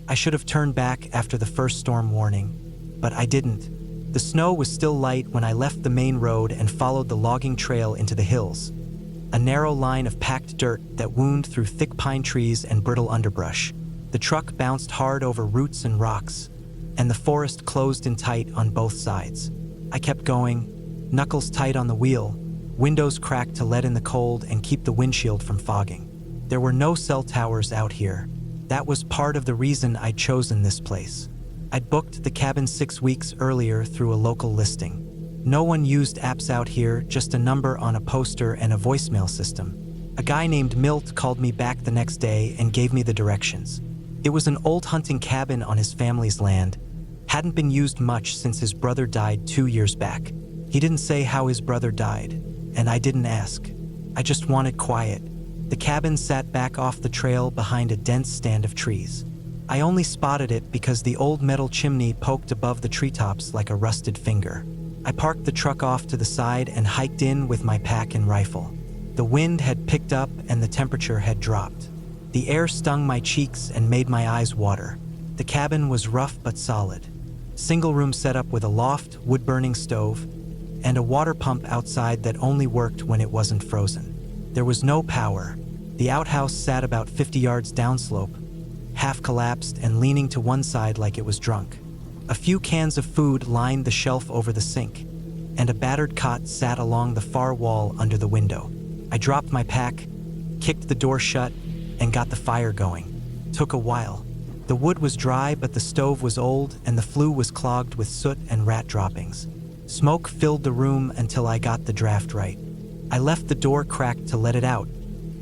I should have turned back after the first storm warning, but I didn't. The snow was still light when I left the main road and followed the logging trail into the hills. A narrow line of packed dirt that wound through thick pine trees and brittle underbrush. The truck bounced hard over roots and rocks, and the forest closed in tight on both sides. I kept going, knuckles tight on the wheel, windows cracked to let in the cold and keep the windshield from fogging. There were no cell towers out here. That was part of the reason I'd chosen this place. I'd booked the cabin 6 weeks earlier through a local listing. No one used apps out here, just a number on a poster and a voicemail system. A guy named Milt called me back the next day and gave me the directions. It was an old hunting cabin on his family's land. Hadn't been used much since his brother died 2 years back. He didn't say how his brother died, and I didn't ask. I just wanted quiet. The cabin sat back off the trail behind a dense stand of trees. I only spotted it because the old metal chimney poked above the treetops like a rusted finger. I parked the truck off to the side and hiked in with my pack and rifle. The wind had picked up and the temperature had dropped. The air stung my cheeks and made my eyes water. The cabin was rough but solid. Single room setup with a loft, wood-burning stove, and a water pump outside that only worked when it wasn't frozen. There was no power. The outhouse sat about 50 yards downslope, half collapsed and leaning to one side like it was drunk. A few cans of food lined the shelf over the sink, and a battered cot sat along the far wall under the window. I dropped my pack, kicked the door shut, and got the fire going. Took a while. The wood was dry, but the stove was old, and the flue was clogged with soot and rat droppings. Smoke filled the room until I got the draft right. I left the door cracked to let it out,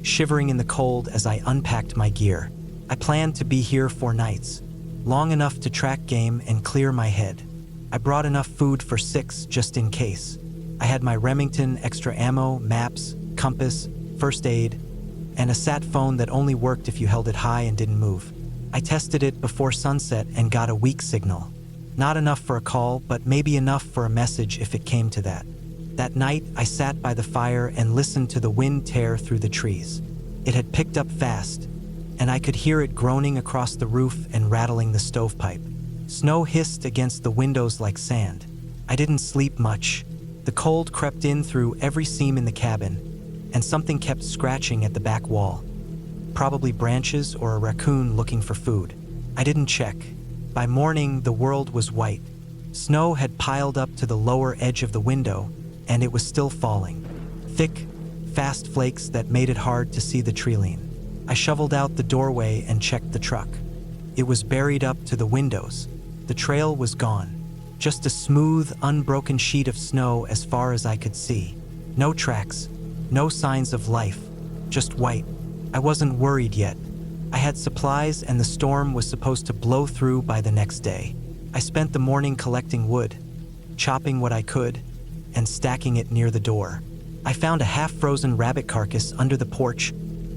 shivering in the cold as I unpacked my gear. I planned to be here 4 nights, long enough to track game and clear my head. I brought enough food for 6 just in case. I had my Remington, extra ammo, maps, compass, first aid, and a sat phone that only worked if you held it high and didn't move. I tested it before sunset and got a weak signal. Not enough for a call, but maybe enough for a message if it came to that. That night, I sat by the fire and listened to the wind tear through the trees. It had picked up fast, and I could hear it groaning across the roof and rattling the stovepipe. Snow hissed against the windows like sand. I didn't sleep much. The cold crept in through every seam in the cabin, and something kept scratching at the back wall. Probably branches or a raccoon looking for food. I didn't check. By morning, the world was white. Snow had piled up to the lower edge of the window, and it was still falling. Thick, fast flakes that made it hard to see the treeline. I shoveled out the doorway and checked the truck. It was buried up to the windows. The trail was gone. Just a smooth, unbroken sheet of snow as far as I could see. No tracks, no signs of life, just white. I wasn't worried yet. I had supplies and the storm was supposed to blow through by the next day. I spent the morning collecting wood, chopping what I could, and stacking it near the door. I found a half-frozen rabbit carcass under the porch,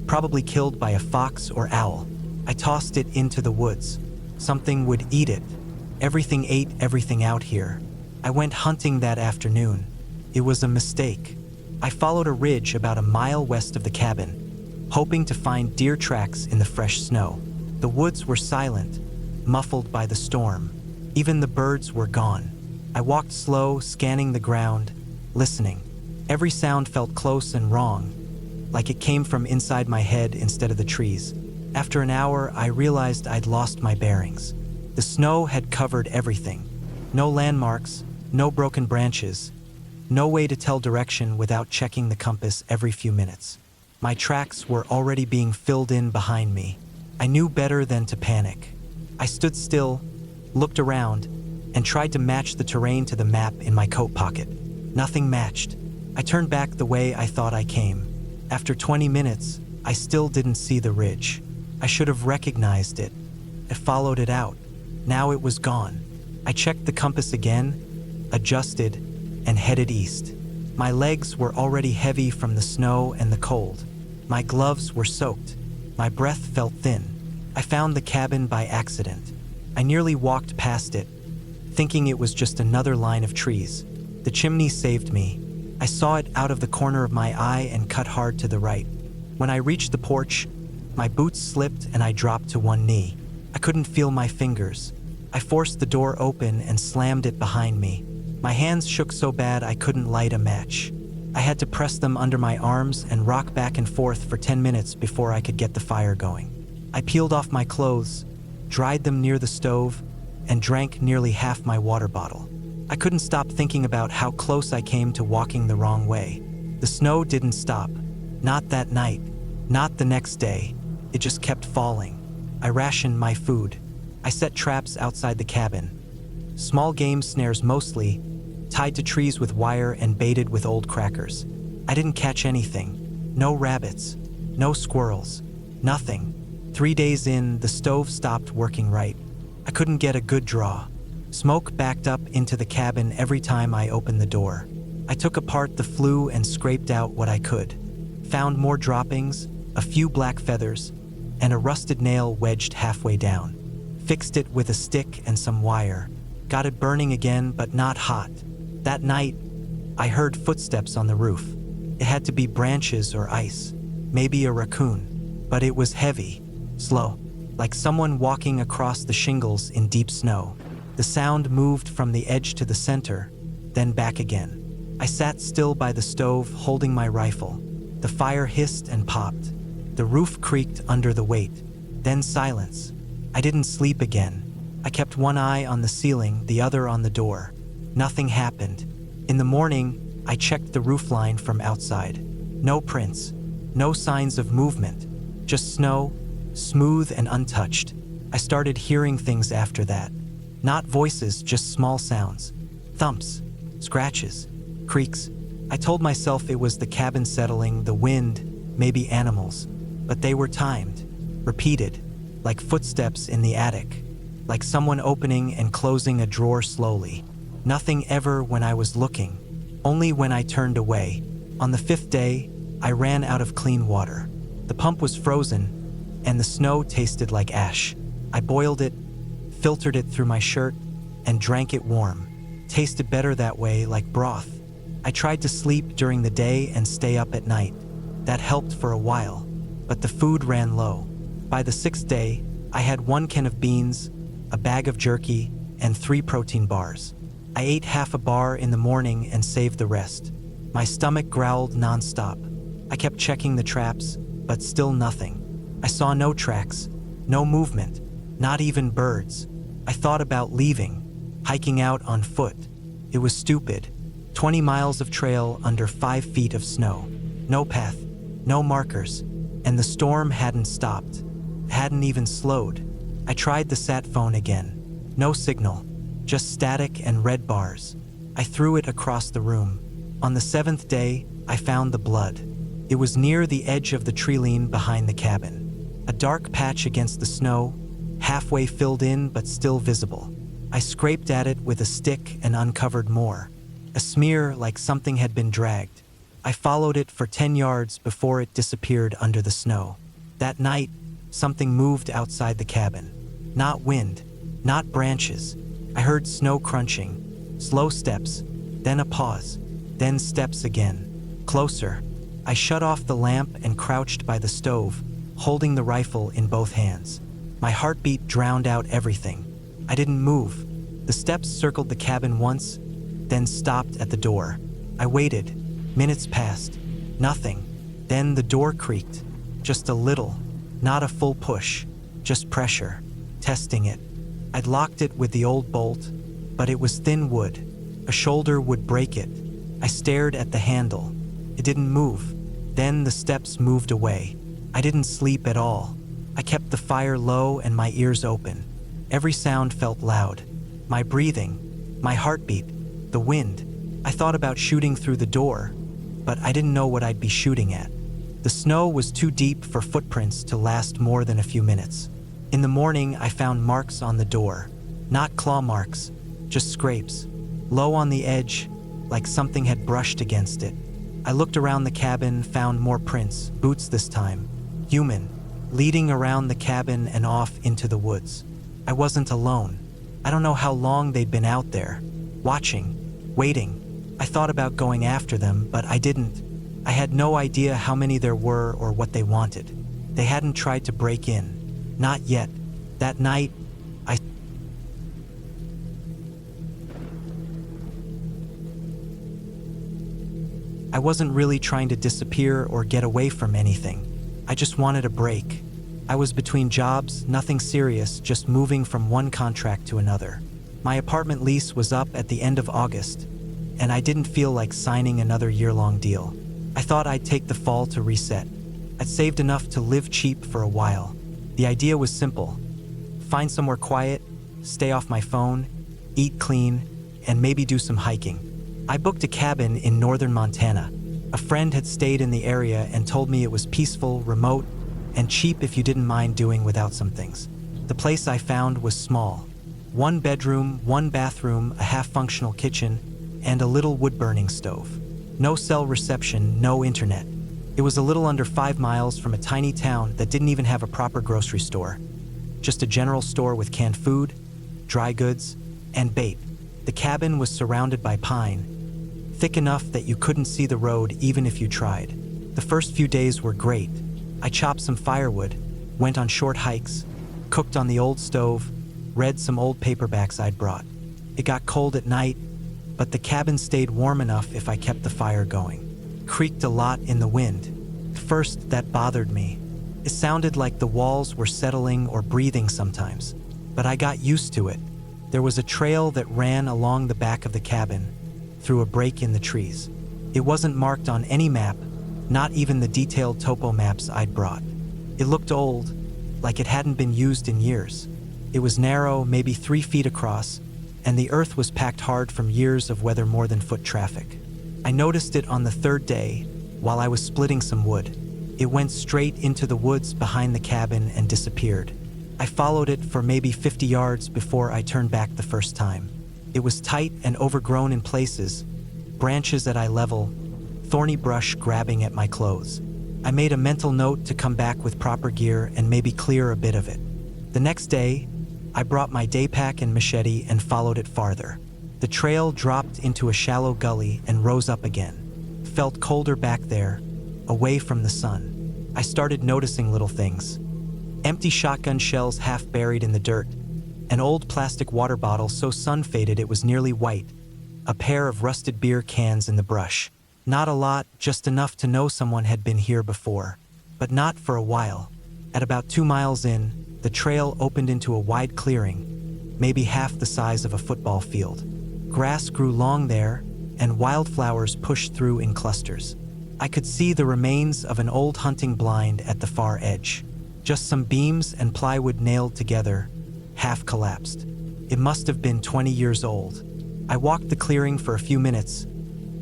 probably killed by a fox or owl. I tossed it into the woods. Something would eat it. Everything ate everything out here. I went hunting that afternoon. It was a mistake. I followed a ridge about a mile west of the cabin, hoping to find deer tracks in the fresh snow. The woods were silent, muffled by the storm. Even the birds were gone. I walked slow, scanning the ground, listening. Every sound felt close and wrong, like it came from inside my head instead of the trees. After an hour, I realized I'd lost my bearings. The snow had covered everything. No landmarks, no broken branches, no way to tell direction without checking the compass every few minutes. My tracks were already being filled in behind me. I knew better than to panic. I stood still, looked around, and tried to match the terrain to the map in my coat pocket. Nothing matched. I turned back the way I thought I came. After 20 minutes, I still didn't see the ridge. I should have recognized it. I followed it out. Now it was gone. I checked the compass again, adjusted, and headed east. My legs were already heavy from the snow and the cold. My gloves were soaked. My breath felt thin. I found the cabin by accident. I nearly walked past it, thinking it was just another line of trees. The chimney saved me. I saw it out of the corner of my eye and cut hard to the right. When I reached the porch, my boots slipped and I dropped to one knee. I couldn't feel my fingers. I forced the door open and slammed it behind me. My hands shook so bad I couldn't light a match. I had to press them under my arms and rock back and forth for 10 minutes before I could get the fire going. I peeled off my clothes, dried them near the stove, and drank nearly half my water bottle. I couldn't stop thinking about how close I came to walking the wrong way. The snow didn't stop. Not that night. Not the next day. It just kept falling. I rationed my food. I set traps outside the cabin. Small game snares mostly, tied to trees with wire and baited with old crackers. I didn't catch anything. No rabbits. No squirrels. Nothing. 3 days in, the stove stopped working right. I couldn't get a good draw. Smoke backed up into the cabin every time I opened the door. I took apart the flue and scraped out what I could. Found more droppings, a few black feathers, and a rusted nail wedged halfway down. Fixed it with a stick and some wire. Got it burning again, but not hot. That night, I heard footsteps on the roof. It had to be branches or ice, maybe a raccoon, but it was heavy, slow, like someone walking across the shingles in deep snow. The sound moved from the edge to the center, then back again. I sat still by the stove, holding my rifle. The fire hissed and popped. The roof creaked under the weight. Then silence. I didn't sleep again. I kept one eye on the ceiling, the other on the door. Nothing happened. In the morning, I checked the roofline from outside. No prints. No signs of movement. Just snow, smooth and untouched. I started hearing things after that. Not voices, just small sounds. Thumps, scratches, creaks. I told myself it was the cabin settling, the wind, maybe animals. But they were timed, repeated, like footsteps in the attic, like someone opening and closing a drawer slowly. Nothing ever when I was looking, only when I turned away. On the 5th day, I ran out of clean water. The pump was frozen, and the snow tasted like ash. I boiled it, filtered it through my shirt, and drank it warm. Tasted better that way, like broth. I tried to sleep during the day and stay up at night. That helped for a while, but the food ran low. By the 6th day, I had 1 can of beans, a bag of jerky, and 3 protein bars. I ate half a bar in the morning and saved the rest. My stomach growled nonstop. I kept checking the traps, but still nothing. I saw no tracks, no movement, not even birds. I thought about leaving, hiking out on foot. It was stupid. 20 miles of trail under 5 feet of snow. No path, no markers, and the storm hadn't stopped, hadn't even slowed. I tried the sat phone again. No signal, just static and red bars. I threw it across the room. On the 7th day, I found the blood. It was near the edge of the tree-line behind the cabin. A dark patch against the snow, halfway filled in but still visible. I scraped at it with a stick and uncovered more. A smear like something had been dragged. I followed it for 10 yards before it disappeared under the snow. That night, something moved outside the cabin. Not wind, not branches. I heard snow crunching, slow steps, then a pause, then steps again. Closer. I shut off the lamp and crouched by the stove, holding the rifle in both hands. My heartbeat drowned out everything. I didn't move. The steps circled the cabin once, then stopped at the door. I waited. Minutes passed. Nothing. Then the door creaked. Just a little. Not a full push. Just pressure. Testing it. I'd locked it with the old bolt, but it was thin wood. A shoulder would break it. I stared at the handle. It didn't move. Then the steps moved away. I didn't sleep at all. I kept the fire low and my ears open. Every sound felt loud. My breathing, my heartbeat, the wind. I thought about shooting through the door, but I didn't know what I'd be shooting at. The snow was too deep for footprints to last more than a few minutes. In the morning, I found marks on the door. Not claw marks, just scrapes. Low on the edge, like something had brushed against it. I looked around the cabin, found more prints, boots this time. Human, leading around the cabin and off into the woods. I wasn't alone. I don't know how long they'd been out there, watching, waiting. I thought about going after them, but I didn't. I had no idea how many there were or what they wanted. They hadn't tried to break in. Not yet. That night, I wasn't really trying to disappear or get away from anything. I just wanted a break. I was between jobs, nothing serious, just moving from one contract to another. My apartment lease was up at the end of August, and I didn't feel like signing another year-long deal. I thought I'd take the fall to reset. I'd saved enough to live cheap for a while. The idea was simple: find somewhere quiet, stay off my phone, eat clean, and maybe do some hiking. I booked a cabin in northern Montana. A friend had stayed in the area and told me it was peaceful, remote, and cheap if you didn't mind doing without some things. The place I found was small. 1 bedroom, 1 bathroom, a half-functional kitchen, and a little wood-burning stove. No cell reception, no internet. It was a little under 5 miles from a tiny town that didn't even have a proper grocery store. Just a general store with canned food, dry goods, and bait. The cabin was surrounded by pine, thick enough that you couldn't see the road even if you tried. The first few days were great. I chopped some firewood, went on short hikes, cooked on the old stove, read some old paperbacks I'd brought. It got cold at night, but the cabin stayed warm enough if I kept the fire going. Creaked a lot in the wind. At first, that bothered me. It sounded like the walls were settling or breathing sometimes, but I got used to it. There was a trail that ran along the back of the cabin, through a break in the trees. It wasn't marked on any map, not even the detailed topo maps I'd brought. It looked old, like it hadn't been used in years. It was narrow, maybe 3 feet across, and the earth was packed hard from years of weather more than foot traffic. I noticed it on the 3rd day, while I was splitting some wood. It went straight into the woods behind the cabin and disappeared. I followed it for maybe 50 yards before I turned back the first time. It was tight and overgrown in places, branches at eye level, thorny brush grabbing at my clothes. I made a mental note to come back with proper gear and maybe clear a bit of it. The next day, I brought my day pack and machete and followed it farther. The trail dropped into a shallow gully and rose up again. Felt colder back there, away from the sun. I started noticing little things. Empty shotgun shells half buried in the dirt, an old plastic water bottle so sun-faded it was nearly white, a pair of rusted beer cans in the brush. Not a lot, just enough to know someone had been here before, but not for a while. At about 2 miles in, the trail opened into a wide clearing, maybe half the size of a football field. Grass grew long there, and wildflowers pushed through in clusters. I could see the remains of an old hunting blind at the far edge. Just some beams and plywood nailed together, half collapsed. It must have been 20 years old. I walked the clearing for a few minutes,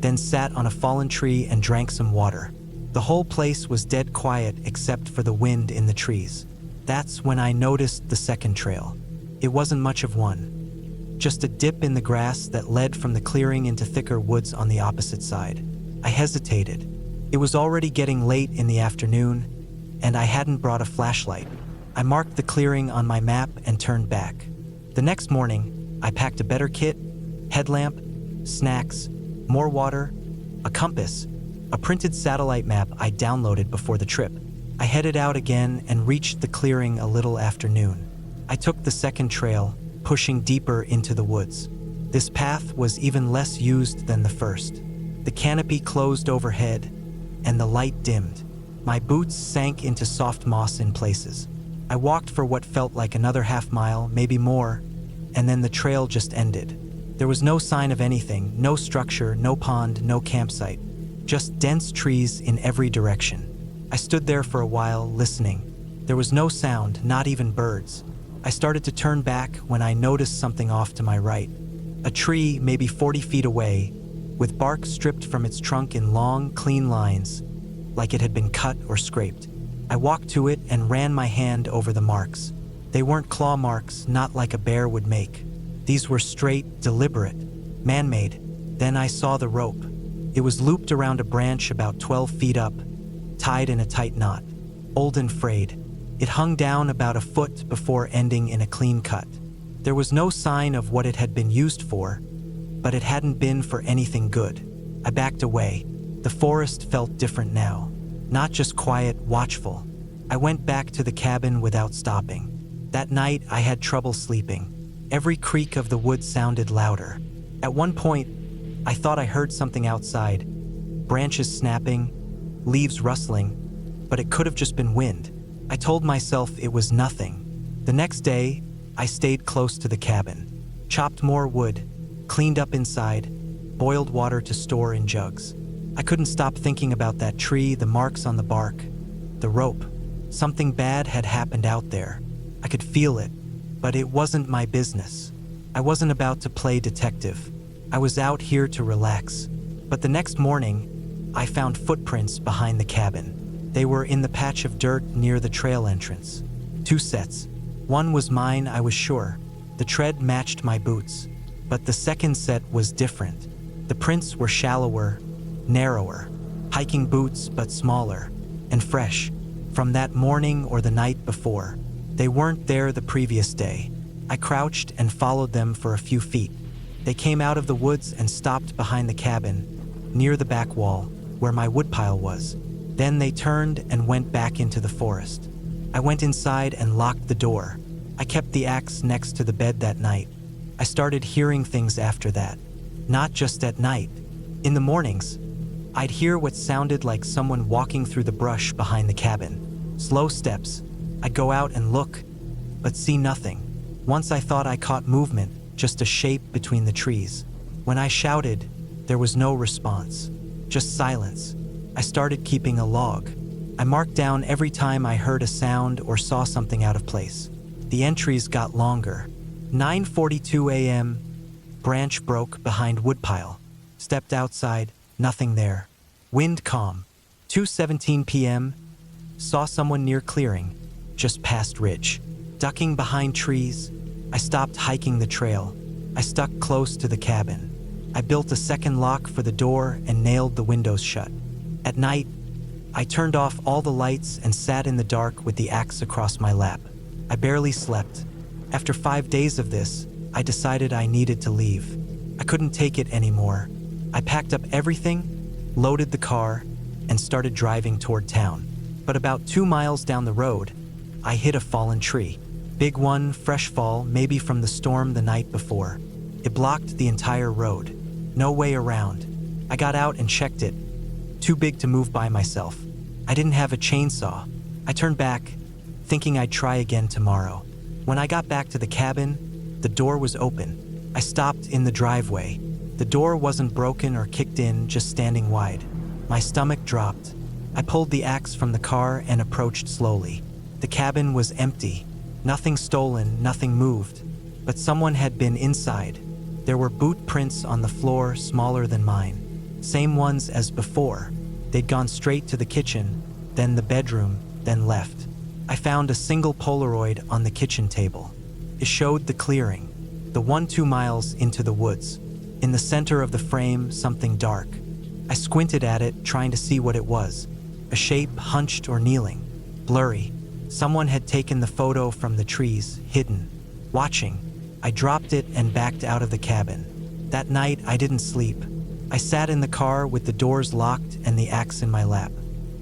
then sat on a fallen tree and drank some water. The whole place was dead quiet except for the wind in the trees. That's when I noticed the second trail. It wasn't much of one, just a dip in the grass that led from the clearing into thicker woods on the opposite side. I hesitated. It was already getting late in the afternoon, and I hadn't brought a flashlight. I marked the clearing on my map and turned back. The next morning, I packed a better kit, headlamp, snacks, more water, a compass, a printed satellite map I downloaded before the trip. I headed out again and reached the clearing a little after noon. I took the second trail, pushing deeper into the woods. This path was even less used than the first. The canopy closed overhead, and the light dimmed. My boots sank into soft moss in places. I walked for what felt like another half mile, maybe more, and then the trail just ended. There was no sign of anything, no structure, no pond, no campsite, just dense trees in every direction. I stood there for a while, listening. There was no sound, not even birds. I started to turn back when I noticed something off to my right. A tree, maybe 40 feet away, with bark stripped from its trunk in long, clean lines, like it had been cut or scraped. I walked to it and ran my hand over the marks. They weren't claw marks, not like a bear would make. These were straight, deliberate, man-made. Then I saw the rope. It was looped around a branch about 12 feet up, tied in a tight knot, old and frayed. It hung down about a foot before ending in a clean cut. There was no sign of what it had been used for, but it hadn't been for anything good. I backed away. The forest felt different now, not just quiet, watchful. I went back to the cabin without stopping. That night, I had trouble sleeping. Every creak of the wood sounded louder. At one point, I thought I heard something outside, branches snapping, leaves rustling, but it could have just been wind. I told myself it was nothing. The next day, I stayed close to the cabin, chopped more wood, cleaned up inside, boiled water to store in jugs. I couldn't stop thinking about that tree, the marks on the bark, the rope. Something bad had happened out there. I could feel it, but it wasn't my business. I wasn't about to play detective. I was out here to relax. But the next morning, I found footprints behind the cabin. They were in the patch of dirt near the trail entrance. 2 sets. One was mine, I was sure. The tread matched my boots. But the second set was different. The prints were shallower, narrower, hiking boots but smaller, and fresh, from that morning or the night before. They weren't there the previous day. I crouched and followed them for a few feet. They came out of the woods and stopped behind the cabin, near the back wall, where my woodpile was. Then they turned and went back into the forest. I went inside and locked the door. I kept the axe next to the bed that night. I started hearing things after that. Not just at night. In the mornings, I'd hear what sounded like someone walking through the brush behind the cabin. Slow steps. I'd go out and look, but see nothing. Once I thought I caught movement, just a shape between the trees. When I shouted, there was no response, just silence. I started keeping a log. I marked down every time I heard a sound or saw something out of place. The entries got longer. 9:42 a.m., branch broke behind woodpile. Stepped outside, nothing there. Wind calm. 2:17 p.m., saw someone near clearing, just past ridge. Ducking behind trees, I stopped hiking the trail. I stuck close to the cabin. I built a second lock for the door and nailed the windows shut. At night, I turned off all the lights and sat in the dark with the axe across my lap. I barely slept. After 5 days of this, I decided I needed to leave. I couldn't take it anymore. I packed up everything, loaded the car, and started driving toward town. But about 2 miles down the road, I hit a fallen tree. Big one, fresh fall, maybe from the storm the night before. It blocked the entire road. No way around. I got out and checked it. Too big to move by myself. I didn't have a chainsaw. I turned back, thinking I'd try again tomorrow. When I got back to the cabin, the door was open. I stopped in the driveway. The door wasn't broken or kicked in, just standing wide. My stomach dropped. I pulled the axe from the car and approached slowly. The cabin was empty. Nothing stolen, nothing moved. But someone had been inside. There were boot prints on the floor, smaller than mine. Same ones as before. They'd gone straight to the kitchen, then the bedroom, then left. I found a single Polaroid on the kitchen table. It showed the clearing, the one 2 miles into the woods. In the center of the frame, something dark. I squinted at it, trying to see what it was. A shape hunched or kneeling, blurry. Someone had taken the photo from the trees, hidden, watching. I dropped it and backed out of the cabin. That night, I didn't sleep. I sat in the car with the doors locked and the axe in my lap.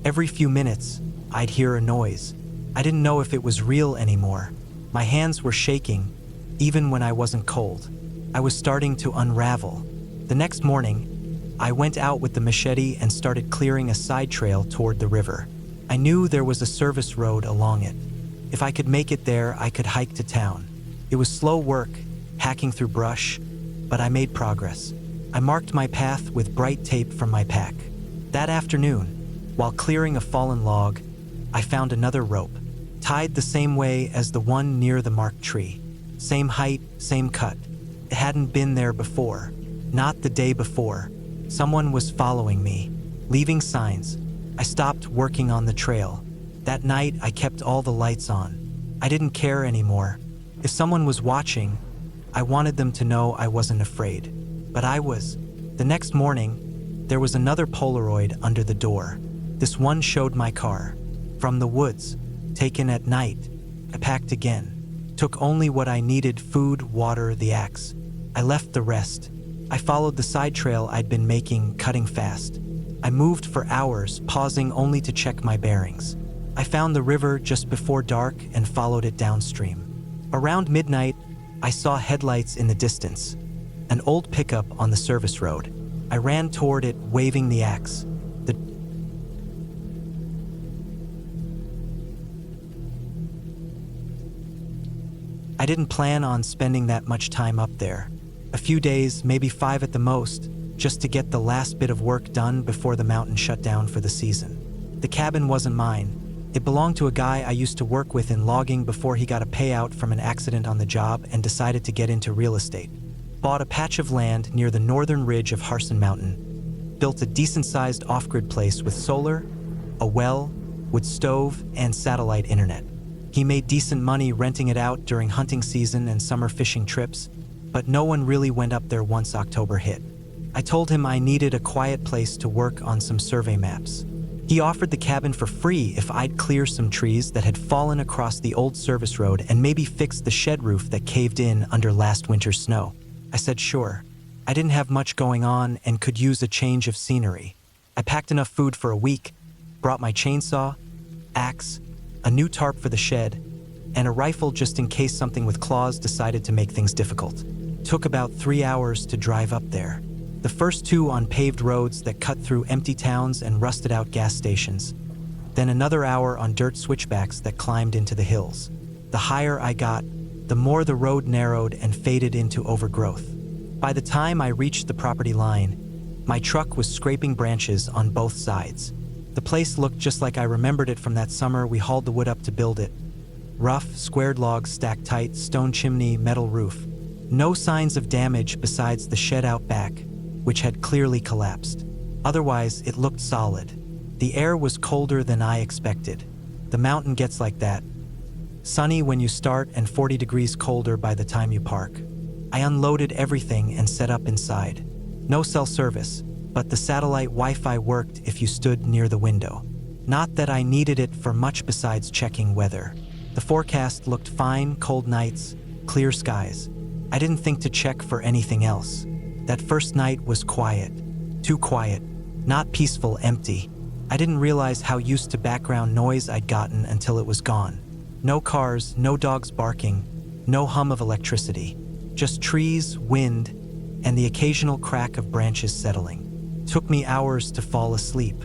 Every few minutes, I'd hear a noise. I didn't know if it was real anymore. My hands were shaking, even when I wasn't cold. I was starting to unravel. The next morning, I went out with the machete and started clearing a side trail toward the river. I knew there was a service road along it. If I could make it there, I could hike to town. It was slow work, hacking through brush, but I made progress. I marked my path with bright tape from my pack. That afternoon, while clearing a fallen log, I found another rope, tied the same way as the one near the marked tree. Same height, same cut. It hadn't been there before. Not the day before. Someone was following me, leaving signs. I stopped working on the trail. That night, I kept all the lights on. I didn't care anymore. If someone was watching, I wanted them to know I wasn't afraid. But I was. The next morning, there was another Polaroid under the door. This one showed my car. From the woods, taken at night. I packed again. Took only what I needed: food, water, the axe. I left the rest. I followed the side trail I'd been making, cutting fast. I moved for hours, pausing only to check my bearings. I found the river just before dark and followed it downstream. Around midnight, I saw headlights in the distance, an old pickup on the service road. I ran toward it, waving the axe. I didn't plan on spending that much time up there. A few days, maybe 5 at the most, just to get the last bit of work done before the mountain shut down for the season. The cabin wasn't mine. It belonged to a guy I used to work with in logging before he got a payout from an accident on the job and decided to get into real estate. Bought a patch of land near the northern ridge of Harson Mountain. Built a decent-sized off-grid place with solar, a well, wood stove, and satellite internet. He made decent money renting it out during hunting season and summer fishing trips, but no one really went up there once October hit. I told him I needed a quiet place to work on some survey maps. He offered the cabin for free if I'd clear some trees that had fallen across the old service road and maybe fix the shed roof that caved in under last winter's snow. I said sure. I didn't have much going on and could use a change of scenery. I packed enough food for a week, brought my chainsaw, axe, a new tarp for the shed, and a rifle just in case something with claws decided to make things difficult. Took about 3 hours to drive up there. The first 2 on paved roads that cut through empty towns and rusted out gas stations. Then another hour on dirt switchbacks that climbed into the hills. The higher I got, the more the road narrowed and faded into overgrowth. By the time I reached the property line, my truck was scraping branches on both sides. The place looked just like I remembered it from that summer we hauled the wood up to build it. Rough, squared logs stacked tight, stone chimney, metal roof. No signs of damage besides the shed out back, which had clearly collapsed. Otherwise, it looked solid. The air was colder than I expected. The mountain gets like that. Sunny when you start and 40 degrees colder by the time you park. I unloaded everything and set up inside. No cell service, but the satellite Wi-Fi worked if you stood near the window. Not that I needed it for much besides checking weather. The forecast looked fine, cold nights, clear skies. I didn't think to check for anything else. That first night was quiet. Too quiet. Not peaceful, empty. I didn't realize how used to background noise I'd gotten until it was gone. No cars, no dogs barking, no hum of electricity. Just trees, wind, and the occasional crack of branches settling. Took me hours to fall asleep.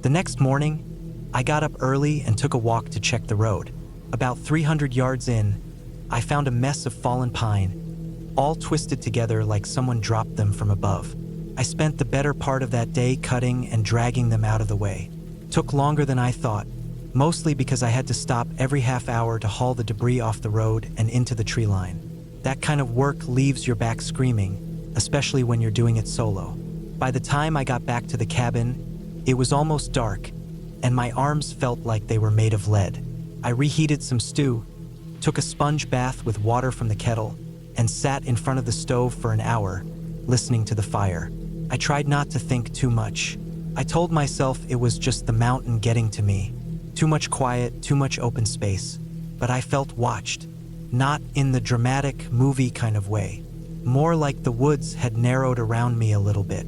The next morning, I got up early and took a walk to check the road. About 300 yards in, I found a mess of fallen pine, all twisted together like someone dropped them from above. I spent the better part of that day cutting and dragging them out of the way. Took longer than I thought, mostly because I had to stop every half hour to haul the debris off the road and into the tree line. That kind of work leaves your back screaming, especially when you're doing it solo. By the time I got back to the cabin, it was almost dark, and my arms felt like they were made of lead. I reheated some stew, took a sponge bath with water from the kettle, and sat in front of the stove for an hour, listening to the fire. I tried not to think too much. I told myself it was just the mountain getting to me. Too much quiet, too much open space. But I felt watched. Not in the dramatic, movie kind of way. More like the woods had narrowed around me a little bit.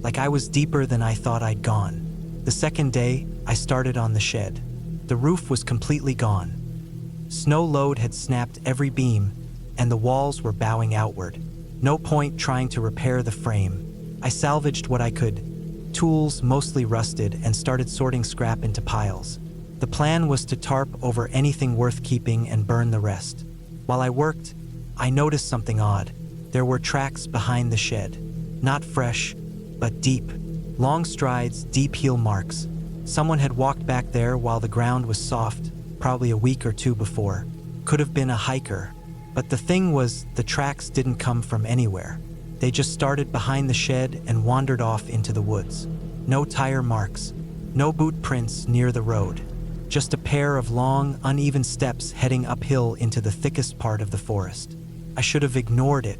Like I was deeper than I thought I'd gone. The second day, I started on the shed. The roof was completely gone. Snow load had snapped every beam, and the walls were bowing outward. No point trying to repair the frame. I salvaged what I could, tools mostly rusted, and started sorting scrap into piles. The plan was to tarp over anything worth keeping and burn the rest. While I worked, I noticed something odd. There were tracks behind the shed. Not fresh, but deep. Long strides, deep heel marks. Someone had walked back there while the ground was soft, probably a week or 2 before. Could have been a hiker. But the thing was, the tracks didn't come from anywhere. They just started behind the shed and wandered off into the woods. No tire marks, no boot prints near the road. Just a pair of long, uneven steps heading uphill into the thickest part of the forest. I should have ignored it,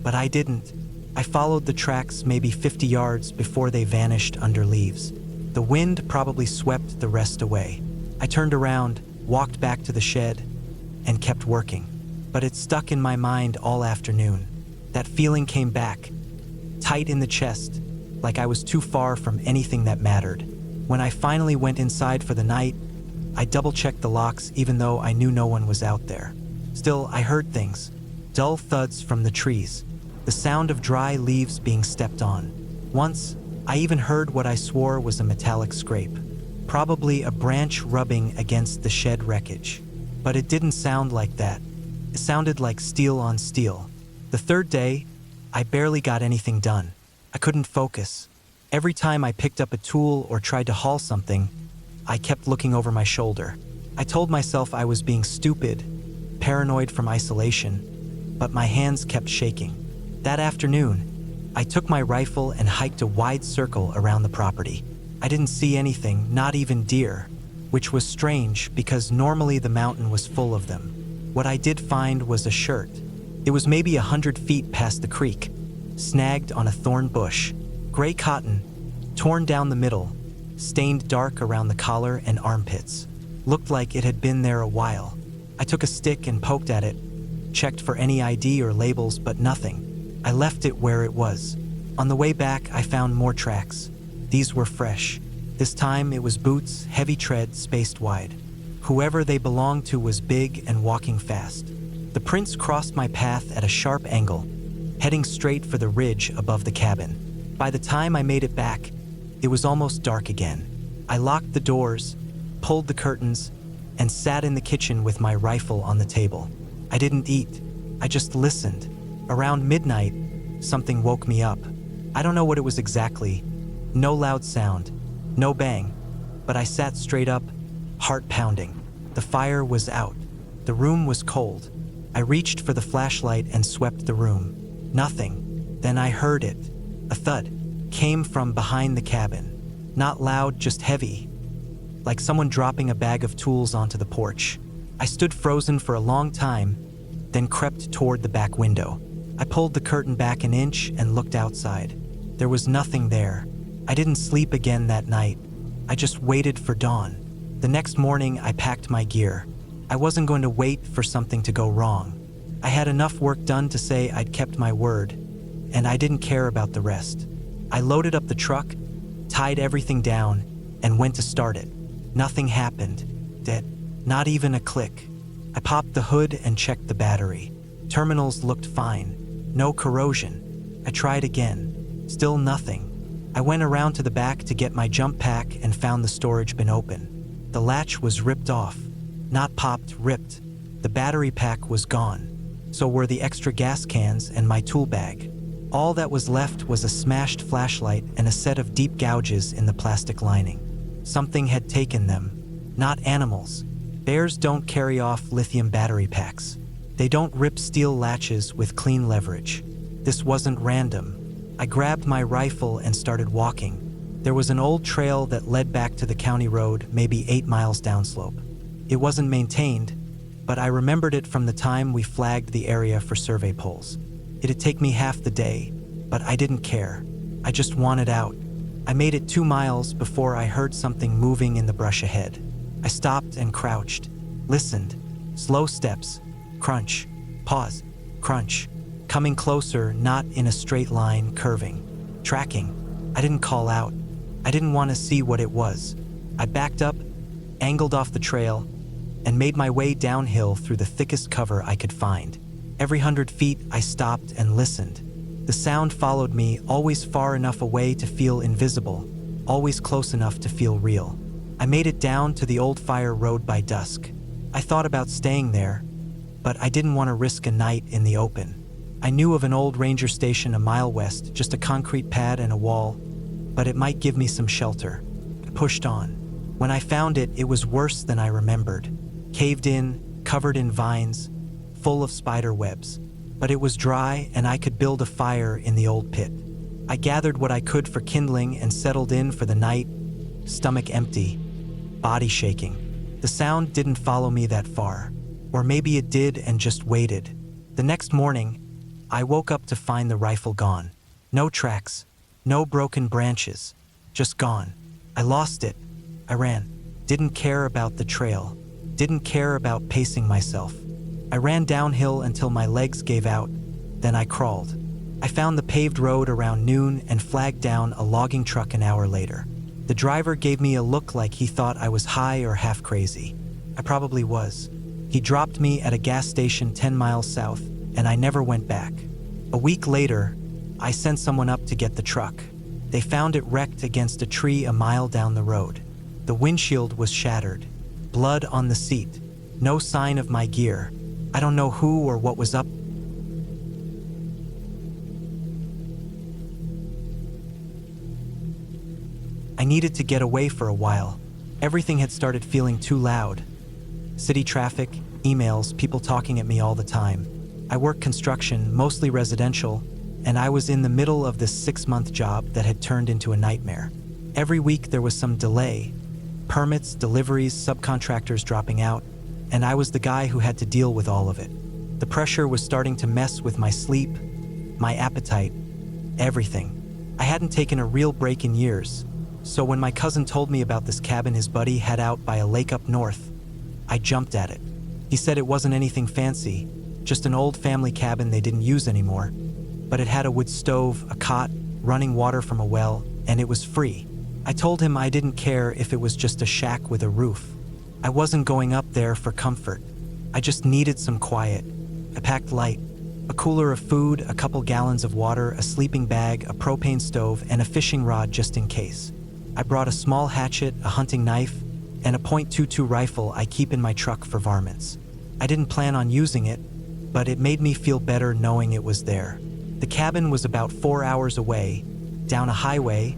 but I didn't. I followed the tracks maybe 50 yards before they vanished under leaves. The wind probably swept the rest away. I turned around, walked back to the shed, and kept working. But it stuck in my mind all afternoon. That feeling came back, tight in the chest, like I was too far from anything that mattered. When I finally went inside for the night, I double-checked the locks even though I knew no one was out there. Still, I heard things. Dull thuds from the trees. The sound of dry leaves being stepped on. Once, I even heard what I swore was a metallic scrape. Probably a branch rubbing against the shed wreckage. But it didn't sound like that. It sounded like steel on steel. The third day, I barely got anything done. I couldn't focus. Every time I picked up a tool or tried to haul something, I kept looking over my shoulder. I told myself I was being stupid, paranoid from isolation, but my hands kept shaking. That afternoon, I took my rifle and hiked a wide circle around the property. I didn't see anything, not even deer, which was strange because normally the mountain was full of them. What I did find was a shirt. It was maybe 100 feet past the creek, snagged on a thorn bush. Gray cotton, torn down the middle, stained dark around the collar and armpits. Looked like it had been there a while. I took a stick and poked at it, checked for any ID or labels, but nothing. I left it where it was. On the way back, I found more tracks. These were fresh. This time it was boots, heavy tread, spaced wide. Whoever they belonged to was big and walking fast. The prints crossed my path at a sharp angle, heading straight for the ridge above the cabin. By the time I made it back, it was almost dark again. I locked the doors, pulled the curtains, and sat in the kitchen with my rifle on the table. I didn't eat. I just listened. Around midnight, something woke me up. I don't know what it was exactly. No loud sound, no bang, but I sat straight up, heart pounding. The fire was out. The room was cold. I reached for the flashlight and swept the room. Nothing. Then I heard it. A thud came from behind the cabin. Not loud, just heavy, like someone dropping a bag of tools onto the porch. I stood frozen for a long time, then crept toward the back window. I pulled the curtain back an inch and looked outside. There was nothing there. I didn't sleep again that night. I just waited for dawn. The next morning, I packed my gear. I wasn't going to wait for something to go wrong. I had enough work done to say I'd kept my word, and I didn't care about the rest. I loaded up the truck, tied everything down, and went to start it. Nothing happened. Dead. Not even a click. I popped the hood and checked the battery. Terminals looked fine. No corrosion. I tried again. Still nothing. I went around to the back to get my jump pack and found the storage bin open. The latch was ripped off. Not popped, ripped. The battery pack was gone. So were the extra gas cans and my tool bag. All that was left was a smashed flashlight and a set of deep gouges in the plastic lining. Something had taken them. Not animals. Bears don't carry off lithium battery packs. They don't rip steel latches with clean leverage. This wasn't random. I grabbed my rifle and started walking. There was an old trail that led back to the county road, maybe 8 miles downslope. It wasn't maintained, but I remembered it from the time we flagged the area for survey poles. It'd take me half the day, but I didn't care. I just wanted out. I made it 2 miles before I heard something moving in the brush ahead. I stopped and crouched, listened. Slow steps, crunch, pause, crunch. Coming closer, not in a straight line, curving, tracking. I didn't call out. I didn't want to see what it was. I backed up, angled off the trail, and made my way downhill through the thickest cover I could find. Every 100 feet, I stopped and listened. The sound followed me, always far enough away to feel invisible, always close enough to feel real. I made it down to the old fire road by dusk. I thought about staying there, but I didn't want to risk a night in the open. I knew of an old ranger station a mile west, just a concrete pad and a wall, but it might give me some shelter. I pushed on. When I found it, it was worse than I remembered. Caved in, covered in vines, full of spider webs. But it was dry and I could build a fire in the old pit. I gathered what I could for kindling and settled in for the night, stomach empty, body shaking. The sound didn't follow me that far, or maybe it did and just waited. The next morning, I woke up to find the rifle gone. No tracks, no broken branches, just gone. I lost it. I ran. Didn't care about the trail. Didn't care about pacing myself. I ran downhill until my legs gave out, then I crawled. I found the paved road around noon and flagged down a logging truck an hour later. The driver gave me a look like he thought I was high or half crazy. I probably was. He dropped me at a gas station 10 miles south, and I never went back. A week later, I sent someone up to get the truck. They found it wrecked against a tree a mile down the road. The windshield was shattered. Blood on the seat. No sign of my gear. I don't know who or what was up. I needed to get away for a while. Everything had started feeling too loud. City traffic, emails, people talking at me all the time. I worked construction, mostly residential, and I was in the middle of this 6-month job that had turned into a nightmare. Every week there was some delay. Permits, deliveries, subcontractors dropping out, and I was the guy who had to deal with all of it. The pressure was starting to mess with my sleep, my appetite, everything. I hadn't taken a real break in years, so when my cousin told me about this cabin his buddy had out by a lake up north, I jumped at it. He said it wasn't anything fancy, just an old family cabin they didn't use anymore, but it had a wood stove, a cot, running water from a well, and it was free. I told him I didn't care if it was just a shack with a roof. I wasn't going up there for comfort. I just needed some quiet. I packed light, a cooler of food, a couple gallons of water, a sleeping bag, a propane stove, and a fishing rod just in case. I brought a small hatchet, a hunting knife, and a .22 rifle I keep in my truck for varmints. I didn't plan on using it, but it made me feel better knowing it was there. The cabin was about 4 hours away, down a highway,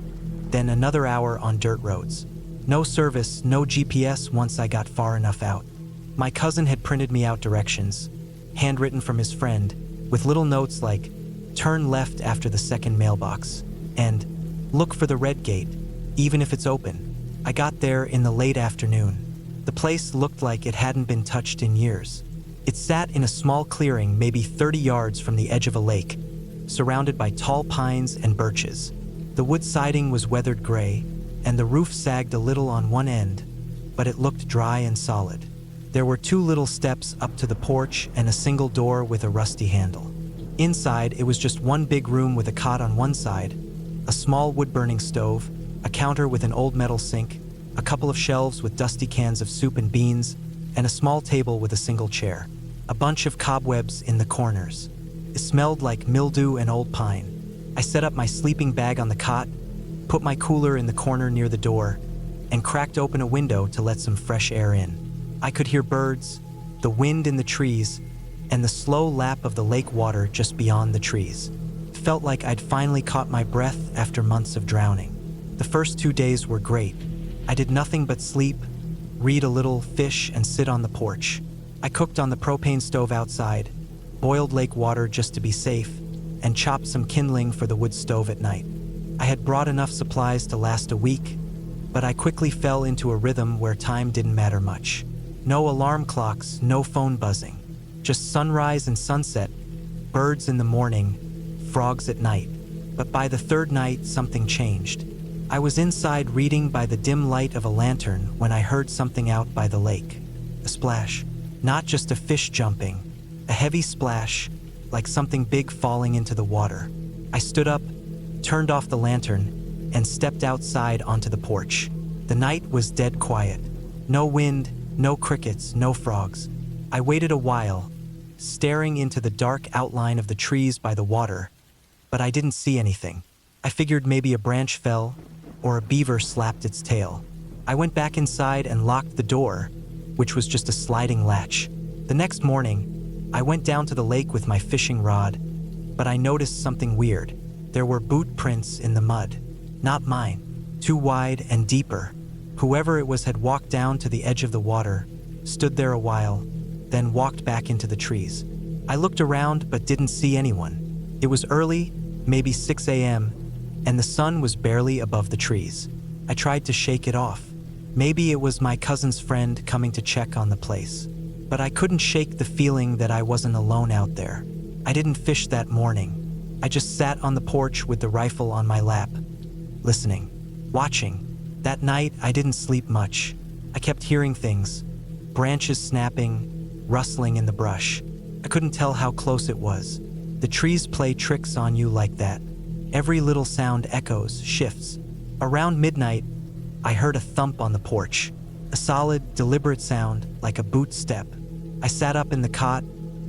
then another hour on dirt roads. No service, no GPS once I got far enough out. My cousin had printed me out directions, handwritten from his friend, with little notes like, turn left after the second mailbox, and look for the red gate, even if it's open. I got there in the late afternoon. The place looked like it hadn't been touched in years. It sat in a small clearing maybe 30 yards from the edge of a lake, surrounded by tall pines and birches. The wood siding was weathered gray, and the roof sagged a little on one end, but it looked dry and solid. There were 2 little steps up to the porch and a single door with a rusty handle. Inside, it was just one big room with a cot on one side, a small wood-burning stove, a counter with an old metal sink, a couple of shelves with dusty cans of soup and beans, and a small table with a single chair. A bunch of cobwebs in the corners. It smelled like mildew and old pine. I set up my sleeping bag on the cot, put my cooler in the corner near the door, and cracked open a window to let some fresh air in. I could hear birds, the wind in the trees, and the slow lap of the lake water just beyond the trees. It felt like I'd finally caught my breath after months of drowning. The first 2 days were great. I did nothing but sleep, read a little, fish, and sit on the porch. I cooked on the propane stove outside, boiled lake water just to be safe, and chopped some kindling for the wood stove at night. I had brought enough supplies to last a week, but I quickly fell into a rhythm where time didn't matter much. No alarm clocks, no phone buzzing. Just sunrise and sunset, birds in the morning, frogs at night. But by the 3rd night, something changed. I was inside reading by the dim light of a lantern when I heard something out by the lake. A splash. Not just a fish jumping. A heavy splash, like something big falling into the water. I stood up, turned off the lantern, and stepped outside onto the porch. The night was dead quiet. No wind, no crickets, no frogs. I waited a while, staring into the dark outline of the trees by the water, but I didn't see anything. I figured maybe a branch fell, or a beaver slapped its tail. I went back inside and locked the door, which was just a sliding latch. The next morning, I went down to the lake with my fishing rod, but I noticed something weird. There were boot prints in the mud. Not mine. Too wide and deeper. Whoever it was had walked down to the edge of the water, stood there a while, then walked back into the trees. I looked around but didn't see anyone. It was early, maybe 6 a.m., and the sun was barely above the trees. I tried to shake it off. Maybe it was my cousin's friend coming to check on the place. But I couldn't shake the feeling that I wasn't alone out there. I didn't fish that morning. I just sat on the porch with the rifle on my lap, listening, watching. That night, I didn't sleep much. I kept hearing things, branches snapping, rustling in the brush. I couldn't tell how close it was. The trees play tricks on you like that. Every little sound echoes, shifts. Around midnight, I heard a thump on the porch. A solid, deliberate sound, like a boot step. I sat up in the cot,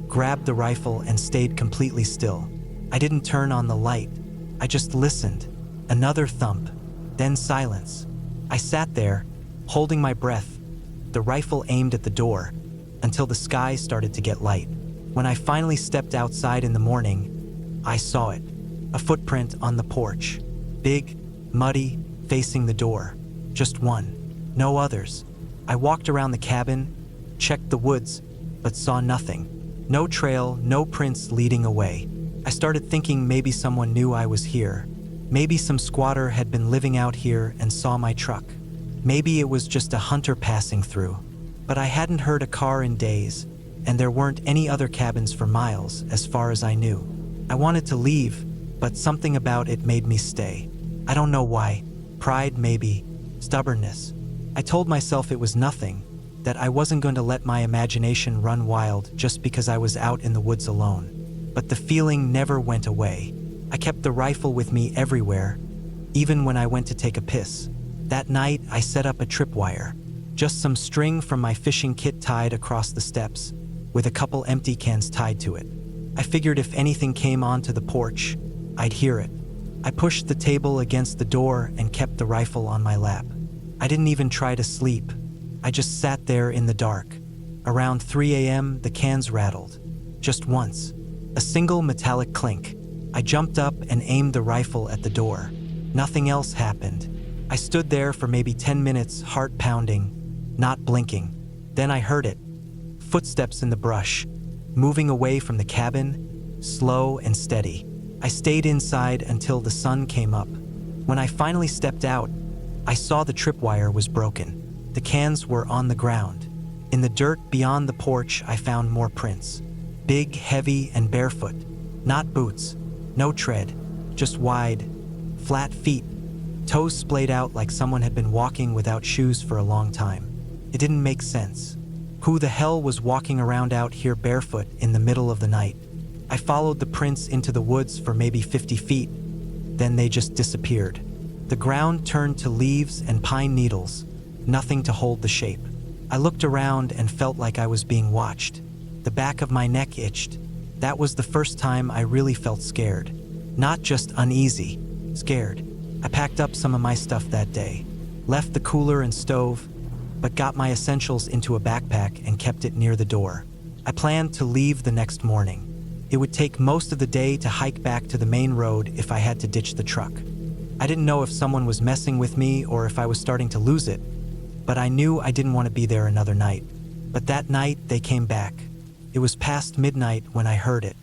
grabbed the rifle, and stayed completely still. I didn't turn on the light. I just listened. Another thump, then silence. I sat there, holding my breath, the rifle aimed at the door, until the sky started to get light. When I finally stepped outside in the morning, I saw it. A footprint on the porch. Big, muddy, facing the door. Just one. No others. I walked around the cabin, checked the woods, but saw nothing. No trail, no prints leading away. I started thinking maybe someone knew I was here. Maybe some squatter had been living out here and saw my truck. Maybe it was just a hunter passing through. But I hadn't heard a car in days, and there weren't any other cabins for miles, as far as I knew. I wanted to leave, but something about it made me stay. I don't know why. Pride, maybe. Stubbornness. I told myself it was nothing, that I wasn't going to let my imagination run wild just because I was out in the woods alone. But the feeling never went away. I kept the rifle with me everywhere, even when I went to take a piss. That night, I set up a tripwire. Just some string from my fishing kit tied across the steps, with a couple empty cans tied to it. I figured if anything came onto the porch, I'd hear it. I pushed the table against the door and kept the rifle on my lap. I didn't even try to sleep. I just sat there in the dark. Around 3 a.m., the cans rattled. Just once. A single metallic clink. I jumped up and aimed the rifle at the door. Nothing else happened. I stood there for maybe 10 minutes, heart pounding, not blinking. Then I heard it. Footsteps in the brush, moving away from the cabin, slow and steady. I stayed inside until the sun came up. When I finally stepped out, I saw the tripwire was broken. The cans were on the ground. In the dirt beyond the porch, I found more prints. Big, heavy, and barefoot. Not boots. No tread. Just wide, flat feet. Toes splayed out like someone had been walking without shoes for a long time. It didn't make sense. Who the hell was walking around out here barefoot in the middle of the night? I followed the prints into the woods for maybe 50 feet. Then they just disappeared. The ground turned to leaves and pine needles, nothing to hold the shape. I looked around and felt like I was being watched. The back of my neck itched. That was the first time I really felt scared. Not just uneasy, scared. I packed up some of my stuff that day, left the cooler and stove, but got my essentials into a backpack and kept it near the door. I planned to leave the next morning. It would take most of the day to hike back to the main road if I had to ditch the truck. I didn't know if someone was messing with me or if I was starting to lose it, but I knew I didn't want to be there another night. But that night, they came back. It was past midnight when I heard it.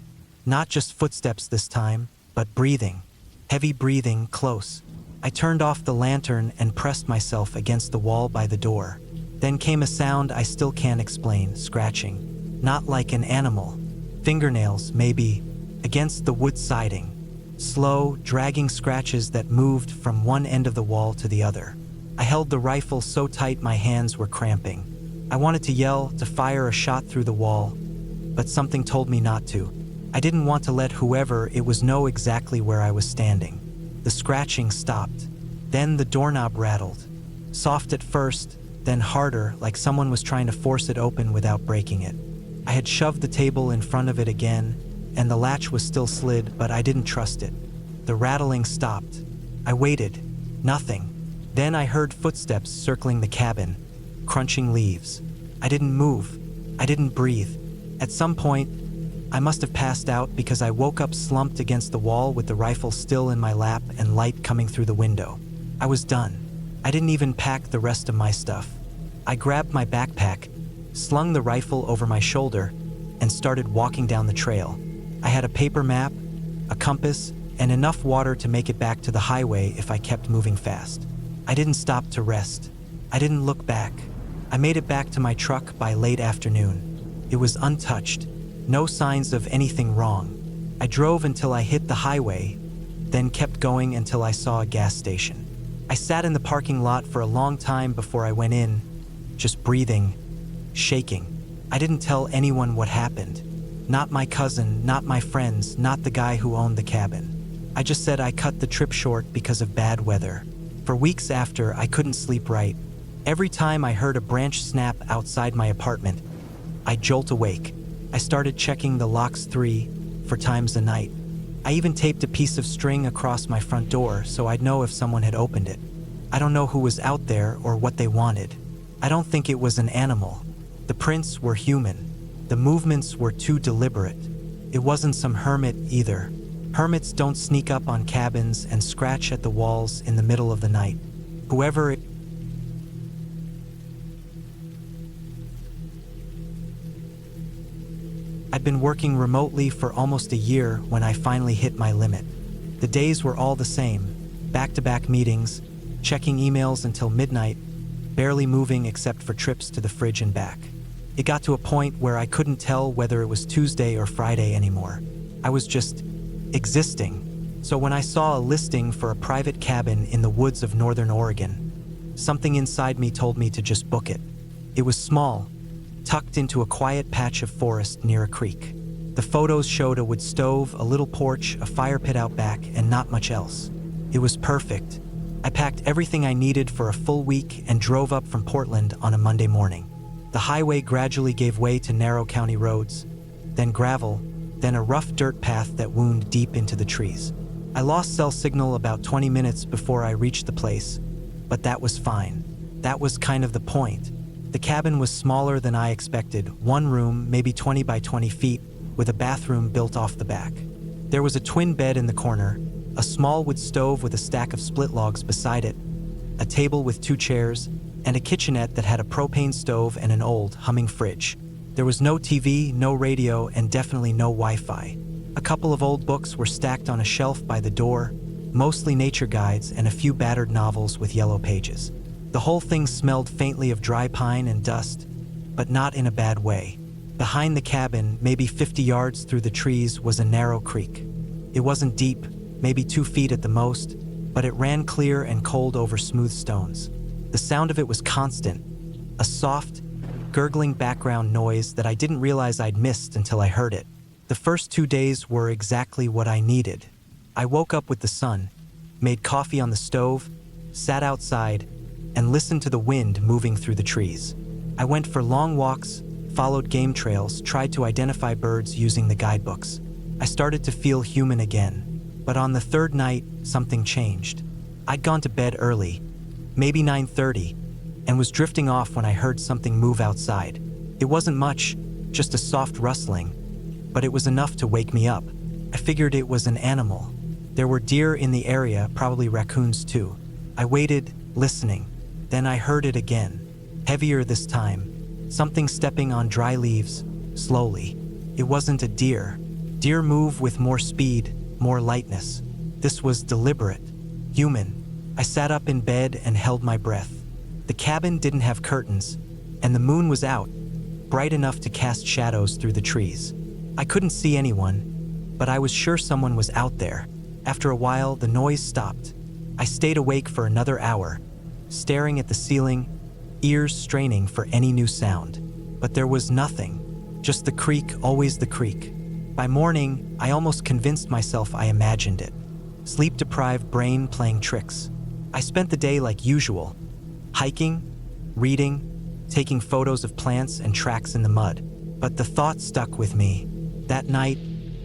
Not just footsteps this time, but breathing. Heavy breathing, close. I turned off the lantern and pressed myself against the wall by the door. Then came a sound I still can't explain, scratching. Not like an animal. Fingernails, maybe, against the wood siding. Slow, dragging scratches that moved from one end of the wall to the other. I held the rifle so tight my hands were cramping. I wanted to yell, to fire a shot through the wall, but something told me not to. I didn't want to let whoever it was know exactly where I was standing. The scratching stopped. Then the doorknob rattled. Soft at first, then harder, like someone was trying to force it open without breaking it. I had shoved the table in front of it again, and the latch was still slid, but I didn't trust it. The rattling stopped. I waited. Nothing. Then I heard footsteps circling the cabin, crunching leaves. I didn't move. I didn't breathe. At some point, I must have passed out because I woke up slumped against the wall with the rifle still in my lap and light coming through the window. I was done. I didn't even pack the rest of my stuff. I grabbed my backpack, slung the rifle over my shoulder, and started walking down the trail. I had a paper map, a compass, and enough water to make it back to the highway if I kept moving fast. I didn't stop to rest. I didn't look back. I made it back to my truck by late afternoon. It was untouched. No signs of anything wrong. I drove until I hit the highway, then kept going until I saw a gas station. I sat in the parking lot for a long time before I went in, just breathing, shaking. I didn't tell anyone what happened. Not my cousin, not my friends, not the guy who owned the cabin. I just said I cut the trip short because of bad weather. For weeks after, I couldn't sleep right. Every time I heard a branch snap outside my apartment, I jolt awake. I started checking the locks 3-4 times a night. I even taped a piece of string across my front door so I'd know if someone had opened it. I don't know who was out there or what they wanted. I don't think it was an animal. The prints were human. The movements were too deliberate. It wasn't some hermit either. Hermits don't sneak up on cabins and scratch at the walls in the middle of the night. Whoever it I'd been working remotely for almost a year when I finally hit my limit. The days were all the same, back-to-back meetings, checking emails until midnight, barely moving except for trips to the fridge and back. It got to a point where I couldn't tell whether it was Tuesday or Friday anymore. I was just existing. So when I saw a listing for a private cabin in the woods of northern Oregon, something inside me told me to just book it. It was small, tucked into a quiet patch of forest near a creek. The photos showed a wood stove, a little porch, a fire pit out back, and not much else. It was perfect. I packed everything I needed for a full week and drove up from Portland on a Monday morning. The highway gradually gave way to narrow county roads, then gravel, then a rough dirt path that wound deep into the trees. I lost cell signal about 20 minutes before I reached the place, but that was fine. That was kind of the point. The cabin was smaller than I expected, one room, maybe 20 by 20 feet, with a bathroom built off the back. There was a twin bed in the corner, a small wood stove with a stack of split logs beside it, a table with 2 chairs, and a kitchenette that had a propane stove and an old, humming fridge. There was no TV, no radio, and definitely no Wi-Fi. A couple of old books were stacked on a shelf by the door, mostly nature guides and a few battered novels with yellow pages. The whole thing smelled faintly of dry pine and dust, but not in a bad way. Behind the cabin, maybe 50 yards through the trees, was a narrow creek. It wasn't deep, maybe 2 feet at the most, but it ran clear and cold over smooth stones. The sound of it was constant, a soft, gurgling background noise that I didn't realize I'd missed until I heard it. The first 2 days were exactly what I needed. I woke up with the sun, made coffee on the stove, sat outside, and listened to the wind moving through the trees. I went for long walks, followed game trails, tried to identify birds using the guidebooks. I started to feel human again. But on the 3rd night, something changed. I'd gone to bed early, maybe 9:30, and was drifting off when I heard something move outside. It wasn't much, just a soft rustling, but it was enough to wake me up. I figured it was an animal. There were deer in the area, probably raccoons too. I waited, listening. Then I heard it again, heavier this time, something stepping on dry leaves, slowly. It wasn't a deer. Deer move with more speed, more lightness. This was deliberate, human. I sat up in bed and held my breath. The cabin didn't have curtains, and the moon was out, bright enough to cast shadows through the trees. I couldn't see anyone, but I was sure someone was out there. After a while, the noise stopped. I stayed awake for another hour, staring at the ceiling, ears straining for any new sound. But there was nothing, just the creek, always the creek. By morning, I almost convinced myself I imagined it. Sleep-deprived brain playing tricks. I spent the day like usual, hiking, reading, taking photos of plants and tracks in the mud. But the thought stuck with me. That night,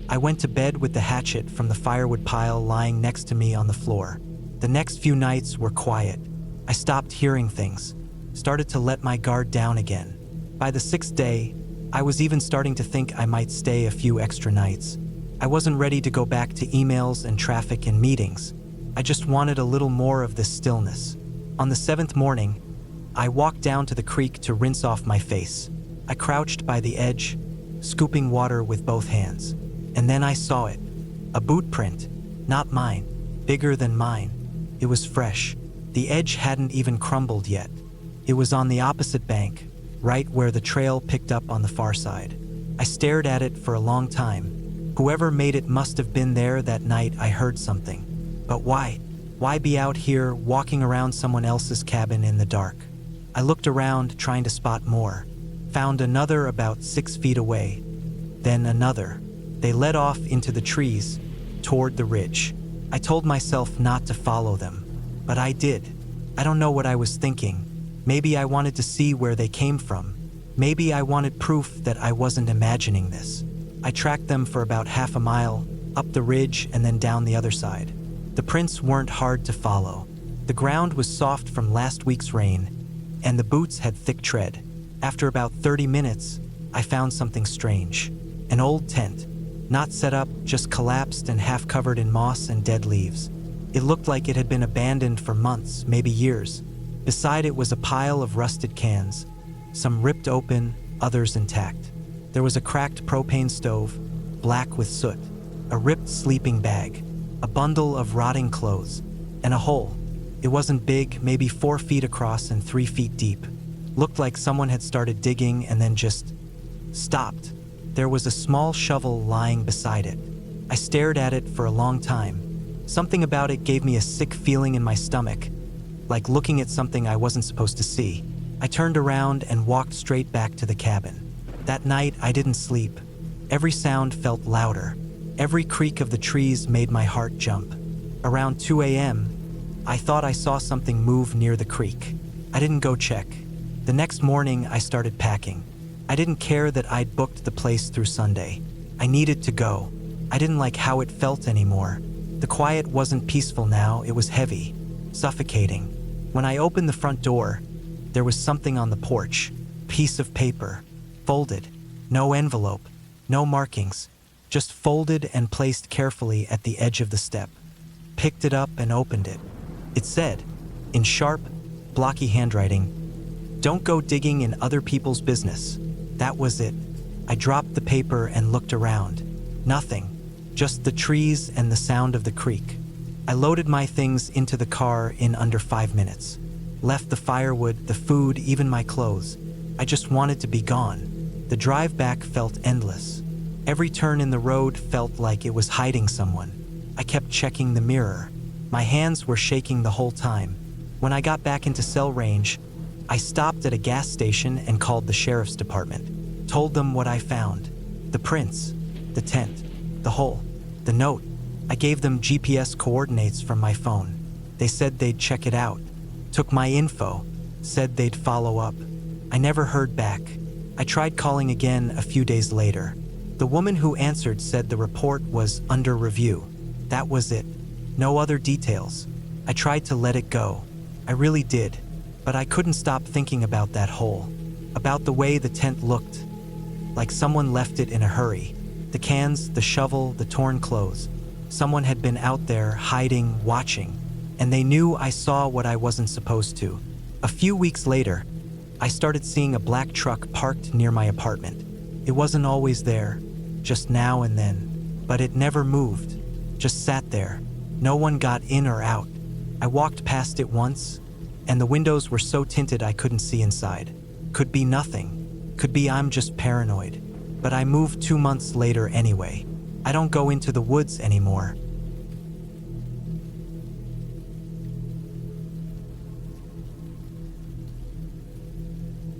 I went to bed with the hatchet from the firewood pile lying next to me on the floor. The next few nights were quiet. I stopped hearing things, started to let my guard down again. By the 6th day, I was even starting to think I might stay a few extra nights. I wasn't ready to go back to emails and traffic and meetings. I just wanted a little more of this stillness. On the 7th morning, I walked down to the creek to rinse off my face. I crouched by the edge, scooping water with both hands. And then I saw it. A boot print, not mine, bigger than mine. It was fresh. The edge hadn't even crumbled yet. It was on the opposite bank, right where the trail picked up on the far side. I stared at it for a long time. Whoever made it must have been there that night I heard something. But why? Why be out here walking around someone else's cabin in the dark? I looked around trying to spot more. Found another about 6 feet away. Then another. They led off into the trees, toward the ridge. I told myself not to follow them, but I did. I don't know what I was thinking. Maybe I wanted to see where they came from. Maybe I wanted proof that I wasn't imagining this. I tracked them for about half a mile, up the ridge and then down the other side. The prints weren't hard to follow. The ground was soft from last week's rain, and the boots had thick tread. After about 30 minutes, I found something strange. An old tent. Not set up, just collapsed and half covered in moss and dead leaves. It looked like it had been abandoned for months, maybe years. Beside it was a pile of rusted cans, some ripped open, others intact. There was a cracked propane stove, black with soot, a ripped sleeping bag, a bundle of rotting clothes, and a hole. It wasn't big, maybe 4 feet across and 3 feet deep. Looked like someone had started digging and then just stopped. There was a small shovel lying beside it. I stared at it for a long time. Something about it gave me a sick feeling in my stomach, like looking at something I wasn't supposed to see. I turned around and walked straight back to the cabin. That night, I didn't sleep. Every sound felt louder. Every creak of the trees made my heart jump. Around 2 a.m., I thought I saw something move near the creek. I didn't go check. The next morning, I started packing. I didn't care that I'd booked the place through Sunday. I needed to go. I didn't like how it felt anymore. The quiet wasn't peaceful now, it was heavy, suffocating. When I opened the front door, there was something on the porch. Piece of paper, folded. No envelope, no markings, just folded and placed carefully at the edge of the step. Picked it up and opened it. It said, in sharp, blocky handwriting, "Don't go digging in other people's business." That was it. I dropped the paper and looked around. Nothing, just the trees and the sound of the creek. I loaded my things into the car in under 5 minutes. Left the firewood, the food, even my clothes. I just wanted to be gone. The drive back felt endless. Every turn in the road felt like it was hiding someone. I kept checking the mirror. My hands were shaking the whole time. When I got back into cell range, I stopped at a gas station and called the sheriff's department. Told them what I found. The prints, the tent, the hole, the note. I gave them GPS coordinates from my phone. They said they'd check it out. Took my info, said they'd follow up. I never heard back. I tried calling again a few days later. The woman who answered said the report was under review. That was it. No other details. I tried to let it go. I really did. But I couldn't stop thinking about that hole. About the way the tent looked. Like someone left it in a hurry. The cans, the shovel, the torn clothes. Someone had been out there, hiding, watching. And they knew I saw what I wasn't supposed to. A few weeks later, I started seeing a black truck parked near my apartment. It wasn't always there, just now and then. But it never moved, just sat there. No one got in or out. I walked past it once, and the windows were so tinted I couldn't see inside. Could be nothing. Could be I'm just paranoid. But I moved 2 months later anyway. I don't go into the woods anymore.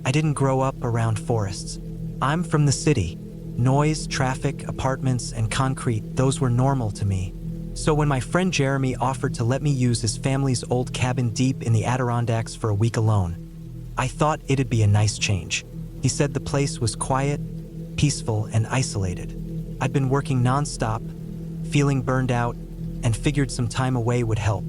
I didn't grow up around forests. I'm from the city. Noise, traffic, apartments, and concrete, those were normal to me. So when my friend Jeremy offered to let me use his family's old cabin deep in the Adirondacks for a week alone, I thought it'd be a nice change. He said the place was quiet, peaceful, and isolated. I'd been working nonstop, feeling burned out, and figured some time away would help.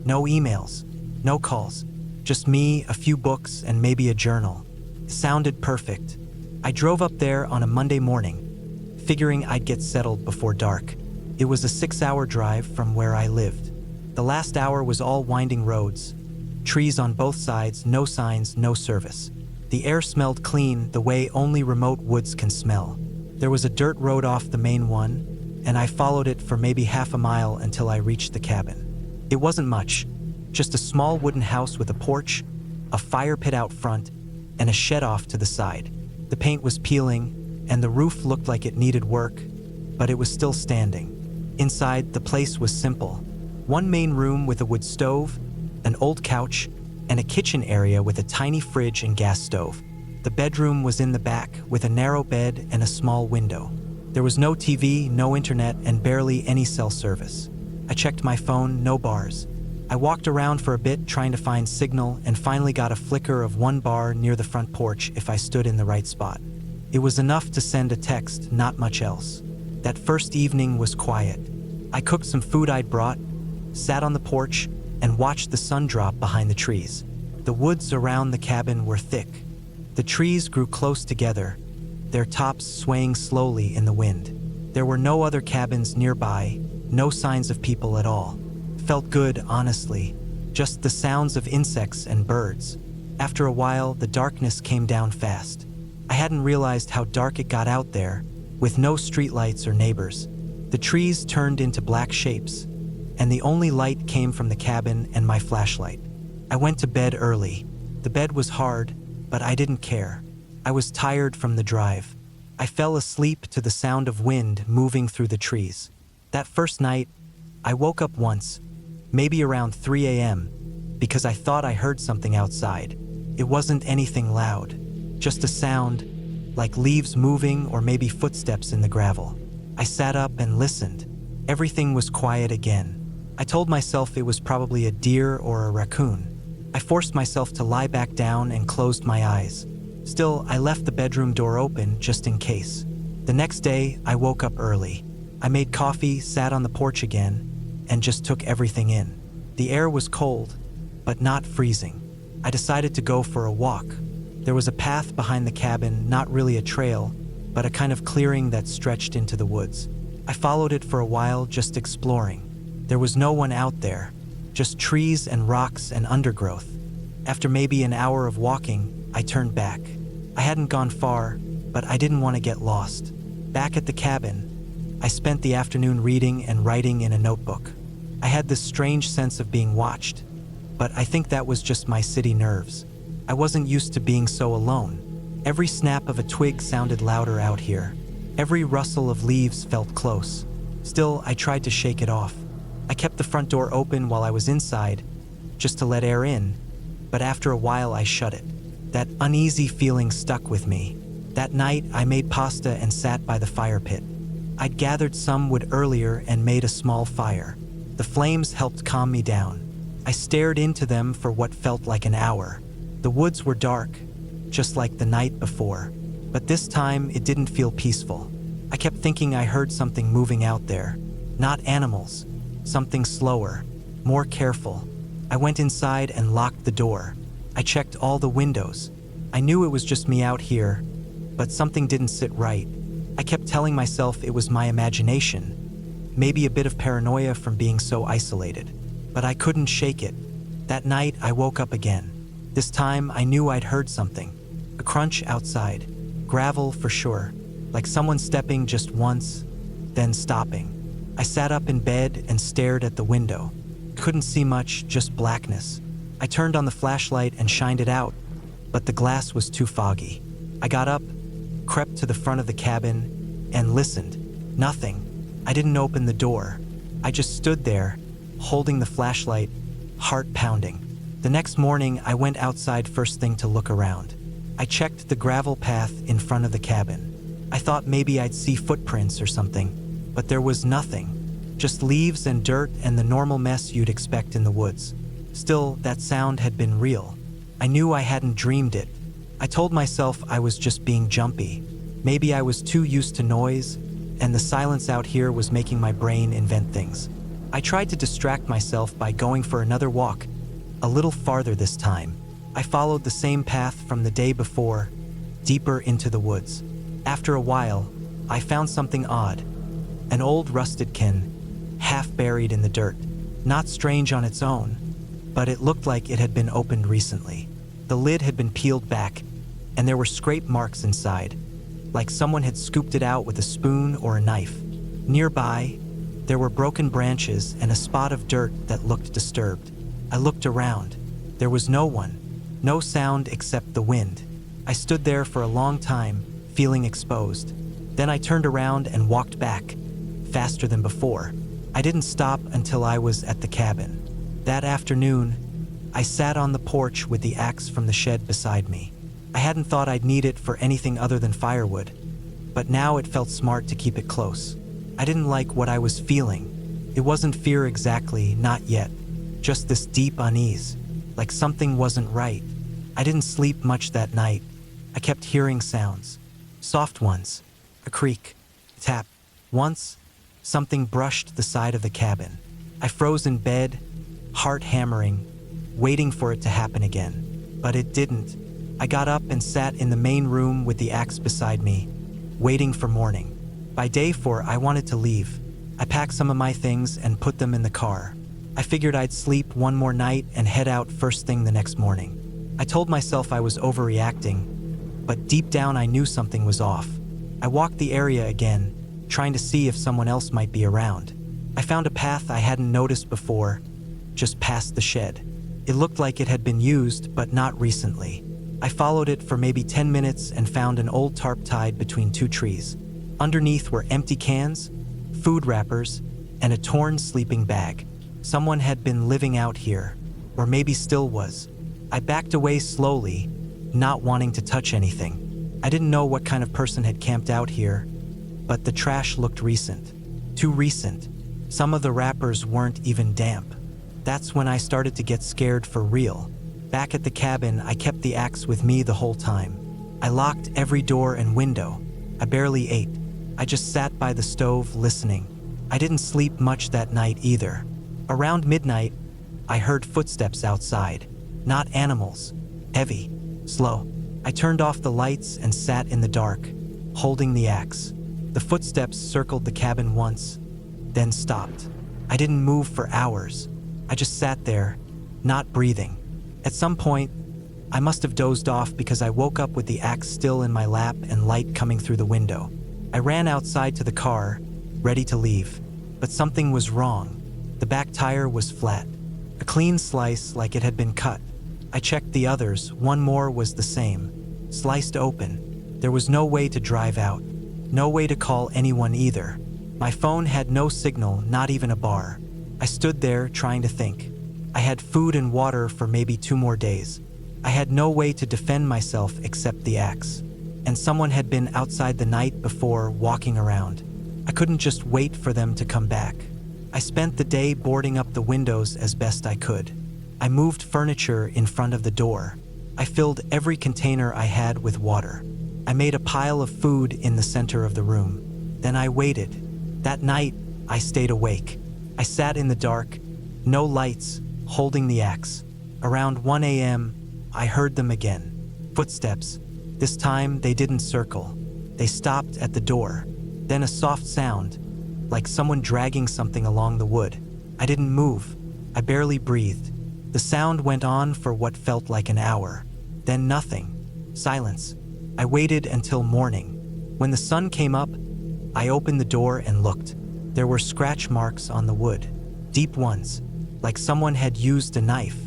No emails, no calls, just me, a few books, and maybe a journal. Sounded perfect. I drove up there on a Monday morning, figuring I'd get settled before dark. It was a 6-hour drive from where I lived. The last hour was all winding roads, trees on both sides, no signs, no service. The air smelled clean, the way only remote woods can smell. There was a dirt road off the main one, and I followed it for maybe half a mile until I reached the cabin. It wasn't much, just a small wooden house with a porch, a fire pit out front, and a shed off to the side. The paint was peeling, and the roof looked like it needed work, but it was still standing. Inside, the place was simple. One main room with a wood stove, an old couch, and a kitchen area with a tiny fridge and gas stove. The bedroom was in the back, with a narrow bed and a small window. There was no TV, no internet, and barely any cell service. I checked my phone, no bars. I walked around for a bit trying to find signal and finally got a flicker of one bar near the front porch if I stood in the right spot. It was enough to send a text, not much else. That first evening was quiet. I cooked some food I'd brought, sat on the porch, and watched the sun drop behind the trees. The woods around the cabin were thick. The trees grew close together, their tops swaying slowly in the wind. There were no other cabins nearby, no signs of people at all. Felt good, honestly, just the sounds of insects and birds. After a while, the darkness came down fast. I hadn't realized how dark it got out there, with no streetlights or neighbors. The trees turned into black shapes, and the only light came from the cabin and my flashlight. I went to bed early. The bed was hard, but I didn't care. I was tired from the drive. I fell asleep to the sound of wind moving through the trees. That first night, I woke up once, maybe around 3 a.m., because I thought I heard something outside. It wasn't anything loud, just a sound, like leaves moving or maybe footsteps in the gravel. I sat up and listened. Everything was quiet again. I told myself it was probably a deer or a raccoon. I forced myself to lie back down and closed my eyes. Still, I left the bedroom door open just in case. The next day, I woke up early. I made coffee, sat on the porch again, and just took everything in. The air was cold, but not freezing. I decided to go for a walk. There was a path behind the cabin, not really a trail, but a kind of clearing that stretched into the woods. I followed it for a while, just exploring. There was no one out there, just trees and rocks and undergrowth. After maybe an hour of walking, I turned back. I hadn't gone far, but I didn't want to get lost. Back at the cabin, I spent the afternoon reading and writing in a notebook. I had this strange sense of being watched, but I think that was just my city nerves. I wasn't used to being so alone. Every snap of a twig sounded louder out here. Every rustle of leaves felt close. Still, I tried to shake it off. I kept the front door open while I was inside, just to let air in, but after a while I shut it. That uneasy feeling stuck with me. That night, I made pasta and sat by the fire pit. I'd gathered some wood earlier and made a small fire. The flames helped calm me down. I stared into them for what felt like an hour. The woods were dark, just like the night before, but this time it didn't feel peaceful. I kept thinking I heard something moving out there. Not animals, something slower, more careful. I went inside and locked the door. I checked all the windows. I knew it was just me out here, but something didn't sit right. I kept telling myself it was my imagination, maybe a bit of paranoia from being so isolated, but I couldn't shake it. That night, I woke up again. This time, I knew I'd heard something. A crunch outside. Gravel for sure, like someone stepping just once, then stopping. I sat up in bed and stared at the window. Couldn't see much, just blackness. I turned on the flashlight and shined it out, but the glass was too foggy. I got up, crept to the front of the cabin, and listened. Nothing. I didn't open the door. I just stood there, holding the flashlight, heart pounding. The next morning, I went outside first thing to look around. I checked the gravel path in front of the cabin. I thought maybe I'd see footprints or something, but there was nothing. Just leaves and dirt and the normal mess you'd expect in the woods. Still, that sound had been real. I knew I hadn't dreamed it. I told myself I was just being jumpy. Maybe I was too used to noise, and the silence out here was making my brain invent things. I tried to distract myself by going for another walk, a little farther this time. I followed the same path from the day before, deeper into the woods. After a while, I found something odd. An old rusted can, half buried in the dirt. Not strange on its own, but it looked like it had been opened recently. The lid had been peeled back, and there were scrape marks inside, like someone had scooped it out with a spoon or a knife. Nearby, there were broken branches and a spot of dirt that looked disturbed. I looked around. There was no one, no sound except the wind. I stood there for a long time, feeling exposed. Then I turned around and walked back, faster than before. I didn't stop until I was at the cabin. That afternoon, I sat on the porch with the axe from the shed beside me. I hadn't thought I'd need it for anything other than firewood, but now it felt smart to keep it close. I didn't like what I was feeling. It wasn't fear exactly, not yet. just this deep unease, like something wasn't right. I didn't sleep much that night. I kept hearing sounds, soft ones, a creak, tap. Once, something brushed the side of the cabin. I froze in bed, heart hammering, waiting for it to happen again. But it didn't. I got up and sat in the main room with the axe beside me, waiting for morning. By day 4, I wanted to leave. I packed some of my things and put them in the car. I figured I'd sleep one more night and head out first thing the next morning. I told myself I was overreacting, but deep down I knew something was off. I walked the area again, trying to see if someone else might be around. I found a path I hadn't noticed before, just past the shed. It looked like it had been used, but not recently. I followed it for maybe 10 minutes and found an old tarp tied between 2 trees. Underneath were empty cans, food wrappers, and a torn sleeping bag. Someone had been living out here, or maybe still was. I backed away slowly, not wanting to touch anything. I didn't know what kind of person had camped out here, but the trash looked recent. Too recent. Some of the wrappers weren't even damp. That's when I started to get scared for real. Back at the cabin, I kept the axe with me the whole time. I locked every door and window. I barely ate. I just sat by the stove listening. I didn't sleep much that night either. Around midnight, I heard footsteps outside. Not animals. Heavy. Slow. I turned off the lights and sat in the dark, holding the axe. The footsteps circled the cabin once, then stopped. I didn't move for hours. I just sat there, not breathing. At some point, I must have dozed off because I woke up with the axe still in my lap and light coming through the window. I ran outside to the car, ready to leave. But something was wrong. The back tire was flat, a clean slice like it had been cut. I checked the others, one more was the same, sliced open. There was no way to drive out, no way to call anyone either. My phone had no signal, not even a bar. I stood there trying to think. I had food and water for maybe 2 more days. I had no way to defend myself except the axe. And someone had been outside the night before, walking around. I couldn't just wait for them to come back. I spent the day boarding up the windows as best I could. I moved furniture in front of the door. I filled every container I had with water. I made a pile of food in the center of the room. Then I waited. That night, I stayed awake. I sat in the dark, no lights, holding the axe. Around 1 a.m., I heard them again. Footsteps. This time, they didn't circle. They stopped at the door. Then a soft sound, like someone dragging something along the wood. I didn't move. I barely breathed. The sound went on for what felt like an hour. Then nothing. Silence. I waited until morning. When the sun came up, I opened the door and looked. There were scratch marks on the wood. Deep ones, like someone had used a knife.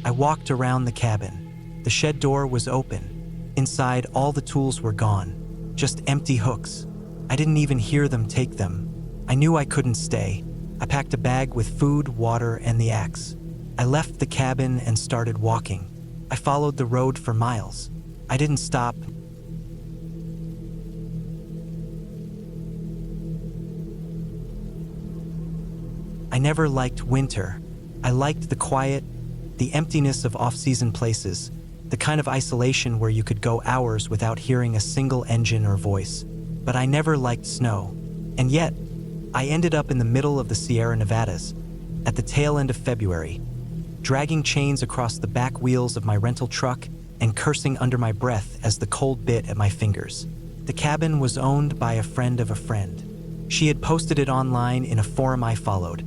I walked around the cabin. The shed door was open. Inside, all the tools were gone. Just empty hooks. I didn't even hear them take them. I knew I couldn't stay. I packed a bag with food, water, and the axe. I left the cabin and started walking. I followed the road for miles. I didn't stop. I never liked winter. I liked the quiet, the emptiness of off-season places, the kind of isolation where you could go hours without hearing a single engine or voice. But I never liked snow. And yet, I ended up in the middle of the Sierra Nevadas, at the tail end of February, dragging chains across the back wheels of my rental truck and cursing under my breath as the cold bit at my fingers. The cabin was owned by a friend of a friend. She had posted it online in a forum I followed,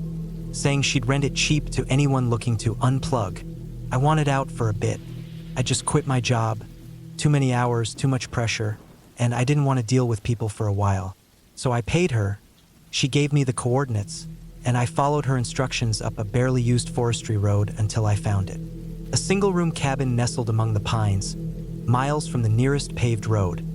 saying she'd rent it cheap to anyone looking to unplug. I wanted out for a bit. I just quit my job. Too many hours, too much pressure, and I didn't want to deal with people for a while. So I paid her. She gave me the coordinates, and I followed her instructions up a barely used forestry road until I found it. A single-room cabin nestled among the pines, miles from the nearest paved road,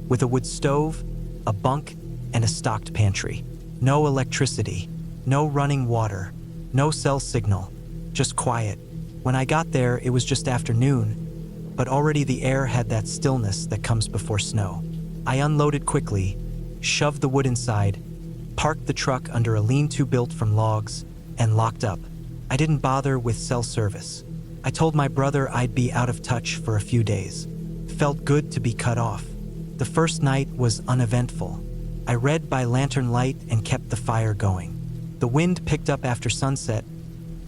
with a wood stove, a bunk, and a stocked pantry. No electricity, no running water, no cell signal, just quiet. When I got there, it was just afternoon, but already the air had that stillness that comes before snow. I unloaded quickly, shoved the wood inside, parked the truck under a lean-to built from logs, and locked up. I didn't bother with cell service. I told my brother I'd be out of touch for a few days. It felt good to be cut off. The first night was uneventful. I read by lantern light and kept the fire going. The wind picked up after sunset,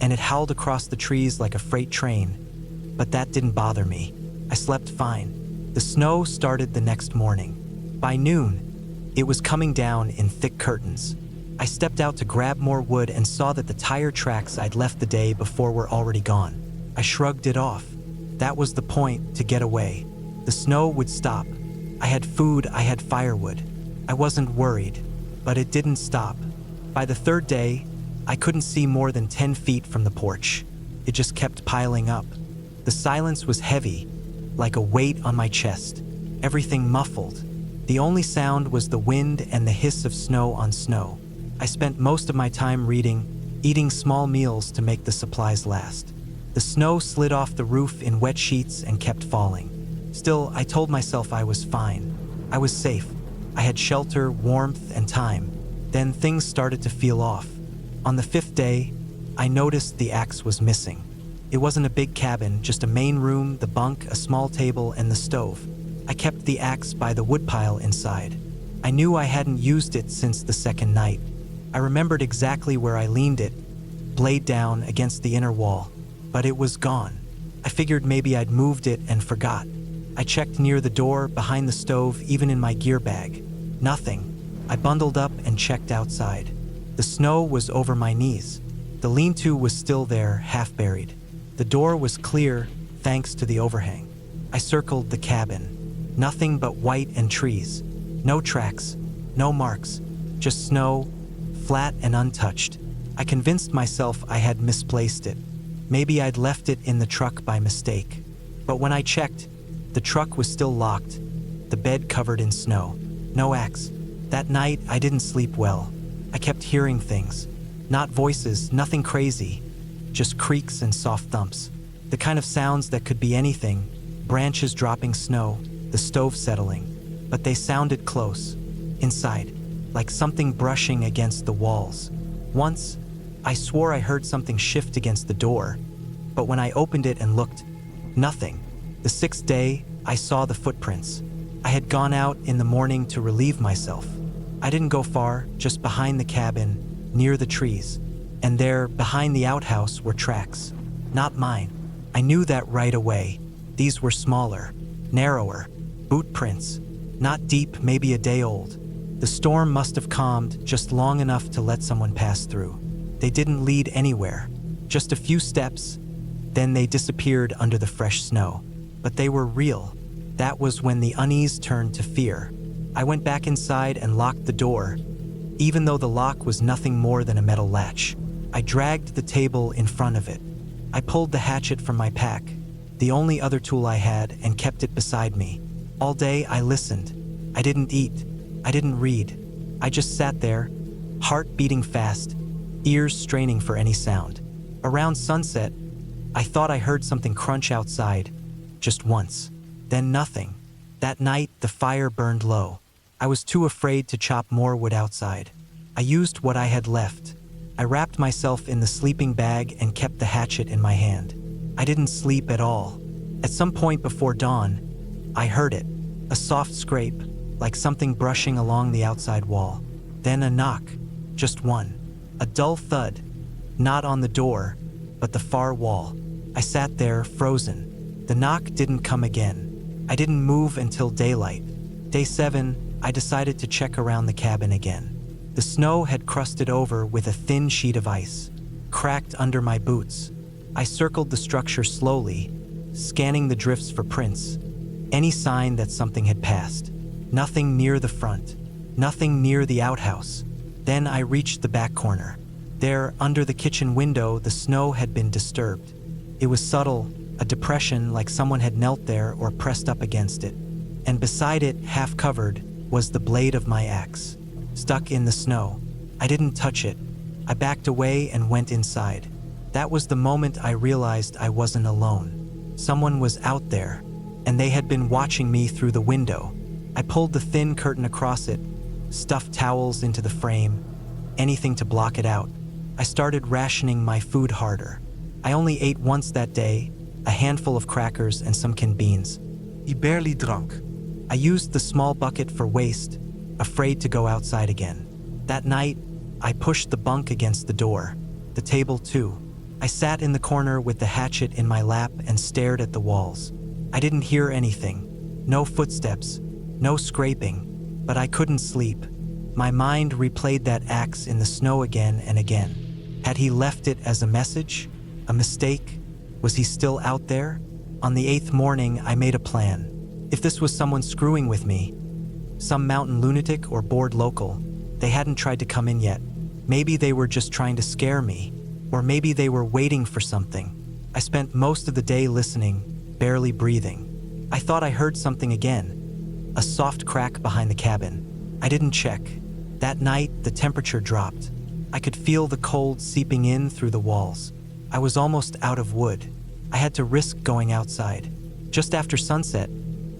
and it howled across the trees like a freight train, but that didn't bother me. I slept fine. The snow started the next morning. By noon, it was coming down in thick curtains. I stepped out to grab more wood and saw that the tire tracks I'd left the day before were already gone. I shrugged it off. That was the point, to get away. The snow would stop. I had food, I had firewood. I wasn't worried, but it didn't stop. By the third day, I couldn't see more than 10 feet from the porch. It just kept piling up. The silence was heavy, like a weight on my chest. Everything muffled. The only sound was the wind and the hiss of snow on snow. I spent most of my time reading, eating small meals to make the supplies last. The snow slid off the roof in wet sheets and kept falling. Still, I told myself I was fine. I was safe. I had shelter, warmth, and time. Then things started to feel off. On the 5th day, I noticed the axe was missing. It wasn't a big cabin, just a main room, the bunk, a small table, and the stove. I kept the axe by the woodpile inside. I knew I hadn't used it since the second night. I remembered exactly where I leaned it, blade down against the inner wall, but it was gone. I figured maybe I'd moved it and forgot. I checked near the door, behind the stove, even in my gear bag. Nothing. I bundled up and checked outside. The snow was over my knees. The lean-to was still there, half buried. The door was clear, thanks to the overhang. I circled the cabin. Nothing but white and trees. No tracks, no marks, just snow, flat and untouched. I convinced myself I had misplaced it. Maybe I'd left it in the truck by mistake. But when I checked, the truck was still locked, the bed covered in snow. No axe. That night, I didn't sleep well. I kept hearing things. Not voices, nothing crazy. Just creaks and soft thumps. The kind of sounds that could be anything. Branches dropping snow, the stove settling. But they sounded close. Inside, like something brushing against the walls. Once, I swore I heard something shift against the door. But when I opened it and looked, nothing. The 6th day, I saw the footprints. I had gone out in the morning to relieve myself. I didn't go far, just behind the cabin, near the trees. And there, behind the outhouse, were tracks. Not mine. I knew that right away. These were smaller, narrower, boot prints. Not deep, maybe a day old. The storm must have calmed just long enough to let someone pass through. They didn't lead anywhere. Just a few steps, then they disappeared under the fresh snow. But they were real. That was when the unease turned to fear. I went back inside and locked the door, even though the lock was nothing more than a metal latch. I dragged the table in front of it. I pulled the hatchet from my pack, the only other tool I had, and kept it beside me. All day I listened. I didn't eat. I didn't read. I just sat there, heart beating fast, ears straining for any sound. Around sunset, I thought I heard something crunch outside, just once. Then nothing. That night, the fire burned low. I was too afraid to chop more wood outside. I used what I had left. I wrapped myself in the sleeping bag and kept the hatchet in my hand. I didn't sleep at all. At some point before dawn, I heard it. A soft scrape, like something brushing along the outside wall. Then a knock, just one. A dull thud, not on the door, but the far wall. I sat there, frozen. The knock didn't come again. I didn't move until daylight. Day 7, I decided to check around the cabin again. The snow had crusted over with a thin sheet of ice, cracked under my boots. I circled the structure slowly, scanning the drifts for prints, any sign that something had passed. Nothing near the front, nothing near the outhouse. Then I reached the back corner. There, under the kitchen window, the snow had been disturbed. It was subtle, a depression like someone had knelt there or pressed up against it. And beside it, half covered, was the blade of my axe, stuck in the snow. I didn't touch it. I backed away and went inside. That was the moment I realized I wasn't alone. Someone was out there, and they had been watching me through the window. I pulled the thin curtain across it, stuffed towels into the frame, anything to block it out. I started rationing my food harder. I only ate once that day, a handful of crackers and some canned beans. He barely drank. I used the small bucket for waste, afraid to go outside again. That night, I pushed the bunk against the door, the table too. I sat in the corner with the hatchet in my lap and stared at the walls. I didn't hear anything, no footsteps, no scraping, but I couldn't sleep. My mind replayed that axe in the snow again and again. Had he left it as a message? A mistake? Was he still out there? On the 8th morning, I made a plan. If this was someone screwing with me, some mountain lunatic or bored local, they hadn't tried to come in yet. Maybe they were just trying to scare me, or maybe they were waiting for something. I spent most of the day listening, barely breathing. I thought I heard something again, a soft crack behind the cabin. I didn't check. That night, the temperature dropped. I could feel the cold seeping in through the walls. I was almost out of wood. I had to risk going outside. Just after sunset,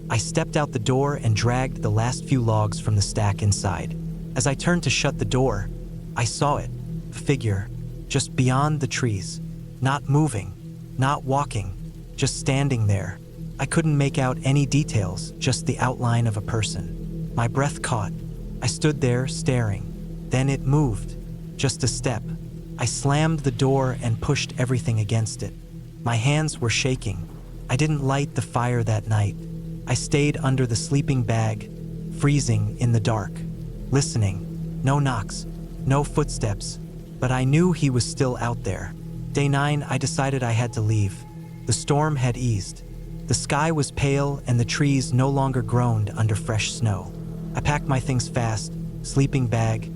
I stepped out the door and dragged the last few logs from the stack inside. As I turned to shut the door, I saw it, a figure, just beyond the trees, not moving, not walking, just standing there. I couldn't make out any details, just the outline of a person. My breath caught. I stood there staring. Then it moved, just a step. I slammed the door and pushed everything against it. My hands were shaking. I didn't light the fire that night. I stayed under the sleeping bag, freezing in the dark, listening. No knocks, no footsteps, but I knew he was still out there. Day 9, I decided I had to leave. The storm had eased. The sky was pale and the trees no longer groaned under fresh snow. I packed my things fast, sleeping bag,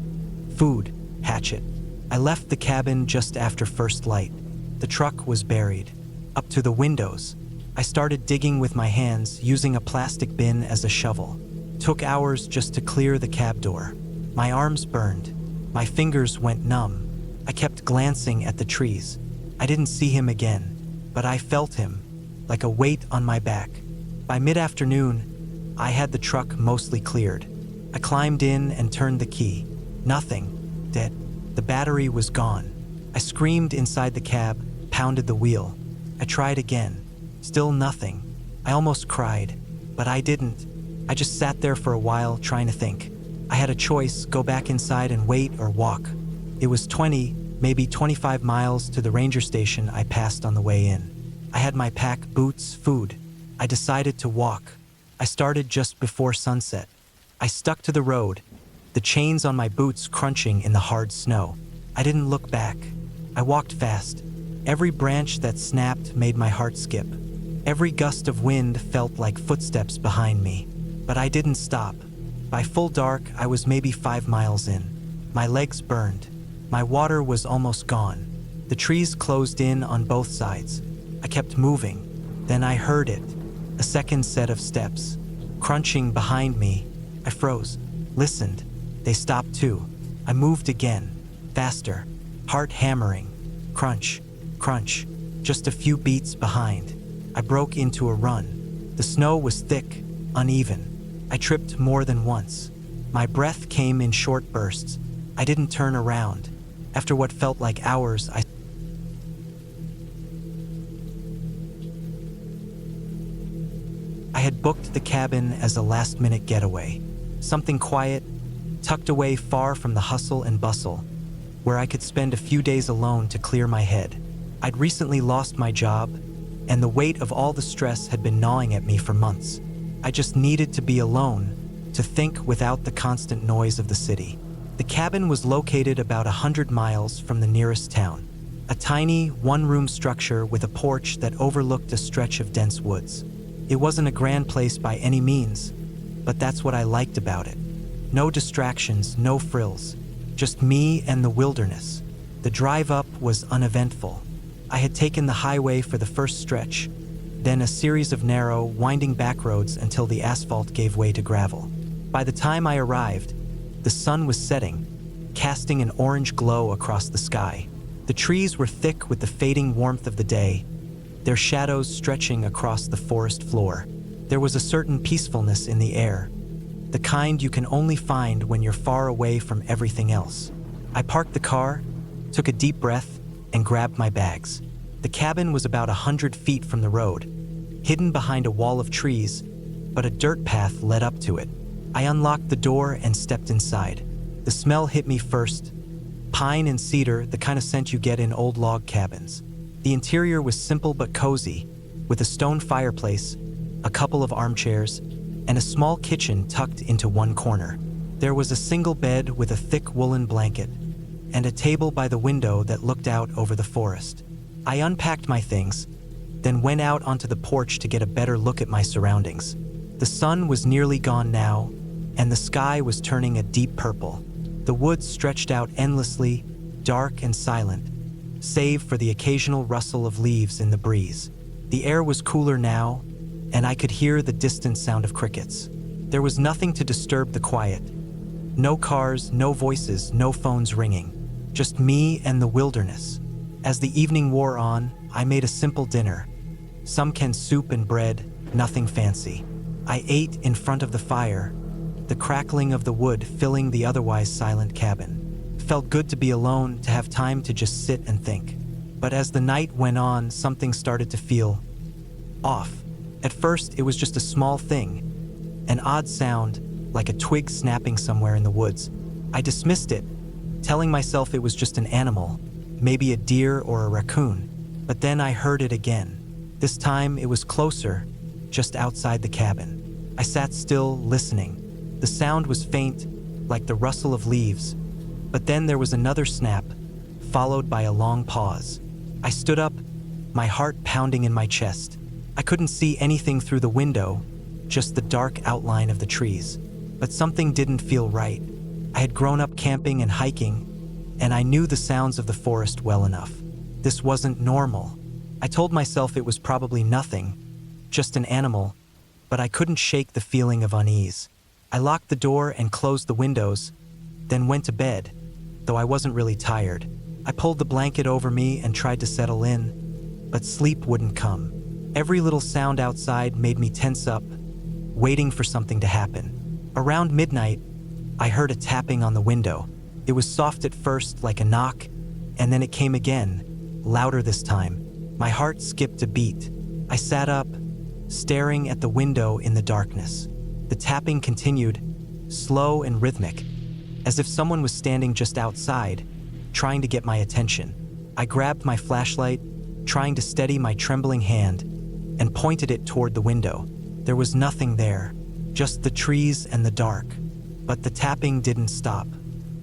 food, hatchet. I left the cabin just after first light. The truck was buried, up to the windows. I started digging with my hands, using a plastic bin as a shovel. Took hours just to clear the cab door. My arms burned. My fingers went numb. I kept glancing at the trees. I didn't see him again, but I felt him, like a weight on my back. By mid-afternoon, I had the truck mostly cleared. I climbed in and turned the key. Nothing. Dead. The battery was gone. I screamed inside the cab, pounded the wheel. I tried again. Still nothing. I almost cried, but I didn't. I just sat there for a while, trying to think. I had a choice, go back inside and wait or walk. It was 20, maybe 25 miles to the ranger station I passed on the way in. I had my pack, boots, food. I decided to walk. I started just before sunset. I stuck to the road, the chains on my boots crunching in the hard snow. I didn't look back. I walked fast. Every branch that snapped made my heart skip. Every gust of wind felt like footsteps behind me. But I didn't stop. By full dark, I was maybe 5 miles in. My legs burned. My water was almost gone. The trees closed in on both sides. I kept moving. Then I heard it. A second set of steps. Crunching behind me. I froze. Listened. They stopped too. I moved again. Faster. Heart hammering. Crunch. Crunch. Just a few beats behind. I broke into a run. The snow was thick, uneven. I tripped more than once. My breath came in short bursts. I didn't turn around. After what felt like hours, I had booked the cabin as a last-minute getaway. Something quiet, tucked away far from the hustle and bustle, where I could spend a few days alone to clear my head. I'd recently lost my job, and the weight of all the stress had been gnawing at me for months. I just needed to be alone, to think without the constant noise of the city. The cabin was located about 100 miles from the nearest town, a tiny, one-room structure with a porch that overlooked a stretch of dense woods. It wasn't a grand place by any means, but that's what I liked about it. No distractions, no frills, just me and the wilderness. The drive up was uneventful. I had taken the highway for the first stretch, then a series of narrow, winding back roads until the asphalt gave way to gravel. By the time I arrived, the sun was setting, casting an orange glow across the sky. The trees were thick with the fading warmth of the day, their shadows stretching across the forest floor. There was a certain peacefulness in the air, the kind you can only find when you're far away from everything else. I parked the car, took a deep breath, and grabbed my bags. The cabin was about 100 feet from the road, hidden behind a wall of trees, but a dirt path led up to it. I unlocked the door and stepped inside. The smell hit me first. Pine and cedar, the kind of scent you get in old log cabins. The interior was simple but cozy, with a stone fireplace, a couple of armchairs, and a small kitchen tucked into one corner. There was a single bed with a thick woolen blanket, and a table by the window that looked out over the forest. I unpacked my things, then went out onto the porch to get a better look at my surroundings. The sun was nearly gone now, and the sky was turning a deep purple. The woods stretched out endlessly, dark and silent, save for the occasional rustle of leaves in the breeze. The air was cooler now, and I could hear the distant sound of crickets. There was nothing to disturb the quiet. No cars, no voices, no phones ringing. Just me and the wilderness. As the evening wore on, I made a simple dinner. Some canned soup and bread, nothing fancy. I ate in front of the fire, the crackling of the wood filling the otherwise silent cabin. Felt good to be alone, to have time to just sit and think. But as the night went on, something started to feel off. At first, it was just a small thing, an odd sound, like a twig snapping somewhere in the woods. I dismissed it, telling myself it was just an animal, maybe a deer or a raccoon. But then I heard it again. This time it was closer, just outside the cabin. I sat still, listening. The sound was faint, like the rustle of leaves, but then there was another snap, followed by a long pause. I stood up, my heart pounding in my chest. I couldn't see anything through the window, just the dark outline of the trees. But something didn't feel right. I had grown up camping and hiking, and I knew the sounds of the forest well enough. This wasn't normal. I told myself it was probably nothing, just an animal, but I couldn't shake the feeling of unease. I locked the door and closed the windows, then went to bed, though I wasn't really tired. I pulled the blanket over me and tried to settle in, but sleep wouldn't come. Every little sound outside made me tense up, waiting for something to happen. Around midnight, I heard a tapping on the window. It was soft at first, like a knock, and then it came again, louder this time. My heart skipped a beat. I sat up, staring at the window in the darkness. The tapping continued, slow and rhythmic, as if someone was standing just outside, trying to get my attention. I grabbed my flashlight, trying to steady my trembling hand, and pointed it toward the window. There was nothing there, just the trees and the dark. But the tapping didn't stop,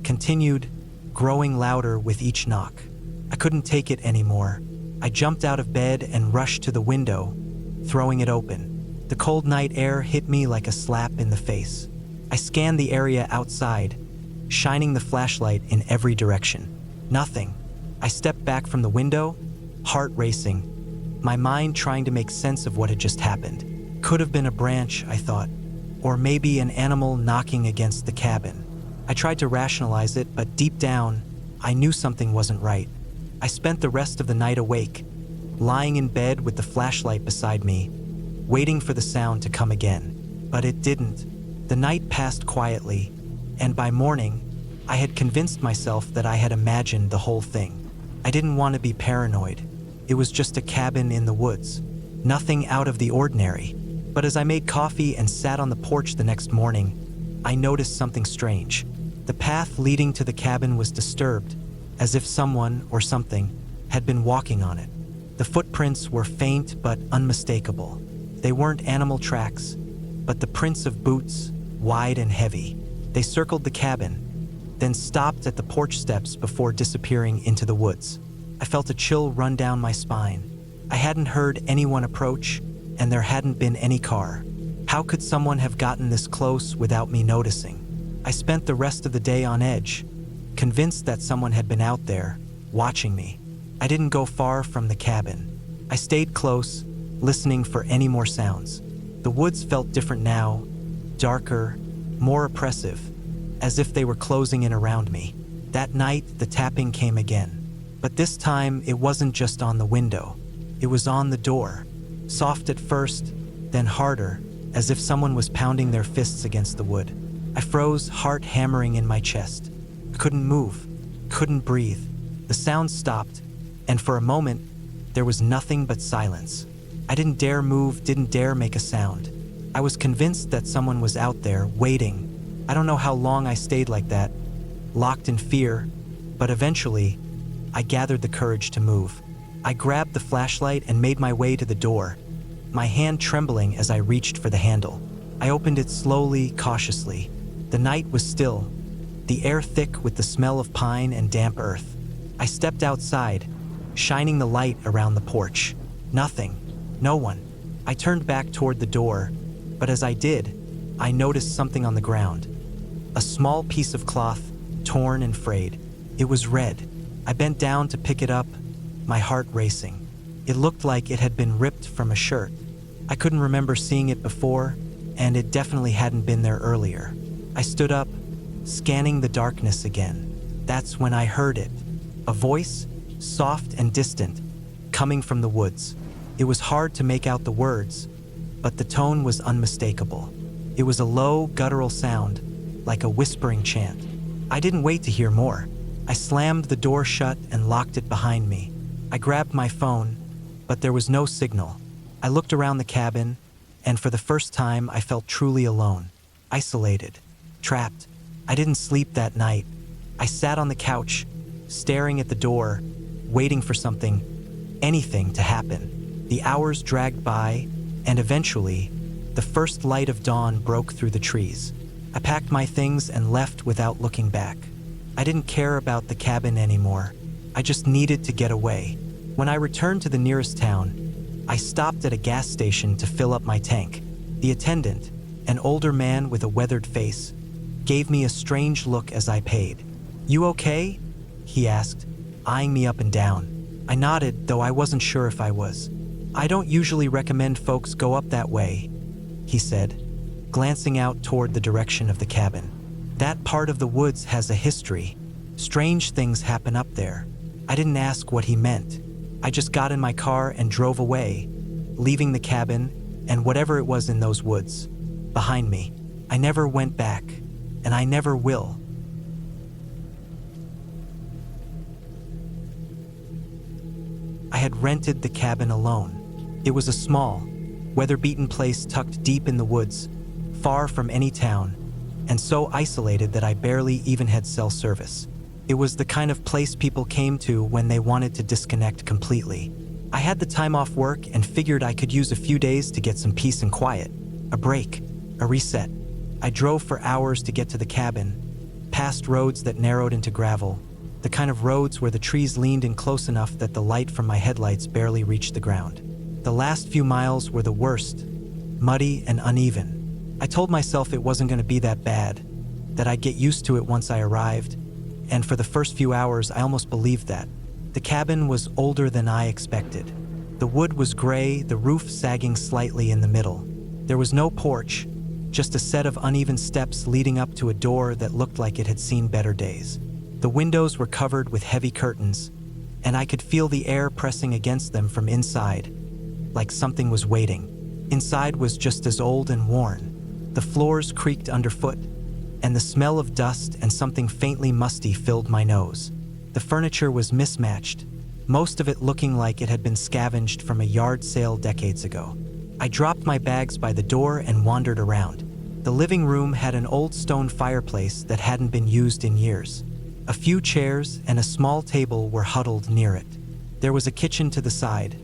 continued, growing louder with each knock. I couldn't take it anymore. I jumped out of bed and rushed to the window, throwing it open. The cold night air hit me like a slap in the face. I scanned the area outside, shining the flashlight in every direction. Nothing. I stepped back from the window, heart racing, my mind trying to make sense of what had just happened. Could have been a branch, I thought, or maybe an animal knocking against the cabin. I tried to rationalize it, but deep down, I knew something wasn't right. I spent the rest of the night awake, lying in bed with the flashlight beside me, waiting for the sound to come again. But it didn't. The night passed quietly, and by morning, I had convinced myself that I had imagined the whole thing. I didn't want to be paranoid. It was just a cabin in the woods, nothing out of the ordinary. But as I made coffee and sat on the porch the next morning, I noticed something strange. The path leading to the cabin was disturbed, as if someone or something had been walking on it. The footprints were faint but unmistakable. They weren't animal tracks, but the prints of boots, wide and heavy. They circled the cabin, then stopped at the porch steps before disappearing into the woods. I felt a chill run down my spine. I hadn't heard anyone approach, and there hadn't been any car. How could someone have gotten this close without me noticing? I spent the rest of the day on edge, convinced that someone had been out there, watching me. I didn't go far from the cabin. I stayed close, listening for any more sounds. The woods felt different now, darker, more oppressive, as if they were closing in around me. That night, the tapping came again. But this time, it wasn't just on the window. It was on the door. Soft at first, then harder, as if someone was pounding their fists against the wood. I froze, heart hammering in my chest. I couldn't move, couldn't breathe. The sound stopped, and for a moment, there was nothing but silence. I didn't dare move, didn't dare make a sound. I was convinced that someone was out there, waiting. I don't know how long I stayed like that, locked in fear, but eventually, I gathered the courage to move. I grabbed the flashlight and made my way to the door, my hand trembling as I reached for the handle. I opened it slowly, cautiously. The night was still, the air thick with the smell of pine and damp earth. I stepped outside, shining the light around the porch. Nothing. No one. I turned back toward the door, but as I did, I noticed something on the ground. A small piece of cloth, torn and frayed. It was red. I bent down to pick it up, my heart racing. It looked like it had been ripped from a shirt. I couldn't remember seeing it before, and it definitely hadn't been there earlier. I stood up, scanning the darkness again. That's when I heard it. A voice, soft and distant, coming from the woods. It was hard to make out the words, but the tone was unmistakable. It was a low, guttural sound, like a whispering chant. I didn't wait to hear more. I slammed the door shut and locked it behind me. I grabbed my phone, but there was no signal. I looked around the cabin, and for the first time I felt truly alone, isolated, trapped. I didn't sleep that night. I sat on the couch, staring at the door, waiting for something, anything to happen. The hours dragged by, and eventually, the first light of dawn broke through the trees. I packed my things and left without looking back. I didn't care about the cabin anymore. I just needed to get away. When I returned to the nearest town, I stopped at a gas station to fill up my tank. The attendant, an older man with a weathered face, gave me a strange look as I paid. "You okay?" he asked, eyeing me up and down. I nodded, though I wasn't sure if I was. "I don't usually recommend folks go up that way," he said, glancing out toward the direction of the cabin. "That part of the woods has a history. Strange things happen up there." I didn't ask what he meant. I just got in my car and drove away, leaving the cabin and whatever it was in those woods behind me. I never went back, and I never will. I had rented the cabin alone. It was a small, weather-beaten place tucked deep in the woods, far from any town, and so isolated that I barely even had cell service. It was the kind of place people came to when they wanted to disconnect completely. I had the time off work and figured I could use a few days to get some peace and quiet, a break, a reset. I drove for hours to get to the cabin, past roads that narrowed into gravel, the kind of roads where the trees leaned in close enough that the light from my headlights barely reached the ground. The last few miles were the worst, muddy and uneven. I told myself it wasn't going to be that bad, that I'd get used to it once I arrived, and for the first few hours I almost believed that. The cabin was older than I expected. The wood was gray, the roof sagging slightly in the middle. There was no porch, just a set of uneven steps leading up to a door that looked like it had seen better days. The windows were covered with heavy curtains, and I could feel the air pressing against them from inside, like something was waiting. Inside was just as old and worn. The floors creaked underfoot, and the smell of dust and something faintly musty filled my nose. The furniture was mismatched, most of it looking like it had been scavenged from a yard sale decades ago. I dropped my bags by the door and wandered around. The living room had an old stone fireplace that hadn't been used in years. A few chairs and a small table were huddled near it. There was a kitchen to the side,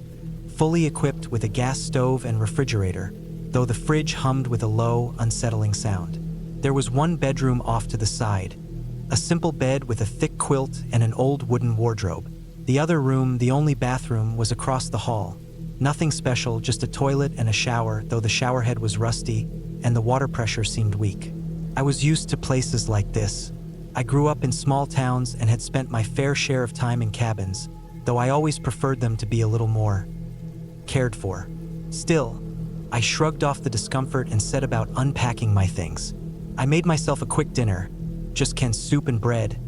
fully equipped with a gas stove and refrigerator, though the fridge hummed with a low, unsettling sound. There was one bedroom off to the side, a simple bed with a thick quilt and an old wooden wardrobe. The other room, the only bathroom, was across the hall. Nothing special, just a toilet and a shower, though the shower head was rusty and the water pressure seemed weak. I was used to places like this. I grew up in small towns and had spent my fair share of time in cabins, though I always preferred them to be a little more cared for. Still, I shrugged off the discomfort and set about unpacking my things. I made myself a quick dinner, just canned soup and bread,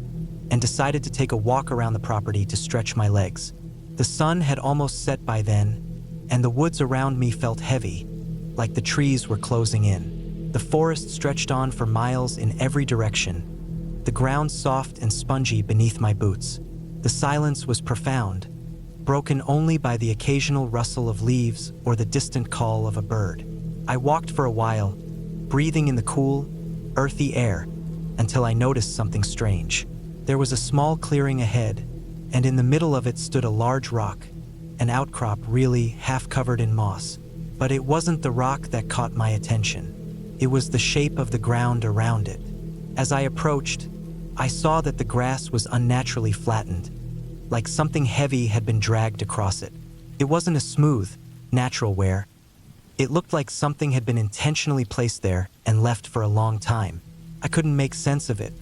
and decided to take a walk around the property to stretch my legs. The sun had almost set by then, and the woods around me felt heavy, like the trees were closing in. The forest stretched on for miles in every direction, the ground soft and spongy beneath my boots. The silence was profound, broken only by the occasional rustle of leaves or the distant call of a bird. I walked for a while, breathing in the cool, earthy air, until I noticed something strange. There was a small clearing ahead, and in the middle of it stood a large rock, an outcrop really half covered in moss. But it wasn't the rock that caught my attention. It was the shape of the ground around it. As I approached, I saw that the grass was unnaturally flattened, like something heavy had been dragged across it. It wasn't a smooth, natural wear. It looked like something had been intentionally placed there and left for a long time. I couldn't make sense of it,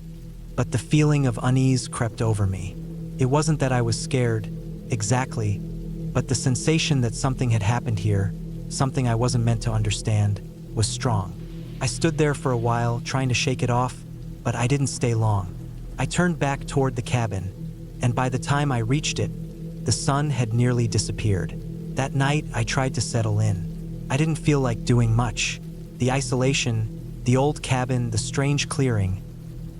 but the feeling of unease crept over me. It wasn't that I was scared, exactly, but the sensation that something had happened here, something I wasn't meant to understand, was strong. I stood there for a while, trying to shake it off, but I didn't stay long. I turned back toward the cabin, and by the time I reached it, the sun had nearly disappeared. That night, I tried to settle in. I didn't feel like doing much. The isolation, the old cabin, the strange clearing,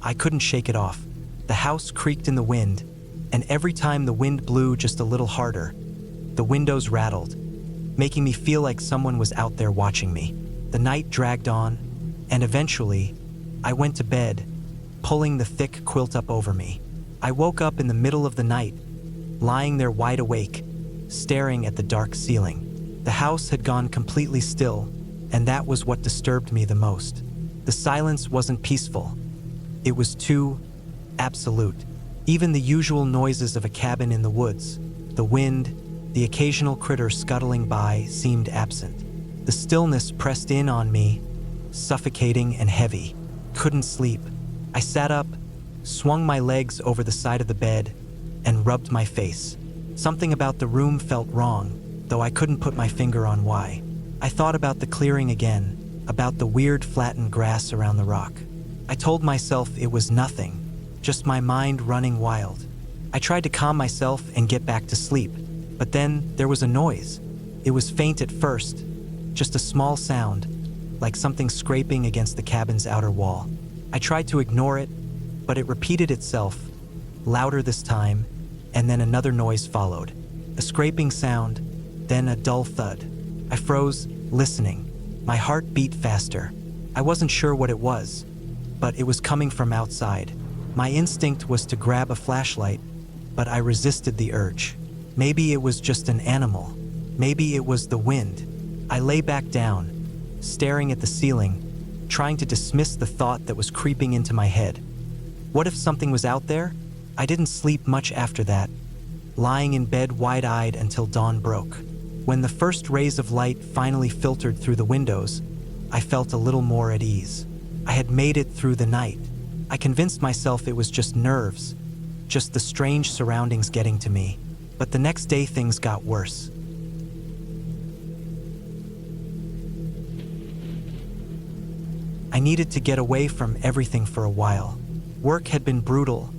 I couldn't shake it off. The house creaked in the wind, and every time the wind blew just a little harder, the windows rattled, making me feel like someone was out there watching me. The night dragged on, and eventually, I went to bed, pulling the thick quilt up over me. I woke up in the middle of the night, lying there wide awake, staring at the dark ceiling. The house had gone completely still, and that was what disturbed me the most. The silence wasn't peaceful. It was too absolute. Even the usual noises of a cabin in the woods, the wind, the occasional critter scuttling by, seemed absent. The stillness pressed in on me, suffocating and heavy. Couldn't sleep. I sat up, swung my legs over the side of the bed, and rubbed my face. Something about the room felt wrong, though I couldn't put my finger on why. I thought about the clearing again, about the weird flattened grass around the rock. I told myself it was nothing, just my mind running wild. I tried to calm myself and get back to sleep, but then there was a noise. It was faint at first, just a small sound, like something scraping against the cabin's outer wall. I tried to ignore it, but it repeated itself, louder this time, and then another noise followed. A scraping sound, then a dull thud. I froze, listening. My heart beat faster. I wasn't sure what it was, but it was coming from outside. My instinct was to grab a flashlight, but I resisted the urge. Maybe it was just an animal. Maybe it was the wind. I lay back down, staring at the ceiling, trying to dismiss the thought that was creeping into my head. What if something was out there? I didn't sleep much after that, lying in bed wide-eyed until dawn broke. When the first rays of light finally filtered through the windows, I felt a little more at ease. I had made it through the night. I convinced myself it was just nerves, just the strange surroundings getting to me. But the next day things got worse. I needed to get away from everything for a while. Work had been brutal,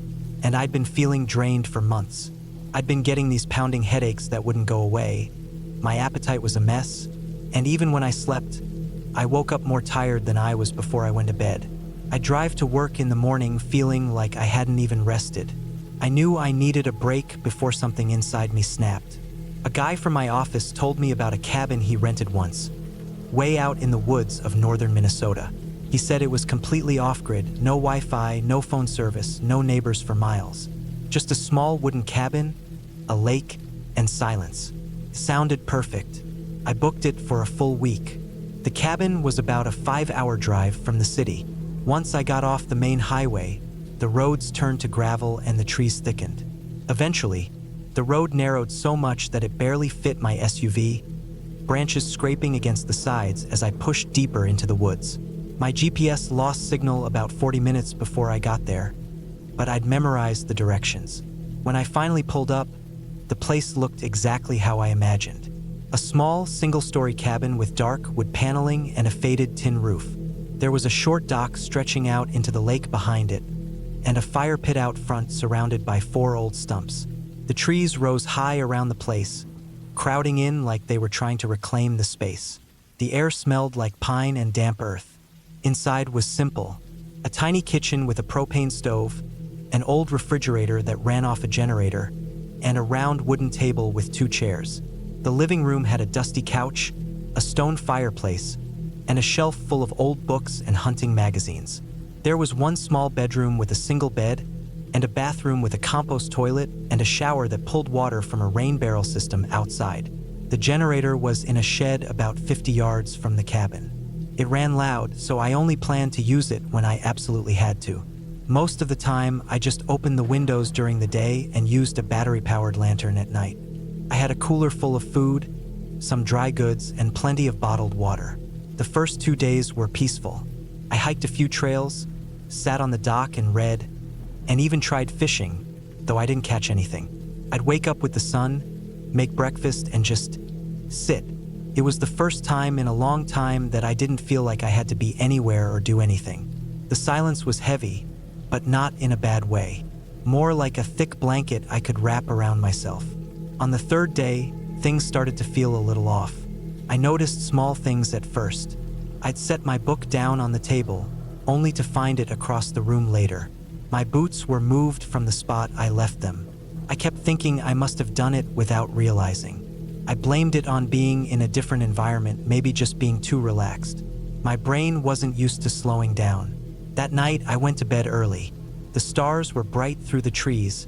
and I'd been feeling drained for months. I'd been getting these pounding headaches that wouldn't go away. My appetite was a mess, and even when I slept, I woke up more tired than I was before I went to bed. I'd drive to work in the morning feeling like I hadn't even rested. I knew I needed a break before something inside me snapped. A guy from my office told me about a cabin he rented once, way out in the woods of northern Minnesota. He said it was completely off-grid, no Wi-Fi, no phone service, no neighbors for miles. Just a small wooden cabin, a lake, and silence. Sounded perfect. I booked it for a full week. The cabin was about a 5-hour drive from the city. Once I got off the main highway, the roads turned to gravel and the trees thickened. Eventually, the road narrowed so much that it barely fit my SUV, branches scraping against the sides as I pushed deeper into the woods. My GPS lost signal about 40 minutes before I got there, but I'd memorized the directions. When I finally pulled up, the place looked exactly how I imagined. A small, single-story cabin with dark wood paneling and a faded tin roof. There was a short dock stretching out into the lake behind it, and a fire pit out front surrounded by 4 old stumps. The trees rose high around the place, crowding in like they were trying to reclaim the space. The air smelled like pine and damp earth. Inside was simple, a tiny kitchen with a propane stove, an old refrigerator that ran off a generator, and a round wooden table with 2 chairs. The living room had a dusty couch, a stone fireplace, and a shelf full of old books and hunting magazines. There was one small bedroom with a single bed, and a bathroom with a compost toilet and a shower that pulled water from a rain barrel system outside. The generator was in a shed about 50 yards from the cabin. It ran loud, so I only planned to use it when I absolutely had to. Most of the time, I just opened the windows during the day and used a battery-powered lantern at night. I had a cooler full of food, some dry goods, and plenty of bottled water. The first 2 days were peaceful. I hiked a few trails, sat on the dock and read, and even tried fishing, though I didn't catch anything. I'd wake up with the sun, make breakfast, and just sit. It was the first time in a long time that I didn't feel like I had to be anywhere or do anything. The silence was heavy, but not in a bad way. More like a thick blanket I could wrap around myself. On the 3rd day, things started to feel a little off. I noticed small things at first. I'd set my book down on the table, only to find it across the room later. My boots were moved from the spot I left them. I kept thinking I must have done it without realizing. I blamed it on being in a different environment, maybe just being too relaxed. My brain wasn't used to slowing down. That night, I went to bed early. The stars were bright through the trees,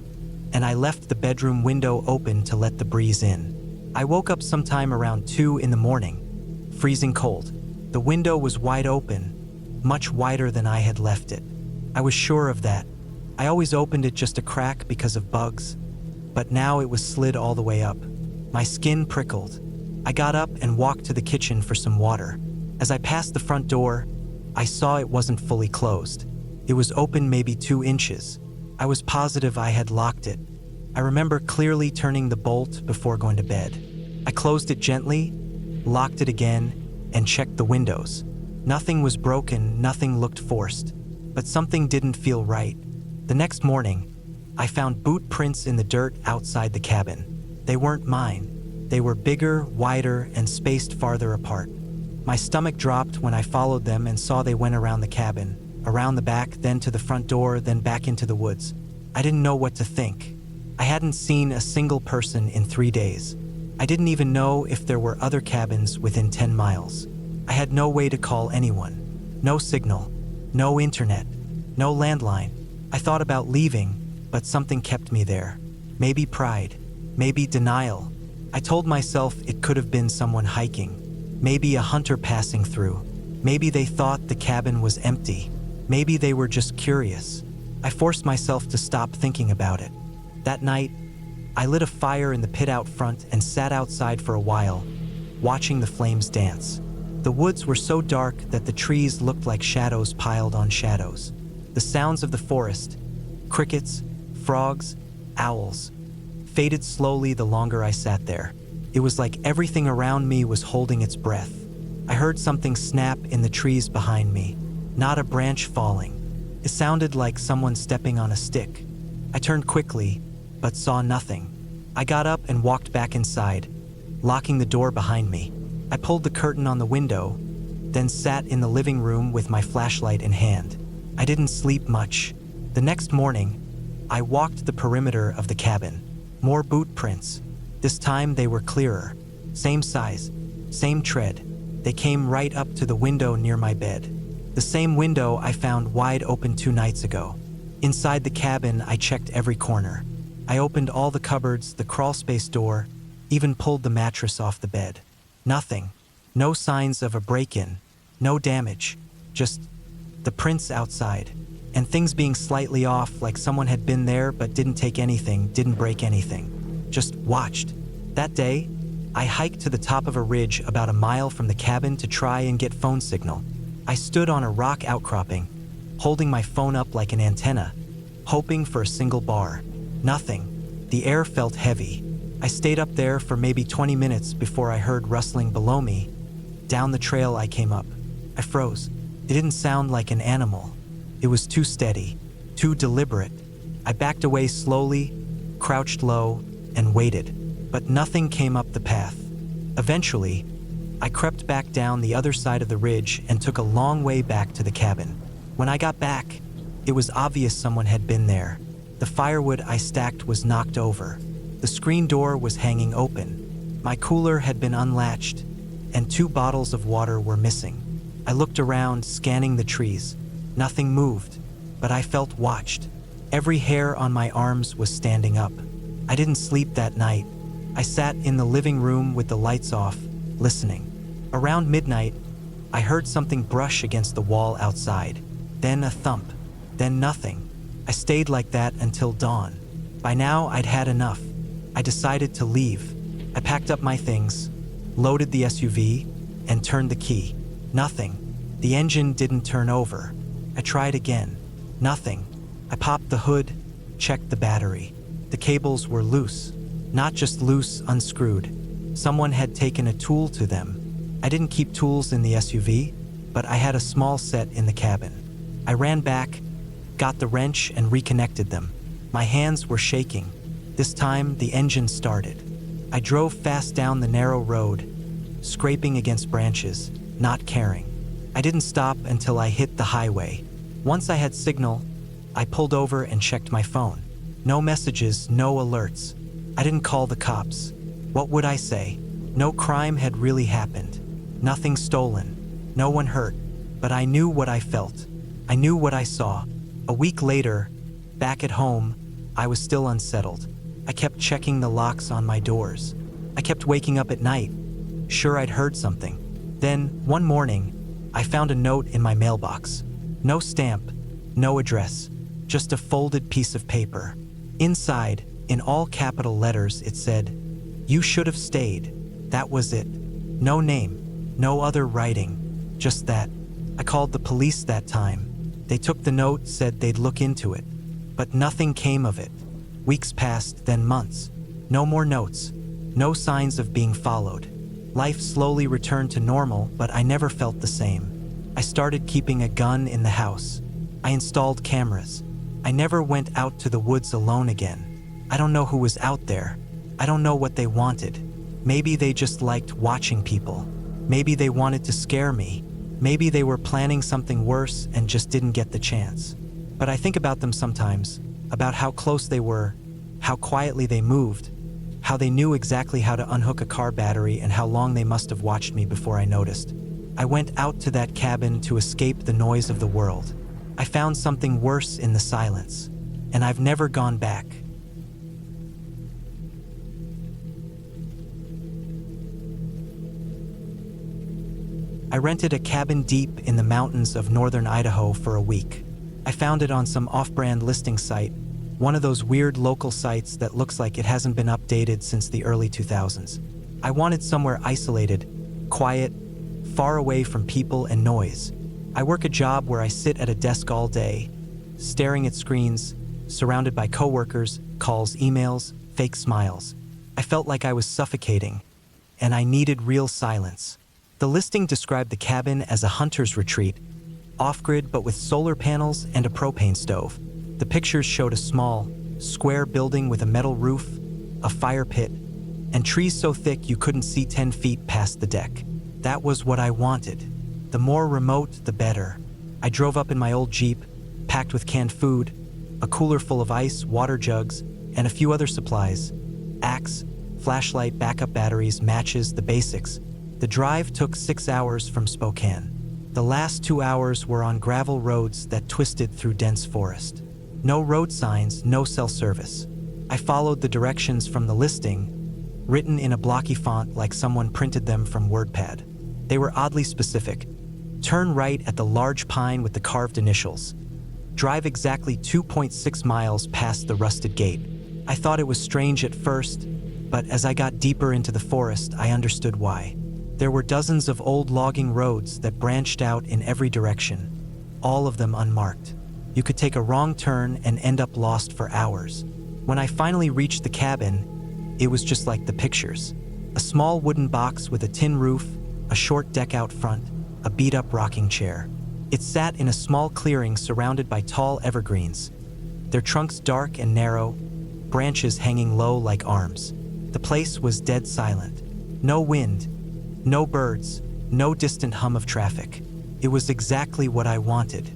and I left the bedroom window open to let the breeze in. I woke up sometime around 2 in the morning, freezing cold. The window was wide open, much wider than I had left it. I was sure of that. I always opened it just a crack because of bugs, but now it was slid all the way up. My skin prickled. I got up and walked to the kitchen for some water. As I passed the front door, I saw it wasn't fully closed. It was open maybe 2 inches. I was positive I had locked it. I remember clearly turning the bolt before going to bed. I closed it gently, locked it again, and checked the windows. Nothing was broken, nothing looked forced, but something didn't feel right. The next morning, I found boot prints in the dirt outside the cabin. They weren't mine. They were bigger, wider, and spaced farther apart. My stomach dropped when I followed them and saw they went around the cabin, around the back, then to the front door, then back into the woods. I didn't know what to think. I hadn't seen a single person in 3 days. I didn't even know if there were other cabins within 10 miles. I had no way to call anyone. No signal, no internet, no landline. I thought about leaving, but something kept me there. Maybe pride, maybe denial. I told myself it could have been someone hiking, maybe a hunter passing through. Maybe they thought the cabin was empty. Maybe they were just curious. I forced myself to stop thinking about it. That night, I lit a fire in the pit out front and sat outside for a while, watching the flames dance. The woods were so dark that the trees looked like shadows piled on shadows. The sounds of the forest, crickets, frogs, owls, faded slowly the longer I sat there. It was like everything around me was holding its breath. I heard something snap in the trees behind me, not a branch falling. It sounded like someone stepping on a stick. I turned quickly, but saw nothing. I got up and walked back inside, locking the door behind me. I pulled the curtain on the window, then sat in the living room with my flashlight in hand. I didn't sleep much. The next morning, I walked the perimeter of the cabin. More boot prints. This time they were clearer. Same size, same tread. They came right up to the window near my bed. The same window I found wide open 2 nights ago. Inside the cabin, I checked every corner. I opened all the cupboards, the crawlspace door, even pulled the mattress off the bed. Nothing. No signs of a break-in. No damage. Just the prints outside. And things being slightly off, like someone had been there but didn't take anything, didn't break anything. Just watched. That day, I hiked to the top of a ridge about a mile from the cabin to try and get phone signal. I stood on a rock outcropping, holding my phone up like an antenna, hoping for a single bar. Nothing. The air felt heavy. I stayed up there for maybe 20 minutes before I heard rustling below me. Down the trail I came up. I froze. It didn't sound like an animal. It was too steady, too deliberate. I backed away slowly, crouched low, and waited. But nothing came up the path. Eventually, I crept back down the other side of the ridge and took a long way back to the cabin. When I got back, it was obvious someone had been there. The firewood I stacked was knocked over. The screen door was hanging open. My cooler had been unlatched, and 2 bottles of water were missing. I looked around, scanning the trees. Nothing moved, but I felt watched. Every hair on my arms was standing up. I didn't sleep that night. I sat in the living room with the lights off, listening. Around midnight, I heard something brush against the wall outside. Then a thump. Then nothing. I stayed like that until dawn. By now, I'd had enough. I decided to leave. I packed up my things, loaded the SUV, and turned the key. Nothing. The engine didn't turn over. I tried again. Nothing. I popped the hood, checked the battery. The cables were loose. Not just loose, unscrewed. Someone had taken a tool to them. I didn't keep tools in the SUV, but I had a small set in the cabin. I ran back, got the wrench, and reconnected them. My hands were shaking. This time, the engine started. I drove fast down the narrow road, scraping against branches, not caring. I didn't stop until I hit the highway. Once I had signal, I pulled over and checked my phone. No messages, no alerts. I didn't call the cops. What would I say? No crime had really happened. Nothing stolen. No one hurt. But I knew what I felt. I knew what I saw. A week later, back at home, I was still unsettled. I kept checking the locks on my doors. I kept waking up at night, sure I'd heard something. Then, one morning, I found a note in my mailbox. No stamp, no address, just a folded piece of paper. Inside, in all capital letters, it said, "You should have stayed." That was it. No name, no other writing, just that. I called the police that time. They took the note, said they'd look into it. But nothing came of it. Weeks passed, then months. No more notes. No signs of being followed. Life slowly returned to normal, but I never felt the same. I started keeping a gun in the house. I installed cameras. I never went out to the woods alone again. I don't know who was out there. I don't know what they wanted. Maybe they just liked watching people. Maybe they wanted to scare me. Maybe they were planning something worse and just didn't get the chance. But I think about them sometimes, about how close they were, how quietly they moved, how they knew exactly how to unhook a car battery, and how long they must have watched me before I noticed. I went out to that cabin to escape the noise of the world. I found something worse in the silence, and I've never gone back. I rented a cabin deep in the mountains of northern Idaho for a week. I found it on some off-brand listing site, one of those weird local sites that looks like it hasn't been updated since the early 2000s. I wanted somewhere isolated, quiet, far away from people and noise. I work a job where I sit at a desk all day, staring at screens, surrounded by coworkers, calls, emails, fake smiles. I felt like I was suffocating, and I needed real silence. The listing described the cabin as a hunter's retreat, off-grid but with solar panels and a propane stove. The pictures showed a small, square building with a metal roof, a fire pit, and trees so thick you couldn't see 10 feet past the deck. That was what I wanted. The more remote, the better. I drove up in my old Jeep, packed with canned food, a cooler full of ice, water jugs, and a few other supplies. Axe, flashlight, backup batteries, matches, the basics. The drive took 6 hours from Spokane. The last 2 hours were on gravel roads that twisted through dense forest. No road signs, no cell service. I followed the directions from the listing, written in a blocky font like someone printed them from WordPad. They were oddly specific. Turn right at the large pine with the carved initials. Drive exactly 2.6 miles past the rusted gate. I thought it was strange at first, but as I got deeper into the forest, I understood why. There were dozens of old logging roads that branched out in every direction, all of them unmarked. You could take a wrong turn and end up lost for hours. When I finally reached the cabin, it was just like the pictures. A small wooden box with a tin roof, a short deck out front, a beat-up rocking chair. It sat in a small clearing surrounded by tall evergreens, their trunks dark and narrow, branches hanging low like arms. The place was dead silent. No wind, no birds, no distant hum of traffic. It was exactly what I wanted.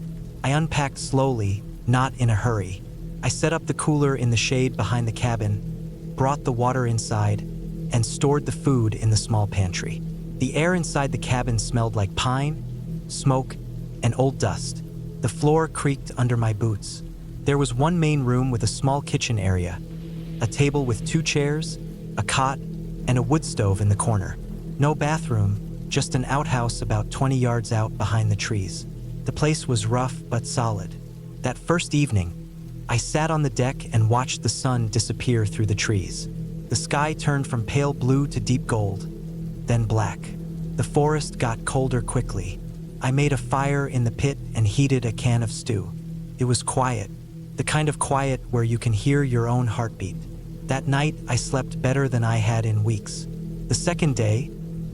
I unpacked slowly, not in a hurry. I set up the cooler in the shade behind the cabin, brought the water inside, and stored the food in the small pantry. The air inside the cabin smelled like pine, smoke, and old dust. The floor creaked under my boots. There was one main room with a small kitchen area, a table with 2 chairs, a cot, and a wood stove in the corner. No bathroom, just an outhouse about 20 yards out behind the trees. The place was rough but solid. That first evening, I sat on the deck and watched the sun disappear through the trees. The sky turned from pale blue to deep gold, then black. The forest got colder quickly. I made a fire in the pit and heated a can of stew. It was quiet, the kind of quiet where you can hear your own heartbeat. That night, I slept better than I had in weeks. The second day,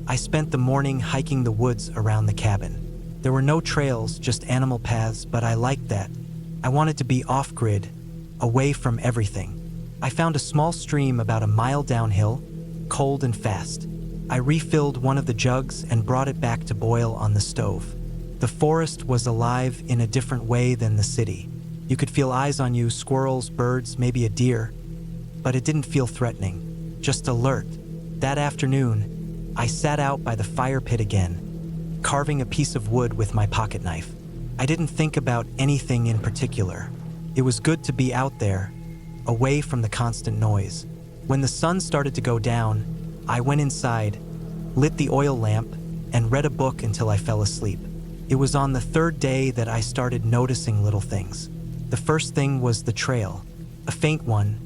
I spent the morning hiking the woods around the cabin. There were no trails, just animal paths, but I liked that. I wanted to be off-grid, away from everything. I found a small stream about a mile downhill, cold and fast. I refilled one of the jugs and brought it back to boil on the stove. The forest was alive in a different way than the city. You could feel eyes on you, squirrels, birds, maybe a deer, but it didn't feel threatening, just alert. That afternoon, I sat out by the fire pit again, carving a piece of wood with my pocket knife. I didn't think about anything in particular. It was good to be out there, away from the constant noise. When the sun started to go down, I went inside, lit the oil lamp, and read a book until I fell asleep. It was on the third day that I started noticing little things. The first thing was the trail, a faint one,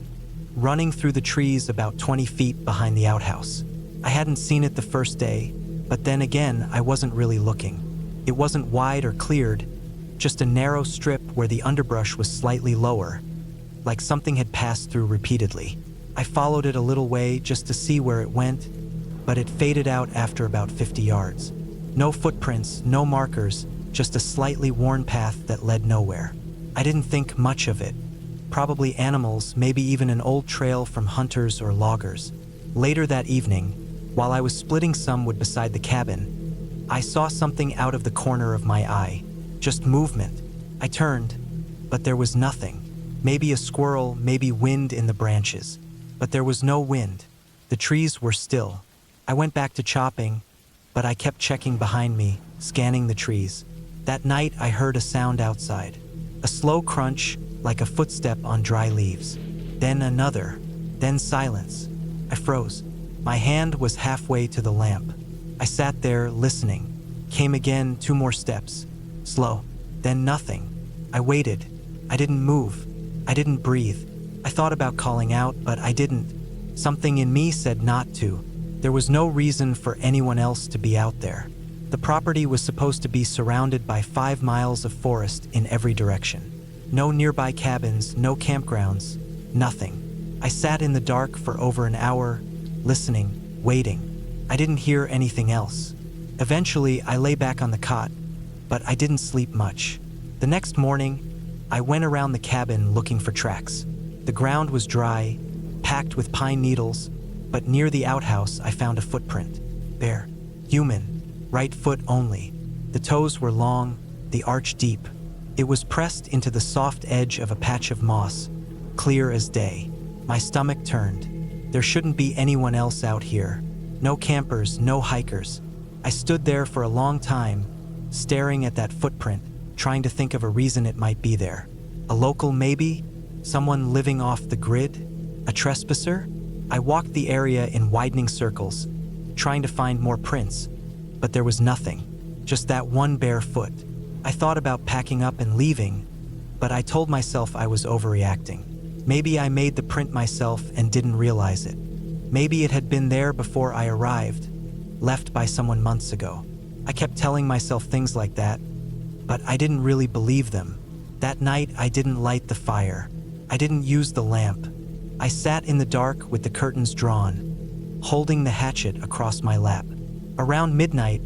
running through the trees about 20 feet behind the outhouse. I hadn't seen it the first day, but then again, I wasn't really looking. It wasn't wide or cleared, just a narrow strip where the underbrush was slightly lower, like something had passed through repeatedly. I followed it a little way just to see where it went, but it faded out after about 50 yards. No footprints, no markers, just a slightly worn path that led nowhere. I didn't think much of it. Probably animals, maybe even an old trail from hunters or loggers. Later that evening, while I was splitting some wood beside the cabin, I saw something out of the corner of my eye. Just movement. I turned, but there was nothing. Maybe a squirrel, maybe wind in the branches. But there was no wind. The trees were still. I went back to chopping, but I kept checking behind me, scanning the trees. That night, I heard a sound outside. A slow crunch, like a footstep on dry leaves. Then another. Then silence. I froze. My hand was halfway to the lamp. I sat there, listening. Came again, 2 more steps. Slow. Then nothing. I waited. I didn't move. I didn't breathe. I thought about calling out, but I didn't. Something in me said not to. There was no reason for anyone else to be out there. The property was supposed to be surrounded by 5 miles of forest in every direction. No nearby cabins, no campgrounds, nothing. I sat in the dark for over an hour, listening, waiting. I didn't hear anything else. Eventually, I lay back on the cot, but I didn't sleep much. The next morning, I went around the cabin looking for tracks. The ground was dry, packed with pine needles, but near the outhouse I found a footprint. Bare. Human. Right foot only. The toes were long, the arch deep. It was pressed into the soft edge of a patch of moss, clear as day. My stomach turned. There shouldn't be anyone else out here. No campers, no hikers. I stood there for a long time, staring at that footprint, trying to think of a reason it might be there. A local maybe? Someone living off the grid? A trespasser? I walked the area in widening circles, trying to find more prints, but there was nothing. Just that one bare foot. I thought about packing up and leaving, but I told myself I was overreacting. Maybe I made the print myself and didn't realize it. Maybe it had been there before I arrived, left by someone months ago. I kept telling myself things like that, but I didn't really believe them. That night, I didn't light the fire. I didn't use the lamp. I sat in the dark with the curtains drawn, holding the hatchet across my lap. Around midnight,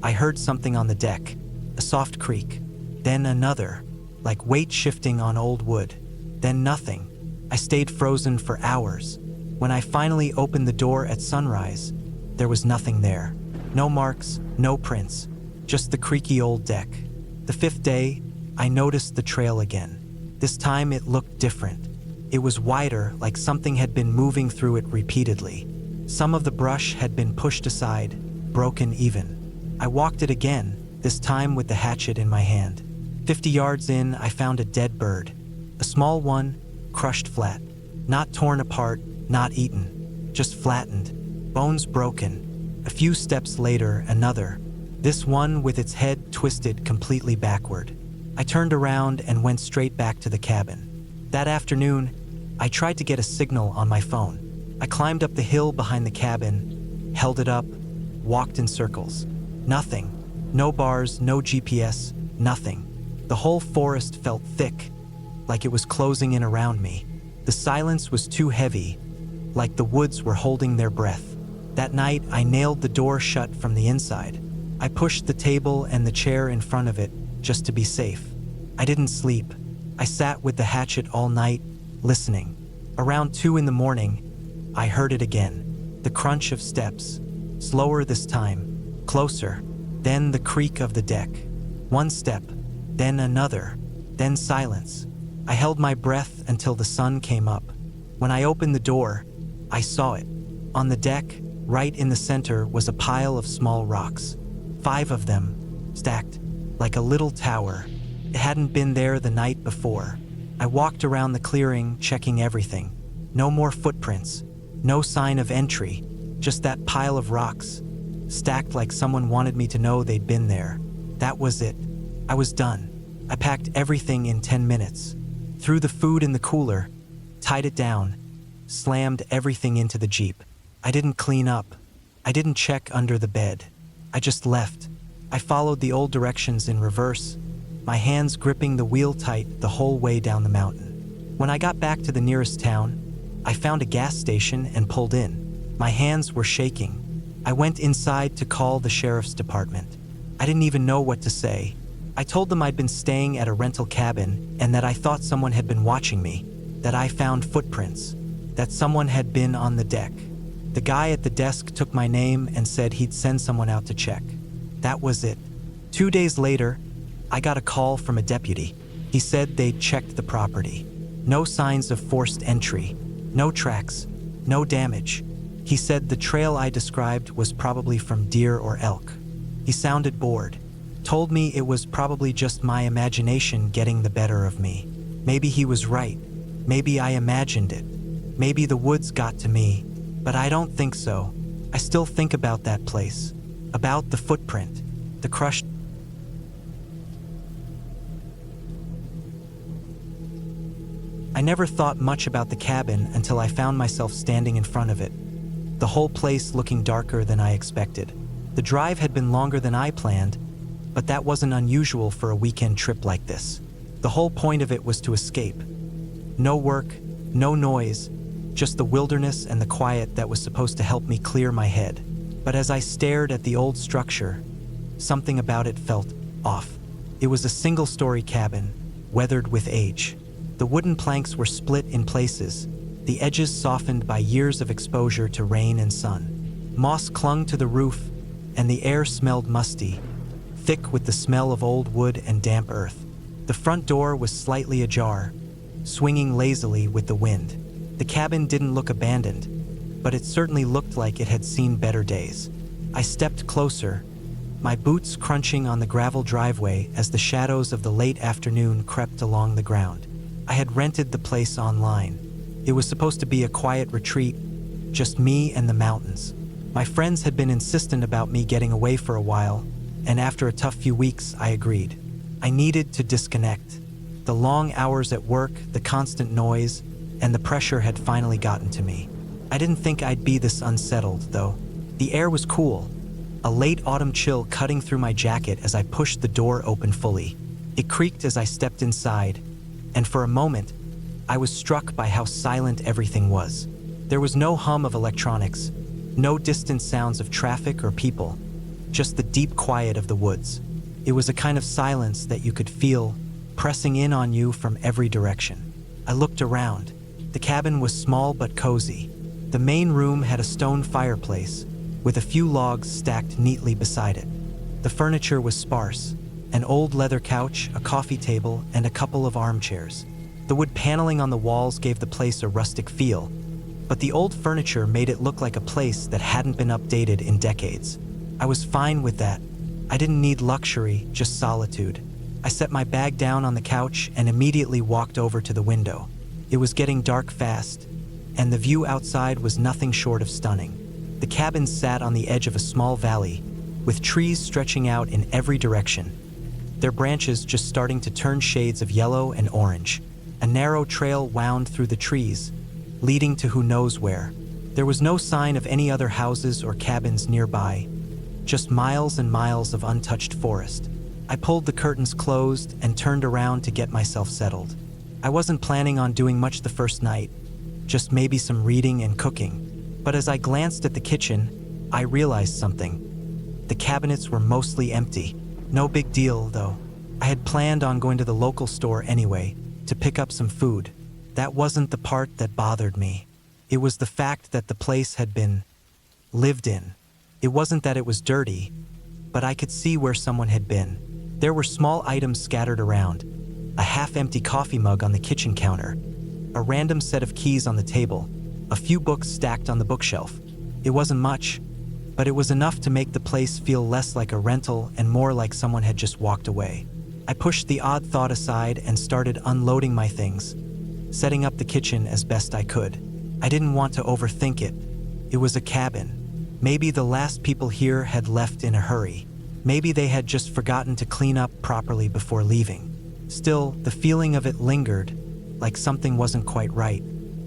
I heard something on the deck, a soft creak, then another, like weight shifting on old wood, then nothing. I stayed frozen for hours. When I finally opened the door at sunrise, there was nothing there. No marks, no prints, just the creaky old deck. The 5th day, I noticed the trail again. This time it looked different. It was wider, like something had been moving through it repeatedly. Some of the brush had been pushed aside, broken even. I walked it again, this time with the hatchet in my hand. 50 yards in, I found a dead bird. A small one, crushed flat. Not torn apart, not eaten. Just flattened. Bones broken. A few steps later, another. This one with its head twisted completely backward. I turned around and went straight back to the cabin. That afternoon, I tried to get a signal on my phone. I climbed up the hill behind the cabin, held it up, walked in circles. Nothing. No bars, no GPS, nothing. The whole forest felt thick, like it was closing in around me. The silence was too heavy, like the woods were holding their breath. That night, I nailed the door shut from the inside. I pushed the table and the chair in front of it, just to be safe. I didn't sleep. I sat with the hatchet all night, listening. Around 2 in the morning, I heard it again. The crunch of steps. Slower this time. Closer. Then the creak of the deck. One step. Then another. Then silence. I held my breath until the sun came up. When I opened the door, I saw it. On the deck, right in the center, was a pile of small rocks. 5 of them, stacked, like a little tower. It hadn't been there the night before. I walked around the clearing, checking everything. No more footprints. No sign of entry. Just that pile of rocks, stacked like someone wanted me to know they'd been there. That was it. I was done. I packed everything in 10 minutes. Threw the food in the cooler, tied it down, slammed everything into the Jeep. I didn't clean up. I didn't check under the bed. I just left. I followed the old directions in reverse, my hands gripping the wheel tight the whole way down the mountain. When I got back to the nearest town, I found a gas station and pulled in. My hands were shaking. I went inside to call the sheriff's department. I didn't even know what to say. I told them I'd been staying at a rental cabin and that I thought someone had been watching me, that I found footprints, that someone had been on the deck. The guy at the desk took my name and said he'd send someone out to check. That was it. 2 days later, I got a call from a deputy. He said they'd checked the property. No signs of forced entry, no tracks, no damage. He said the trail I described was probably from deer or elk. He sounded bored. Told me it was probably just my imagination getting the better of me. Maybe he was right. Maybe I imagined it. Maybe the woods got to me, but I don't think so. I still think about that place, about the footprint, the crushed. I never thought much about the cabin until I found myself standing in front of it, the whole place looking darker than I expected. The drive had been longer than I planned, but that wasn't unusual for a weekend trip like this. The whole point of it was to escape. No work, no noise, just the wilderness and the quiet that was supposed to help me clear my head. But as I stared at the old structure, something about it felt off. It was a single-story cabin, weathered with age. The wooden planks were split in places, the edges softened by years of exposure to rain and sun. Moss clung to the roof, and the air smelled musty, thick with the smell of old wood and damp earth. The front door was slightly ajar, swinging lazily with the wind. The cabin didn't look abandoned, but it certainly looked like it had seen better days. I stepped closer, my boots crunching on the gravel driveway as the shadows of the late afternoon crept along the ground. I had rented the place online. It was supposed to be a quiet retreat, just me and the mountains. My friends had been insistent about me getting away for a while, and after a tough few weeks, I agreed. I needed to disconnect. The long hours at work, the constant noise, and the pressure had finally gotten to me. I didn't think I'd be this unsettled, though. The air was cool, a late autumn chill cutting through my jacket as I pushed the door open fully. It creaked as I stepped inside, and for a moment, I was struck by how silent everything was. There was no hum of electronics, no distant sounds of traffic or people, just the deep quiet of the woods. It was a kind of silence that you could feel pressing in on you from every direction. I looked around. The cabin was small but cozy. The main room had a stone fireplace, with a few logs stacked neatly beside it. The furniture was sparse, an old leather couch, a coffee table, and a couple of armchairs. The wood paneling on the walls gave the place a rustic feel, but the old furniture made it look like a place that hadn't been updated in decades. I was fine with that. I didn't need luxury, just solitude. I set my bag down on the couch and immediately walked over to the window. It was getting dark fast, and the view outside was nothing short of stunning. The cabin sat on the edge of a small valley, with trees stretching out in every direction, their branches just starting to turn shades of yellow and orange. A narrow trail wound through the trees, leading to who knows where. There was no sign of any other houses or cabins nearby, just miles and miles of untouched forest. I pulled the curtains closed and turned around to get myself settled. I wasn't planning on doing much the first night, just maybe some reading and cooking. But as I glanced at the kitchen, I realized something. The cabinets were mostly empty. No big deal, though. I had planned on going to the local store anyway, to pick up some food. That wasn't the part that bothered me. It was the fact that the place had been lived in. It wasn't that it was dirty, but I could see where someone had been. There were small items scattered around, a half-empty coffee mug on the kitchen counter, a random set of keys on the table, a few books stacked on the bookshelf. It wasn't much, but it was enough to make the place feel less like a rental and more like someone had just walked away. I pushed the odd thought aside and started unloading my things, setting up the kitchen as best I could. I didn't want to overthink it. It was a cabin. Maybe the last people here had left in a hurry. Maybe they had just forgotten to clean up properly before leaving. Still, the feeling of it lingered, like something wasn't quite right.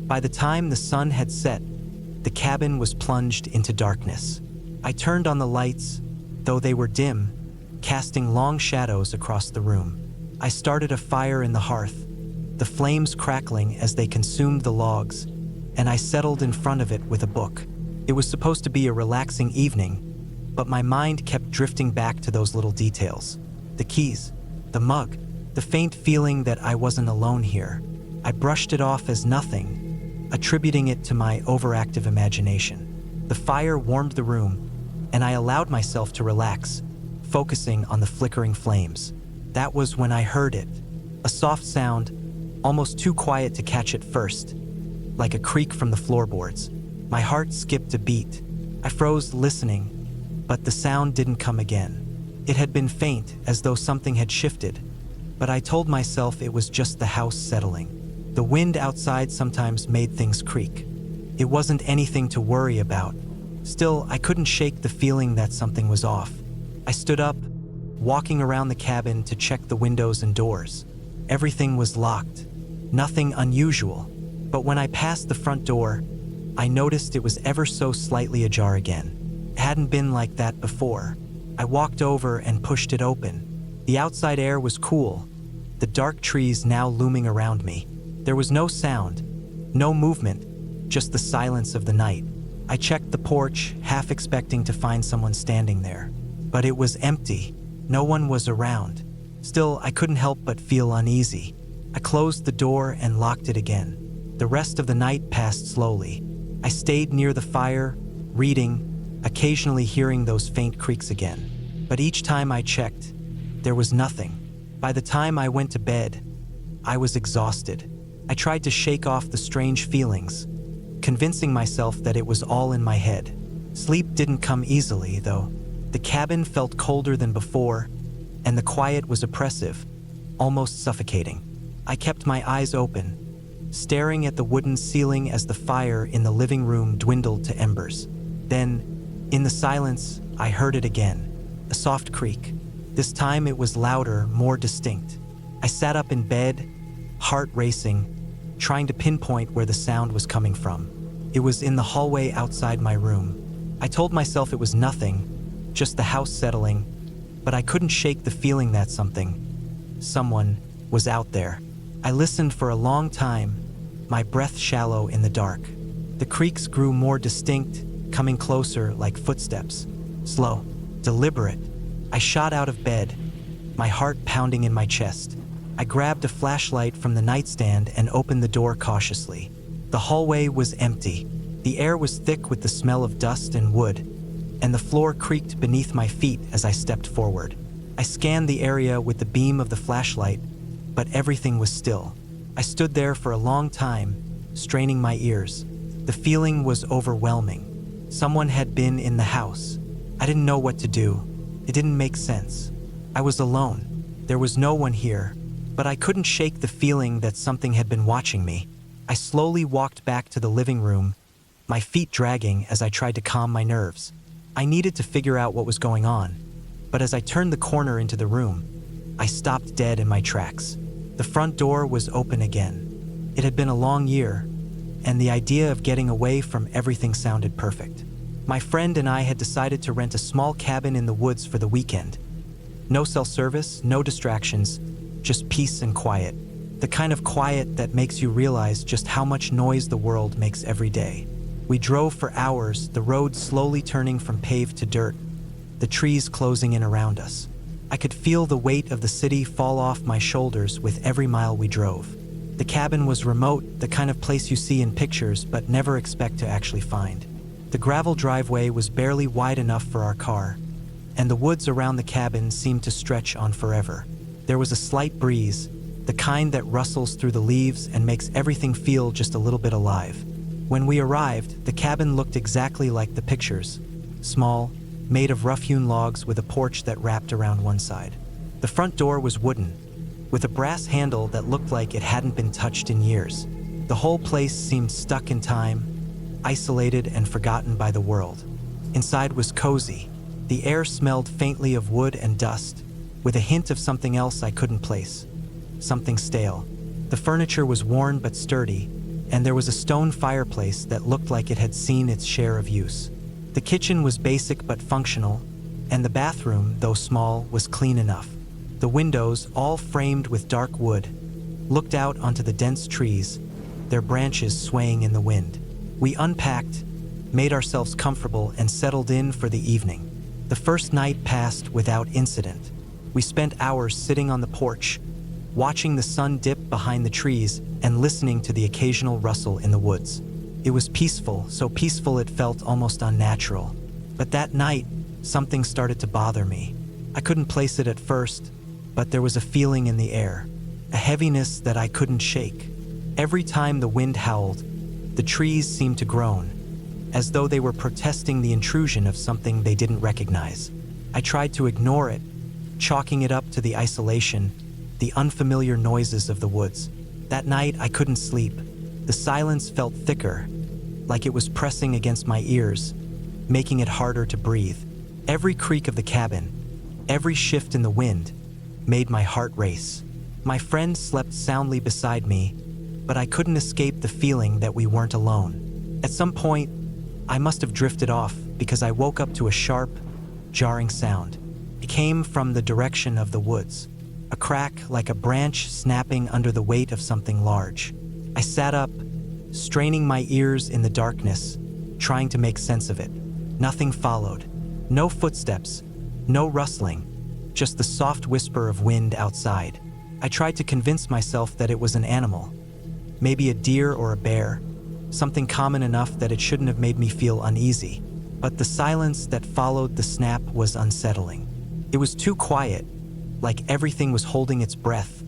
By the time the sun had set, the cabin was plunged into darkness. I turned on the lights, though they were dim, casting long shadows across the room. I started a fire in the hearth, the flames crackling as they consumed the logs, and I settled in front of it with a book. It was supposed to be a relaxing evening, but my mind kept drifting back to those little details. The keys, the mug, the faint feeling that I wasn't alone here. I brushed it off as nothing, attributing it to my overactive imagination. The fire warmed the room, and I allowed myself to relax, focusing on the flickering flames. That was when I heard it. A soft sound, almost too quiet to catch at first, like a creak from the floorboards. My heart skipped a beat. I froze listening, but the sound didn't come again. It had been faint, as though something had shifted, but I told myself it was just the house settling. The wind outside sometimes made things creak. It wasn't anything to worry about. Still, I couldn't shake the feeling that something was off. I stood up, walking around the cabin to check the windows and doors. Everything was locked. Nothing unusual. But when I passed the front door, I noticed it was ever so slightly ajar again. It hadn't been like that before. I walked over and pushed it open. The outside air was cool, the dark trees now looming around me. There was no sound, no movement, just the silence of the night. I checked the porch, half expecting to find someone standing there. But it was empty. No one was around. Still, I couldn't help but feel uneasy. I closed the door and locked it again. The rest of the night passed slowly. I stayed near the fire, reading, occasionally hearing those faint creaks again. But each time I checked, there was nothing. By the time I went to bed, I was exhausted. I tried to shake off the strange feelings, convincing myself that it was all in my head. Sleep didn't come easily, though. The cabin felt colder than before, and the quiet was oppressive, almost suffocating. I kept my eyes open, staring at the wooden ceiling as the fire in the living room dwindled to embers. Then, in the silence, I heard it again, a soft creak. This time it was louder, more distinct. I sat up in bed, heart racing, trying to pinpoint where the sound was coming from. It was in the hallway outside my room. I told myself it was nothing, just the house settling, but I couldn't shake the feeling that someone, was out there. I listened for a long time, my breath shallow in the dark. The creaks grew more distinct, coming closer like footsteps. Slow, deliberate. I shot out of bed, my heart pounding in my chest. I grabbed a flashlight from the nightstand and opened the door cautiously. The hallway was empty. The air was thick with the smell of dust and wood, and the floor creaked beneath my feet as I stepped forward. I scanned the area with the beam of the flashlight, but everything was still. I stood there for a long time, straining my ears. The feeling was overwhelming. Someone had been in the house. I didn't know what to do. It didn't make sense. I was alone. There was no one here, but I couldn't shake the feeling that something had been watching me. I slowly walked back to the living room, my feet dragging as I tried to calm my nerves. I needed to figure out what was going on, but as I turned the corner into the room, I stopped dead in my tracks. The front door was open again. It had been a long year, and the idea of getting away from everything sounded perfect. My friend and I had decided to rent a small cabin in the woods for the weekend. No cell service, no distractions, just peace and quiet. The kind of quiet that makes you realize just how much noise the world makes every day. We drove for hours, the road slowly turning from paved to dirt, the trees closing in around us. I could feel the weight of the city fall off my shoulders with every mile we drove. The cabin was remote, the kind of place you see in pictures but never expect to actually find. The gravel driveway was barely wide enough for our car, and the woods around the cabin seemed to stretch on forever. There was a slight breeze, the kind that rustles through the leaves and makes everything feel just a little bit alive. When we arrived, the cabin looked exactly like the pictures. Small, made of rough-hewn logs with a porch that wrapped around one side. The front door was wooden, with a brass handle that looked like it hadn't been touched in years. The whole place seemed stuck in time, isolated and forgotten by the world. Inside was cozy. The air smelled faintly of wood and dust, with a hint of something else I couldn't place. Something stale. The furniture was worn but sturdy, and there was a stone fireplace that looked like it had seen its share of use. The kitchen was basic but functional, and the bathroom, though small, was clean enough. The windows, all framed with dark wood, looked out onto the dense trees, their branches swaying in the wind. We unpacked, made ourselves comfortable, and settled in for the evening. The first night passed without incident. We spent hours sitting on the porch, watching the sun dip behind the trees and listening to the occasional rustle in the woods. It was peaceful, so peaceful it felt almost unnatural. But that night, something started to bother me. I couldn't place it at first, but there was a feeling in the air, a heaviness that I couldn't shake. Every time the wind howled, the trees seemed to groan, as though they were protesting the intrusion of something they didn't recognize. I tried to ignore it, chalking it up to the isolation, the unfamiliar noises of the woods. That night, I couldn't sleep. The silence felt thicker, like it was pressing against my ears, making it harder to breathe. Every creak of the cabin, every shift in the wind, made my heart race. My friend slept soundly beside me, but I couldn't escape the feeling that we weren't alone. At some point, I must have drifted off because I woke up to a sharp, jarring sound. It came from the direction of the woods, a crack like a branch snapping under the weight of something large. I sat up, straining my ears in the darkness, trying to make sense of it. Nothing followed. No footsteps, no rustling, just the soft whisper of wind outside. I tried to convince myself that it was an animal, maybe a deer or a bear, something common enough that it shouldn't have made me feel uneasy. But the silence that followed the snap was unsettling. It was too quiet, like everything was holding its breath,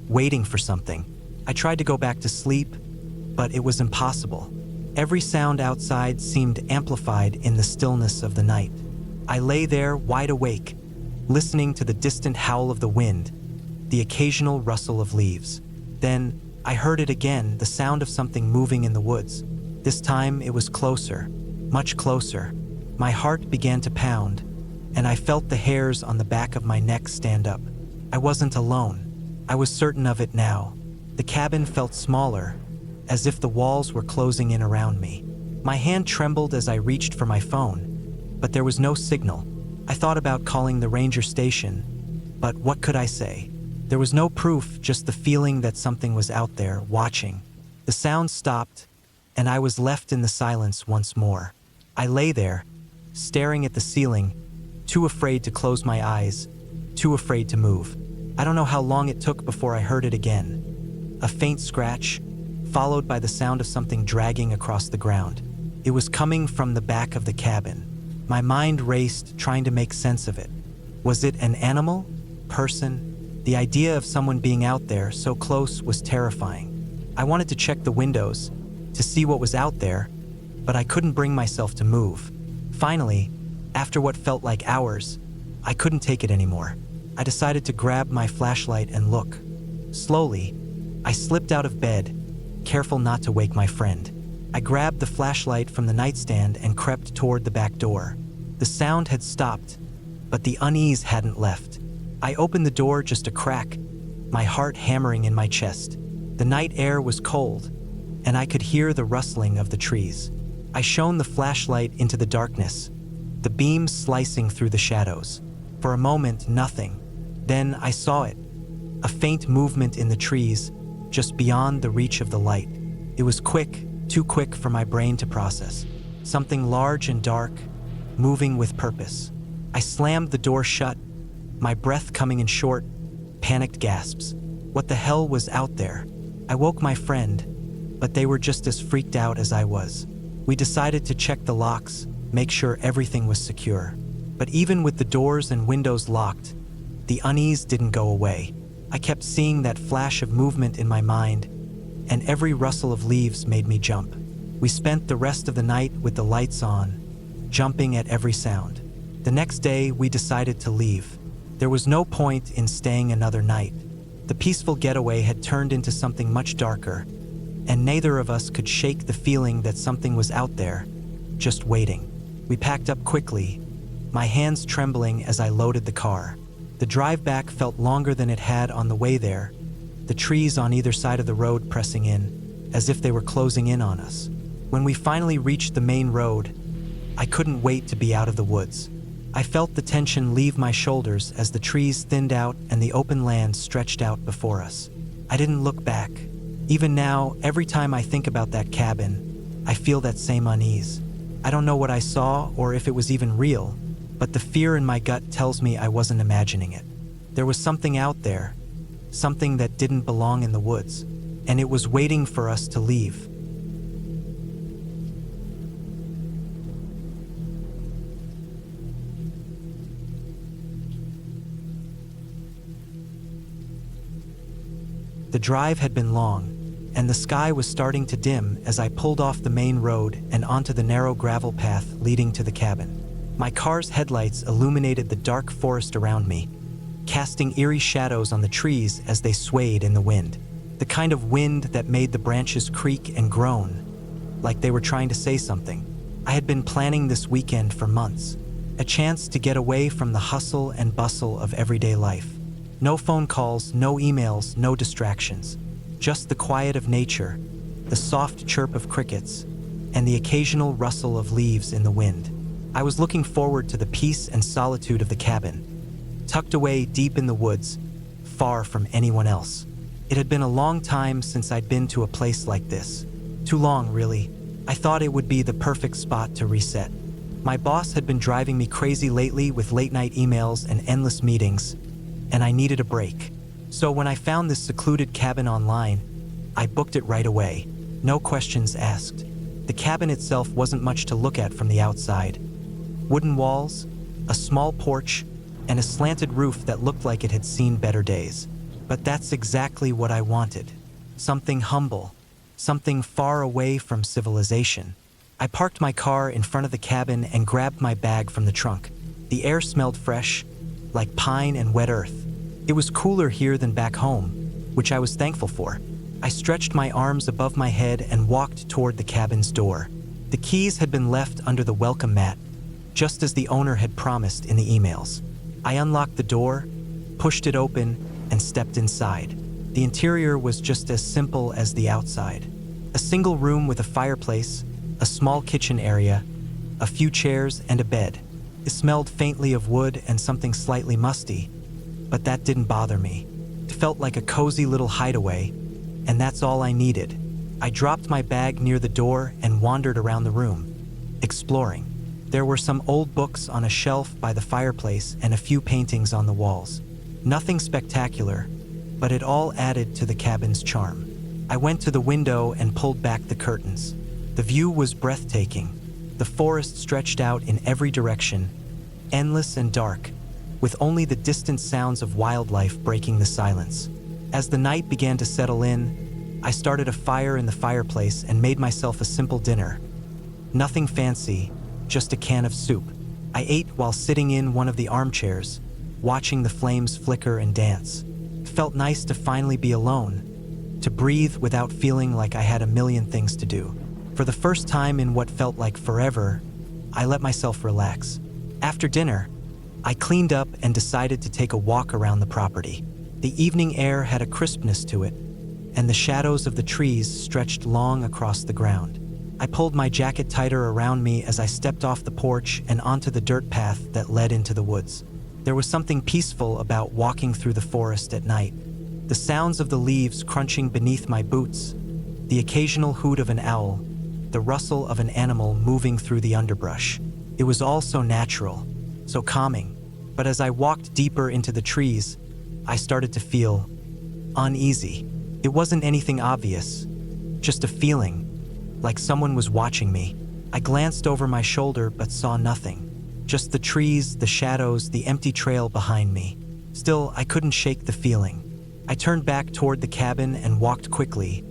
waiting for something. I tried to go back to sleep, but it was impossible. Every sound outside seemed amplified in the stillness of the night. I lay there wide awake, listening to the distant howl of the wind, the occasional rustle of leaves. Then I heard it again, the sound of something moving in the woods. This time it was closer, much closer. My heart began to pound, and I felt the hairs on the back of my neck stand up. I wasn't alone. I was certain of it now. The cabin felt smaller, as if the walls were closing in around me. My hand trembled as I reached for my phone, but there was no signal. I thought about calling the ranger station, but what could I say? There was no proof, just the feeling that something was out there, watching. The sound stopped, and I was left in the silence once more. I lay there, staring at the ceiling, too afraid to close my eyes, too afraid to move. I don't know how long it took before I heard it again. A faint scratch, followed by the sound of something dragging across the ground. It was coming from the back of the cabin. My mind raced, trying to make sense of it. Was it an animal? Person? The idea of someone being out there so close was terrifying. I wanted to check the windows, to see what was out there, but I couldn't bring myself to move. Finally, after what felt like hours, I couldn't take it anymore. I decided to grab my flashlight and look. Slowly, I slipped out of bed, careful not to wake my friend. I grabbed the flashlight from the nightstand and crept toward the back door. The sound had stopped, but the unease hadn't left. I opened the door just a crack, my heart hammering in my chest. The night air was cold, and I could hear the rustling of the trees. I shone the flashlight into the darkness, the beam slicing through the shadows. For a moment, nothing. Then I saw it, a faint movement in the trees, just beyond the reach of the light. It was quick, too quick for my brain to process. Something large and dark, moving with purpose. I slammed the door shut, my breath coming in short, panicked gasps. What the hell was out there? I woke my friend, but they were just as freaked out as I was. We decided to check the locks, make sure everything was secure. But even with the doors and windows locked, the unease didn't go away. I kept seeing that flash of movement in my mind, and every rustle of leaves made me jump. We spent the rest of the night with the lights on, jumping at every sound. The next day, we decided to leave. There was no point in staying another night. The peaceful getaway had turned into something much darker, and neither of us could shake the feeling that something was out there, just waiting. We packed up quickly, my hands trembling as I loaded the car. The drive back felt longer than it had on the way there, the trees on either side of the road pressing in, as if they were closing in on us. When we finally reached the main road, I couldn't wait to be out of the woods. I felt the tension leave my shoulders as the trees thinned out and the open land stretched out before us. I didn't look back. Even now, every time I think about that cabin, I feel that same unease. I don't know what I saw or if it was even real, but the fear in my gut tells me I wasn't imagining it. There was something out there, something that didn't belong in the woods, and it was waiting for us to leave. The drive had been long, and the sky was starting to dim as I pulled off the main road and onto the narrow gravel path leading to the cabin. My car's headlights illuminated the dark forest around me, casting eerie shadows on the trees as they swayed in the wind. The kind of wind that made the branches creak and groan, like they were trying to say something. I had been planning this weekend for months, a chance to get away from the hustle and bustle of everyday life. No phone calls, no emails, no distractions. Just the quiet of nature, the soft chirp of crickets, and the occasional rustle of leaves in the wind. I was looking forward to the peace and solitude of the cabin, tucked away deep in the woods, far from anyone else. It had been a long time since I'd been to a place like this. Too long, really. I thought it would be the perfect spot to reset. My boss had been driving me crazy lately with late-night emails and endless meetings, and I needed a break. So when I found this secluded cabin online, I booked it right away. No questions asked. The cabin itself wasn't much to look at from the outside. Wooden walls, a small porch, and a slanted roof that looked like it had seen better days. But that's exactly what I wanted. Something humble, something far away from civilization. I parked my car in front of the cabin and grabbed my bag from the trunk. The air smelled fresh, like pine and wet earth. It was cooler here than back home, which I was thankful for. I stretched my arms above my head and walked toward the cabin's door. The keys had been left under the welcome mat, just as the owner had promised in the emails. I unlocked the door, pushed it open, and stepped inside. The interior was just as simple as the outside. A single room with a fireplace, a small kitchen area, a few chairs, and a bed. It smelled faintly of wood and something slightly musty, but that didn't bother me. It felt like a cozy little hideaway, and that's all I needed. I dropped my bag near the door and wandered around the room, exploring. There were some old books on a shelf by the fireplace and a few paintings on the walls. Nothing spectacular, but it all added to the cabin's charm. I went to the window and pulled back the curtains. The view was breathtaking. The forest stretched out in every direction, endless and dark, with only the distant sounds of wildlife breaking the silence. As the night began to settle in, I started a fire in the fireplace and made myself a simple dinner. Nothing fancy, just a can of soup. I ate while sitting in one of the armchairs, watching the flames flicker and dance. It felt nice to finally be alone, to breathe without feeling like I had a million things to do. For the first time in what felt like forever, I let myself relax. After dinner, I cleaned up and decided to take a walk around the property. The evening air had a crispness to it, and the shadows of the trees stretched long across the ground. I pulled my jacket tighter around me as I stepped off the porch and onto the dirt path that led into the woods. There was something peaceful about walking through the forest at night. The sounds of the leaves crunching beneath my boots, the occasional hoot of an owl, the rustle of an animal moving through the underbrush. It was all so natural, so calming. But as I walked deeper into the trees, I started to feel uneasy. It wasn't anything obvious, just a feeling, like someone was watching me. I glanced over my shoulder but saw nothing. Just the trees, the shadows, the empty trail behind me. Still, I couldn't shake the feeling. I turned back toward the cabin and walked quickly,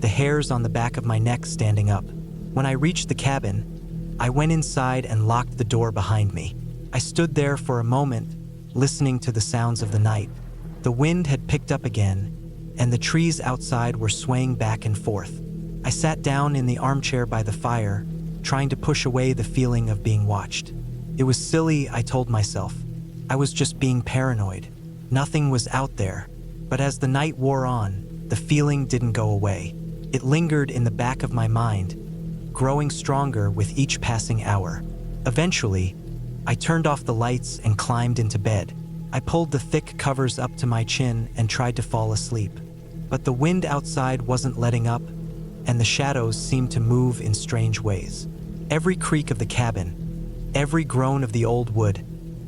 the hairs on the back of my neck standing up. When I reached the cabin, I went inside and locked the door behind me. I stood there for a moment, listening to the sounds of the night. The wind had picked up again, and the trees outside were swaying back and forth. I sat down in the armchair by the fire, trying to push away the feeling of being watched. It was silly, I told myself. I was just being paranoid. Nothing was out there. But as the night wore on, the feeling didn't go away. It lingered in the back of my mind, growing stronger with each passing hour. Eventually, I turned off the lights and climbed into bed. I pulled the thick covers up to my chin and tried to fall asleep. But the wind outside wasn't letting up, and the shadows seemed to move in strange ways. Every creak of the cabin, every groan of the old wood,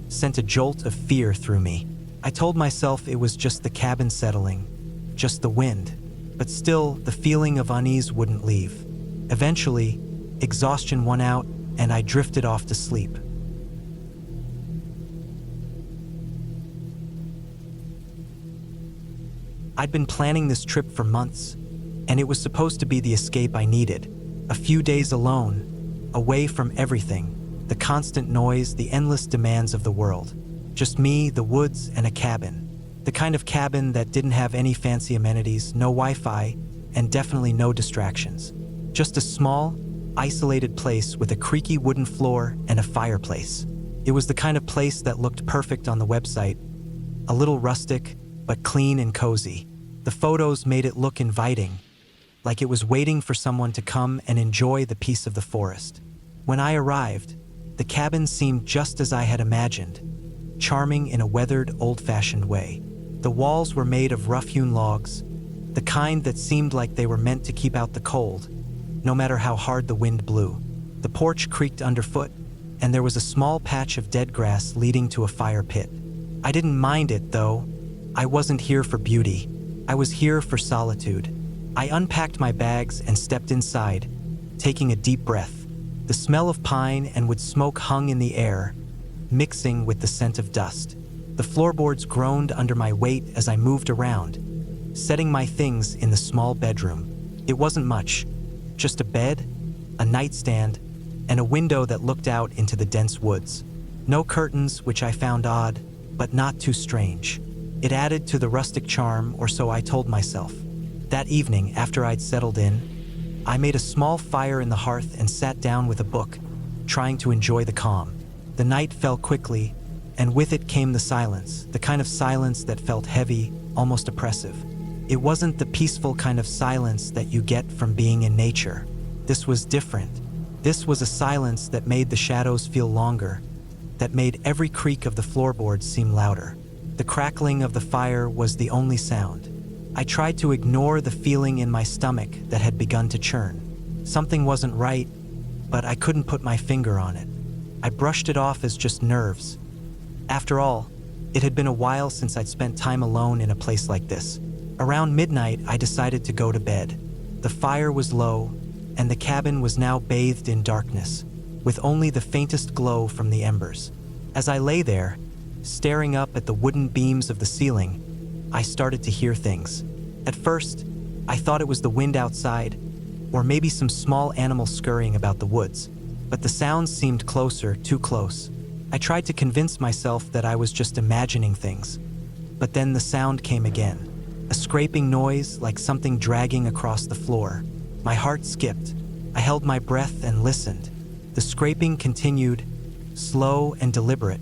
sent a jolt of fear through me. I told myself it was just the cabin settling, just the wind, but still, the feeling of unease wouldn't leave. Eventually, exhaustion won out, and I drifted off to sleep. I'd been planning this trip for months, and it was supposed to be the escape I needed. A few days alone, away from everything, the constant noise, the endless demands of the world. Just me, the woods, and a cabin. The kind of cabin that didn't have any fancy amenities, no Wi-Fi, and definitely no distractions. Just a small, isolated place with a creaky wooden floor and a fireplace. It was the kind of place that looked perfect on the website, a little rustic, but clean and cozy. The photos made it look inviting, like it was waiting for someone to come and enjoy the peace of the forest. When I arrived, the cabin seemed just as I had imagined, charming in a weathered, old-fashioned way. The walls were made of rough-hewn logs, the kind that seemed like they were meant to keep out the cold, no matter how hard the wind blew. The porch creaked underfoot, and there was a small patch of dead grass leading to a fire pit. I didn't mind it, though. I wasn't here for beauty. I was here for solitude. I unpacked my bags and stepped inside, taking a deep breath. The smell of pine and wood smoke hung in the air, mixing with the scent of dust. The floorboards groaned under my weight as I moved around, setting my things in the small bedroom. It wasn't much, just a bed, a nightstand, and a window that looked out into the dense woods. No curtains, which I found odd, but not too strange. It added to the rustic charm, or so I told myself. That evening, after I'd settled in, I made a small fire in the hearth and sat down with a book, trying to enjoy the calm. The night fell quickly, and with it came the silence, the kind of silence that felt heavy, almost oppressive. It wasn't the peaceful kind of silence that you get from being in nature. This was different. This was a silence that made the shadows feel longer, that made every creak of the floorboards seem louder. The crackling of the fire was the only sound. I tried to ignore the feeling in my stomach that had begun to churn. Something wasn't right, but I couldn't put my finger on it. I brushed it off as just nerves. After all, it had been a while since I'd spent time alone in a place like this. Around midnight, I decided to go to bed. The fire was low, and the cabin was now bathed in darkness, with only the faintest glow from the embers. As I lay there, staring up at the wooden beams of the ceiling, I started to hear things. At first, I thought it was the wind outside, or maybe some small animal scurrying about the woods, but the sounds seemed closer, too close. I tried to convince myself that I was just imagining things, but then the sound came again, a scraping noise like something dragging across the floor. My heart skipped. I held my breath and listened. The scraping continued, slow and deliberate,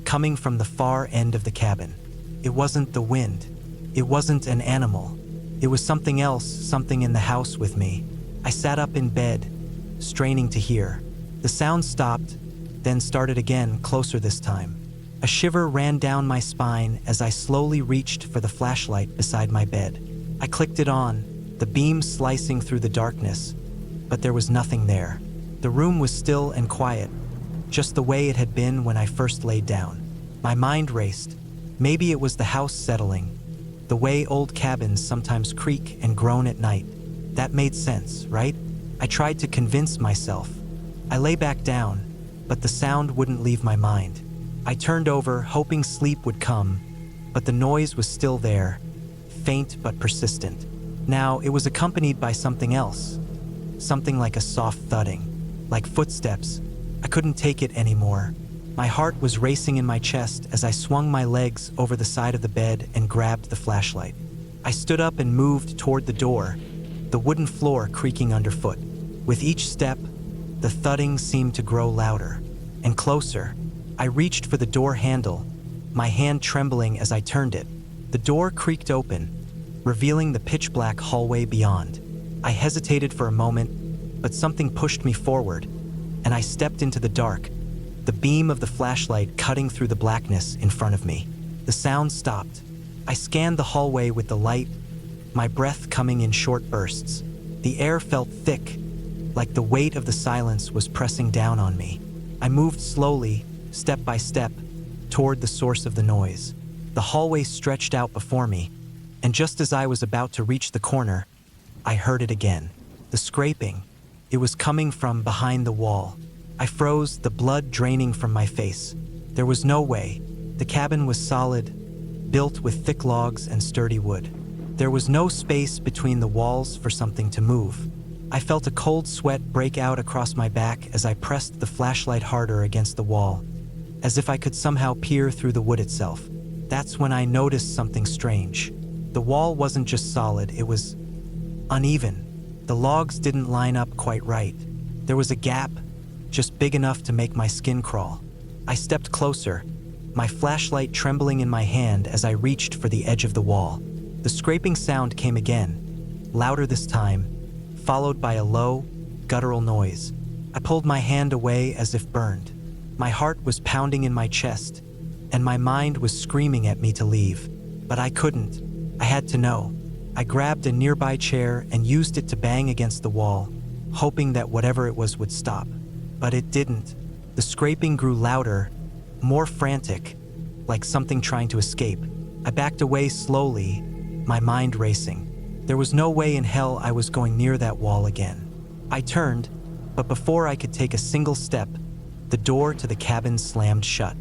coming from the far end of the cabin. It wasn't the wind. It wasn't an animal. It was something else, something in the house with me. I sat up in bed, straining to hear. The sound stopped, then started again, closer this time. A shiver ran down my spine as I slowly reached for the flashlight beside my bed. I clicked it on, the beam slicing through the darkness, but there was nothing there. The room was still and quiet, just the way it had been when I first laid down. My mind raced. Maybe it was the house settling, the way old cabins sometimes creak and groan at night. That made sense, right? I tried to convince myself. I lay back down, but the sound wouldn't leave my mind. I turned over, hoping sleep would come, but the noise was still there, faint but persistent. Now, it was accompanied by something else, something like a soft thudding, like footsteps. I couldn't take it anymore. My heart was racing in my chest as I swung my legs over the side of the bed and grabbed the flashlight. I stood up and moved toward the door, the wooden floor creaking underfoot. With each step, the thudding seemed to grow louder and closer. I reached for the door handle, my hand trembling as I turned it. The door creaked open, revealing the pitch-black hallway beyond. I hesitated for a moment, but something pushed me forward, and I stepped into the dark, the beam of the flashlight cutting through the blackness in front of me. The sound stopped. I scanned the hallway with the light, my breath coming in short bursts. The air felt thick, like the weight of the silence was pressing down on me. I moved slowly, step by step, toward the source of the noise. The hallway stretched out before me, and just as I was about to reach the corner, I heard it again. The scraping. It was coming from behind the wall. I froze, the blood draining from my face. There was no way. The cabin was solid, built with thick logs and sturdy wood. There was no space between the walls for something to move. I felt a cold sweat break out across my back as I pressed the flashlight harder against the wall, as if I could somehow peer through the wood itself. That's when I noticed something strange. The wall wasn't just solid, it was uneven. The logs didn't line up quite right. There was a gap, just big enough to make my skin crawl. I stepped closer, my flashlight trembling in my hand as I reached for the edge of the wall. The scraping sound came again, louder this time, followed by a low, guttural noise. I pulled my hand away as if burned. My heart was pounding in my chest, and my mind was screaming at me to leave. But I couldn't. I had to know. I grabbed a nearby chair and used it to bang against the wall, hoping that whatever it was would stop. But it didn't. The scraping grew louder, more frantic, like something trying to escape. I backed away slowly, my mind racing. There was no way in hell I was going near that wall again. I turned, but before I could take a single step, the door to the cabin slammed shut.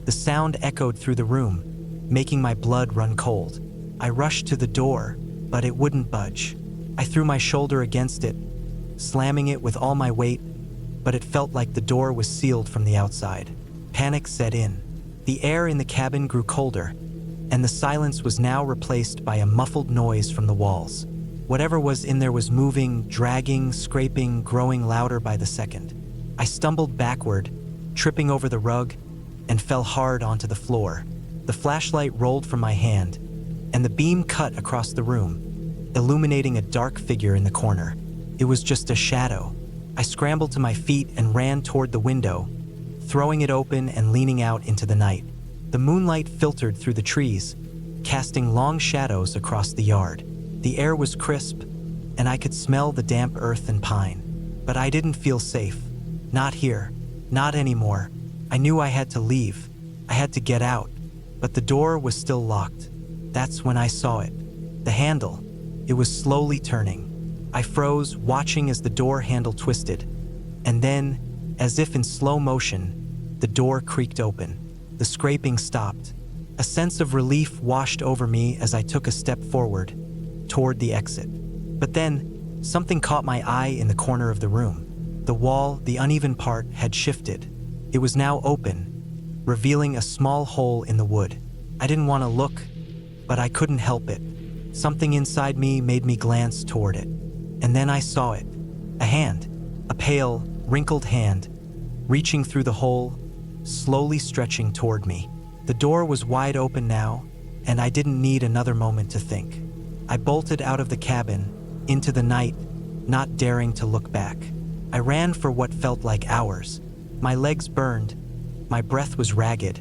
The sound echoed through the room, making my blood run cold. I rushed to the door, but it wouldn't budge. I threw my shoulder against it, slamming it with all my weight, but it felt like the door was sealed from the outside. Panic set in. The air in the cabin grew colder, and the silence was now replaced by a muffled noise from the walls. Whatever was in there was moving, dragging, scraping, growing louder by the second. I stumbled backward, tripping over the rug, and fell hard onto the floor. The flashlight rolled from my hand, and the beam cut across the room, illuminating a dark figure in the corner. It was just a shadow. I scrambled to my feet and ran toward the window, throwing it open and leaning out into the night. The moonlight filtered through the trees, casting long shadows across the yard. The air was crisp, and I could smell the damp earth and pine. But I didn't feel safe. Not here. Not anymore. I knew I had to leave. I had to get out. But the door was still locked. That's when I saw it. The handle. It was slowly turning. I froze, watching as the door handle twisted. And then, as if in slow motion, the door creaked open. The scraping stopped. A sense of relief washed over me as I took a step forward, toward the exit. But then, something caught my eye in the corner of the room. The wall, the uneven part, had shifted. It was now open, revealing a small hole in the wood. I didn't want to look, but I couldn't help it. Something inside me made me glance toward it. And then I saw it. A hand. A pale, wrinkled hand, reaching through the hole, slowly stretching toward me. The door was wide open now, and I didn't need another moment to think. I bolted out of the cabin, into the night, not daring to look back. I ran for what felt like hours. My legs burned, my breath was ragged,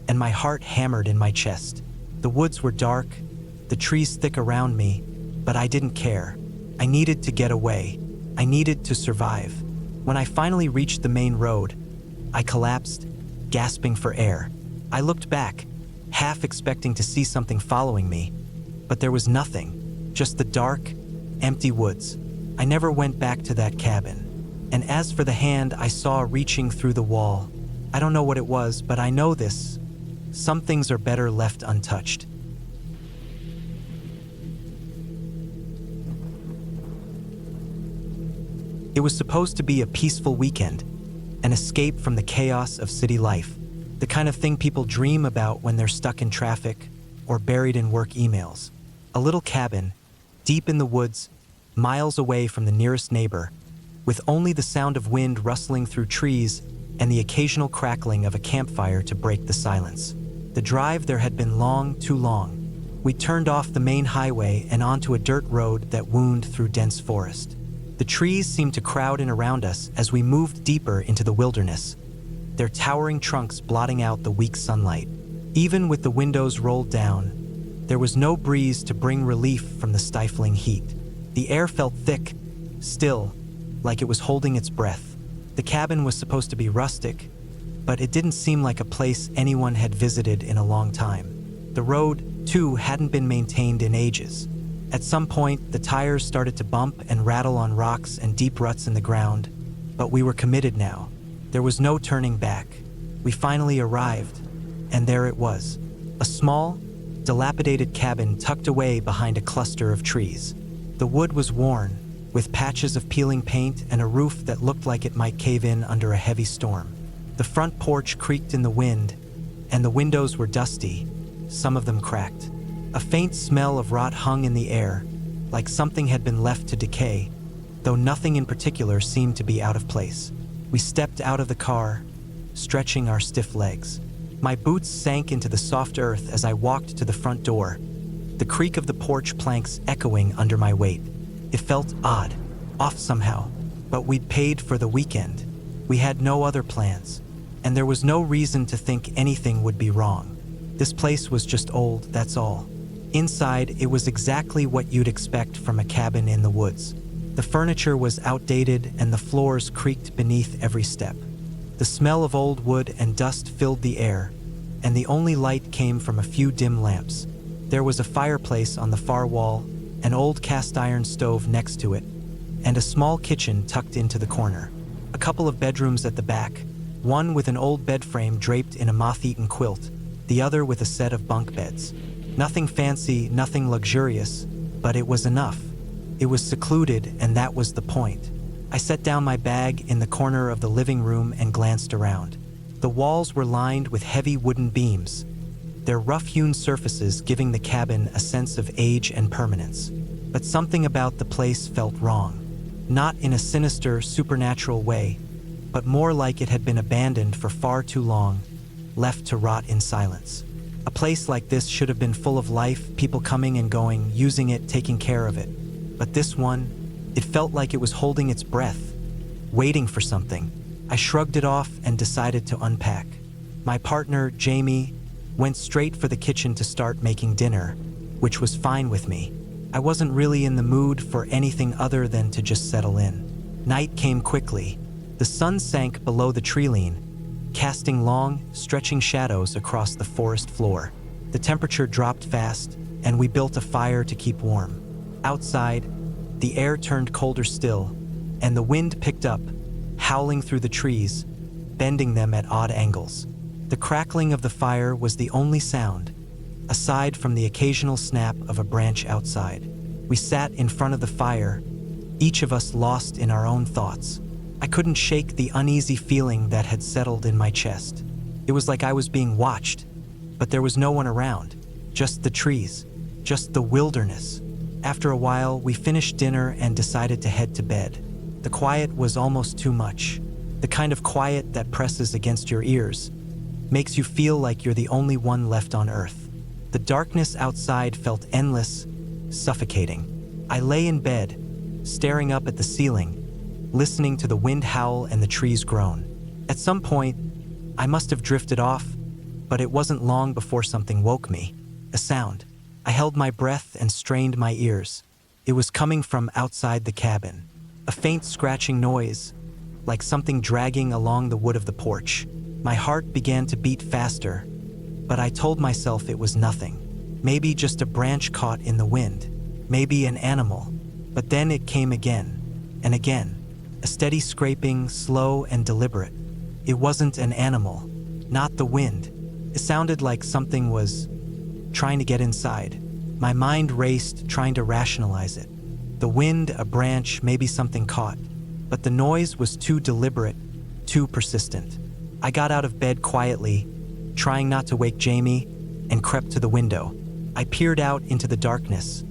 and my heart hammered in my chest. The woods were dark, the trees thick around me, but I didn't care. I needed to get away. I needed to survive. When I finally reached the main road, I collapsed, gasping for air. I looked back, half expecting to see something following me, but there was nothing, just the dark, empty woods. I never went back to that cabin. And as for the hand I saw reaching through the wall, I don't know what it was, but I know this. Some things are better left untouched. It was supposed to be a peaceful weekend, an escape from the chaos of city life, the kind of thing people dream about when they're stuck in traffic or buried in work emails. A little cabin, deep in the woods, miles away from the nearest neighbor, with only the sound of wind rustling through trees and the occasional crackling of a campfire to break the silence. The drive there had been long, too long. We turned off the main highway and onto a dirt road that wound through dense forest. The trees seemed to crowd in around us as we moved deeper into the wilderness, their towering trunks blotting out the weak sunlight. Even with the windows rolled down, there was no breeze to bring relief from the stifling heat. The air felt thick, still, like it was holding its breath. The cabin was supposed to be rustic, but it didn't seem like a place anyone had visited in a long time. The road, too, hadn't been maintained in ages. At some point, the tires started to bump and rattle on rocks and deep ruts in the ground, but we were committed now. There was no turning back. We finally arrived, and there it was. A small, dilapidated cabin tucked away behind a cluster of trees. The wood was worn, with patches of peeling paint and a roof that looked like it might cave in under a heavy storm. The front porch creaked in the wind, and the windows were dusty, some of them cracked. A faint smell of rot hung in the air, like something had been left to decay, though nothing in particular seemed to be out of place. We stepped out of the car, stretching our stiff legs. My boots sank into the soft earth as I walked to the front door, the creak of the porch planks echoing under my weight. It felt odd, off somehow, but we'd paid for the weekend. We had no other plans, and there was no reason to think anything would be wrong. This place was just old, that's all. Inside, it was exactly what you'd expect from a cabin in the woods. The furniture was outdated and the floors creaked beneath every step. The smell of old wood and dust filled the air, and the only light came from a few dim lamps. There was a fireplace on the far wall, an old cast-iron stove next to it, and a small kitchen tucked into the corner. A couple of bedrooms at the back, one with an old bed frame draped in a moth-eaten quilt, the other with a set of bunk beds. Nothing fancy, nothing luxurious, but it was enough. It was secluded, and that was the point. I set down my bag in the corner of the living room and glanced around. The walls were lined with heavy wooden beams, their rough-hewn surfaces giving the cabin a sense of age and permanence. But something about the place felt wrong. Not in a sinister, supernatural way, but more like it had been abandoned for far too long, left to rot in silence. A place like this should have been full of life, people coming and going, using it, taking care of it. But this one, it felt like it was holding its breath, waiting for something. I shrugged it off and decided to unpack. My partner, Jamie, went straight for the kitchen to start making dinner, which was fine with me. I wasn't really in the mood for anything other than to just settle in. Night came quickly. The sun sank below the tree-line, casting long, stretching shadows across the forest floor. The temperature dropped fast, and we built a fire to keep warm. Outside, the air turned colder still, and the wind picked up, howling through the trees, bending them at odd angles. The crackling of the fire was the only sound, aside from the occasional snap of a branch outside. We sat in front of the fire, each of us lost in our own thoughts. I couldn't shake the uneasy feeling that had settled in my chest. It was like I was being watched, but there was no one around, just the trees, just the wilderness. After a while, we finished dinner and decided to head to bed. The quiet was almost too much, the kind of quiet that presses against your ears, makes you feel like you're the only one left on earth. The darkness outside felt endless, suffocating. I lay in bed, staring up at the ceiling, listening to the wind howl and the trees groan. At some point, I must have drifted off, but it wasn't long before something woke me. A sound. I held my breath and strained my ears. It was coming from outside the cabin. A faint scratching noise, like something dragging along the wood of the porch. My heart began to beat faster, but I told myself it was nothing. Maybe just a branch caught in the wind. Maybe an animal. But then it came again, and again. A steady scraping, slow and deliberate. It wasn't an animal, not the wind. It sounded like something was trying to get inside. My mind raced, trying to rationalize it. The wind, a branch, maybe something caught. But the noise was too deliberate, too persistent. I got out of bed quietly, trying not to wake Jamie, and crept to the window. I peered out into the darkness,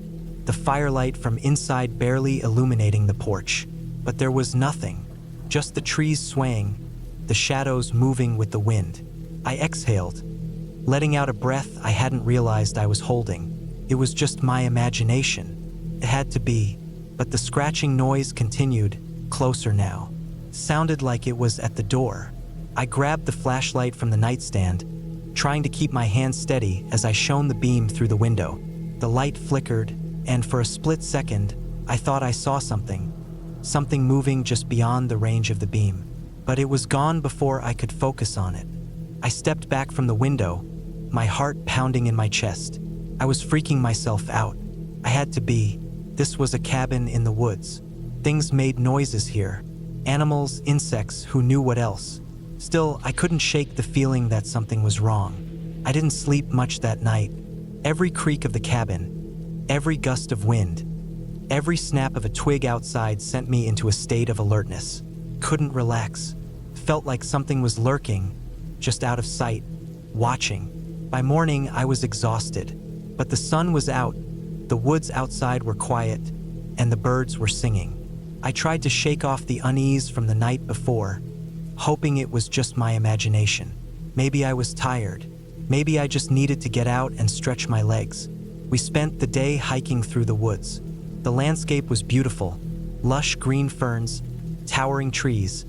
the firelight from inside barely illuminating the porch. But there was nothing, just the trees swaying, the shadows moving with the wind. I exhaled, letting out a breath I hadn't realized I was holding. It was just my imagination. It had to be, but the scratching noise continued, closer now. Sounded like it was at the door. I grabbed the flashlight from the nightstand, trying to keep my hand steady as I shone the beam through the window. The light flickered, and for a split second, I thought I saw something moving just beyond the range of the beam. But it was gone before I could focus on it. I stepped back from the window, my heart pounding in my chest. I was freaking myself out. I had to be. This was a cabin in the woods. Things made noises here. Animals, insects, who knew what else? Still, I couldn't shake the feeling that something was wrong. I didn't sleep much that night. Every creak of the cabin, every gust of wind, every snap of a twig outside sent me into a state of alertness. Couldn't relax. Felt like something was lurking, just out of sight, watching. By morning, I was exhausted, but the sun was out, the woods outside were quiet, and the birds were singing. I tried to shake off the unease from the night before, hoping it was just my imagination. Maybe I was tired. Maybe I just needed to get out and stretch my legs. We spent the day hiking through the woods. The landscape was beautiful, lush green ferns, towering trees,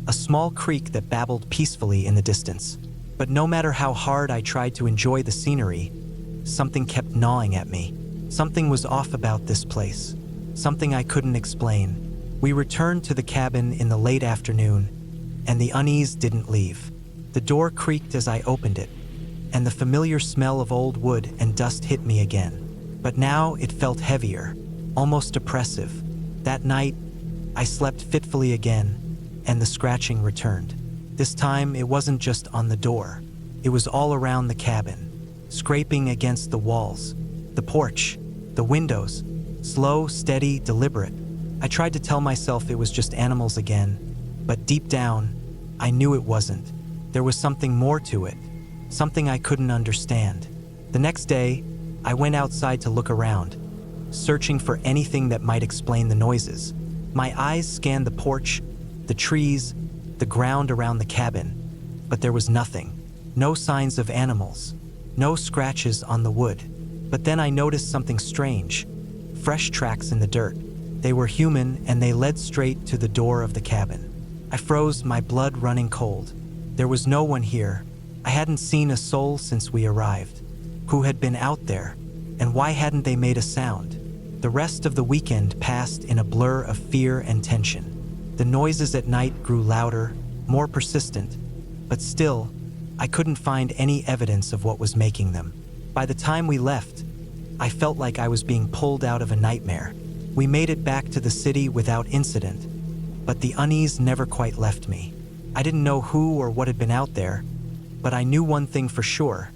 a small creek that babbled peacefully in the distance. But no matter how hard I tried to enjoy the scenery, something kept gnawing at me. Something was off about this place, something I couldn't explain. We returned to the cabin in the late afternoon, and the unease didn't leave. The door creaked as I opened it, and the familiar smell of old wood and dust hit me again. But now it felt heavier, almost oppressive. That night, I slept fitfully again, and the scratching returned. This time, it wasn't just on the door. It was all around the cabin, scraping against the walls, the porch, the windows, slow, steady, deliberate. I tried to tell myself it was just animals again, but deep down, I knew it wasn't. There was something more to it, something I couldn't understand. The next day, I went outside to look around, searching for anything that might explain the noises. My eyes scanned the porch, the trees, the ground around the cabin, but there was nothing. No signs of animals, no scratches on the wood. But then I noticed something strange, fresh tracks in the dirt. They were human, and they led straight to the door of the cabin. I froze, my blood running cold. There was no one here. I hadn't seen a soul since we arrived. Who had been out there, and why hadn't they made a sound? The rest of the weekend passed in a blur of fear and tension. The noises at night grew louder, more persistent, but still, I couldn't find any evidence of what was making them. By the time we left, I felt like I was being pulled out of a nightmare. We made it back to the city without incident, but the unease never quite left me. I didn't know who or what had been out there, but I knew one thing for sure.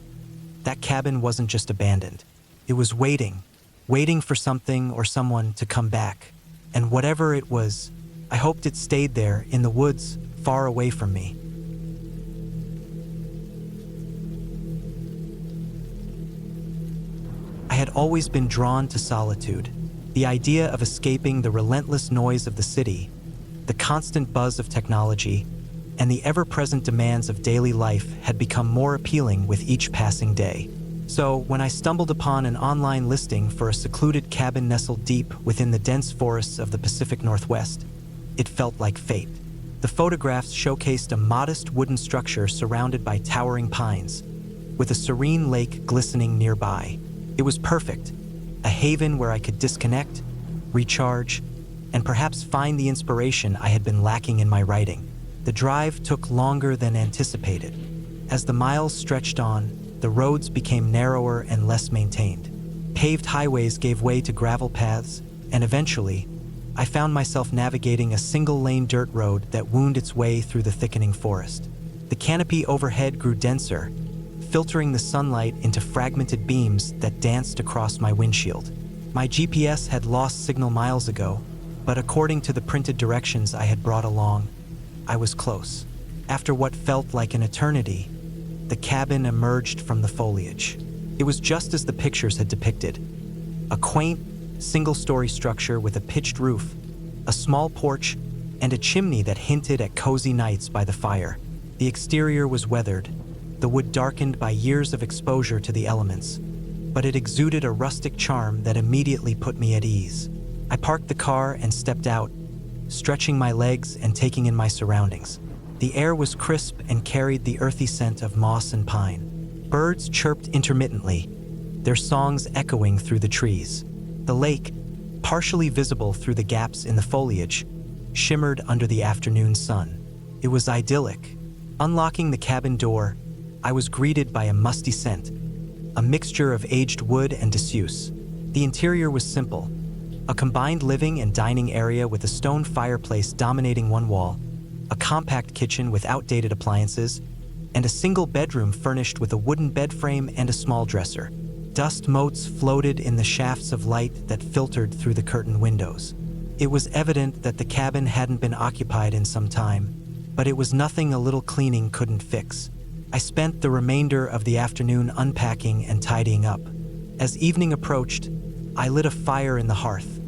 That cabin wasn't just abandoned. It was waiting, waiting for something or someone to come back. And whatever it was, I hoped it stayed there in the woods, far away from me. I had always been drawn to solitude. The idea of escaping the relentless noise of the city, the constant buzz of technology, and the ever-present demands of daily life had become more appealing with each passing day. So, when I stumbled upon an online listing for a secluded cabin nestled deep within the dense forests of the Pacific Northwest, it felt like fate. The photographs showcased a modest wooden structure surrounded by towering pines, with a serene lake glistening nearby. It was perfect, a haven where I could disconnect, recharge, and perhaps find the inspiration I had been lacking in my writing. The drive took longer than anticipated. As the miles stretched on, the roads became narrower and less maintained. Paved highways gave way to gravel paths, and eventually, I found myself navigating a single-lane dirt road that wound its way through the thickening forest. The canopy overhead grew denser, filtering the sunlight into fragmented beams that danced across my windshield. My GPS had lost signal miles ago, but according to the printed directions I had brought along, I was close. After what felt like an eternity, the cabin emerged from the foliage. It was just as the pictures had depicted. A quaint, single-story structure with a pitched roof, a small porch, and a chimney that hinted at cozy nights by the fire. The exterior was weathered, the wood darkened by years of exposure to the elements, but it exuded a rustic charm that immediately put me at ease. I parked the car and stepped out, stretching my legs and taking in my surroundings. The air was crisp and carried the earthy scent of moss and pine. Birds chirped intermittently, their songs echoing through the trees. The lake, partially visible through the gaps in the foliage, shimmered under the afternoon sun. It was idyllic. Unlocking the cabin door, I was greeted by a musty scent, a mixture of aged wood and disuse. The interior was simple, a combined living and dining area with a stone fireplace dominating one wall, a compact kitchen with outdated appliances, and a single bedroom furnished with a wooden bed frame and a small dresser. Dust motes floated in the shafts of light that filtered through the curtained windows. It was evident that the cabin hadn't been occupied in some time, but it was nothing a little cleaning couldn't fix. I spent the remainder of the afternoon unpacking and tidying up. As evening approached, I lit a fire in the hearth,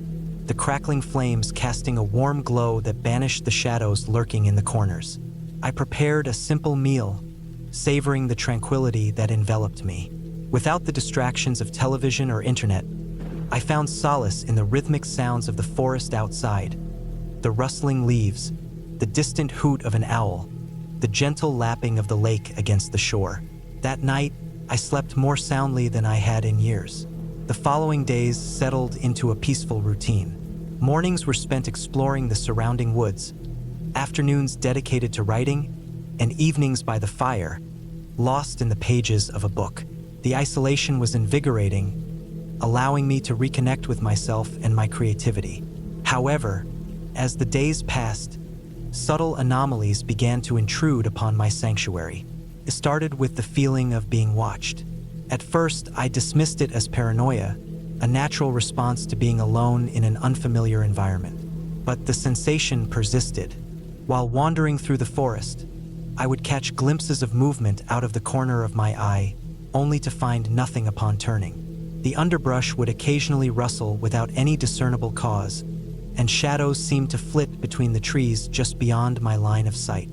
the crackling flames casting a warm glow that banished the shadows lurking in the corners. I prepared a simple meal, savoring the tranquility that enveloped me. Without the distractions of television or internet, I found solace in the rhythmic sounds of the forest outside, the rustling leaves, the distant hoot of an owl, the gentle lapping of the lake against the shore. That night, I slept more soundly than I had in years. The following days settled into a peaceful routine. Mornings were spent exploring the surrounding woods, afternoons dedicated to writing, and evenings by the fire, lost in the pages of a book. The isolation was invigorating, allowing me to reconnect with myself and my creativity. However, as the days passed, subtle anomalies began to intrude upon my sanctuary. It started with the feeling of being watched. At first, I dismissed it as paranoia, a natural response to being alone in an unfamiliar environment. But the sensation persisted. While wandering through the forest, I would catch glimpses of movement out of the corner of my eye, only to find nothing upon turning. The underbrush would occasionally rustle without any discernible cause, and shadows seemed to flit between the trees just beyond my line of sight.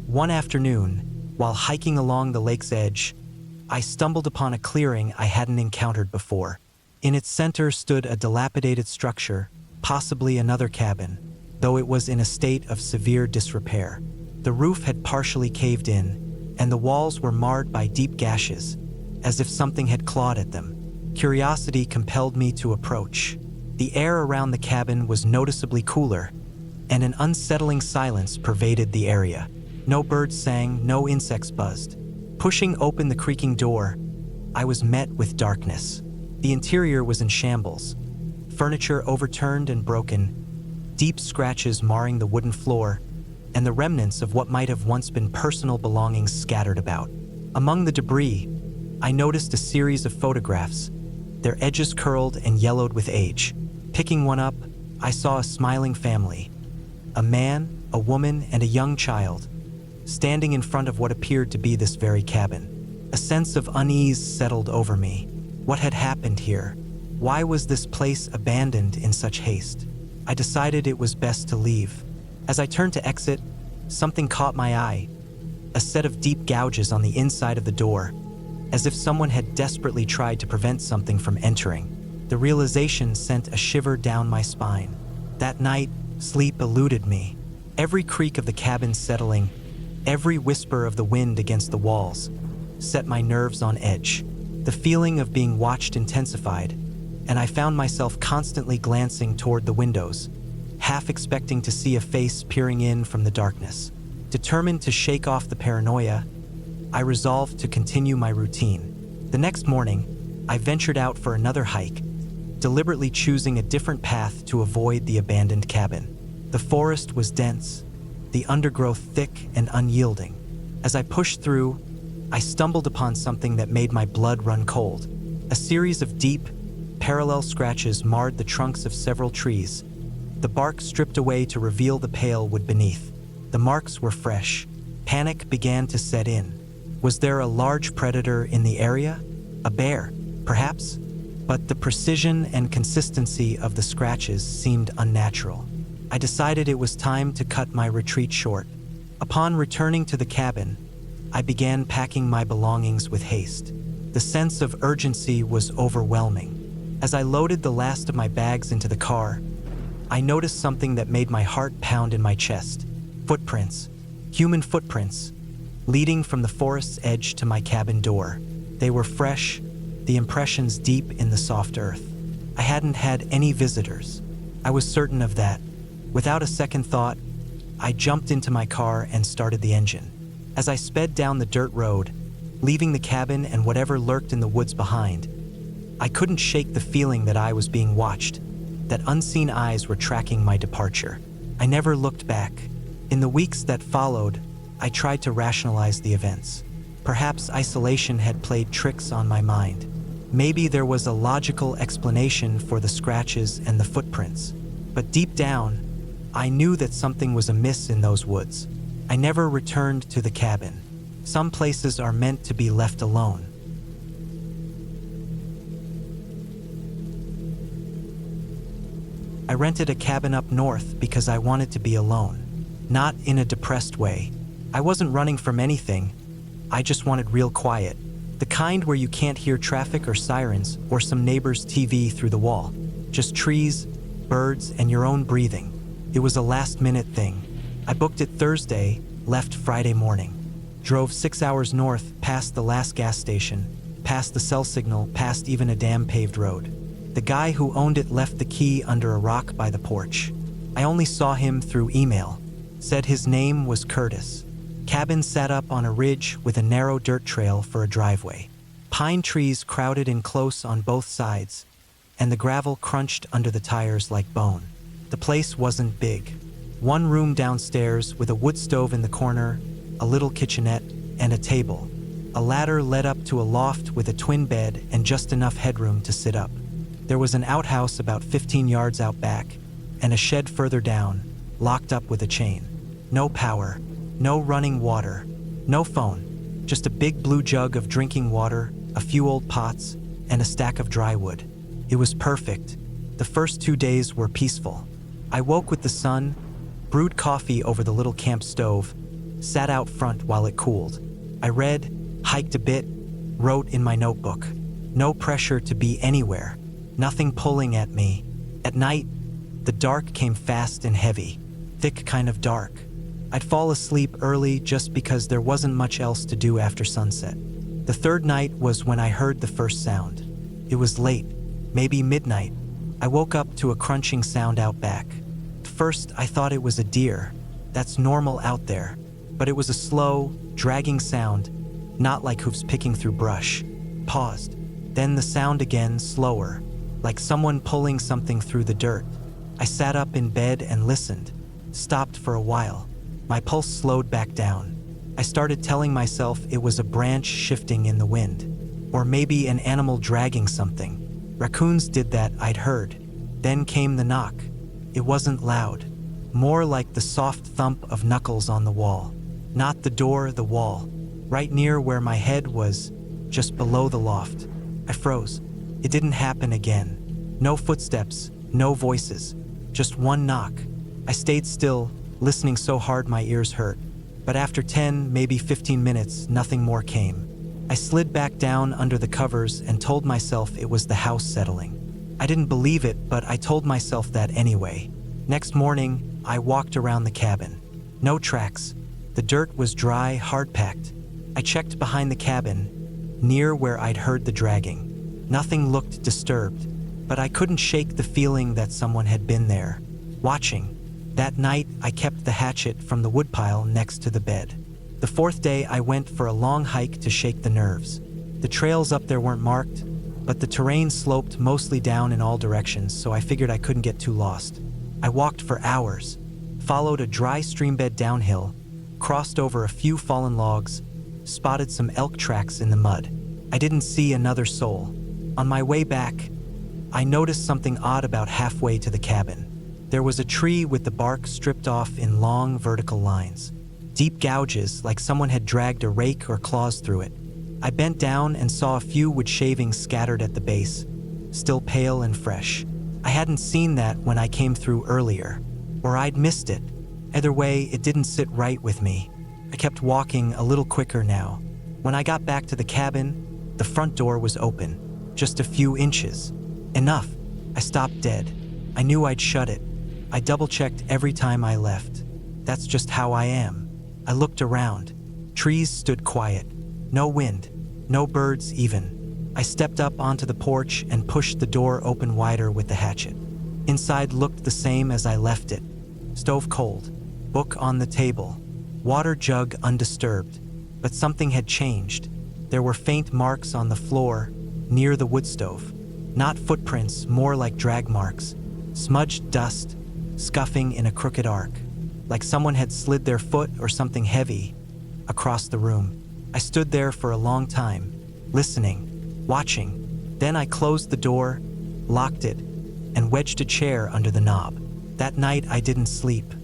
One afternoon, while hiking along the lake's edge, I stumbled upon a clearing I hadn't encountered before. In its center stood a dilapidated structure, possibly another cabin, though it was in a state of severe disrepair. The roof had partially caved in, and the walls were marred by deep gashes, as if something had clawed at them. Curiosity compelled me to approach. The air around the cabin was noticeably cooler, and an unsettling silence pervaded the area. No birds sang, no insects buzzed. Pushing open the creaking door, I was met with darkness. The interior was in shambles, furniture overturned and broken, deep scratches marring the wooden floor, and the remnants of what might have once been personal belongings scattered about. Among the debris, I noticed a series of photographs, their edges curled and yellowed with age. Picking one up, I saw a smiling family. A man, a woman, and a young child, standing in front of what appeared to be this very cabin. A sense of unease settled over me. What had happened here? Why was this place abandoned in such haste? I decided it was best to leave. As I turned to exit, something caught my eye. A set of deep gouges on the inside of the door, as if someone had desperately tried to prevent something from entering. The realization sent a shiver down my spine. That night, sleep eluded me. Every creak of the cabin settling, every whisper of the wind against the walls, set my nerves on edge. The feeling of being watched intensified, and I found myself constantly glancing toward the windows, half expecting to see a face peering in from the darkness. Determined to shake off the paranoia, I resolved to continue my routine. The next morning, I ventured out for another hike, deliberately choosing a different path to avoid the abandoned cabin. The forest was dense, the undergrowth thick and unyielding. As I pushed through, I stumbled upon something that made my blood run cold. A series of deep, parallel scratches marred the trunks of several trees, the bark stripped away to reveal the pale wood beneath. The marks were fresh. Panic began to set in. Was there a large predator in the area? A bear, perhaps? But the precision and consistency of the scratches seemed unnatural. I decided it was time to cut my retreat short. Upon returning to the cabin, I began packing my belongings with haste. The sense of urgency was overwhelming. As I loaded the last of my bags into the car, I noticed something that made my heart pound in my chest. Footprints, human footprints, leading from the forest's edge to my cabin door. They were fresh, the impressions deep in the soft earth. I hadn't had any visitors. I was certain of that. Without a second thought, I jumped into my car and started the engine. As I sped down the dirt road, leaving the cabin and whatever lurked in the woods behind, I couldn't shake the feeling that I was being watched, that unseen eyes were tracking my departure. I never looked back. In the weeks that followed, I tried to rationalize the events. Perhaps isolation had played tricks on my mind. Maybe there was a logical explanation for the scratches and the footprints. But deep down, I knew that something was amiss in those woods. I never returned to the cabin. Some places are meant to be left alone. I rented a cabin up north because I wanted to be alone. Not in a depressed way. I wasn't running from anything. I just wanted real quiet. The kind where you can't hear traffic or sirens or some neighbor's TV through the wall. Just trees, birds, and your own breathing. It was a last-minute thing. I booked it Thursday, left Friday morning. Drove 6 hours north, past the last gas station, past the cell signal, past even a damn paved road. The guy who owned it left the key under a rock by the porch. I only saw him through email. Said his name was Curtis. Cabin sat up on a ridge with a narrow dirt trail for a driveway. Pine trees crowded in close on both sides, and the gravel crunched under the tires like bone. The place wasn't big. One room downstairs with a wood stove in the corner, a little kitchenette, and a table. A ladder led up to a loft with a twin bed and just enough headroom to sit up. There was an outhouse about 15 yards out back, and a shed further down, locked up with a chain. No power, no running water, no phone, just a big blue jug of drinking water, a few old pots, and a stack of dry wood. It was perfect. The first 2 days were peaceful. I woke with the sun, brewed coffee over the little camp stove, sat out front while it cooled. I read, hiked a bit, wrote in my notebook. No pressure to be anywhere, nothing pulling at me. At night, the dark came fast and heavy, thick kind of dark. I'd fall asleep early just because there wasn't much else to do after sunset. The third night was when I heard the first sound. It was late, maybe midnight. I woke up to a crunching sound out back. At first, I thought it was a deer. That's normal out there. But it was a slow, dragging sound, not like hoofs picking through brush. Paused. Then the sound again, slower, like someone pulling something through the dirt. I sat up in bed and listened. Stopped for a while. My pulse slowed back down. I started telling myself it was a branch shifting in the wind. Or maybe an animal dragging something. Raccoons did that, I'd heard. Then came the knock. It wasn't loud. More like the soft thump of knuckles on the wall. Not the door, the wall. Right near where my head was, just below the loft. I froze. It didn't happen again. No footsteps, no voices. Just one knock. I stayed still, listening so hard my ears hurt. But after 10, maybe 15 minutes, nothing more came. I slid back down under the covers and told myself it was the house settling. I didn't believe it, but I told myself that anyway. Next morning, I walked around the cabin. No tracks. The dirt was dry, hard-packed. I checked behind the cabin, near where I'd heard the dragging. Nothing looked disturbed, but I couldn't shake the feeling that someone had been there, watching. That night, I kept the hatchet from the woodpile next to the bed. The fourth day, I went for a long hike to shake the nerves. The trails up there weren't marked, but the terrain sloped mostly down in all directions, so I figured I couldn't get too lost. I walked for hours, followed a dry streambed downhill, crossed over a few fallen logs, spotted some elk tracks in the mud. I didn't see another soul. On my way back, I noticed something odd about halfway to the cabin. There was a tree with the bark stripped off in long vertical lines. Deep gouges, like someone had dragged a rake or claws through it. I bent down and saw a few wood shavings scattered at the base, still pale and fresh. I hadn't seen that when I came through earlier, or I'd missed it. Either way, it didn't sit right with me. I kept walking a little quicker now. When I got back to the cabin, the front door was open, just a few inches. Enough. I stopped dead. I knew I'd shut it. I double-checked every time I left. That's just how I am. I looked around. Trees stood quiet. No wind. No birds even. I stepped up onto the porch and pushed the door open wider with the hatchet. Inside looked the same as I left it. Stove cold. Book on the table. Water jug undisturbed. But something had changed. There were faint marks on the floor, near the wood stove. Not footprints, more like drag marks. Smudged dust, scuffing in a crooked arc. Like someone had slid their foot or something heavy across the room. I stood there for a long time, listening, watching. Then I closed the door, locked it, and wedged a chair under the knob. That night I didn't sleep.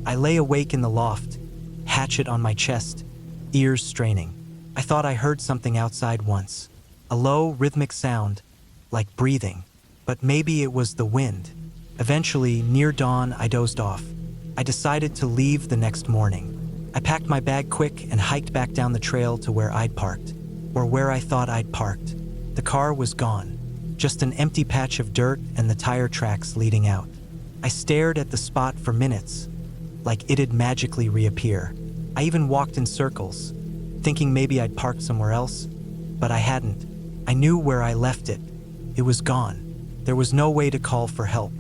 I lay awake in the loft, hatchet on my chest, ears straining. I thought I heard something outside once. A low, rhythmic sound, like breathing. But maybe it was the wind. Eventually, near dawn, I dozed off. I decided to leave the next morning. I packed my bag quick and hiked back down the trail to where I'd parked, or where I thought I'd parked. The car was gone, just an empty patch of dirt and the tire tracks leading out. I stared at the spot for minutes, like it'd magically reappear. I even walked in circles, thinking maybe I'd parked somewhere else, but I hadn't. I knew where I left it. It was gone. There was no way to call for help.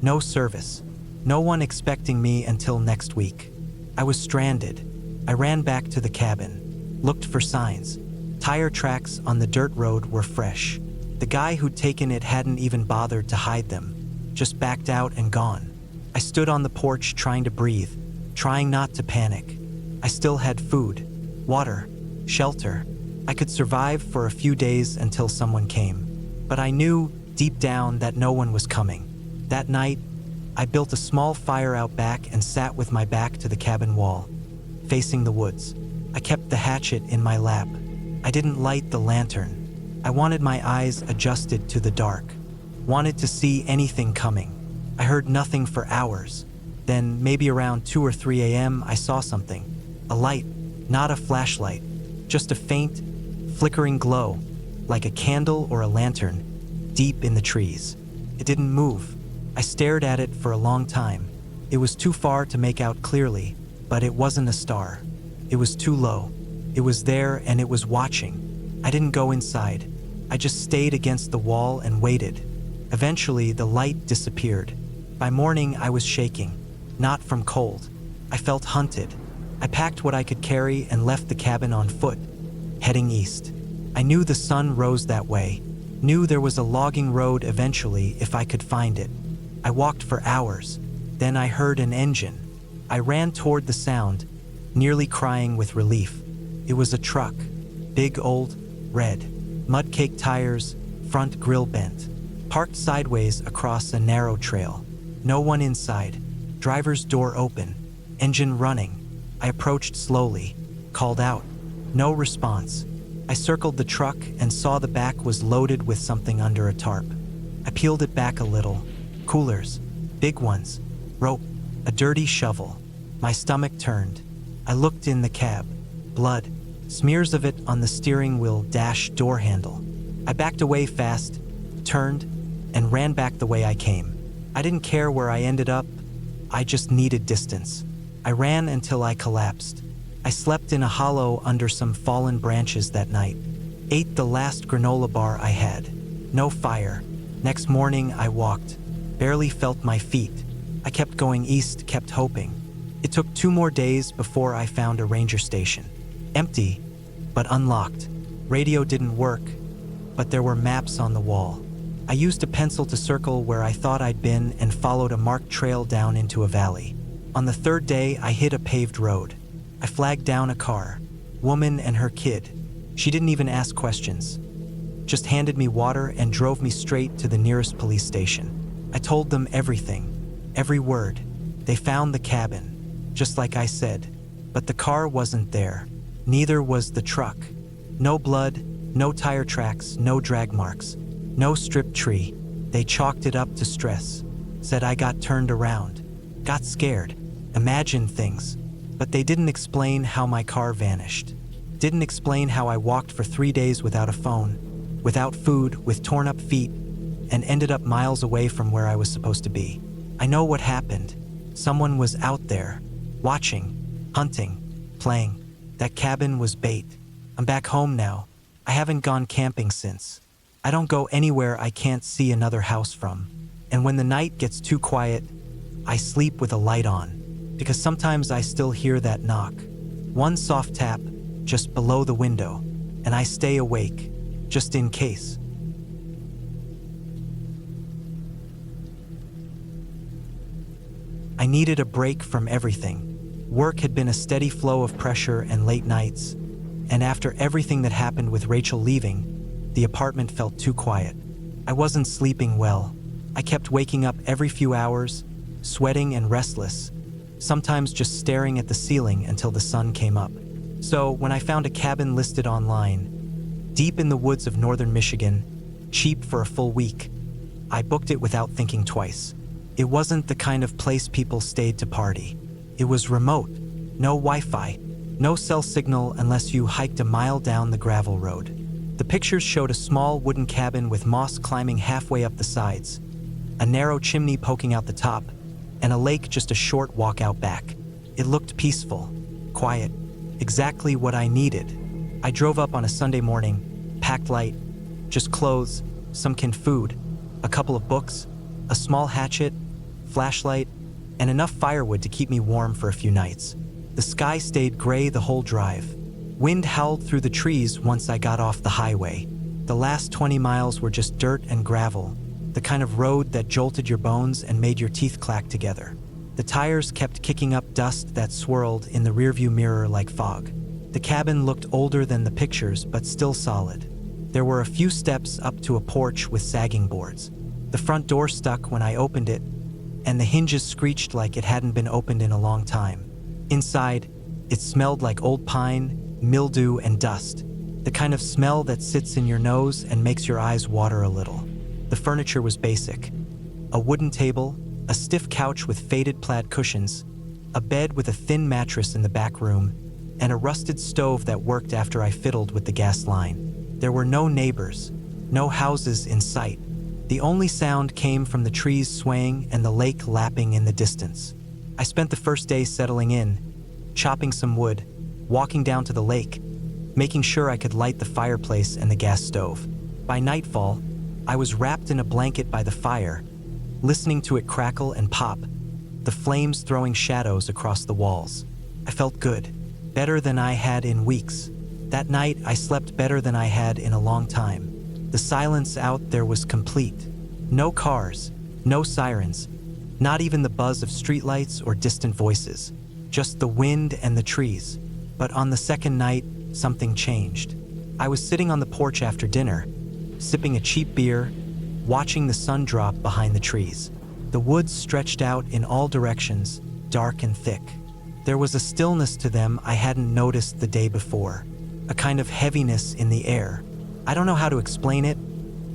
No service. No one expecting me until next week. I was stranded. I ran back to the cabin, looked for signs. Tire tracks on the dirt road were fresh. The guy who'd taken it hadn't even bothered to hide them, just backed out and gone. I stood on the porch trying to breathe, trying not to panic. I still had food, water, shelter. I could survive for a few days until someone came. But I knew, deep down, that no one was coming. That night, I built a small fire out back and sat with my back to the cabin wall, facing the woods. I kept the hatchet in my lap. I didn't light the lantern. I wanted my eyes adjusted to the dark. Wanted to see anything coming. I heard nothing for hours. Then, maybe around 2 or 3 a.m., I saw something. A light, not a flashlight, just a faint, flickering glow, like a candle or a lantern, deep in the trees. It didn't move. I stared at it for a long time. It was too far to make out clearly, but it wasn't a star. It was too low. It was there and it was watching. I didn't go inside. I just stayed against the wall and waited. Eventually, the light disappeared. By morning, I was shaking, not from cold. I felt hunted. I packed what I could carry and left the cabin on foot, heading east. I knew the sun rose that way, knew there was a logging road eventually if I could find it. I walked for hours. Then I heard an engine. I ran toward the sound, nearly crying with relief. It was a truck, big, old, red, mud-caked tires, front grille bent. Parked sideways across a narrow trail. No one inside. Driver's door open. Engine running. I approached slowly. Called out. No response. I circled the truck and saw the back was loaded with something under a tarp. I peeled it back a little. Coolers. Big ones. Rope. A dirty shovel. My stomach turned. I looked in the cab. Blood. Smears of it on the steering wheel dash door handle. I backed away fast, turned, and ran back the way I came. I didn't care where I ended up. I just needed distance. I ran until I collapsed. I slept in a hollow under some fallen branches that night. Ate the last granola bar I had. No fire. Next morning I walked. Barely felt my feet. I kept going east, kept hoping. It took 2 more days before I found a ranger station. Empty, but unlocked. Radio didn't work, but there were maps on the wall. I used a pencil to circle where I thought I'd been and followed a marked trail down into a valley. On the 3rd day, I hit a paved road. I flagged down a car. Woman and her kid. She didn't even ask questions. Just handed me water and drove me straight to the nearest police station. I told them everything. Every word. They found the cabin, just like I said. But the car wasn't there. Neither was the truck. No blood, no tire tracks, no drag marks, no stripped tree. They chalked it up to stress. Said I got turned around. Got scared. Imagined things. But they didn't explain how my car vanished. Didn't explain how I walked for 3 days without a phone, without food, with torn up feet, and ended up miles away from where I was supposed to be. I know what happened. Someone was out there, watching, hunting, playing. That cabin was bait. I'm back home now. I haven't gone camping since. I don't go anywhere I can't see another house from. And when the night gets too quiet, I sleep with a light on, because sometimes I still hear that knock. One soft tap, just below the window, and I stay awake, just in case. I needed a break from everything. Work had been a steady flow of pressure and late nights, and after everything that happened with Rachel leaving, the apartment felt too quiet. I wasn't sleeping well. I kept waking up every few hours, sweating and restless, sometimes just staring at the ceiling until the sun came up. So when I found a cabin listed online, deep in the woods of northern Michigan, cheap for a full week, I booked it without thinking twice. It wasn't the kind of place people stayed to party. It was remote, no Wi-Fi, no cell signal unless you hiked a mile down the gravel road. The pictures showed a small wooden cabin with moss climbing halfway up the sides, a narrow chimney poking out the top, and a lake just a short walk out back. It looked peaceful, quiet, exactly what I needed. I drove up on a Sunday morning, packed light, just clothes, some canned food, a couple of books, a small hatchet, flashlight, and enough firewood to keep me warm for a few nights. The sky stayed gray the whole drive. Wind howled through the trees once I got off the highway. The last 20 miles were just dirt and gravel, the kind of road that jolted your bones and made your teeth clack together. The tires kept kicking up dust that swirled in the rearview mirror like fog. The cabin looked older than the pictures, but still solid. There were a few steps up to a porch with sagging boards. The front door stuck when I opened it, and the hinges screeched like it hadn't been opened in a long time. Inside, it smelled like old pine, mildew, and dust, the kind of smell that sits in your nose and makes your eyes water a little. The furniture was basic. A wooden table, a stiff couch with faded plaid cushions, a bed with a thin mattress in the back room, and a rusted stove that worked after I fiddled with the gas line. There were no neighbors, no houses in sight. The only sound came from the trees swaying and the lake lapping in the distance. I spent the first day settling in, chopping some wood, walking down to the lake, making sure I could light the fireplace and the gas stove. By nightfall, I was wrapped in a blanket by the fire, listening to it crackle and pop, the flames throwing shadows across the walls. I felt good, better than I had in weeks. That night, I slept better than I had in a long time. The silence out there was complete. No cars, no sirens, not even the buzz of streetlights or distant voices, just the wind and the trees. But on the second night, something changed. I was sitting on the porch after dinner, sipping a cheap beer, watching the sun drop behind the trees. The woods stretched out in all directions, dark and thick. There was a stillness to them I hadn't noticed the day before, a kind of heaviness in the air. I don't know how to explain it,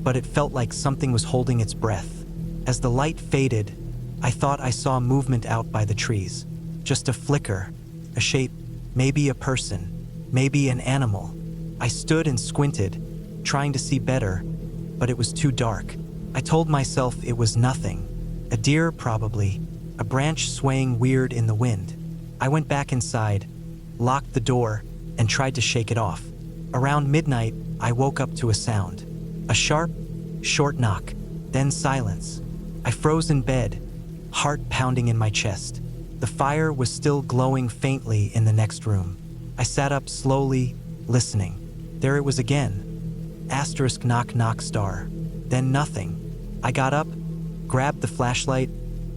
but it felt like something was holding its breath. As the light faded, I thought I saw movement out by the trees. Just a flicker, a shape, maybe a person, maybe an animal. I stood and squinted, trying to see better, but it was too dark. I told myself it was nothing. A deer, probably, a branch swaying weird in the wind. I went back inside, locked the door, and tried to shake it off. Around midnight, I woke up to a sound. A sharp, short knock, then silence. I froze in bed, heart pounding in my chest. The fire was still glowing faintly in the next room. I sat up slowly, listening. There it was again. Asterisk knock knock star. Then nothing. I got up, grabbed the flashlight,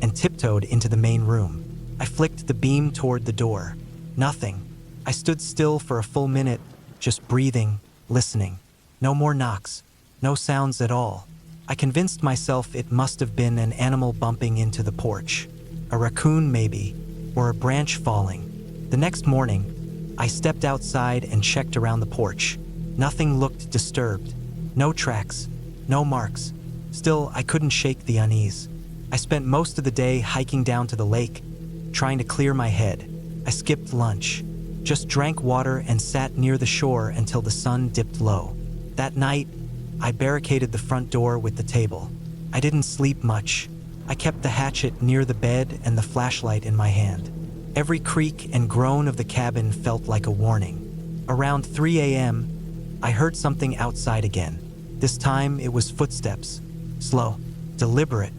and tiptoed into the main room. I flicked the beam toward the door. Nothing. I stood still for a full minute, just breathing, listening. No more knocks. No sounds at all. I convinced myself it must have been an animal bumping into the porch. A raccoon maybe, or a branch falling. The next morning, I stepped outside and checked around the porch. Nothing looked disturbed. No tracks, no marks. Still, I couldn't shake the unease. I spent most of the day hiking down to the lake, trying to clear my head. I skipped lunch, just drank water and sat near the shore until the sun dipped low. That night, I barricaded the front door with the table. I didn't sleep much. I kept the hatchet near the bed and the flashlight in my hand. Every creak and groan of the cabin felt like a warning. Around 3 a.m., I heard something outside again. This time it was footsteps, slow, deliberate,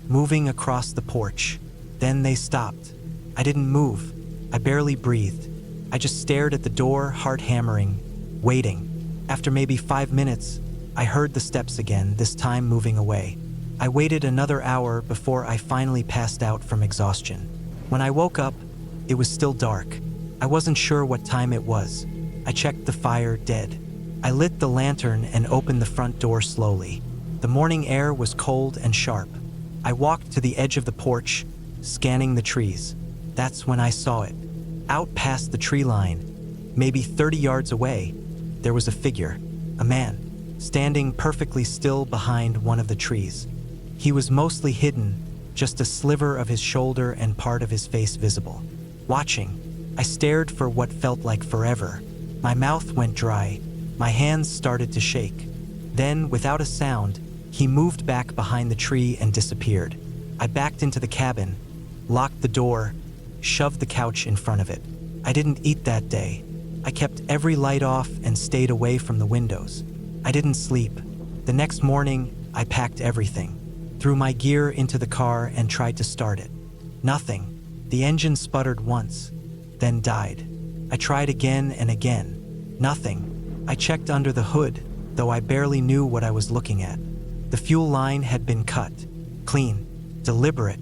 moving across the porch. Then they stopped. I didn't move. I barely breathed. I just stared at the door, heart hammering, waiting. After maybe 5 minutes, I heard the steps again, this time moving away. I waited another hour before I finally passed out from exhaustion. When I woke up, it was still dark. I wasn't sure what time it was. I checked the fire, dead. I lit the lantern and opened the front door slowly. The morning air was cold and sharp. I walked to the edge of the porch, scanning the trees. That's when I saw it. Out past the tree line, maybe 30 yards away, there was a figure, a man, standing perfectly still behind one of the trees. He was mostly hidden, just a sliver of his shoulder and part of his face visible. Watching, I stared for what felt like forever. My mouth went dry, my hands started to shake. Then, without a sound, he moved back behind the tree and disappeared. I backed into the cabin, locked the door, shoved the couch in front of it. I didn't eat that day. I kept every light off and stayed away from the windows. I didn't sleep. The next morning, I packed everything, threw my gear into the car and tried to start it. Nothing. The engine sputtered once, then died. I tried again and again. Nothing. I checked under the hood, though I barely knew what I was looking at. The fuel line had been cut. Clean. Deliberate.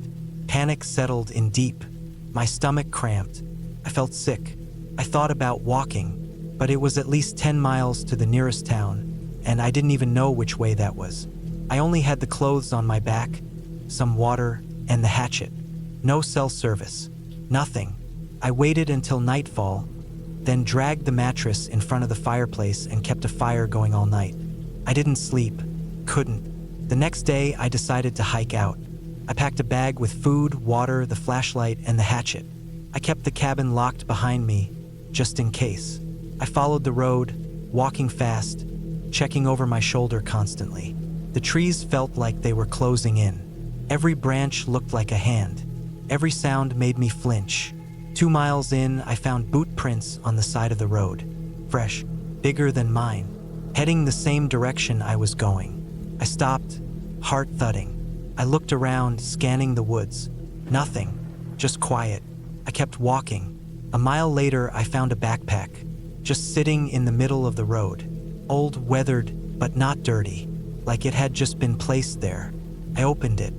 Panic settled in deep. My stomach cramped. I felt sick. I thought about walking, but it was at least 10 miles to the nearest town, and I didn't even know which way that was. I only had the clothes on my back, some water, and the hatchet. No cell service. Nothing. I waited until nightfall, then dragged the mattress in front of the fireplace and kept a fire going all night. I didn't sleep. Couldn't. The next day, I decided to hike out. I packed a bag with food, water, the flashlight, and the hatchet. I kept the cabin locked behind me, just in case. I followed the road, walking fast, checking over my shoulder constantly. The trees felt like they were closing in. Every branch looked like a hand. Every sound made me flinch. 2 miles in, I found boot prints on the side of the road. Fresh, bigger than mine, heading the same direction I was going. I stopped, heart thudding. I looked around, scanning the woods. Nothing, just quiet. I kept walking. A mile later, I found a backpack, just sitting in the middle of the road. Old, weathered, but not dirty, like it had just been placed there. I opened it.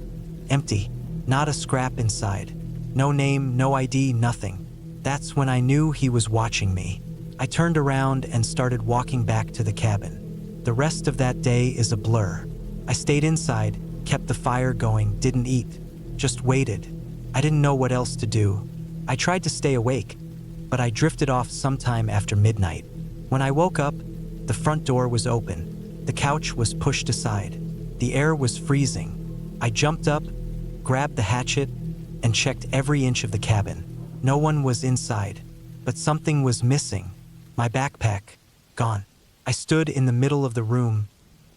Empty. Not a scrap inside. No name, no ID, nothing. That's when I knew he was watching me. I turned around and started walking back to the cabin. The rest of that day is a blur. I stayed inside, kept the fire going, didn't eat, just waited. I didn't know what else to do. I tried to stay awake, but I drifted off sometime after midnight. When I woke up, the front door was open. The couch was pushed aside. The air was freezing. I jumped up, grabbed the hatchet, and checked every inch of the cabin. No one was inside, but something was missing. My backpack, gone. I stood in the middle of the room,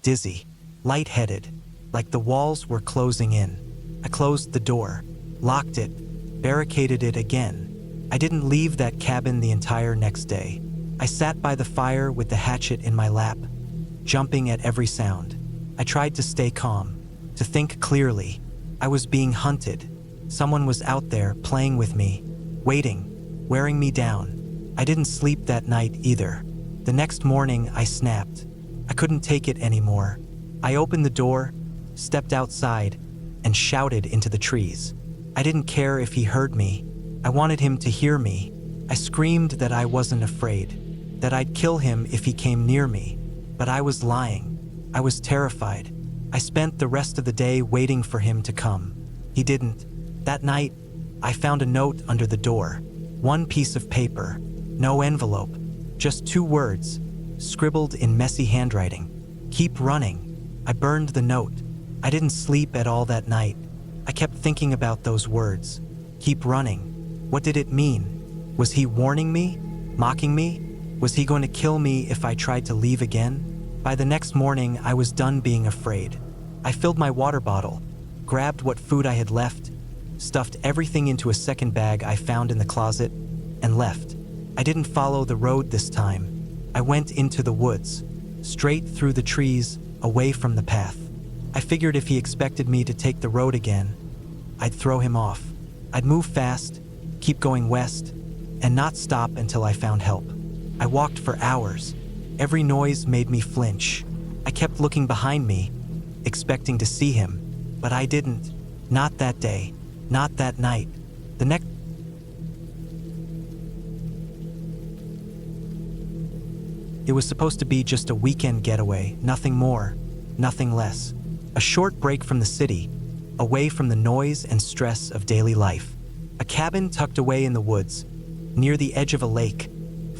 dizzy, lightheaded, like the walls were closing in. I closed the door, locked it, barricaded it again. I didn't leave that cabin the entire next day. I sat by the fire with the hatchet in my lap, jumping at every sound. I tried to stay calm, to think clearly. I was being hunted. Someone was out there playing with me, waiting, wearing me down. I didn't sleep that night either. The next morning, I snapped. I couldn't take it anymore. I opened the door, stepped outside, and shouted into the trees. I didn't care if he heard me. I wanted him to hear me. I screamed that I wasn't afraid, that I'd kill him if he came near me. But I was lying. I was terrified. I spent the rest of the day waiting for him to come. He didn't. That night, I found a note under the door. One piece of paper, no envelope, just 2 words, scribbled in messy handwriting. Keep running. I burned the note. I didn't sleep at all that night. I kept thinking about those words. Keep running. What did it mean? Was he warning me? Mocking me? Was he going to kill me if I tried to leave again? By the next morning, I was done being afraid. I filled my water bottle, grabbed what food I had left, stuffed everything into a second bag I found in the closet, and left. I didn't follow the road this time. I went into the woods, straight through the trees, away from the path. I figured if he expected me to take the road again, I'd throw him off. I'd move fast, keep going west, and not stop until I found help. I walked for hours. Every noise made me flinch. I kept looking behind me, expecting to see him, but I didn't. Not that day, not that night. The next It was supposed to be just a weekend getaway, nothing more, nothing less. A short break from the city, away from the noise and stress of daily life. A cabin tucked away in the woods, near the edge of a lake,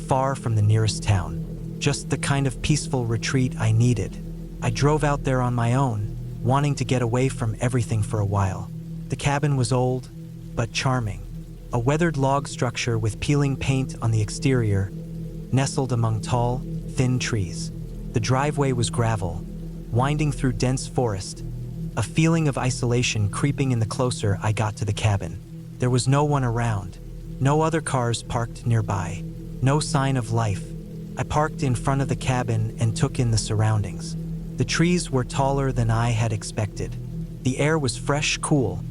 far from the nearest town. Just the kind of peaceful retreat I needed. I drove out there on my own, wanting to get away from everything for a while. The cabin was old, but charming. A weathered log structure with peeling paint on the exterior, nestled among tall, thin trees. The driveway was gravel, winding through dense forest, a feeling of isolation creeping in the closer I got to the cabin. There was no one around, no other cars parked nearby, no sign of life. I parked in front of the cabin and took in the surroundings. The trees were taller than I had expected. The air was fresh, cool,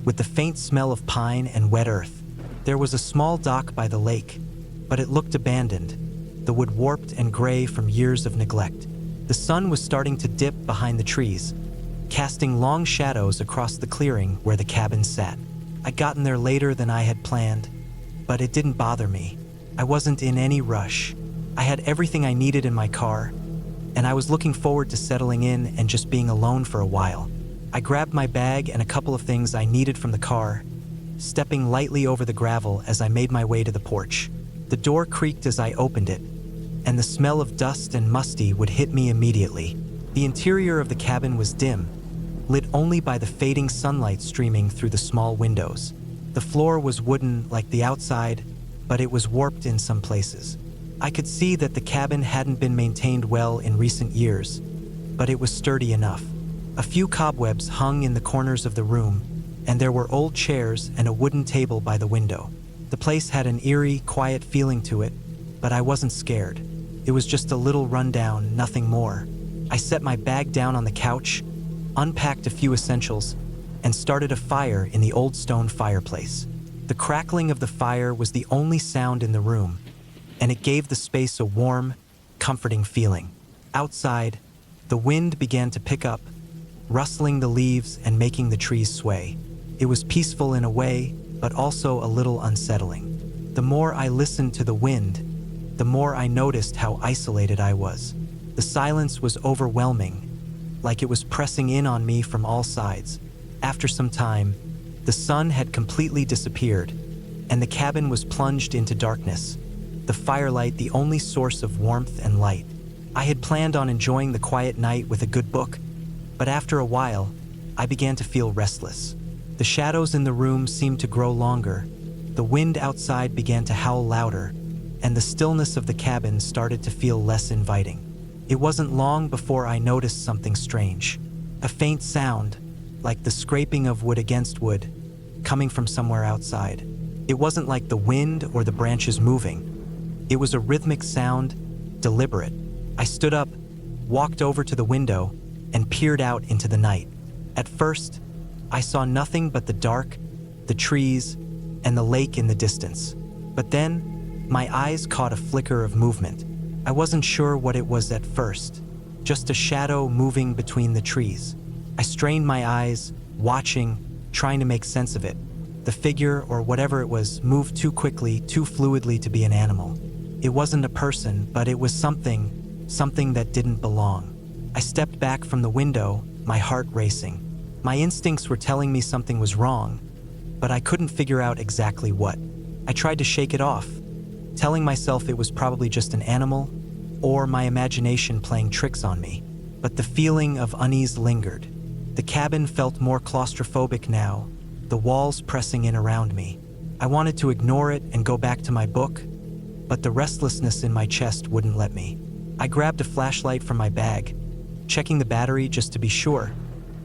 with the faint smell of pine and wet earth. There was a small dock by the lake, but it looked abandoned, the wood warped and gray from years of neglect. The sun was starting to dip behind the trees, casting long shadows across the clearing where the cabin sat. I'd gotten there later than I had planned, but it didn't bother me. I wasn't in any rush. I had everything I needed in my car, and I was looking forward to settling in and just being alone for a while. I grabbed my bag and a couple of things I needed from the car, stepping lightly over the gravel as I made my way to the porch. The door creaked as I opened it, and the smell of dust and musty would hit me immediately. The interior of the cabin was dim, lit only by the fading sunlight streaming through the small windows. The floor was wooden like the outside, but it was warped in some places. I could see that the cabin hadn't been maintained well in recent years, but it was sturdy enough. A few cobwebs hung in the corners of the room, and there were old chairs and a wooden table by the window. The place had an eerie, quiet feeling to it, but I wasn't scared. It was just a little rundown, nothing more. I set my bag down on the couch, unpacked a few essentials, and started a fire in the old stone fireplace. The crackling of the fire was the only sound in the room, and it gave the space a warm, comforting feeling. Outside, the wind began to pick up, rustling the leaves and making the trees sway. It was peaceful in a way, but also a little unsettling. The more I listened to the wind, the more I noticed how isolated I was. The silence was overwhelming, like it was pressing in on me from all sides. After some time, the sun had completely disappeared, and the cabin was plunged into darkness, the firelight the only source of warmth and light. I had planned on enjoying the quiet night with a good book, but after a while, I began to feel restless. The shadows in the room seemed to grow longer, the wind outside began to howl louder, and the stillness of the cabin started to feel less inviting. It wasn't long before I noticed something strange. A faint sound, like the scraping of wood against wood, coming from somewhere outside. It wasn't like the wind or the branches moving. It was a rhythmic sound, deliberate. I stood up, walked over to the window, and peered out into the night. At first, I saw nothing but the dark, the trees, and the lake in the distance. But then, my eyes caught a flicker of movement. I wasn't sure what it was at first, just a shadow moving between the trees. I strained my eyes, watching, trying to make sense of it. The figure, or whatever it was, moved too quickly, too fluidly to be an animal. It wasn't a person, but it was something that didn't belong. I stepped back from the window, my heart racing. My instincts were telling me something was wrong, but I couldn't figure out exactly what. I tried to shake it off, telling myself it was probably just an animal or my imagination playing tricks on me. But the feeling of unease lingered. The cabin felt more claustrophobic now, the walls pressing in around me. I wanted to ignore it and go back to my book, but the restlessness in my chest wouldn't let me. I grabbed a flashlight from my bag, checking the battery just to be sure,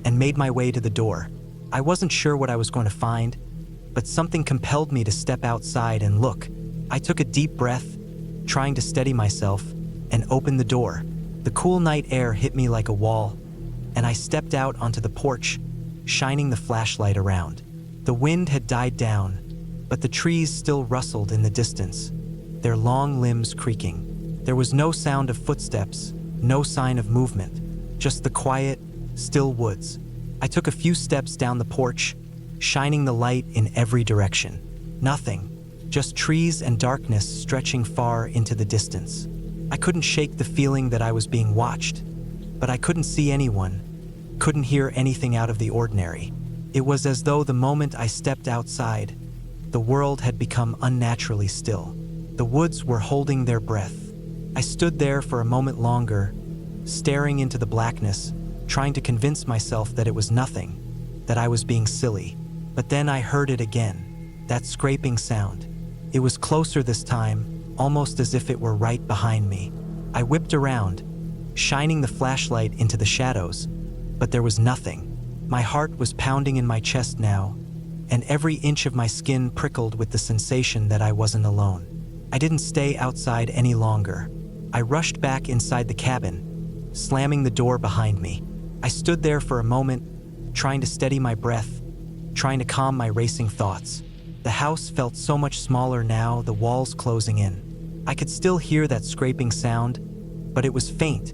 and made my way to the door. I wasn't sure what I was going to find, but something compelled me to step outside and look. I took a deep breath, trying to steady myself, and opened the door. The cool night air hit me like a wall, and I stepped out onto the porch, shining the flashlight around. The wind had died down, but the trees still rustled in the distance, their long limbs creaking. There was no sound of footsteps, no sign of movement, just the quiet, still woods. I took a few steps down the porch, shining the light in every direction. Nothing, just trees and darkness stretching far into the distance. I couldn't shake the feeling that I was being watched, but I couldn't see anyone, couldn't hear anything out of the ordinary. It was as though the moment I stepped outside, the world had become unnaturally still. The woods were holding their breath. I stood there for a moment longer, staring into the blackness, trying to convince myself that it was nothing, that I was being silly. But then I heard it again, that scraping sound. It was closer this time, almost as if it were right behind me. I whipped around, shining the flashlight into the shadows, but there was nothing. My heart was pounding in my chest now, and every inch of my skin prickled with the sensation that I wasn't alone. I didn't stay outside any longer. I rushed back inside the cabin, slamming the door behind me. I stood there for a moment, trying to steady my breath, trying to calm my racing thoughts. The house felt so much smaller now, the walls closing in. I could still hear that scraping sound, but it was faint,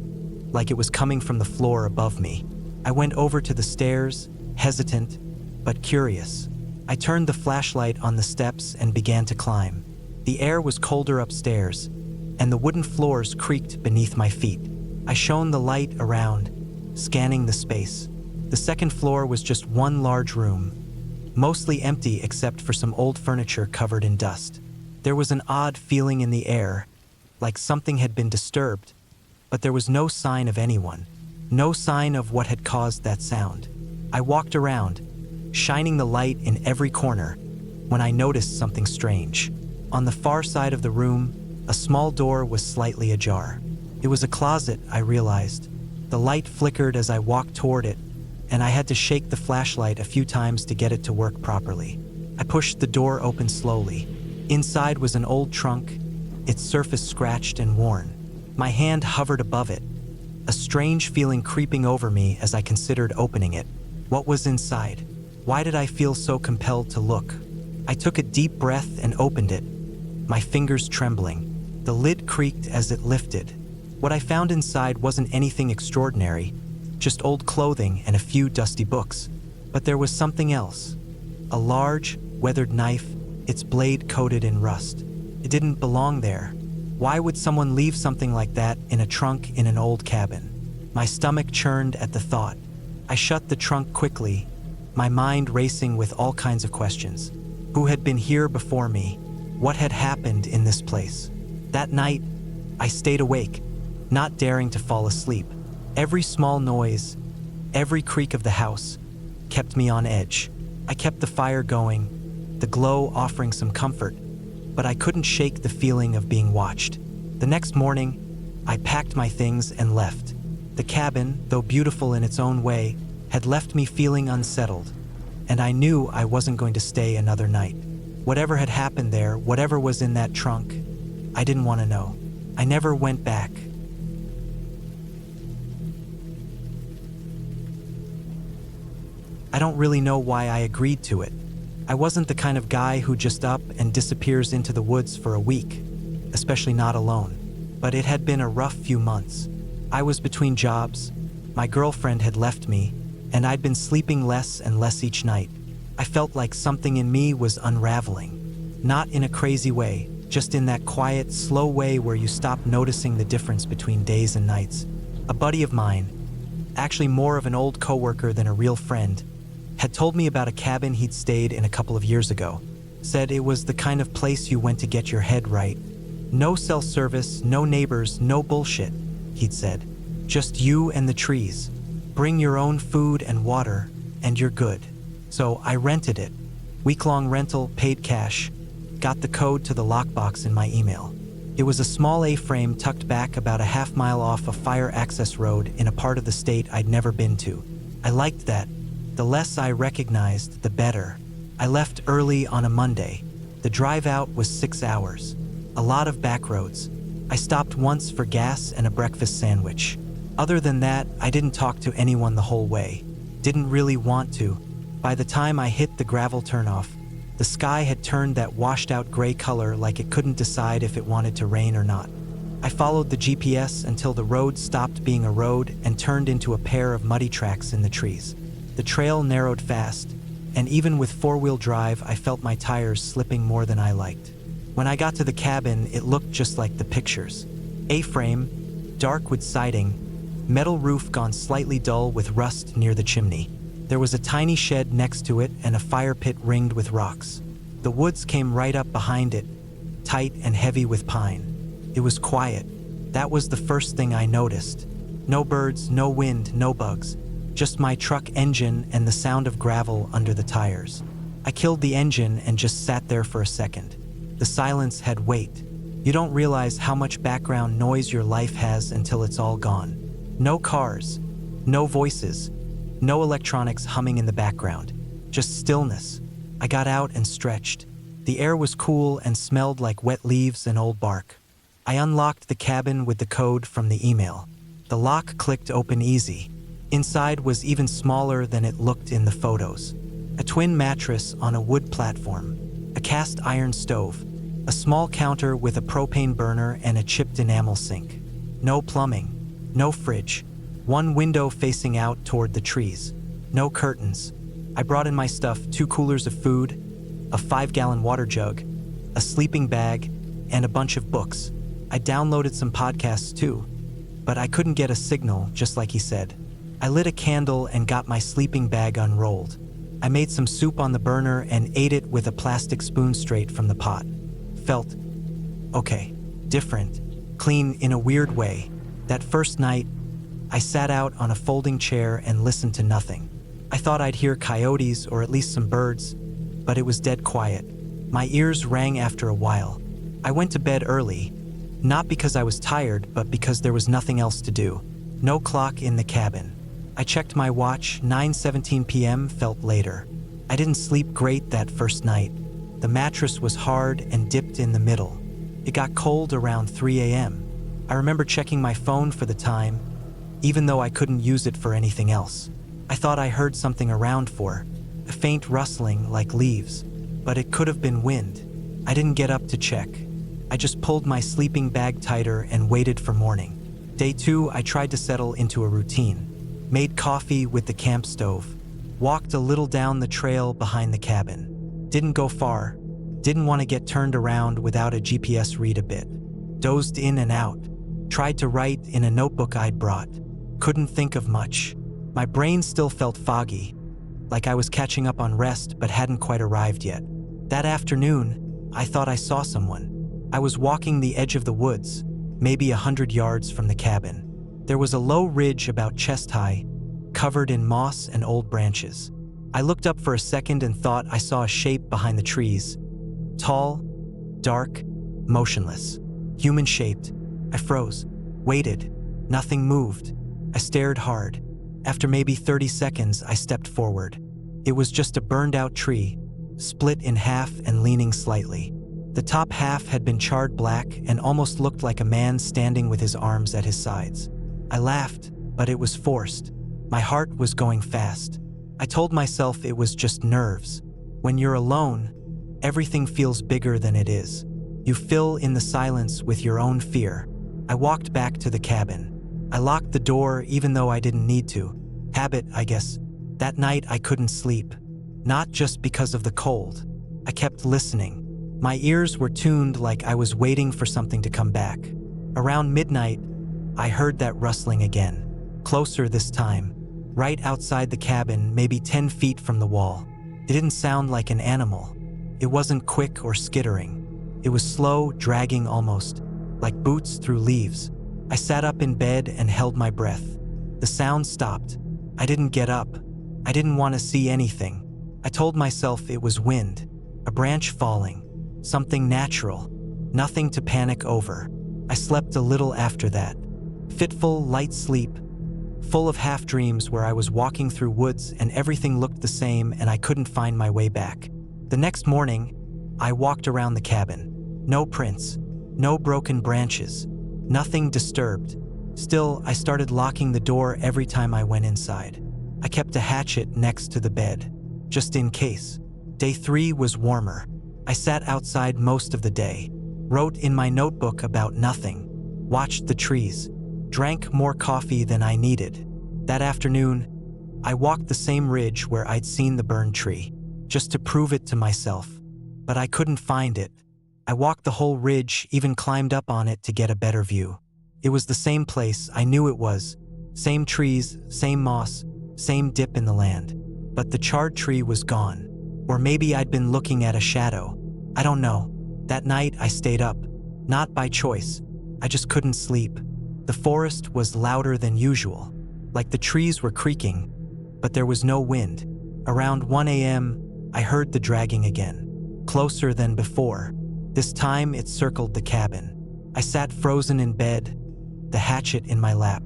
like it was coming from the floor above me. I went over to the stairs, hesitant, but curious. I turned the flashlight on the steps and began to climb. The air was colder upstairs, and the wooden floors creaked beneath my feet. I shone the light around, scanning the space. The second floor was just one large room, mostly empty except for some old furniture covered in dust. There was an odd feeling in the air, like something had been disturbed, but there was no sign of anyone, no sign of what had caused that sound. I walked around, shining the light in every corner, when I noticed something strange. On the far side of the room, a small door was slightly ajar. It was a closet, I realized. The light flickered as I walked toward it, and I had to shake the flashlight a few times to get it to work properly. I pushed the door open slowly. Inside was an old trunk, its surface scratched and worn. My hand hovered above it, a strange feeling creeping over me as I considered opening it. What was inside? Why did I feel so compelled to look? I took a deep breath and opened it, my fingers trembling. The lid creaked as it lifted. What I found inside wasn't anything extraordinary, just old clothing and a few dusty books. But there was something else. A large, weathered knife, its blade coated in rust. It didn't belong there. Why would someone leave something like that in a trunk in an old cabin? My stomach churned at the thought. I shut the trunk quickly, my mind racing with all kinds of questions. Who had been here before me? What had happened in this place? That night, I stayed awake, not daring to fall asleep. Every small noise, every creak of the house, kept me on edge. I kept the fire going, the glow offering some comfort, but I couldn't shake the feeling of being watched. The next morning, I packed my things and left. The cabin, though beautiful in its own way, had left me feeling unsettled, and I knew I wasn't going to stay another night. Whatever had happened there, whatever was in that trunk, I didn't want to know. I never went back. I don't really know why I agreed to it. I wasn't the kind of guy who just up and disappears into the woods for a week, especially not alone. But it had been a rough few months. I was between jobs, my girlfriend had left me, and I'd been sleeping less and less each night. I felt like something in me was unraveling. Not in a crazy way, just in that quiet, slow way where you stop noticing the difference between days and nights. A buddy of mine, actually more of an old coworker than a real friend, had told me about a cabin he'd stayed in a couple of years ago. Said it was the kind of place you went to get your head right. No cell service, no neighbors, no bullshit, he'd said. Just you and the trees. Bring your own food and water, and you're good. So I rented it. Week-long rental, paid cash. Got the code to the lockbox in my email. It was a small A-frame tucked back about a half-mile off a fire access road in a part of the state I'd never been to. I liked that. The less I recognized, the better. I left early on a Monday. The drive out was 6 hours. A lot of back roads. I stopped once for gas and a breakfast sandwich. Other than that, I didn't talk to anyone the whole way. Didn't really want to. By the time I hit the gravel turnoff, the sky had turned that washed-out gray color like it couldn't decide if it wanted to rain or not. I followed the GPS until the road stopped being a road and turned into a pair of muddy tracks in the trees. The trail narrowed fast, and even with four-wheel drive, I felt my tires slipping more than I liked. When I got to the cabin, it looked just like the pictures. A-frame, dark wood siding, metal roof gone slightly dull with rust near the chimney. There was a tiny shed next to it and a fire pit ringed with rocks. The woods came right up behind it, tight and heavy with pine. It was quiet. That was the first thing I noticed. No birds, no wind, no bugs. Just my truck engine and the sound of gravel under the tires. I killed the engine and just sat there for a second. The silence had weight. You don't realize how much background noise your life has until it's all gone. No cars, no voices, no electronics humming in the background. Just stillness. I got out and stretched. The air was cool and smelled like wet leaves and old bark. I unlocked the cabin with the code from the email. The lock clicked open easy. Inside was even smaller than it looked in the photos. A twin mattress on a wood platform, a cast iron stove, a small counter with a propane burner and a chipped enamel sink. No plumbing, no fridge, one window facing out toward the trees. No curtains. I brought in my stuff, 2 coolers of food, a 5-gallon water jug, a sleeping bag, and a bunch of books. I downloaded some podcasts too, but I couldn't get a signal, just like he said. I lit a candle and got my sleeping bag unrolled. I made some soup on the burner and ate it with a plastic spoon straight from the pot. Felt okay, different, clean in a weird way. That first night, I sat out on a folding chair and listened to nothing. I thought I'd hear coyotes or at least some birds, but it was dead quiet. My ears rang after a while. I went to bed early, not because I was tired, but because there was nothing else to do. No clock in the cabin. I checked my watch, 9:17 p.m. felt later. I didn't sleep great that first night. The mattress was hard and dipped in the middle. It got cold around 3 a.m. I remember checking my phone for the time, even though I couldn't use it for anything else. I thought I heard something around a faint rustling like leaves, but it could have been wind. I didn't get up to check. I just pulled my sleeping bag tighter and waited for morning. Day 2, I tried to settle into a routine. Made coffee with the camp stove. Walked a little down the trail behind the cabin. Didn't go far. Didn't want to get turned around without a GPS read a bit. Dozed in and out. Tried to write in a notebook I'd brought. Couldn't think of much. My brain still felt foggy, like I was catching up on rest but hadn't quite arrived yet. That afternoon, I thought I saw someone. I was walking the edge of the woods, maybe 100 yards from the cabin. There was a low ridge about chest high, covered in moss and old branches. I looked up for a second and thought I saw a shape behind the trees. Tall, dark, motionless, human-shaped. I froze, waited. Nothing moved. I stared hard. After maybe 30 seconds, I stepped forward. It was just a burned-out tree, split in half and leaning slightly. The top half had been charred black and almost looked like a man standing with his arms at his sides. I laughed, but it was forced. My heart was going fast. I told myself it was just nerves. When you're alone, everything feels bigger than it is. You fill in the silence with your own fear. I walked back to the cabin. I locked the door even though I didn't need to. Habit, I guess. That night I couldn't sleep. Not just because of the cold. I kept listening. My ears were tuned like I was waiting for something to come back. Around midnight, I heard that rustling again. Closer this time. Right outside the cabin, maybe 10 feet from the wall. It didn't sound like an animal. It wasn't quick or skittering. It was slow, dragging almost, like boots through leaves. I sat up in bed and held my breath. The sound stopped. I didn't get up. I didn't want to see anything. I told myself it was wind, a branch falling, something natural, nothing to panic over. I slept a little after that. Fitful, light sleep, full of half-dreams where I was walking through woods and everything looked the same and I couldn't find my way back. The next morning, I walked around the cabin. No prints, no broken branches, nothing disturbed. Still, I started locking the door every time I went inside. I kept a hatchet next to the bed, just in case. Day 3 was warmer. I sat outside most of the day, wrote in my notebook about nothing, watched the trees, drank more coffee than I needed. That afternoon, I walked the same ridge where I'd seen the burned tree, just to prove it to myself. But I couldn't find it. I walked the whole ridge, even climbed up on it to get a better view. It was the same place, I knew it was. Same trees, same moss, same dip in the land. But the charred tree was gone. Or maybe I'd been looking at a shadow. I don't know. That night I stayed up. Not by choice. I just couldn't sleep. The forest was louder than usual. Like the trees were creaking. But there was no wind. Around 1 a.m., I heard the dragging again. Closer than before. This time it circled the cabin. I sat frozen in bed, the hatchet in my lap.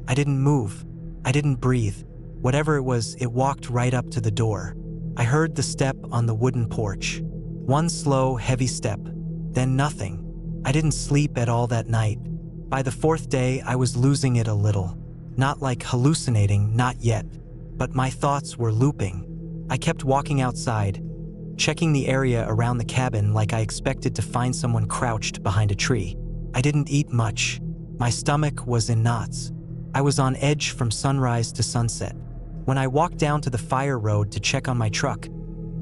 I didn't move. I didn't breathe. Whatever it was, it walked right up to the door. I heard the step on the wooden porch. One slow, heavy step. Then nothing. I didn't sleep at all that night. By the 4th day, I was losing it a little. Not like hallucinating, not yet. But my thoughts were looping. I kept walking outside, checking the area around the cabin like I expected to find someone crouched behind a tree. I didn't eat much. My stomach was in knots. I was on edge from sunrise to sunset. When I walked down to the fire road to check on my truck,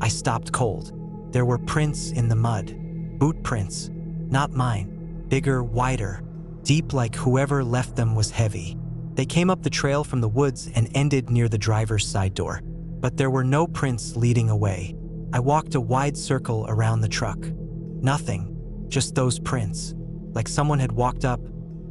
I stopped cold. There were prints in the mud. Boot prints. Not mine. Bigger, wider. Deep like whoever left them was heavy. They came up the trail from the woods and ended near the driver's side door. But there were no prints leading away. I walked a wide circle around the truck. Nothing. Just those prints. Like someone had walked up,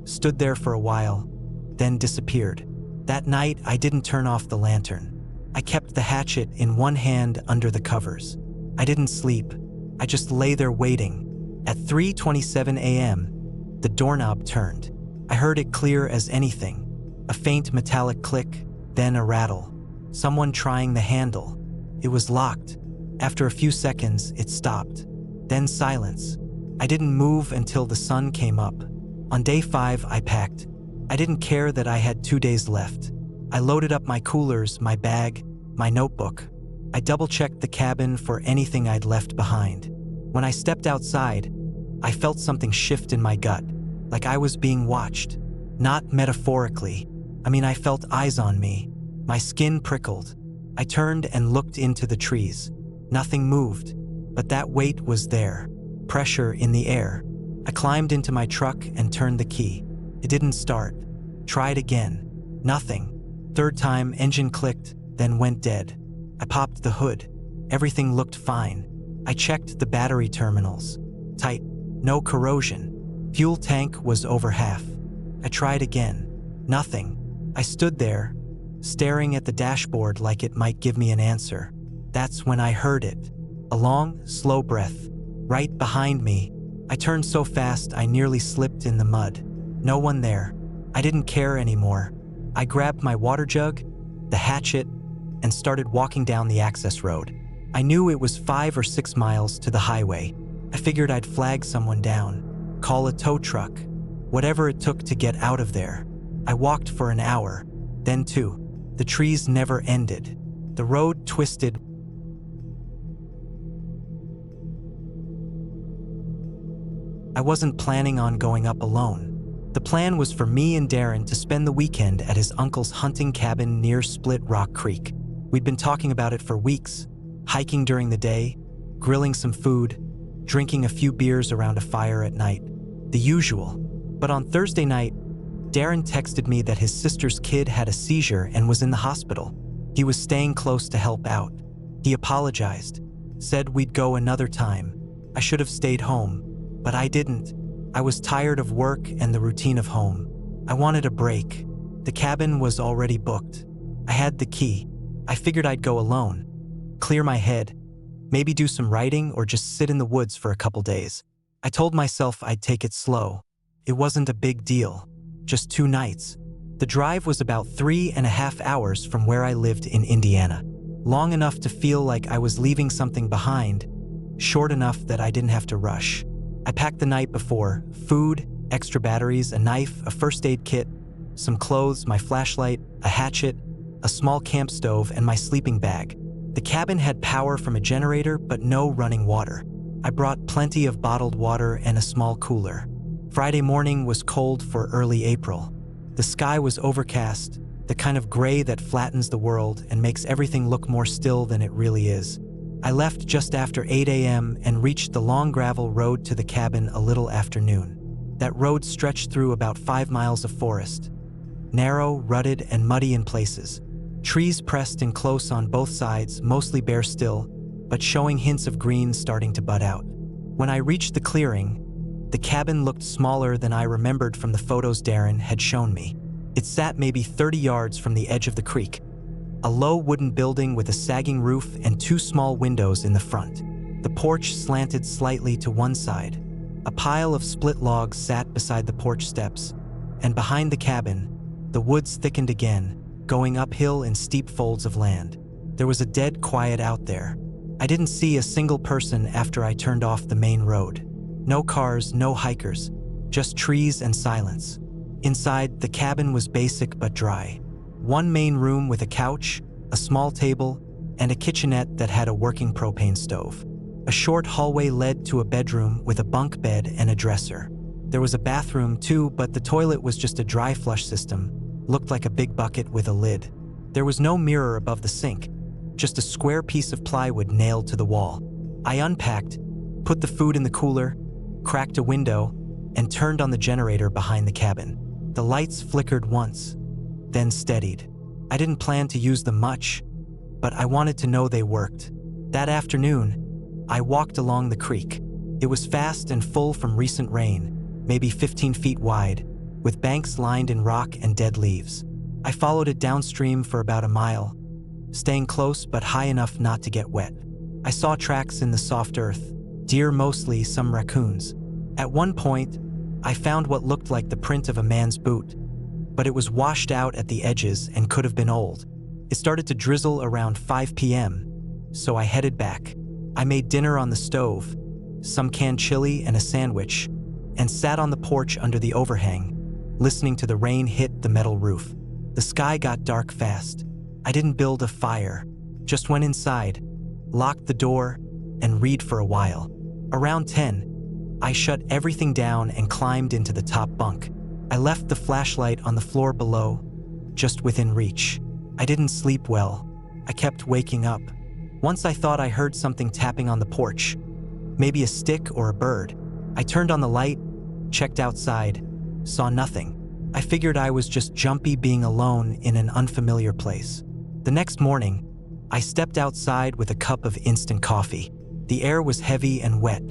stood there for a while, then disappeared. That night, I didn't turn off the lantern. I kept the hatchet in one hand under the covers. I didn't sleep. I just lay there waiting. At 3:27 a.m., the doorknob turned. I heard it clear as anything. A faint metallic click, then a rattle. Someone trying the handle. It was locked. After a few seconds, it stopped. Then silence. I didn't move until the sun came up. On day 5, I packed. I didn't care that I had 2 days left. I loaded up my coolers, my bag, my notebook. I double-checked the cabin for anything I'd left behind. When I stepped outside, I felt something shift in my gut, like I was being watched. Not metaphorically. I felt eyes on me. My skin prickled. I turned and looked into the trees. Nothing moved, but that weight was there. Pressure in the air. I climbed into my truck and turned the key. It didn't start. Tried again. Nothing. Third time, engine clicked, then went dead. I popped the hood. Everything looked fine. I checked the battery terminals. Tight. No corrosion. Fuel tank was over half. I tried again. Nothing. I stood there, staring at the dashboard like it might give me an answer. That's when I heard it. A long, slow breath. Right behind me. I turned so fast I nearly slipped in the mud. No one there. I didn't care anymore. I grabbed my water jug, the hatchet, and started walking down the access road. I knew it was 5 or 6 miles to the highway. I figured I'd flag someone down, call a tow truck, whatever it took to get out of there. I walked for an hour, then 2. The trees never ended. The road twisted. I wasn't planning on going up alone. The plan was for me and Darren to spend the weekend at his uncle's hunting cabin near Split Rock Creek. We'd been talking about it for weeks, hiking during the day, grilling some food, drinking a few beers around a fire at night. The usual. But on Thursday night, Darren texted me that his sister's kid had a seizure and was in the hospital. He was staying close to help out. He apologized, said we'd go another time. I should have stayed home, but I didn't. I was tired of work and the routine of home. I wanted a break. The cabin was already booked. I had the key. I figured I'd go alone, clear my head, maybe do some writing or just sit in the woods for a couple days. I told myself I'd take it slow. It wasn't a big deal, just 2 nights. The drive was about 3.5 hours from where I lived in Indiana. Long enough to feel like I was leaving something behind, short enough that I didn't have to rush. I packed the night before: food, extra batteries, a knife, a first aid kit, some clothes, my flashlight, a hatchet, a small camp stove, and my sleeping bag. The cabin had power from a generator, but no running water. I brought plenty of bottled water and a small cooler. Friday morning was cold for early April. The sky was overcast, the kind of gray that flattens the world and makes everything look more still than it really is. I left just after 8 a.m. and reached the long gravel road to the cabin a little after noon. That road stretched through about 5 miles of forest. Narrow, rutted, and muddy in places. Trees pressed in close on both sides, mostly bare still, but showing hints of green starting to bud out. When I reached the clearing, the cabin looked smaller than I remembered from the photos Darren had shown me. It sat maybe 30 yards from the edge of the creek. A low wooden building with a sagging roof and 2 small windows in the front. The porch slanted slightly to one side. A pile of split logs sat beside the porch steps, and behind the cabin, the woods thickened again, going uphill in steep folds of land. There was a dead quiet out there. I didn't see a single person after I turned off the main road. No cars, no hikers, just trees and silence. Inside, the cabin was basic but dry. 1 main room with a couch, a small table, and a kitchenette that had a working propane stove. A short hallway led to a bedroom with a bunk bed and a dresser. There was a bathroom too, but the toilet was just a dry flush system, looked like a big bucket with a lid. There was no mirror above the sink, just a square piece of plywood nailed to the wall. I unpacked, put the food in the cooler, cracked a window, and turned on the generator behind the cabin. The lights flickered once, then steadied. I didn't plan to use them much, but I wanted to know they worked. That afternoon, I walked along the creek. It was fast and full from recent rain, maybe 15 feet wide, with banks lined in rock and dead leaves. I followed it downstream for about a mile, staying close but high enough not to get wet. I saw tracks in the soft earth, deer mostly, some raccoons. At one point, I found what looked like the print of a man's boot, but it was washed out at the edges and could have been old. It started to drizzle around 5 p.m., so I headed back. I made dinner on the stove, some canned chili and a sandwich, and sat on the porch under the overhang, listening to the rain hit the metal roof. The sky got dark fast. I didn't build a fire, just went inside, locked the door, and read for a while. Around 10, I shut everything down and climbed into the top bunk. I left the flashlight on the floor below, just within reach. I didn't sleep well. I kept waking up. Once I thought I heard something tapping on the porch, maybe a stick or a bird. I turned on the light, checked outside, saw nothing. I figured I was just jumpy being alone in an unfamiliar place. The next morning, I stepped outside with a cup of instant coffee. The air was heavy and wet.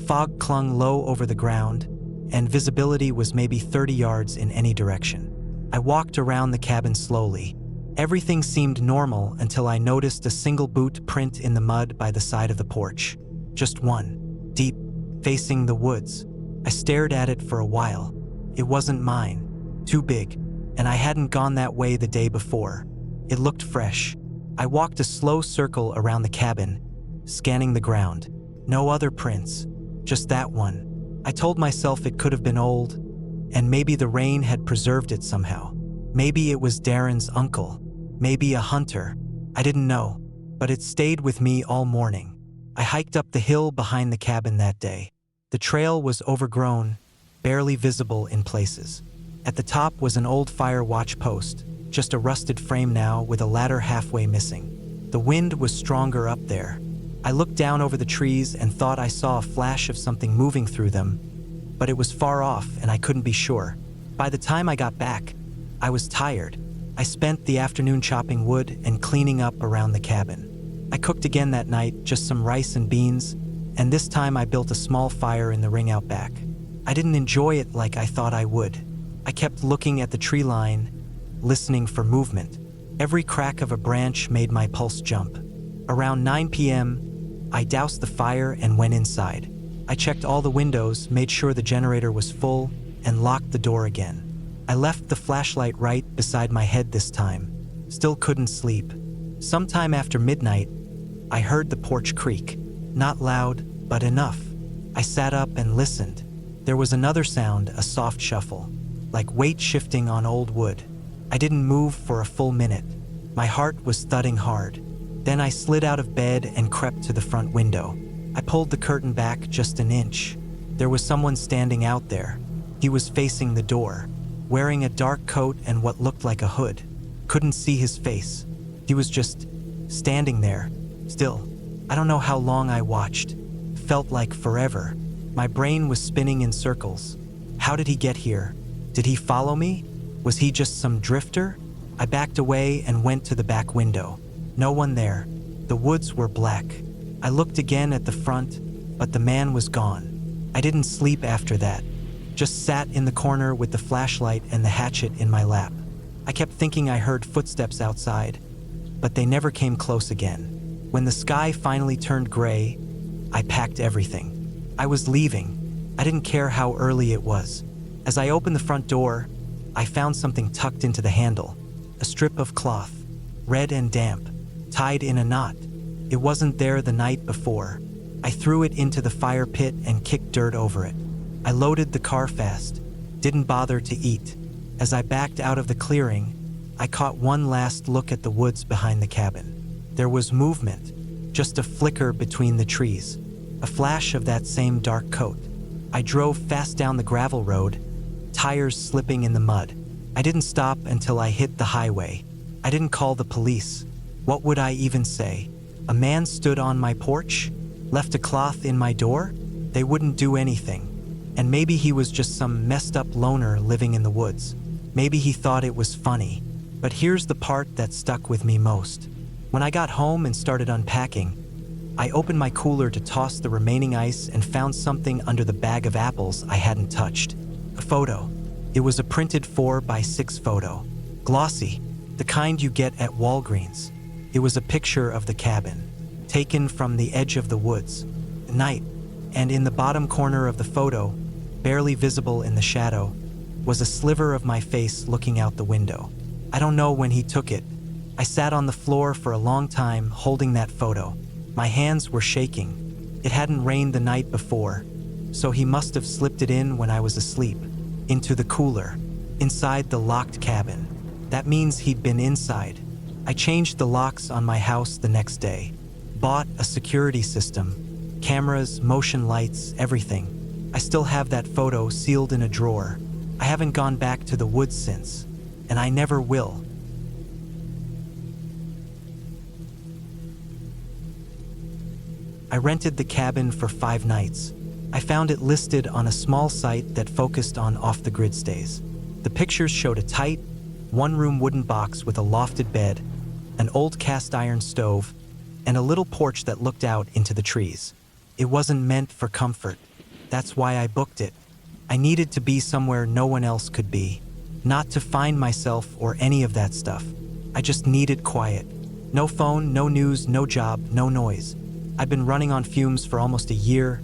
Fog clung low over the ground, and visibility was maybe 30 yards in any direction. I walked around the cabin slowly. Everything seemed normal until I noticed a single boot print in the mud by the side of the porch. Just one, deep, facing the woods. I stared at it for a while. It wasn't mine, too big, and I hadn't gone that way the day before. It looked fresh. I walked a slow circle around the cabin, scanning the ground. No other prints, just that one. I told myself it could have been old, and maybe the rain had preserved it somehow. Maybe it was Darren's uncle, maybe a hunter. I didn't know, but it stayed with me all morning. I hiked up the hill behind the cabin that day. The trail was overgrown, barely visible in places. At the top was an old fire watch post, just a rusted frame now with a ladder halfway missing. The wind was stronger up there. I looked down over the trees and thought I saw a flash of something moving through them, but it was far off and I couldn't be sure. By the time I got back, I was tired. I spent the afternoon chopping wood and cleaning up around the cabin. I cooked again that night, just some rice and beans, and this time I built a small fire in the ring out back. I didn't enjoy it like I thought I would. I kept looking at the tree line, listening for movement. Every crack of a branch made my pulse jump. Around 9 p.m., I doused the fire and went inside. I checked all the windows, made sure the generator was full, and locked the door again. I left the flashlight right beside my head this time. Still couldn't sleep. Sometime after midnight, I heard the porch creak. Not loud, but enough. I sat up and listened. There was another sound, a soft shuffle, like weight shifting on old wood. I didn't move for a full minute. My heart was thudding hard. Then I slid out of bed and crept to the front window. I pulled the curtain back just an inch. There was someone standing out there. He was facing the door, wearing a dark coat and what looked like a hood. Couldn't see his face. He was just standing there, still. I don't know how long I watched. Felt like forever. My brain was spinning in circles. How did he get here? Did he follow me? Was he just some drifter? I backed away and went to the back window. No one there. The woods were black. I looked again at the front, but the man was gone. I didn't sleep after that. Just sat in the corner with the flashlight and the hatchet in my lap. I kept thinking I heard footsteps outside, but they never came close again. When the sky finally turned gray, I packed everything. I was leaving. I didn't care how early it was. As I opened the front door, I found something tucked into the handle. A strip of cloth, red and damp, tied in a knot. It wasn't there the night before. I threw it into the fire pit and kicked dirt over it. I loaded the car fast, didn't bother to eat. As I backed out of the clearing, I caught one last look at the woods behind the cabin. There was movement, just a flicker between the trees, a flash of that same dark coat. I drove fast down the gravel road, tires slipping in the mud. I didn't stop until I hit the highway. I didn't call the police. What would I even say? A man stood on my porch, left a cloth in my door? They wouldn't do anything. And maybe he was just some messed up loner living in the woods. Maybe he thought it was funny. But here's the part that stuck with me most. When I got home and started unpacking, I opened my cooler to toss the remaining ice and found something under the bag of apples I hadn't touched. A photo. It was a printed 4x6 photo. Glossy, the kind you get at Walgreens. It was a picture of the cabin, taken from the edge of the woods, at night, and in the bottom corner of the photo, barely visible in the shadow, was a sliver of my face looking out the window. I don't know when he took it. I sat on the floor for a long time holding that photo. My hands were shaking. It hadn't rained the night before, so he must have slipped it in when I was asleep, into the cooler, inside the locked cabin. That means he'd been inside. I changed the locks on my house the next day, bought a security system, cameras, motion lights, everything. I still have that photo sealed in a drawer. I haven't gone back to the woods since, and I never will. I rented the cabin for 5 nights. I found it listed on a small site that focused on off-the-grid stays. The pictures showed a tight, one-room wooden box with a lofted bed, an old cast-iron stove, and a little porch that looked out into the trees. It wasn't meant for comfort. That's why I booked it. I needed to be somewhere no one else could be. Not to find myself or any of that stuff. I just needed quiet. No phone, no news, no job, no noise. I'd been running on fumes for almost a year.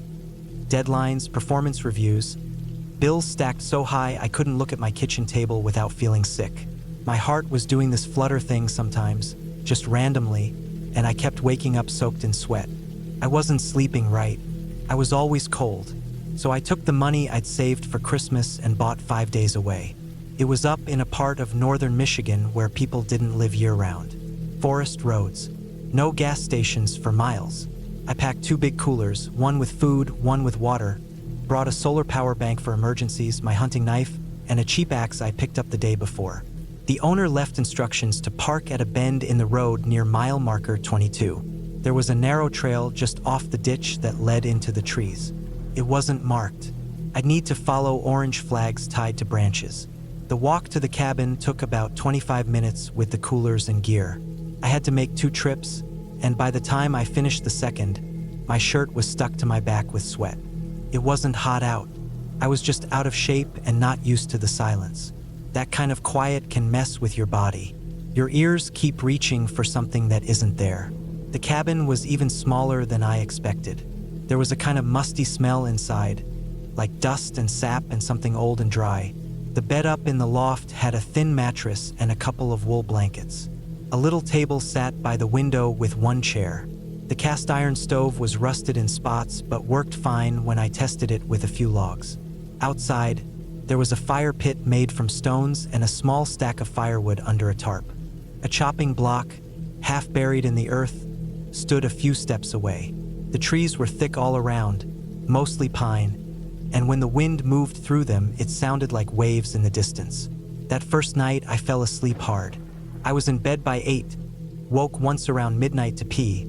Deadlines, performance reviews. Bills stacked so high I couldn't look at my kitchen table without feeling sick. My heart was doing this flutter thing sometimes, just randomly, and I kept waking up soaked in sweat. I wasn't sleeping right. I was always cold. So I took the money I'd saved for Christmas and bought 5 days away. It was up in a part of northern Michigan where people didn't live year-round. Forest roads. No gas stations for miles. I packed 2 big coolers, one with food, one with water, brought a solar power bank for emergencies, my hunting knife, and a cheap axe I picked up the day before. The owner left instructions to park at a bend in the road near mile marker 22. There was a narrow trail just off the ditch that led into the trees. It wasn't marked. I'd need to follow orange flags tied to branches. The walk to the cabin took about 25 minutes with the coolers and gear. I had to make 2 trips, and by the time I finished the second, my shirt was stuck to my back with sweat. It wasn't hot out. I was just out of shape and not used to the silence. That kind of quiet can mess with your body. Your ears keep reaching for something that isn't there. The cabin was even smaller than I expected. There was a kind of musty smell inside, like dust and sap and something old and dry. The bed up in the loft had a thin mattress and a couple of wool blankets. A little table sat by the window with 1 chair. The cast iron stove was rusted in spots but worked fine when I tested it with a few logs. Outside, there was a fire pit made from stones and a small stack of firewood under a tarp. A chopping block, half buried in the earth, stood a few steps away. The trees were thick all around, mostly pine, and when the wind moved through them, it sounded like waves in the distance. That first night, I fell asleep hard. I was in bed by 8, woke once around midnight to pee,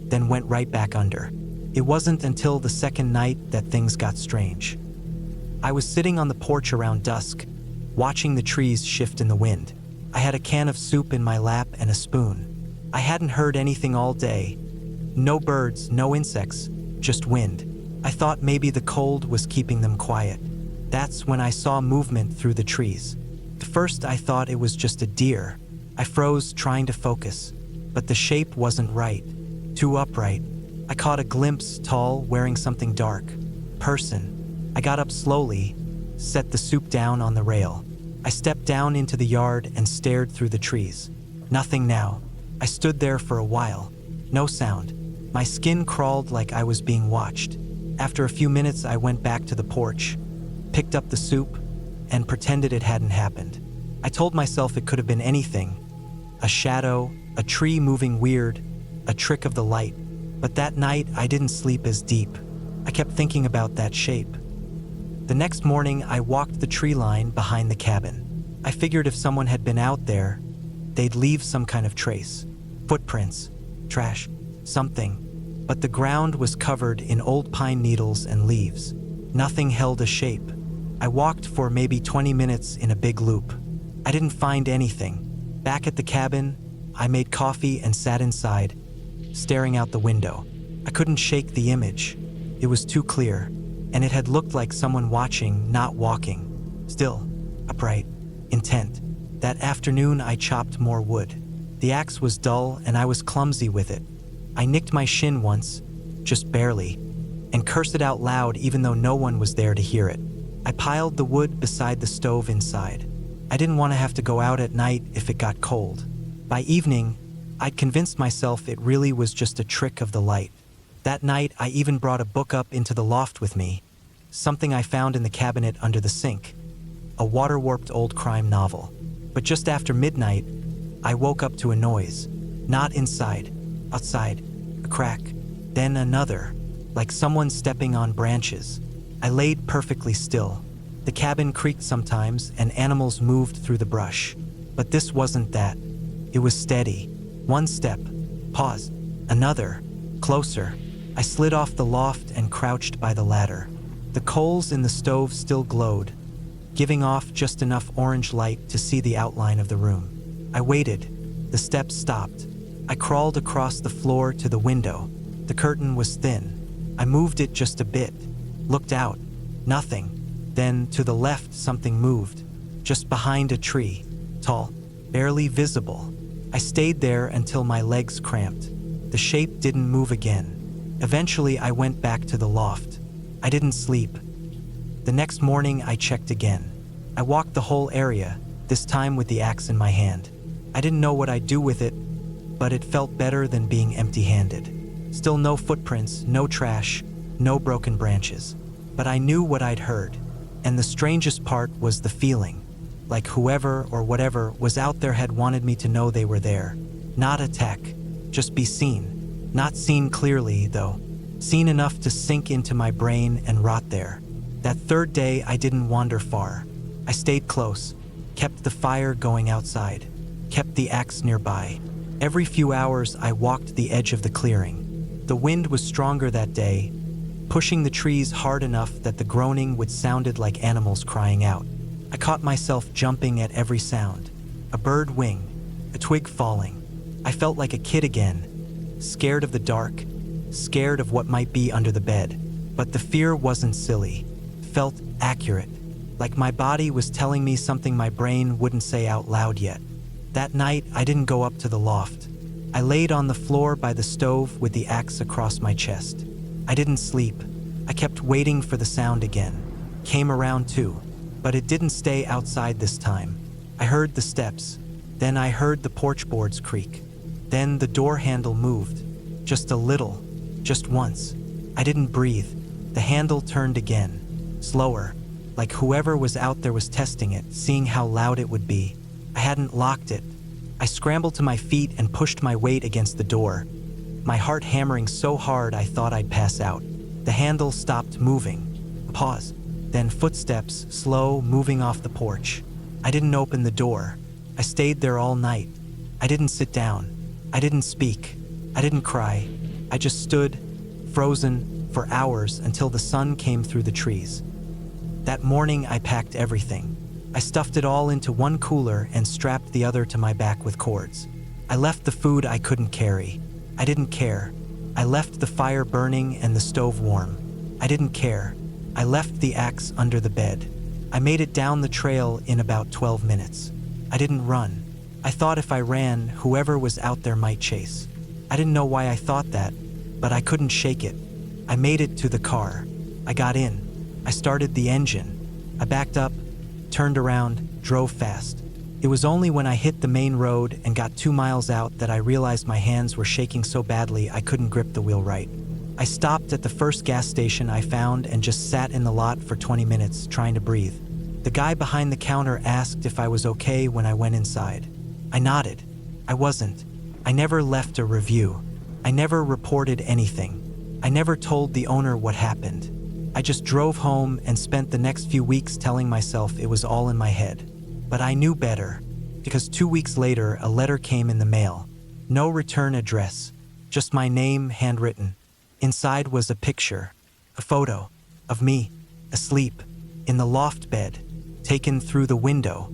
then went right back under. It wasn't until the second night that things got strange. I was sitting on the porch around dusk, watching the trees shift in the wind. I had a can of soup in my lap and a spoon. I hadn't heard anything all day. No birds, no insects, just wind. I thought maybe the cold was keeping them quiet. That's when I saw movement through the trees. At first I thought it was just a deer. I froze trying to focus, but the shape wasn't right. Too upright. I caught a glimpse, tall, wearing something dark. Person. I got up slowly, set the soup down on the rail. I stepped down into the yard and stared through the trees. Nothing now. I stood there for a while. No sound. My skin crawled like I was being watched. After a few minutes, I went back to the porch, picked up the soup, and pretended it hadn't happened. I told myself it could have been anything. A shadow, a tree moving weird, a trick of the light. But that night, I didn't sleep as deep. I kept thinking about that shape. The next morning, I walked the tree line behind the cabin. I figured if someone had been out there, they'd leave some kind of trace. Footprints, trash, something. But the ground was covered in old pine needles and leaves. Nothing held a shape. I walked for maybe 20 minutes in a big loop. I didn't find anything. Back at the cabin, I made coffee and sat inside, staring out the window. I couldn't shake the image. It was too clear, and it had looked like someone watching, not walking. Still, upright, intent. That afternoon, I chopped more wood. The axe was dull, and I was clumsy with it. I nicked my shin once, just barely, and cursed it out loud even though no one was there to hear it. I piled the wood beside the stove inside. I didn't want to have to go out at night if it got cold. By evening, I'd convinced myself it really was just a trick of the light. That night, I even brought a book up into the loft with me, something I found in the cabinet under the sink, a water-warped old crime novel. But just after midnight, I woke up to a noise. Not inside, outside, a crack, then another, like someone stepping on branches. I laid perfectly still. The cabin creaked sometimes and animals moved through the brush. But this wasn't that. It was steady. One step, pause, another, closer. I slid off the loft and crouched by the ladder. The coals in the stove still glowed, giving off just enough orange light to see the outline of the room. I waited. The steps stopped. I crawled across the floor to the window. The curtain was thin. I moved it just a bit. Looked out. Nothing. Then, to the left, something moved. Just behind a tree. Tall. Barely visible. I stayed there until my legs cramped. The shape didn't move again. Eventually, I went back to the loft. I didn't sleep. The next morning, I checked again. I walked the whole area, this time with the axe in my hand. I didn't know what I'd do with it, but it felt better than being empty-handed. Still no footprints, no trash, no broken branches. But I knew what I'd heard, and the strangest part was the feeling. Like whoever or whatever was out there had wanted me to know they were there. Not attack, just be seen. Not seen clearly, though. Seen enough to sink into my brain and rot there. That third day, I didn't wander far. I stayed close, kept the fire going outside, kept the axe nearby. Every few hours, I walked the edge of the clearing. The wind was stronger that day, pushing the trees hard enough that the groaning would sounded like animals crying out. I caught myself jumping at every sound. A bird wing, a twig falling. I felt like a kid again, scared of the dark, scared of what might be under the bed. But the fear wasn't silly. Felt accurate, like my body was telling me something my brain wouldn't say out loud yet. That night, I didn't go up to the loft. I laid on the floor by the stove with the axe across my chest. I didn't sleep. I kept waiting for the sound again. Came around too, but it didn't stay outside this time. I heard the steps. Then I heard the porch boards creak. Then the door handle moved. Just a little. Just once. I didn't breathe. The handle turned again. Slower, like whoever was out there was testing it, seeing how loud it would be. I hadn't locked it. I scrambled to my feet and pushed my weight against the door, my heart hammering so hard I thought I'd pass out. The handle stopped moving. A pause. Then footsteps, slow, moving off the porch. I didn't open the door. I stayed there all night. I didn't sit down. I didn't speak. I didn't cry. I just stood, frozen, for hours until the sun came through the trees. That morning, I packed everything. I stuffed it all into one cooler and strapped the other to my back with cords. I left the food I couldn't carry. I didn't care. I left the fire burning and the stove warm. I didn't care. I left the axe under the bed. I made it down the trail in about 12 minutes. I didn't run. I thought if I ran, whoever was out there might chase. I didn't know why I thought that, but I couldn't shake it. I made it to the car. I got in. I started the engine. I backed up, turned around, drove fast. It was only when I hit the main road and got 2 miles out that I realized my hands were shaking so badly I couldn't grip the wheel right. I stopped at the first gas station I found and just sat in the lot for 20 minutes trying to breathe. The guy behind the counter asked if I was okay when I went inside. I nodded. I wasn't. I never left a review. I never reported anything. I never told the owner what happened. I just drove home and spent the next few weeks telling myself it was all in my head. But I knew better, because 2 weeks later, a letter came in the mail. No return address, just my name handwritten. Inside was a picture, a photo, of me, asleep, in the loft bed, taken through the window.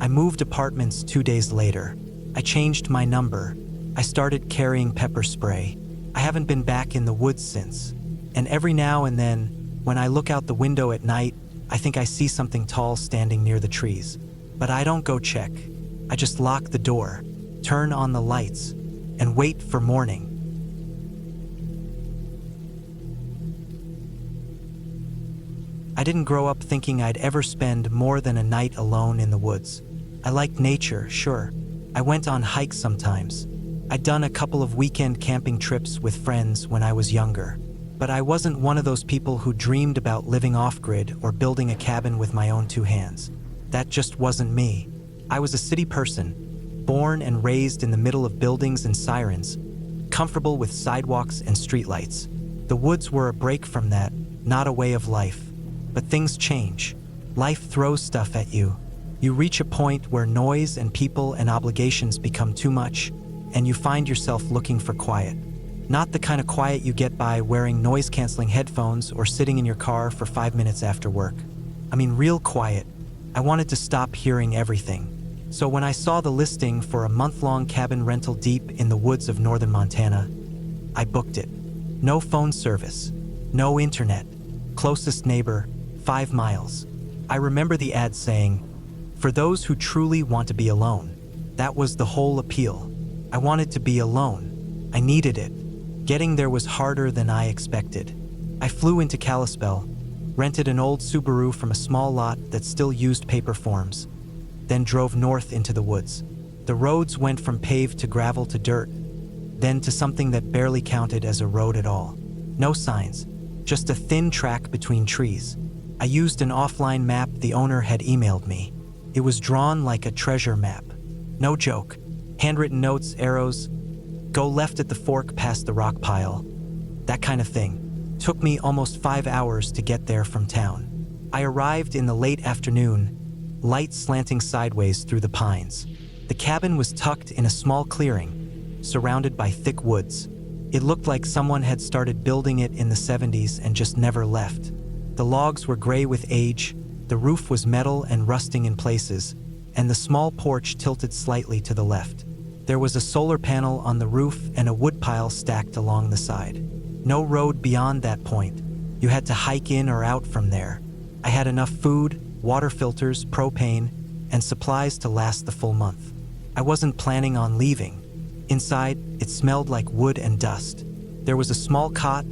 I moved apartments 2 days later. I changed my number. I started carrying pepper spray. I haven't been back in the woods since. And every now and then, when I look out the window at night, I think I see something tall standing near the trees. But I don't go check. I just lock the door, turn on the lights, and wait for morning. I didn't grow up thinking I'd ever spend more than a night alone in the woods. I liked nature, sure. I went on hikes sometimes. I'd done a couple of weekend camping trips with friends when I was younger. But I wasn't one of those people who dreamed about living off-grid or building a cabin with my own 2 hands. That just wasn't me. I was a city person, born and raised in the middle of buildings and sirens, comfortable with sidewalks and streetlights. The woods were a break from that, not a way of life. But things change. Life throws stuff at you. You reach a point where noise and people and obligations become too much, and you find yourself looking for quiet. Not the kind of quiet you get by wearing noise-canceling headphones or sitting in your car for 5 minutes after work. I mean real quiet, I wanted to stop hearing everything. So when I saw the listing for a month-long cabin rental deep in the woods of northern Montana, I booked it. No phone service, no internet, closest neighbor, 5 miles. I remember the ad saying, "For those who truly want to be alone." That was the whole appeal. I wanted to be alone. I needed it. Getting there was harder than I expected. I flew into Kalispell, rented an old Subaru from a small lot that still used paper forms, then drove north into the woods. The roads went from paved to gravel to dirt, then to something that barely counted as a road at all. No signs, just a thin track between trees. I used an offline map the owner had emailed me. It was drawn like a treasure map. No joke. Handwritten notes, arrows, go left at the fork past the rock pile. That kind of thing. Took me almost 5 hours to get there from town. I arrived in the late afternoon, light slanting sideways through the pines. The cabin was tucked in a small clearing, surrounded by thick woods. It looked like someone had started building it in the 70s and just never left. The logs were gray with age, the roof was metal and rusting in places, and the small porch tilted slightly to the left. There was a solar panel on the roof and a woodpile stacked along the side. No road beyond that point. You had to hike in or out from there. I had enough food, water filters, propane, and supplies to last the full month. I wasn't planning on leaving. Inside, it smelled like wood and dust. There was a small cot,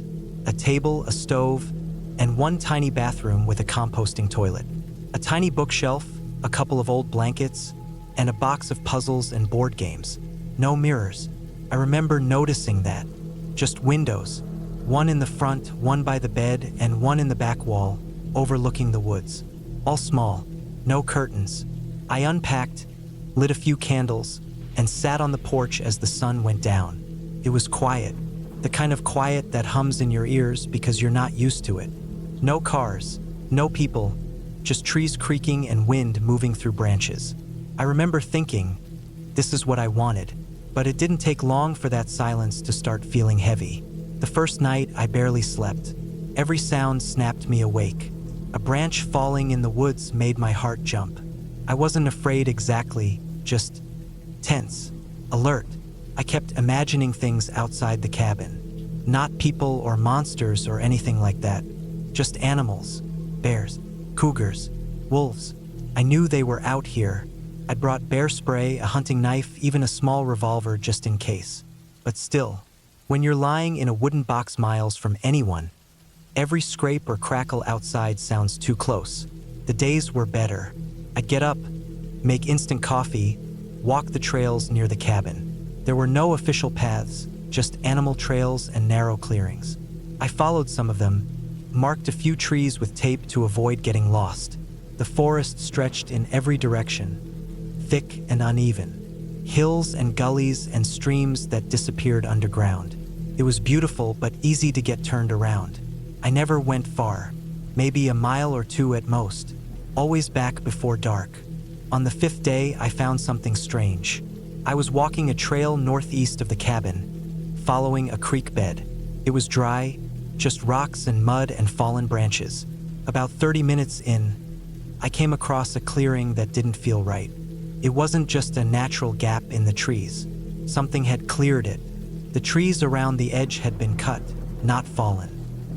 a table, a stove, and one tiny bathroom with a composting toilet. A tiny bookshelf, a couple of old blankets, and a box of puzzles and board games. No mirrors. I remember noticing that. Just windows. One in the front, one by the bed, and one in the back wall, overlooking the woods. All small, no curtains. I unpacked, lit a few candles, and sat on the porch as the sun went down. It was quiet, the kind of quiet that hums in your ears because you're not used to it. No cars, no people, just trees creaking and wind moving through branches. I remember thinking, this is what I wanted, but it didn't take long for that silence to start feeling heavy. The first night, I barely slept. Every sound snapped me awake. A branch falling in the woods made my heart jump. I wasn't afraid exactly, just tense, alert. I kept imagining things outside the cabin. Not people or monsters or anything like that. Just animals, bears, cougars, wolves. I knew they were out here. I'd brought bear spray, a hunting knife, even a small revolver just in case. But still, when you're lying in a wooden box miles from anyone, every scrape or crackle outside sounds too close. The days were better. I'd get up, make instant coffee, walk the trails near the cabin. There were no official paths, just animal trails and narrow clearings. I followed some of them, marked a few trees with tape to avoid getting lost. The forest stretched in every direction, thick and uneven. Hills and gullies and streams that disappeared underground. It was beautiful but easy to get turned around. I never went far, maybe a mile or 2 at most, always back before dark. On the 5th day, I found something strange. I was walking a trail northeast of the cabin, following a creek bed. It was dry, just rocks and mud and fallen branches. About 30 minutes in, I came across a clearing that didn't feel right. It wasn't just a natural gap in the trees. Something had cleared it. The trees around the edge had been cut, not fallen.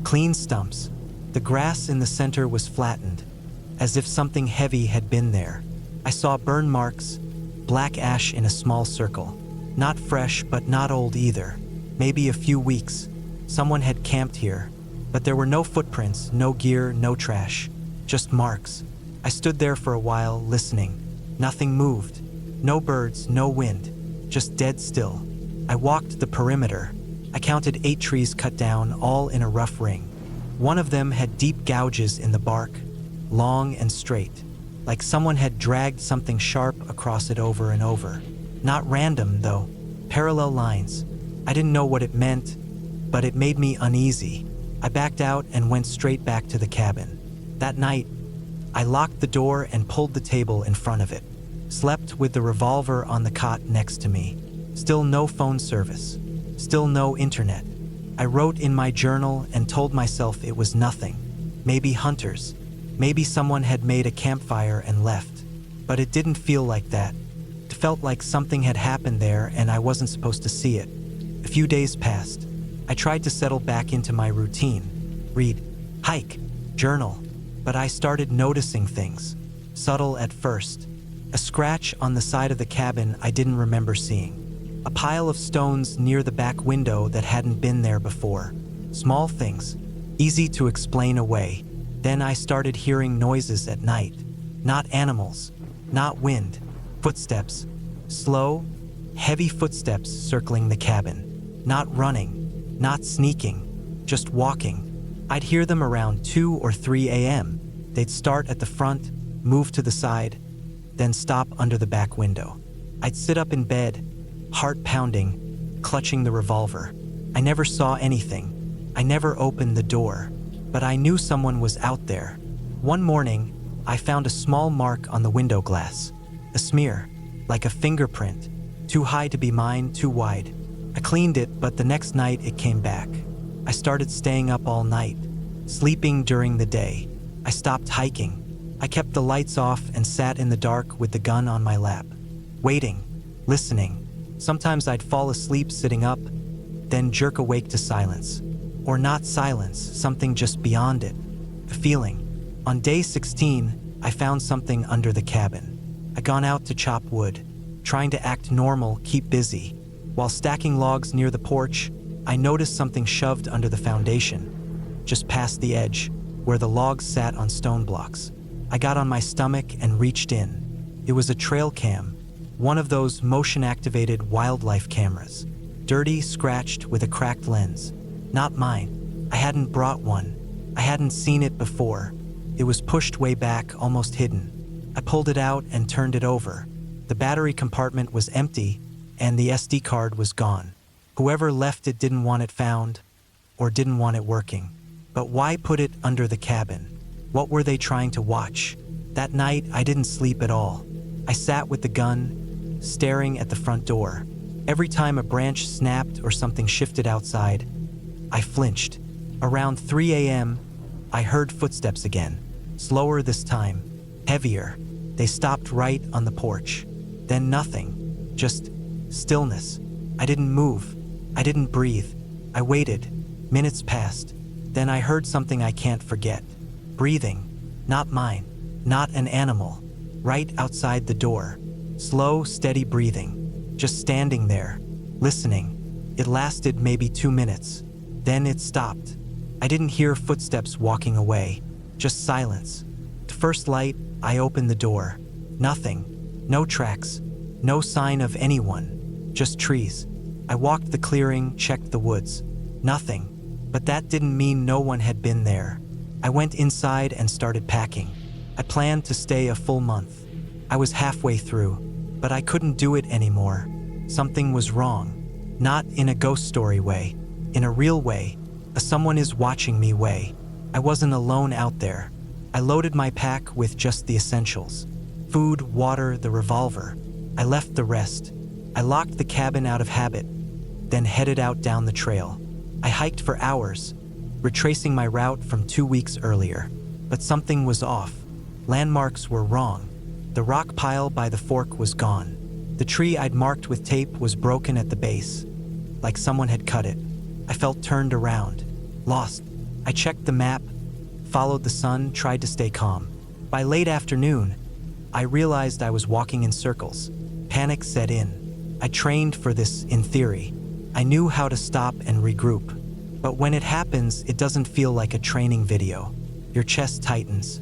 Clean stumps. The grass in the center was flattened, as if something heavy had been there. I saw burn marks, black ash in a small circle. Not fresh, but not old either. Maybe a few weeks. Someone had camped here, but there were no footprints, no gear, no trash. Just marks. I stood there for a while, listening. Nothing moved. No birds, no wind. Just dead still. I walked the perimeter. I counted 8 trees cut down, all in a rough ring. One of them had deep gouges in the bark, long and straight, like someone had dragged something sharp across it over and over. Not random, though. Parallel lines. I didn't know what it meant, but it made me uneasy. I backed out and went straight back to the cabin. That night, I locked the door and pulled the table in front of it. Slept with the revolver on the cot next to me. Still no phone service. Still no internet. I wrote in my journal and told myself it was nothing. Maybe hunters. Maybe someone had made a campfire and left, but it didn't feel like that. It felt like something had happened there and I wasn't supposed to see it. A few days passed. I tried to settle back into my routine. Read, hike, journal. But I started noticing things. Subtle at first. A scratch on the side of the cabin I didn't remember seeing. A pile of stones near the back window that hadn't been there before. Small things, easy to explain away. Then I started hearing noises at night. Not animals, not wind. Footsteps. Slow, heavy footsteps circling the cabin. Not running, not sneaking, just walking. I'd hear them around 2 or 3 a.m. They'd start at the front, move to the side, then stop under the back window. I'd sit up in bed, heart pounding, clutching the revolver. I never saw anything. I never opened the door, but I knew someone was out there. One morning, I found a small mark on the window glass. A smear, like a fingerprint, too high to be mine, too wide. I cleaned it, but the next night it came back. I started staying up all night, sleeping during the day. I stopped hiking. I kept the lights off and sat in the dark with the gun on my lap, waiting, listening. Sometimes I'd fall asleep sitting up, then jerk awake to silence. Or not silence, something just beyond it. A feeling. On day 16, I found something under the cabin. I'd gone out to chop wood, trying to act normal, keep busy. While stacking logs near the porch, I noticed something shoved under the foundation, just past the edge, where the logs sat on stone blocks. I got on my stomach and reached in. It was a trail cam, one of those motion-activated wildlife cameras. Dirty, scratched, with a cracked lens. Not mine. I hadn't brought one. I hadn't seen it before. It was pushed way back, almost hidden. I pulled it out and turned it over. The battery compartment was empty, and the SD card was gone. Whoever left it didn't want it found, or didn't want it working. But why put it under the cabin? What were they trying to watch? That night, I didn't sleep at all. I sat with the gun, staring at the front door. Every time a branch snapped or something shifted outside, I flinched. Around 3 a.m., I heard footsteps again. Slower this time, heavier. They stopped right on the porch. Then nothing, just stillness. I didn't move. I didn't breathe. I waited. Minutes passed. Then I heard something I can't forget. Breathing. Not mine. Not an animal. Right outside the door. Slow, steady breathing. Just standing there, listening. It lasted maybe 2 minutes. Then it stopped. I didn't hear footsteps walking away. Just silence. The first light, I opened the door. Nothing. No tracks. No sign of anyone. Just trees. I walked the clearing, checked the woods. Nothing. But that didn't mean no one had been there. I went inside and started packing. I planned to stay a full month. I was halfway through, but I couldn't do it anymore. Something was wrong. Not in a ghost story way. In a real way. A someone is watching me way. I wasn't alone out there. I loaded my pack with just the essentials. Food, water, the revolver. I left the rest. I locked the cabin out of habit, then headed out down the trail. I hiked for hours, retracing my route from 2 weeks earlier. But something was off. Landmarks were wrong. The rock pile by the fork was gone. The tree I'd marked with tape was broken at the base, like someone had cut it. I felt turned around, lost. I checked the map, followed the sun, tried to stay calm. By late afternoon, I realized I was walking in circles. Panic set in. I trained for this in theory. I knew how to stop and regroup. But when it happens, it doesn't feel like a training video. Your chest tightens.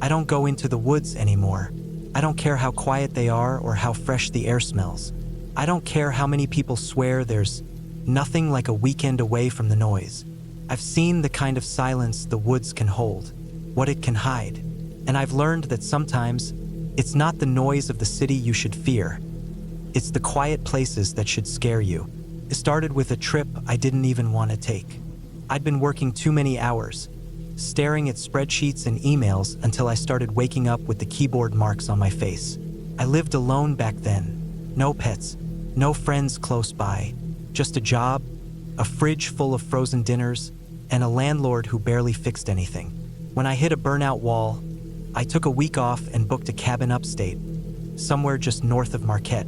I don't go into the woods anymore. I don't care how quiet they are or how fresh the air smells. I don't care how many people swear there's nothing like a weekend away from the noise. I've seen the kind of silence the woods can hold, what it can hide. And I've learned that sometimes it's not the noise of the city you should fear. It's the quiet places that should scare you. It started with a trip I didn't even want to take. I'd been working too many hours, staring at spreadsheets and emails until I started waking up with the keyboard marks on my face. I lived alone back then. No pets, no friends close by, just a job, a fridge full of frozen dinners, and a landlord who barely fixed anything. When I hit a burnout wall, I took a week off and booked a cabin upstate, somewhere just north of Marquette,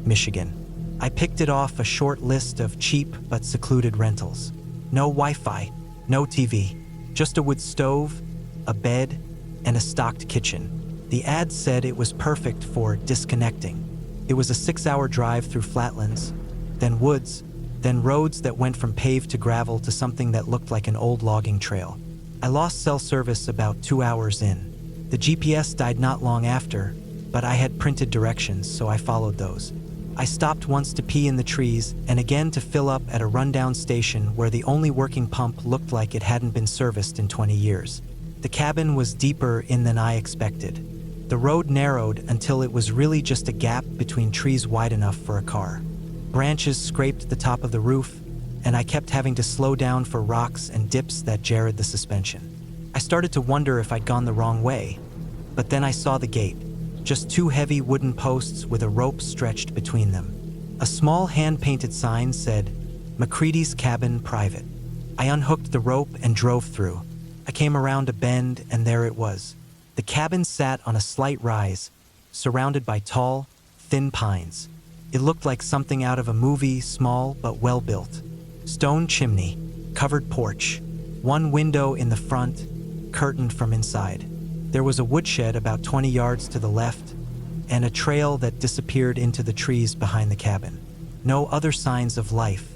Michigan. I picked it off a short list of cheap but secluded rentals. No Wi-Fi, no TV, just a wood stove, a bed, and a stocked kitchen. The ad said it was perfect for disconnecting. It was a 6-hour drive through flatlands, then woods, then roads that went from paved to gravel to something that looked like an old logging trail. I lost cell service about 2 hours in. The GPS died not long after, but I had printed directions, so I followed those. I stopped once to pee in the trees and again to fill up at a rundown station where the only working pump looked like it hadn't been serviced in 20 years. The cabin was deeper in than I expected. The road narrowed until it was really just a gap between trees wide enough for a car. Branches scraped the top of the roof, and I kept having to slow down for rocks and dips that jarred the suspension. I started to wonder if I'd gone the wrong way, but then I saw the gate. Just 2 heavy wooden posts with a rope stretched between them. A small hand-painted sign said, "McCready's Cabin Private." I unhooked the rope and drove through. I came around a bend, and there it was. The cabin sat on a slight rise, surrounded by tall, thin pines. It looked like something out of a movie, small but well-built. Stone chimney, covered porch, 1 window in the front, curtained from inside. There was a woodshed about 20 yards to the left, and a trail that disappeared into the trees behind the cabin. No other signs of life,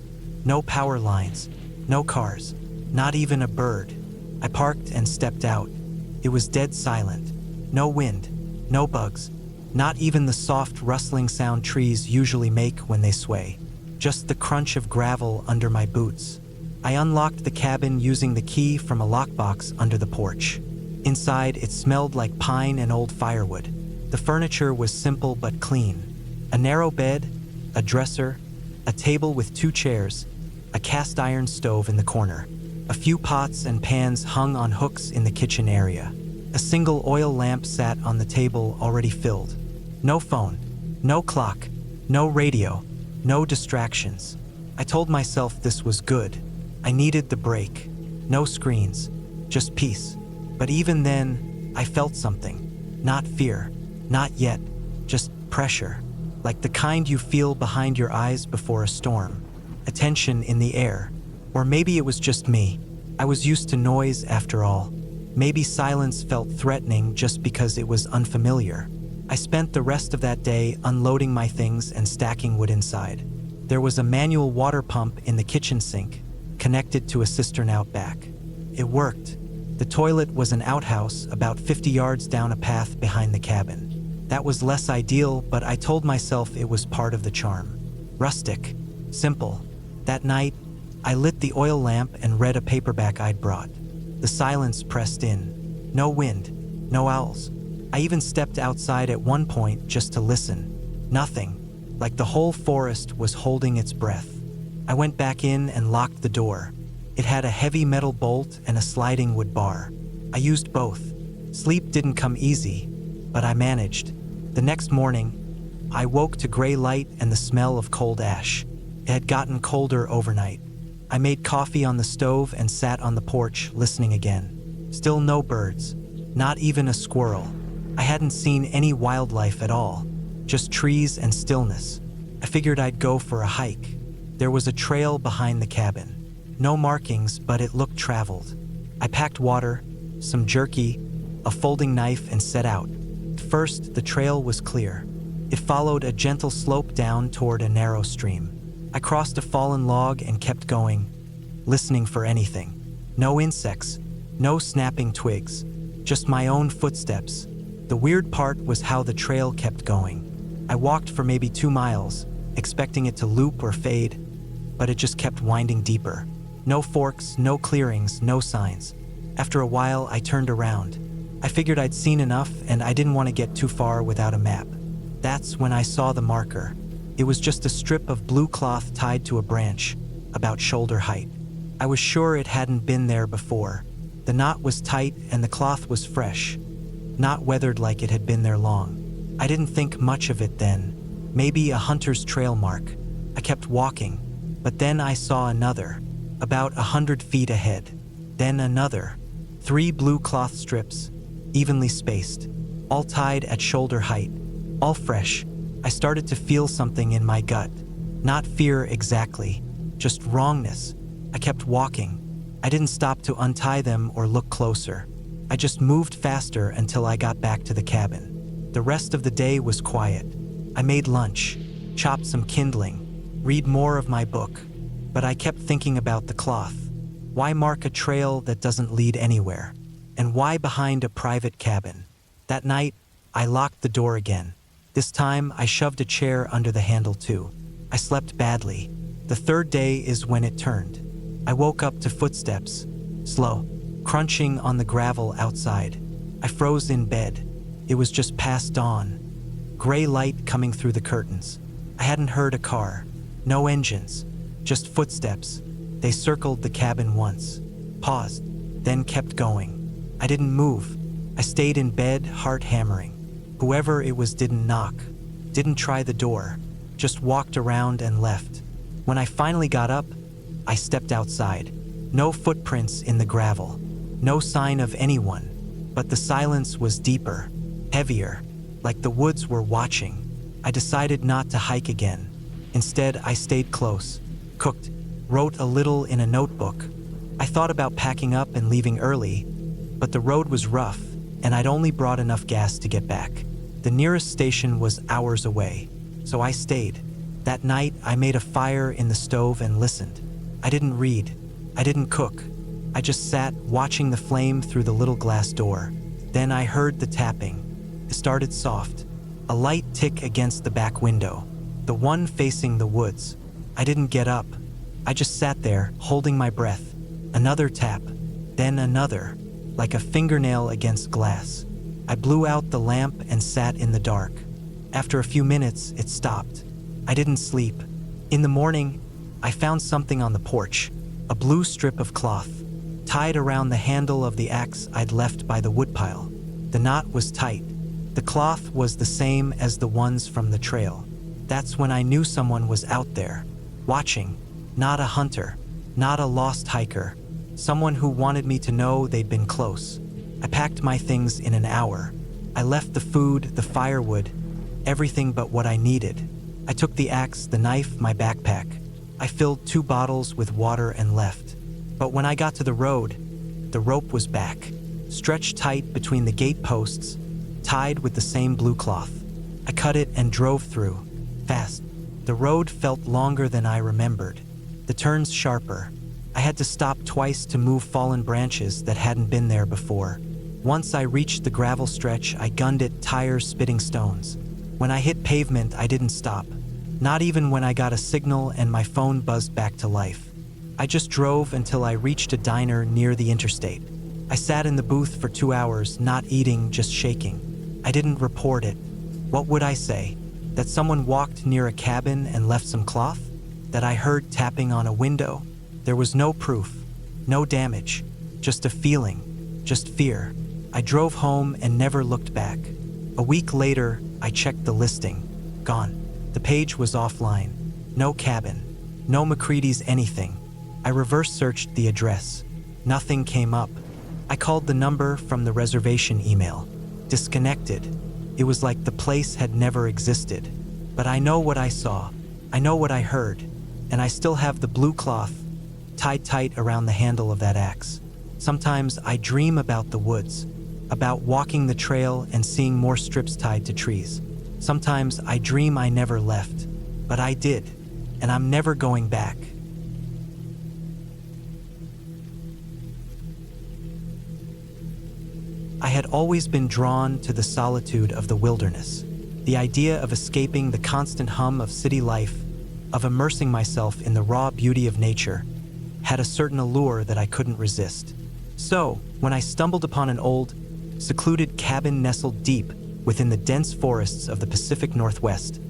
no power lines, no cars, not even a bird. I parked and stepped out. It was dead silent. No wind, no bugs, not even the soft rustling sound trees usually make when they sway. Just the crunch of gravel under my boots. I unlocked the cabin using the key from a lockbox under the porch. Inside, it smelled like pine and old firewood. The furniture was simple but clean. A narrow bed, a dresser, a table with 2 chairs, a cast iron stove in the corner. A few pots and pans hung on hooks in the kitchen area. A single oil lamp sat on the table already filled. No phone, no clock, no radio, no distractions. I told myself this was good. I needed the break. No screens, just peace. But even then, I felt something. Not fear, not yet, just pressure. Like the kind you feel behind your eyes before a storm. A tension in the air. Or maybe it was just me. I was used to noise after all. Maybe silence felt threatening just because it was unfamiliar. I spent the rest of that day unloading my things and stacking wood inside. There was a manual water pump in the kitchen sink, connected to a cistern out back. It worked. The toilet was an outhouse about 50 yards down a path behind the cabin. That was less ideal, but I told myself it was part of the charm. Rustic, simple. That night, I lit the oil lamp and read a paperback I'd brought. The silence pressed in. No wind, no owls. I even stepped outside at one point just to listen. Nothing, like the whole forest was holding its breath. I went back in and locked the door. It had a heavy metal bolt and a sliding wood bar. I used both. Sleep didn't come easy, but I managed. The next morning, I woke to gray light and the smell of cold ash. It had gotten colder overnight. I made coffee on the stove and sat on the porch, listening again. Still no birds, not even a squirrel. I hadn't seen any wildlife at all, just trees and stillness. I figured I'd go for a hike. There was a trail behind the cabin. No markings, but it looked traveled. I packed water, some jerky, a folding knife, and set out. First, the trail was clear. It followed a gentle slope down toward a narrow stream. I crossed a fallen log and kept going, listening for anything. No insects, no snapping twigs, just my own footsteps. The weird part was how the trail kept going. I walked for maybe 2 miles, expecting it to loop or fade, but it just kept winding deeper. No forks, no clearings, no signs. After a while, I turned around. I figured I'd seen enough and I didn't want to get too far without a map. That's when I saw the marker. It was just a strip of blue cloth tied to a branch, about shoulder height. I was sure it hadn't been there before. The knot was tight and the cloth was fresh, not weathered like it had been there long. I didn't think much of it then. Maybe a hunter's trail mark. I kept walking, But then I saw another, about 100 feet ahead. Then another. 3 blue cloth strips, evenly spaced, all tied at shoulder height, all fresh. I started to feel something in my gut. Not fear exactly, just wrongness. I kept walking. I didn't stop to untie them or look closer. I just moved faster until I got back to the cabin. The rest of the day was quiet. I made lunch, chopped some kindling, read more of my book. But I kept thinking about the cloth. Why mark a trail that doesn't lead anywhere? And why behind a private cabin? That night, I locked the door again. This time, I shoved a chair under the handle too. I slept badly. The third day is when it turned. I woke up to footsteps, slow, crunching on the gravel outside. I froze in bed. It was just past dawn. Gray light coming through the curtains. I hadn't heard a car. No engines. Just footsteps. They circled the cabin once, paused, then kept going. I didn't move. I stayed in bed, heart hammering. Whoever it was didn't knock, didn't try the door, just walked around and left. When I finally got up, I stepped outside. No footprints in the gravel, no sign of anyone, but the silence was deeper, heavier, like the woods were watching. I decided not to hike again. Instead, I stayed close, cooked, wrote a little in a notebook. I thought about packing up and leaving early, but the road was rough, and I'd only brought enough gas to get back. The nearest station was hours away, so I stayed. That night, I made a fire in the stove and listened. I didn't read. I didn't cook. I just sat watching the flame through the little glass door. Then I heard the tapping. It started soft, a light tick against the back window, the one facing the woods. I didn't get up. I just sat there, holding my breath. Another tap, then another, like a fingernail against glass. I blew out the lamp and sat in the dark. After a few minutes, it stopped. I didn't sleep. In the morning, I found something on the porch, a blue strip of cloth, tied around the handle of the axe I'd left by the woodpile. The knot was tight. The cloth was the same as the ones from the trail. That's when I knew someone was out there, watching. Not a hunter, not a lost hiker, someone who wanted me to know they'd been close. I packed my things in an hour. I left the food, the firewood, everything but what I needed. I took the axe, the knife, my backpack. I filled 2 bottles with water and left. But when I got to the road, the rope was back, stretched tight between the gate posts, tied with the same blue cloth. I cut it and drove through, fast. The road felt longer than I remembered, the turns sharper. I had to stop twice to move fallen branches that hadn't been there before. Once I reached the gravel stretch, I gunned it, tires spitting stones. When I hit pavement, I didn't stop. Not even when I got a signal and my phone buzzed back to life. I just drove until I reached a diner near the interstate. I sat in the booth for 2 hours, not eating, just shaking. I didn't report it. What would I say? That someone walked near a cabin and left some cloth? That I heard tapping on a window? There was no proof, no damage, just a feeling, just fear. I drove home and never looked back. A week later, I checked the listing. Gone. The page was offline. No cabin. No McCready's anything. I reverse searched the address. Nothing came up. I called the number from the reservation email. Disconnected. It was like the place had never existed. But I know what I saw. I know what I heard. And I still have the blue cloth tied tight around the handle of that axe. Sometimes I dream about the woods, about walking the trail and seeing more strips tied to trees. Sometimes I dream I never left, but I did, and I'm never going back. I had always been drawn to the solitude of the wilderness, the idea of escaping the constant hum of city life, of immersing myself in the raw beauty of nature, had a certain allure that I couldn't resist. So, when I stumbled upon an old, secluded cabin nestled deep within the dense forests of the Pacific Northwest,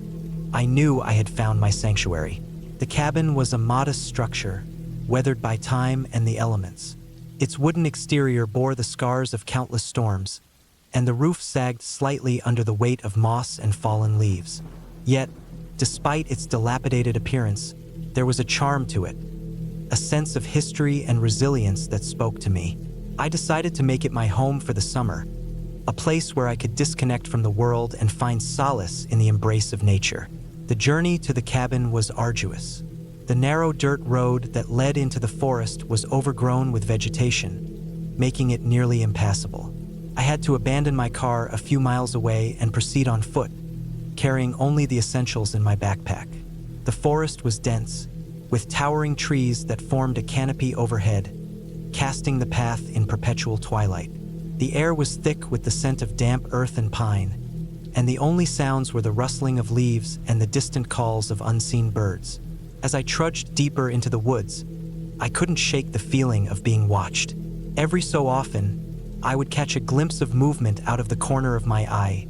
I knew I had found my sanctuary. The cabin was a modest structure, weathered by time and the elements. Its wooden exterior bore the scars of countless storms, and the roof sagged slightly under the weight of moss and fallen leaves. Yet, despite its dilapidated appearance, There was a charm to it, a sense of history and resilience that spoke to me. I decided to make it my home for the summer, a place where I could disconnect from the world and find solace in the embrace of nature. The journey to the cabin was arduous. The narrow dirt road that led into the forest was overgrown with vegetation, making it nearly impassable. I had to abandon my car a few miles away and proceed on foot, carrying only the essentials in my backpack. The forest was dense, with towering trees that formed a canopy overhead, casting the path in perpetual twilight. The air was thick with the scent of damp earth and pine, and the only sounds were the rustling of leaves and the distant calls of unseen birds. As I trudged deeper into the woods, I couldn't shake the feeling of being watched. Every so often, I would catch a glimpse of movement out of the corner of my eye,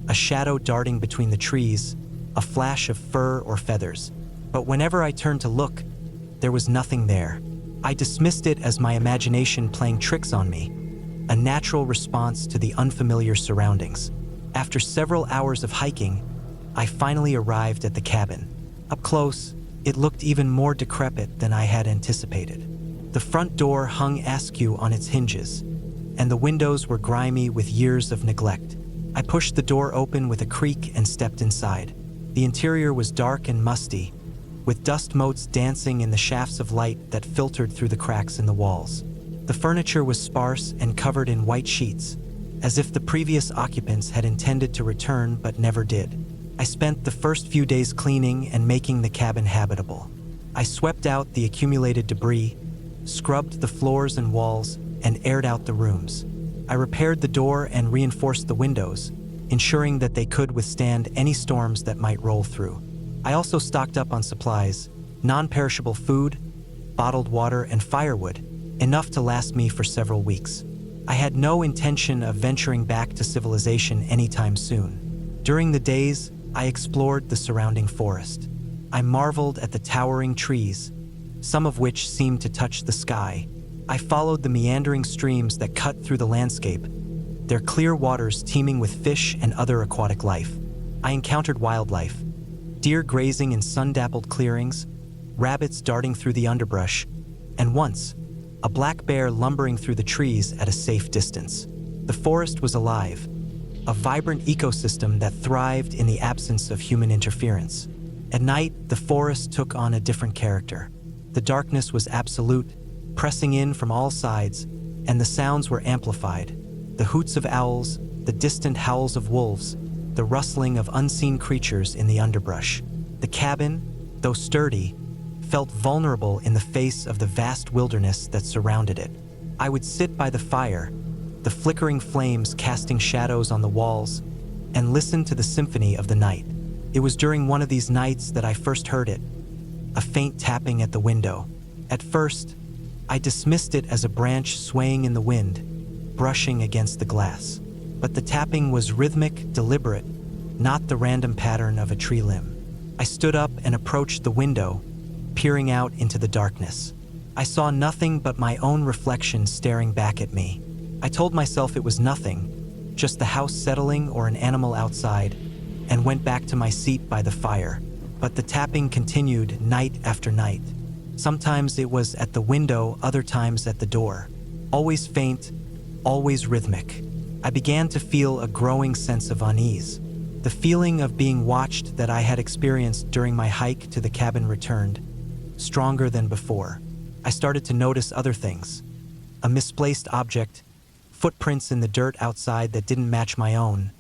a shadow darting between the trees, a flash of fur or feathers. But whenever I turned to look, there was nothing there. I dismissed it as my imagination playing tricks on me, a natural response to the unfamiliar surroundings. After several hours of hiking, I finally arrived at the cabin. Up close, it looked even more decrepit than I had anticipated. The front door hung askew on its hinges, and the windows were grimy with years of neglect. I pushed the door open with a creak and stepped inside. The interior was dark and musty, with dust motes dancing in the shafts of light that filtered through the cracks in the walls. The furniture was sparse and covered in white sheets, as if the previous occupants had intended to return but never did. I spent the first few days cleaning and making the cabin habitable. I swept out the accumulated debris, scrubbed the floors and walls, and aired out the rooms. I repaired the door and reinforced the windows, ensuring that they could withstand any storms that might roll through. I also stocked up on supplies, non-perishable food, bottled water, and firewood, enough to last me for several weeks. I had no intention of venturing back to civilization anytime soon. During the days, I explored the surrounding forest. I marveled at the towering trees, some of which seemed to touch the sky. I followed the meandering streams that cut through the landscape, their clear waters teeming with fish and other aquatic life. I encountered wildlife, deer grazing in sun-dappled clearings, rabbits darting through the underbrush, and once, a black bear lumbering through the trees at a safe distance. The forest was alive, a vibrant ecosystem that thrived in the absence of human interference. At night, the forest took on a different character. The darkness was absolute, pressing in from all sides, and the sounds were amplified. The hoots of owls, the distant howls of wolves, the rustling of unseen creatures in the underbrush. The cabin, though sturdy, felt vulnerable in the face of the vast wilderness that surrounded it. I would sit by the fire, the flickering flames casting shadows on the walls, and listen to the symphony of the night. It was during one of these nights that I first heard it, a faint tapping at the window. At first, I dismissed it as a branch swaying in the wind, brushing against the glass. But the tapping was rhythmic, deliberate, not the random pattern of a tree limb. I stood up and approached the window, peering out into the darkness. I saw nothing but my own reflection staring back at me. I told myself it was nothing, just the house settling or an animal outside, and went back to my seat by the fire. But the tapping continued night after night. Sometimes it was at the window, other times at the door. Always faint, always rhythmic. I began to feel a growing sense of unease. The feeling of being watched that I had experienced during my hike to the cabin returned, stronger than before. I started to notice other things. A misplaced object, footprints in the dirt outside that didn't match my own,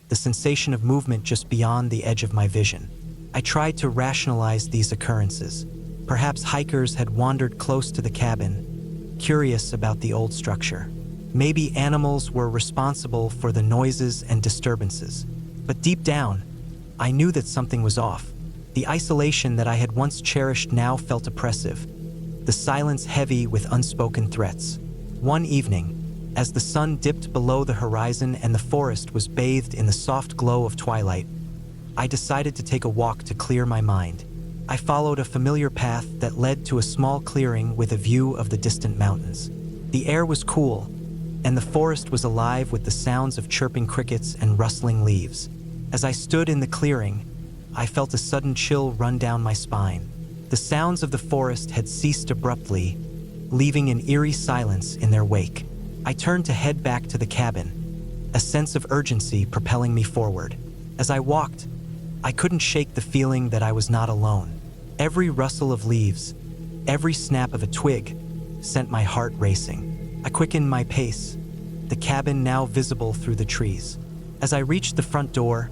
the sensation of movement just beyond the edge of my vision. I tried to rationalize these occurrences. Perhaps hikers had wandered close to the cabin, curious about the old structure. Maybe animals were responsible for the noises and disturbances. But deep down, I knew that something was off. The isolation that I had once cherished now felt oppressive, the silence heavy with unspoken threats. One evening, as the sun dipped below the horizon and the forest was bathed in the soft glow of twilight, I decided to take a walk to clear my mind. I followed a familiar path that led to a small clearing with a view of the distant mountains. The air was cool, and the forest was alive with the sounds of chirping crickets and rustling leaves. As I stood in the clearing, I felt a sudden chill run down my spine. The sounds of the forest had ceased abruptly, leaving an eerie silence in their wake. I turned to head back to the cabin, a sense of urgency propelling me forward. As I walked, I couldn't shake the feeling that I was not alone. Every rustle of leaves, every snap of a twig, sent my heart racing. I quickened my pace, the cabin now visible through the trees. As I reached the front door,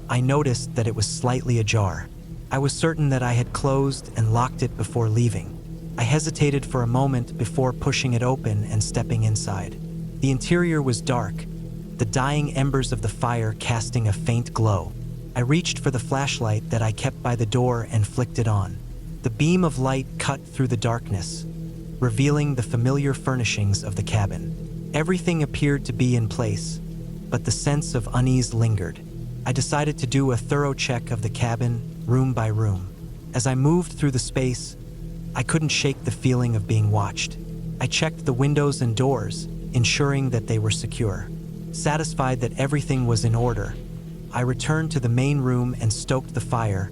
I noticed that it was slightly ajar. I was certain that I had closed and locked it before leaving. I hesitated for a moment before pushing it open and stepping inside. The interior was dark, the dying embers of the fire casting a faint glow. I reached for the flashlight that I kept by the door and flicked it on. The beam of light cut through the darkness, revealing the familiar furnishings of the cabin. Everything appeared to be in place, but the sense of unease lingered. I decided to do a thorough check of the cabin, room by room. As I moved through the space, I couldn't shake the feeling of being watched. I checked the windows and doors, ensuring that they were secure. Satisfied that everything was in order, I returned to the main room and stoked the fire,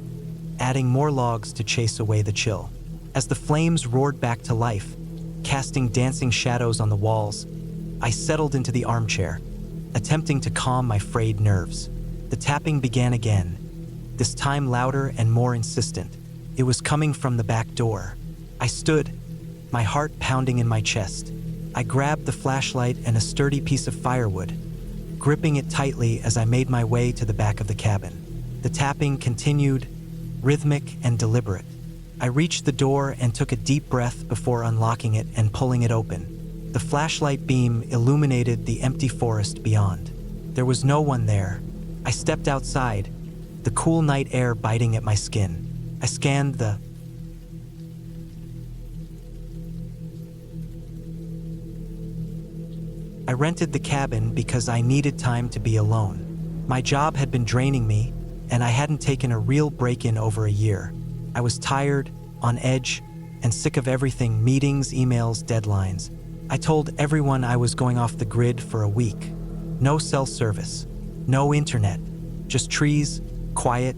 adding more logs to chase away the chill. As the flames roared back to life, casting dancing shadows on the walls, I settled into the armchair, attempting to calm my frayed nerves. The tapping began again, this time louder and more insistent. It was coming from the back door. I stood, my heart pounding in my chest. I grabbed the flashlight and a sturdy piece of firewood, gripping it tightly as I made my way to the back of the cabin. The tapping continued, rhythmic and deliberate. I reached the door and took a deep breath before unlocking it and pulling it open. The flashlight beam illuminated the empty forest beyond. There was no one there. I stepped outside, the cool night air biting at my skin. I scanned the I rented the cabin because I needed time to be alone. My job had been draining me, and I hadn't taken a real break in over a year. I was tired, on edge, and sick of everything: meetings, emails, deadlines. I told everyone I was going off the grid for a week. No cell service, no internet, just trees, quiet,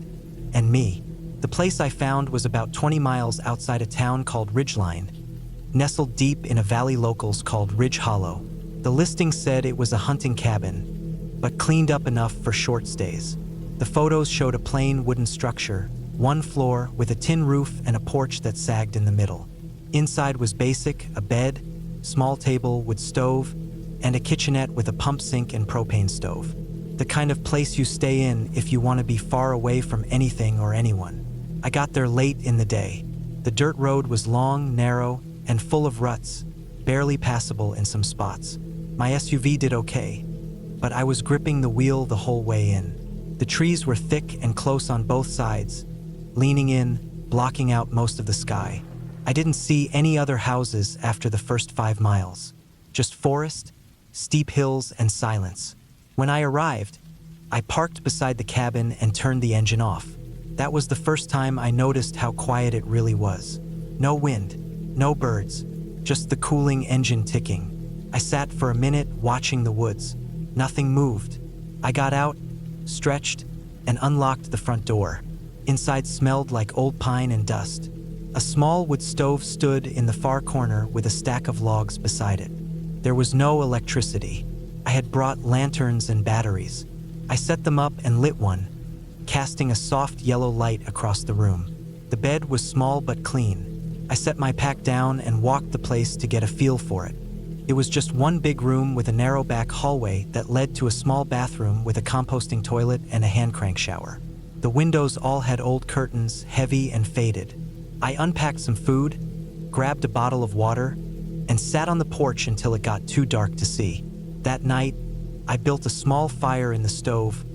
and me. The place I found was about 20 miles outside a town called Ridgeline, nestled deep in a valley locals called Ridge Hollow. The listing said it was a hunting cabin, but cleaned up enough for short stays. The photos showed a plain wooden structure, one floor with a tin roof and a porch that sagged in the middle. Inside was basic: a bed, small table, wood stove, and a kitchenette with a pump sink and propane stove. The kind of place you stay in if you want to be far away from anything or anyone. I got there late in the day. The dirt road was long, narrow, and full of ruts, barely passable in some spots. My SUV did okay, but I was gripping the wheel the whole way in. The trees were thick and close on both sides, leaning in, blocking out most of the sky. I didn't see any other houses after the first 5 miles. Just forest, steep hills, and silence. When I arrived, I parked beside the cabin and turned the engine off. That was the first time I noticed how quiet it really was. No wind, no birds, just the cooling engine ticking. I sat for a minute watching the woods. Nothing moved. I got out, stretched, and unlocked the front door. Inside smelled like old pine and dust. A small wood stove stood in the far corner with a stack of logs beside it. There was no electricity. I had brought lanterns and batteries. I set them up and lit one, casting a soft yellow light across the room. The bed was small but clean. I set my pack down and walked the place to get a feel for it. It was just one big room with a narrow back hallway that led to a small bathroom with a composting toilet and a hand crank shower. The windows all had old curtains, heavy and faded. I unpacked some food, grabbed a bottle of water, and sat on the porch until it got too dark to see. That night, I built a small fire in the stove,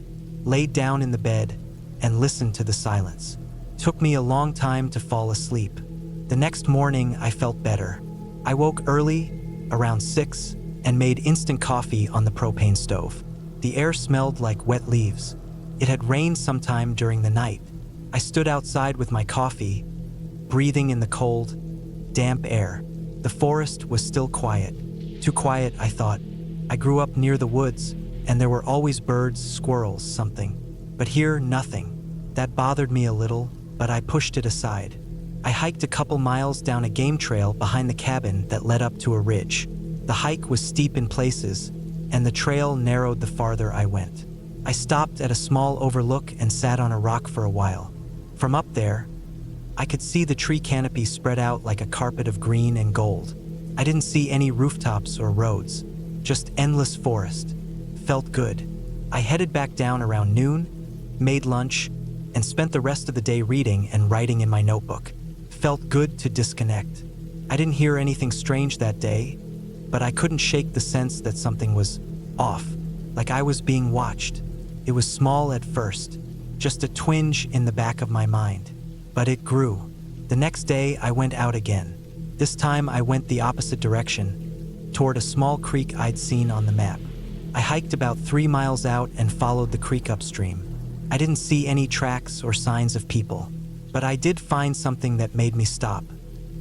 laid down in the bed, and listened to the silence. It took me a long time to fall asleep. The next morning, I felt better. I woke early, around 6, and made instant coffee on the propane stove. The air smelled like wet leaves. It had rained sometime during the night. I stood outside with my coffee, breathing in the cold, damp air. The forest was still quiet. Too quiet, I thought. I grew up near the woods, and there were always birds, squirrels, something. But here, nothing. That bothered me a little, but I pushed it aside. I hiked a couple miles down a game trail behind the cabin that led up to a ridge. The hike was steep in places, and the trail narrowed the farther I went. I stopped at a small overlook and sat on a rock for a while. From up there, I could see the tree canopy spread out like a carpet of green and gold. I didn't see any rooftops or roads, just endless forest. Felt good. I headed back down around noon, made lunch, and spent the rest of the day reading and writing in my notebook. Felt good to disconnect. I didn't hear anything strange that day, but I couldn't shake the sense that something was off, like I was being watched. It was small at first, just a twinge in the back of my mind, but it grew. The next day I went out again. This time I went the opposite direction, toward a small creek I'd seen on the map. I hiked about 3 miles out and followed the creek upstream. I didn't see any tracks or signs of people, but I did find something that made me stop.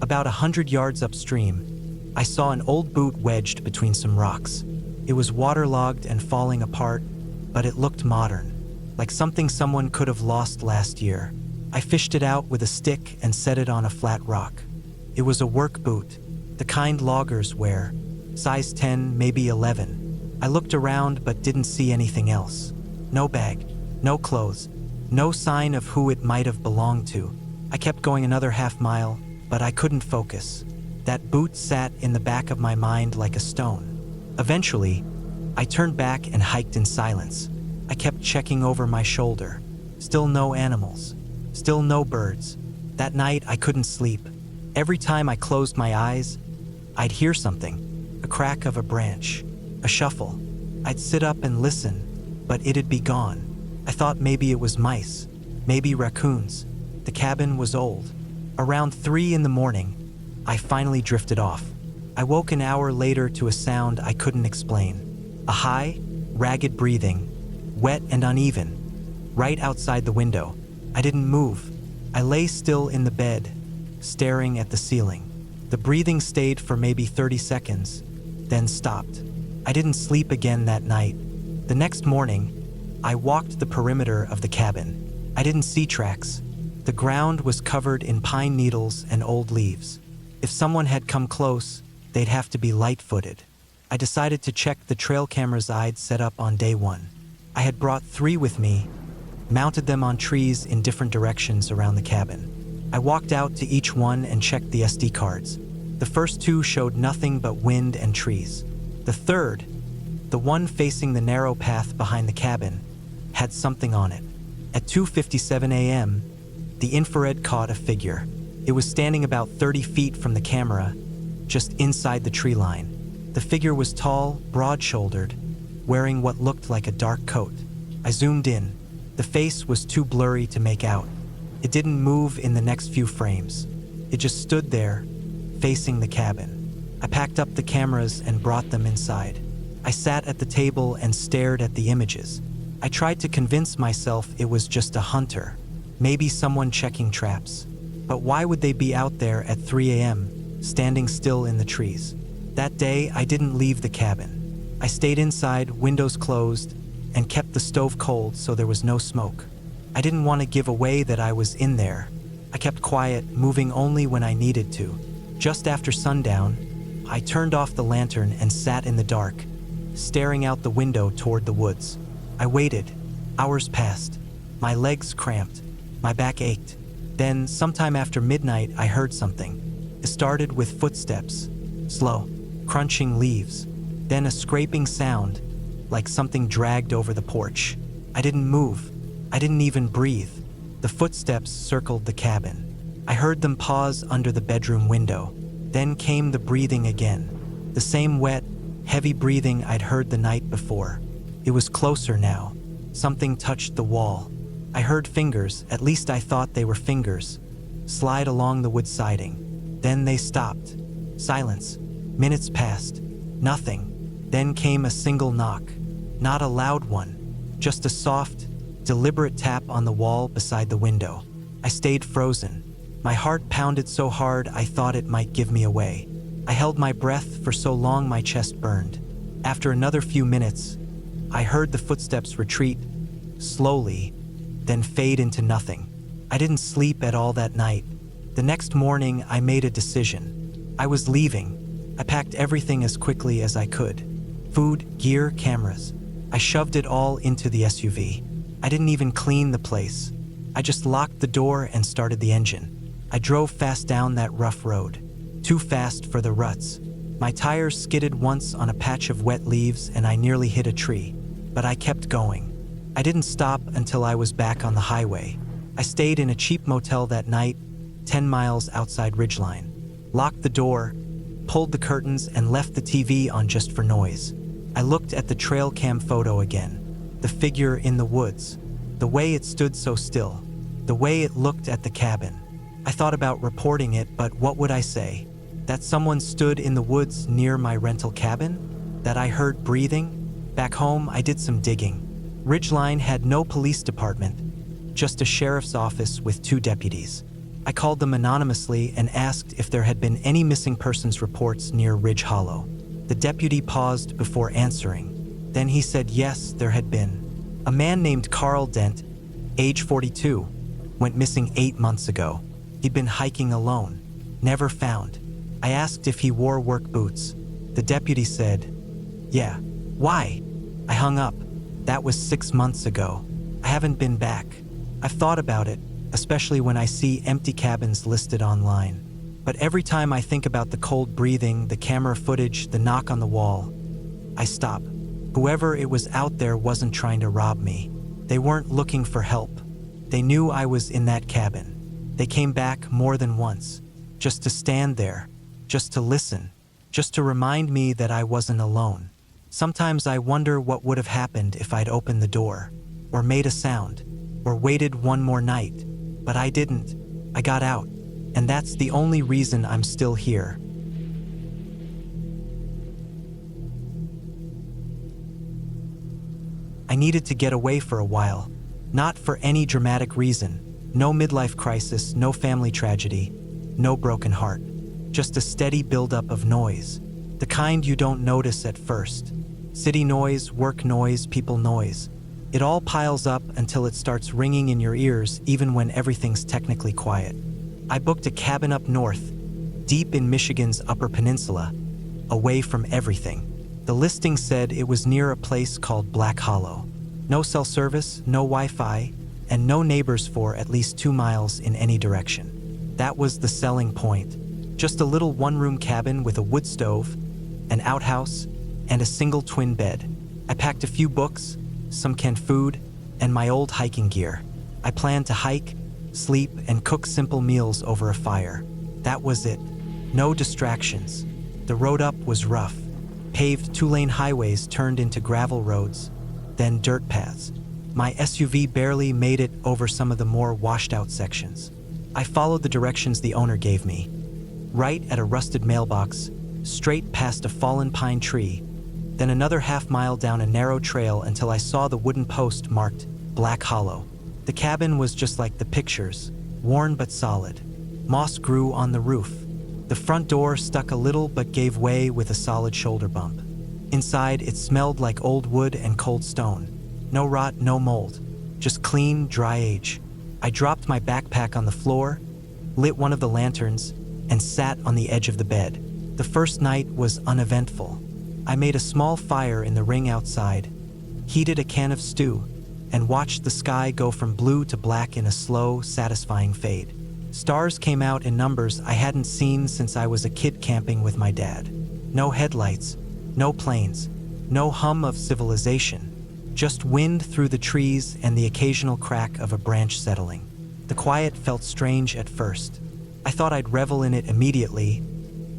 About 100 yards upstream, I saw an old boot wedged between some rocks. It was waterlogged and falling apart, but it looked modern, like something someone could have lost last year. I fished it out with a stick and set it on a flat rock. It was a work boot, the kind loggers wear, size 10, maybe 11. I looked around but didn't see anything else. No bag, no clothes, no sign of who it might have belonged to. I kept going another half mile, but I couldn't focus. That boot sat in the back of my mind like a stone. Eventually, I turned back and hiked in silence. I kept checking over my shoulder. Still no animals. Still no birds. That night, I couldn't sleep. Every time I closed my eyes, I'd hear something. A crack of a branch. A shuffle. I'd sit up and listen, but it'd be gone. I thought maybe it was mice. Maybe raccoons. The cabin was old. Around 3 in the morning, I finally drifted off. I woke an hour later to a sound I couldn't explain. A high, ragged breathing, wet and uneven, right outside the window. I didn't move. I lay still in the bed, staring at the ceiling. The breathing stayed for maybe 30 seconds, then stopped. I didn't sleep again that night. The next morning, I walked the perimeter of the cabin. I didn't see tracks. The ground was covered in pine needles and old leaves. If someone had come close, they'd have to be light-footed. I decided to check the trail cameras I'd set up on day 1. I had brought 3 with me, mounted them on trees in different directions around the cabin. I walked out to each one and checked the SD cards. The first 2 showed nothing but wind and trees. The third, the one facing the narrow path behind the cabin, had something on it. At 2:57 a.m., the infrared caught a figure. It was standing about 30 feet from the camera, just inside the tree line. The figure was tall, broad-shouldered, wearing what looked like a dark coat. I zoomed in. The face was too blurry to make out. It didn't move in the next few frames. It just stood there, facing the cabin. I packed up the cameras and brought them inside. I sat at the table and stared at the images. I tried to convince myself it was just a hunter, maybe someone checking traps. But why would they be out there at 3 a.m., standing still in the trees? That day, I didn't leave the cabin. I stayed inside, windows closed, and kept the stove cold so there was no smoke. I didn't want to give away that I was in there. I kept quiet, moving only when I needed to. Just after sundown, I turned off the lantern and sat in the dark, staring out the window toward the woods. I waited. Hours passed. My legs cramped. My back ached. Then, sometime after midnight, I heard something. It started with footsteps, slow, crunching leaves. Then a scraping sound, like something dragged over the porch. I didn't move. I didn't even breathe. The footsteps circled the cabin. I heard them pause under the bedroom window. Then came the breathing again. The same wet, heavy breathing I'd heard the night before. It was closer now. Something touched the wall. I heard fingers, at least I thought they were fingers, slide along the wood siding. Then they stopped. Silence. Minutes passed. Nothing. Then came a single knock. Not a loud one, just a soft, deliberate tap on the wall beside the window. I stayed frozen. My heart pounded so hard I thought it might give me away. I held my breath for so long my chest burned. After another few minutes, I heard the footsteps retreat, slowly, then fade into nothing. I didn't sleep at all that night. The next morning, I made a decision. I was leaving. I packed everything as quickly as I could. Food, gear, cameras. I shoved it all into the SUV. I didn't even clean the place. I just locked the door and started the engine. I drove fast down that rough road. Too fast for the ruts. My tires skidded once on a patch of wet leaves and I nearly hit a tree. But I kept going. I didn't stop until I was back on the highway. I stayed in a cheap motel that night, 10 miles outside Ridgeline. Locked the door, pulled the curtains, and left the TV on just for noise. I looked at the trail cam photo again. The figure in the woods. The way it stood so still. The way it looked at the cabin. I thought about reporting it, but what would I say? That someone stood in the woods near my rental cabin? That I heard breathing? Back home, I did some digging. Ridgeline had no police department, just a sheriff's office with 2 deputies. I called them anonymously and asked if there had been any missing persons reports near Ridge Hollow. The deputy paused before answering. Then he said yes, there had been. A man named Carl Dent, age 42, went missing 8 months ago. He'd been hiking alone, never found. I asked if he wore work boots. The deputy said, "Yeah." "Why?" I hung up. That was 6 months ago. I haven't been back. I've thought about it, especially when I see empty cabins listed online. But every time I think about the cold breathing, the camera footage, the knock on the wall, I stop. Whoever it was out there wasn't trying to rob me. They weren't looking for help. They knew I was in that cabin. They came back more than once, just to stand there, just to listen, just to remind me that I wasn't alone. Sometimes I wonder what would have happened if I'd opened the door, or made a sound, or waited one more night. But I didn't. I got out, and that's the only reason I'm still here. I needed to get away for a while, not for any dramatic reason. No midlife crisis, no family tragedy, no broken heart. Just a steady buildup of noise, the kind you don't notice at first. City noise, work noise, people noise. It all piles up until it starts ringing in your ears even when everything's technically quiet. I booked a cabin up north, deep in Michigan's Upper Peninsula, away from everything. The listing said it was near a place called Black Hollow. No cell service, no Wi-Fi, and no neighbors for at least 2 miles in any direction. That was the selling point. Just a little one-room cabin with a wood stove, an outhouse, and a single twin bed. I packed a few books, some canned food, and my old hiking gear. I planned to hike, sleep, and cook simple meals over a fire. That was it. No distractions. The road up was rough. Paved 2-lane highways turned into gravel roads, then dirt paths. My SUV barely made it over some of the more washed-out sections. I followed the directions the owner gave me. Right at a rusted mailbox, straight past a fallen pine tree, then another half-mile down a narrow trail until I saw the wooden post marked Black Hollow. The cabin was just like the pictures, worn but solid. Moss grew on the roof. The front door stuck a little but gave way with a solid shoulder bump. Inside, it smelled like old wood and cold stone. No rot, no mold, just clean, dry age. I dropped my backpack on the floor, lit one of the lanterns, and sat on the edge of the bed. The first night was uneventful. I made a small fire in the ring outside, heated a can of stew, and watched the sky go from blue to black in a slow, satisfying fade. Stars came out in numbers I hadn't seen since I was a kid camping with my dad. No headlights, no planes, no hum of civilization. Just wind through the trees and the occasional crack of a branch settling. The quiet felt strange at first. I thought I'd revel in it immediately,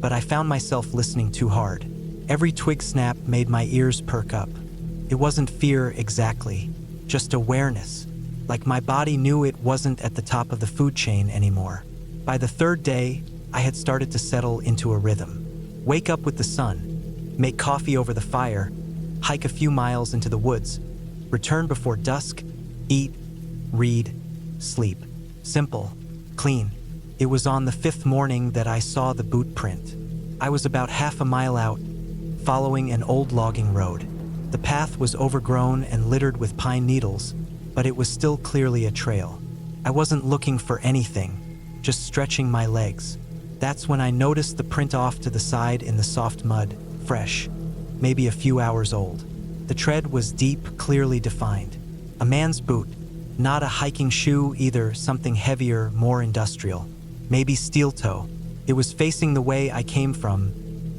but I found myself listening too hard. Every twig snap made my ears perk up. It wasn't fear exactly, just awareness, like my body knew it wasn't at the top of the food chain anymore. By the third day, I had started to settle into a rhythm. Wake up with the sun, make coffee over the fire, hike a few miles into the woods, return before dusk, eat, read, sleep. Simple, clean. It was on the 5th morning that I saw the boot print. I was about half a mile out, following an old logging road. The path was overgrown and littered with pine needles, but it was still clearly a trail. I wasn't looking for anything, just stretching my legs. That's when I noticed the print off to the side in the soft mud, fresh, maybe a few hours old. The tread was deep, clearly defined. A man's boot, not a hiking shoe either, something heavier, more industrial. Maybe steel toe. It was facing the way I came from,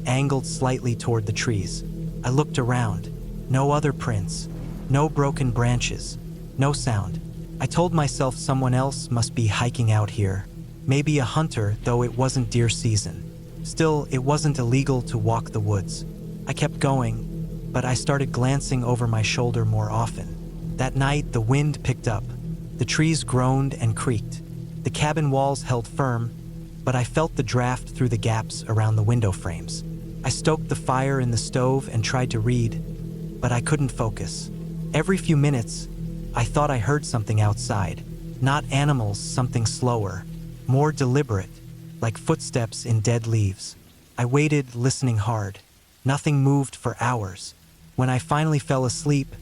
angled slightly toward the trees. I looked around. No other prints. No broken branches. No sound. I told myself someone else must be hiking out here. Maybe a hunter, though it wasn't deer season. Still, it wasn't illegal to walk the woods. I kept going, but I started glancing over my shoulder more often. That night, the wind picked up. The trees groaned and creaked. The cabin walls held firm, but I felt the draft through the gaps around the window frames. I stoked the fire in the stove and tried to read, but I couldn't focus. Every few minutes, I thought I heard something outside. Not animals, something slower, more deliberate, like footsteps in dead leaves. I waited, listening hard. Nothing moved for hours. When I finally fell asleep,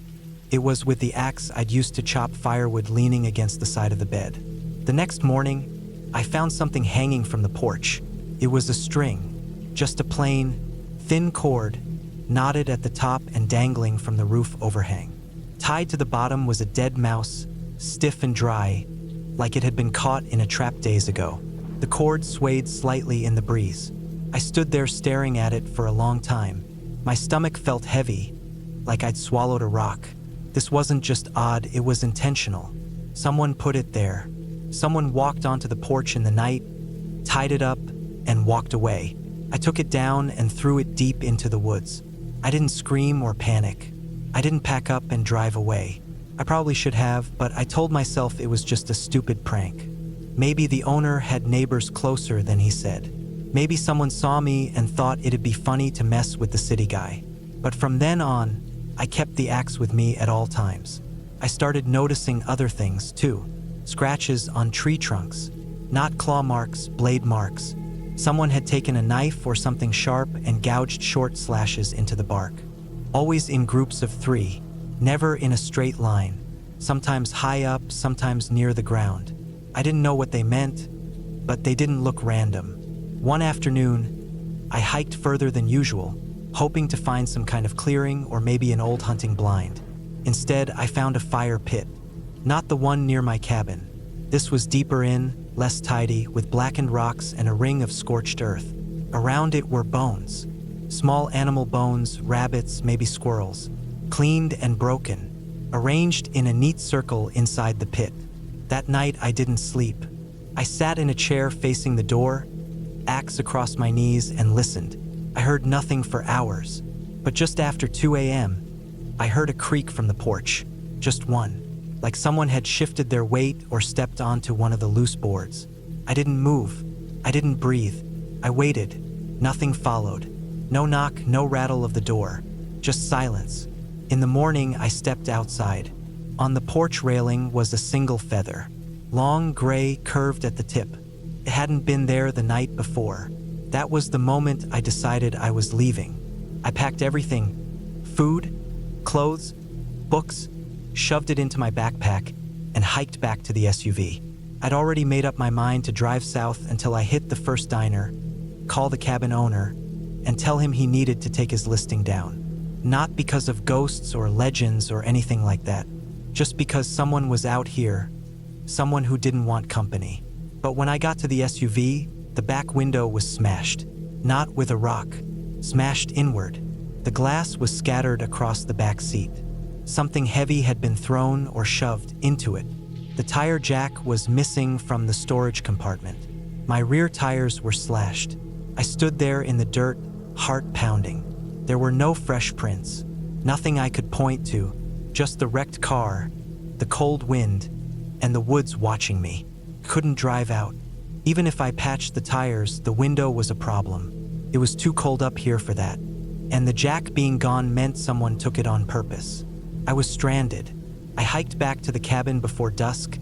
it was with the axe I'd used to chop firewood leaning against the side of the bed. The next morning, I found something hanging from the porch. It was a string, just a plain, thin cord, knotted at the top and dangling from the roof overhang. Tied to the bottom was a dead mouse, stiff and dry, like it had been caught in a trap days ago. The cord swayed slightly in the breeze. I stood there staring at it for a long time. My stomach felt heavy, like I'd swallowed a rock. This wasn't just odd, it was intentional. Someone put it there. Someone walked onto the porch in the night, tied it up, and walked away. I took it down and threw it deep into the woods. I didn't scream or panic. I didn't pack up and drive away. I probably should have, but I told myself it was just a stupid prank. Maybe the owner had neighbors closer than he said. Maybe someone saw me and thought it'd be funny to mess with the city guy. But from then on, I kept the axe with me at all times. I started noticing other things too. Scratches on tree trunks. Not claw marks, blade marks. Someone had taken a knife or something sharp and gouged short slashes into the bark. Always in groups of 3, never in a straight line. Sometimes high up, sometimes near the ground. I didn't know what they meant, but they didn't look random. One afternoon, I hiked further than usual, hoping to find some kind of clearing or maybe an old hunting blind. Instead, I found a fire pit. Not the one near my cabin. This was deeper in, less tidy, with blackened rocks and a ring of scorched earth. Around it were bones. Small animal bones, rabbits, maybe squirrels. Cleaned and broken, arranged in a neat circle inside the pit. That night, I didn't sleep. I sat in a chair facing the door, axe across my knees, and listened. I heard nothing for hours, but just after 2 a.m., I heard a creak from the porch. Just one, like someone had shifted their weight or stepped onto one of the loose boards. I didn't move. I didn't breathe. I waited. Nothing followed. No knock, no rattle of the door. Just silence. In the morning, I stepped outside. On the porch railing was a single feather. Long, gray, curved at the tip. It hadn't been there the night before. That was the moment I decided I was leaving. I packed everything, food, clothes, books, shoved it into my backpack, and hiked back to the SUV. I'd already made up my mind to drive south until I hit the first diner, call the cabin owner, and tell him he needed to take his listing down. Not because of ghosts or legends or anything like that, just because someone was out here, someone who didn't want company. But when I got to the SUV, the back window was smashed. Not with a rock, smashed inward. The glass was scattered across the back seat. Something heavy had been thrown or shoved into it. The tire jack was missing from the storage compartment. My rear tires were slashed. I stood there in the dirt, heart pounding. There were no fresh prints, nothing I could point to, just the wrecked car, the cold wind, and the woods watching me. Couldn't drive out. Even if I patched the tires, the window was a problem. It was too cold up here for that. And the jack being gone meant someone took it on purpose. I was stranded. I hiked back to the cabin before dusk,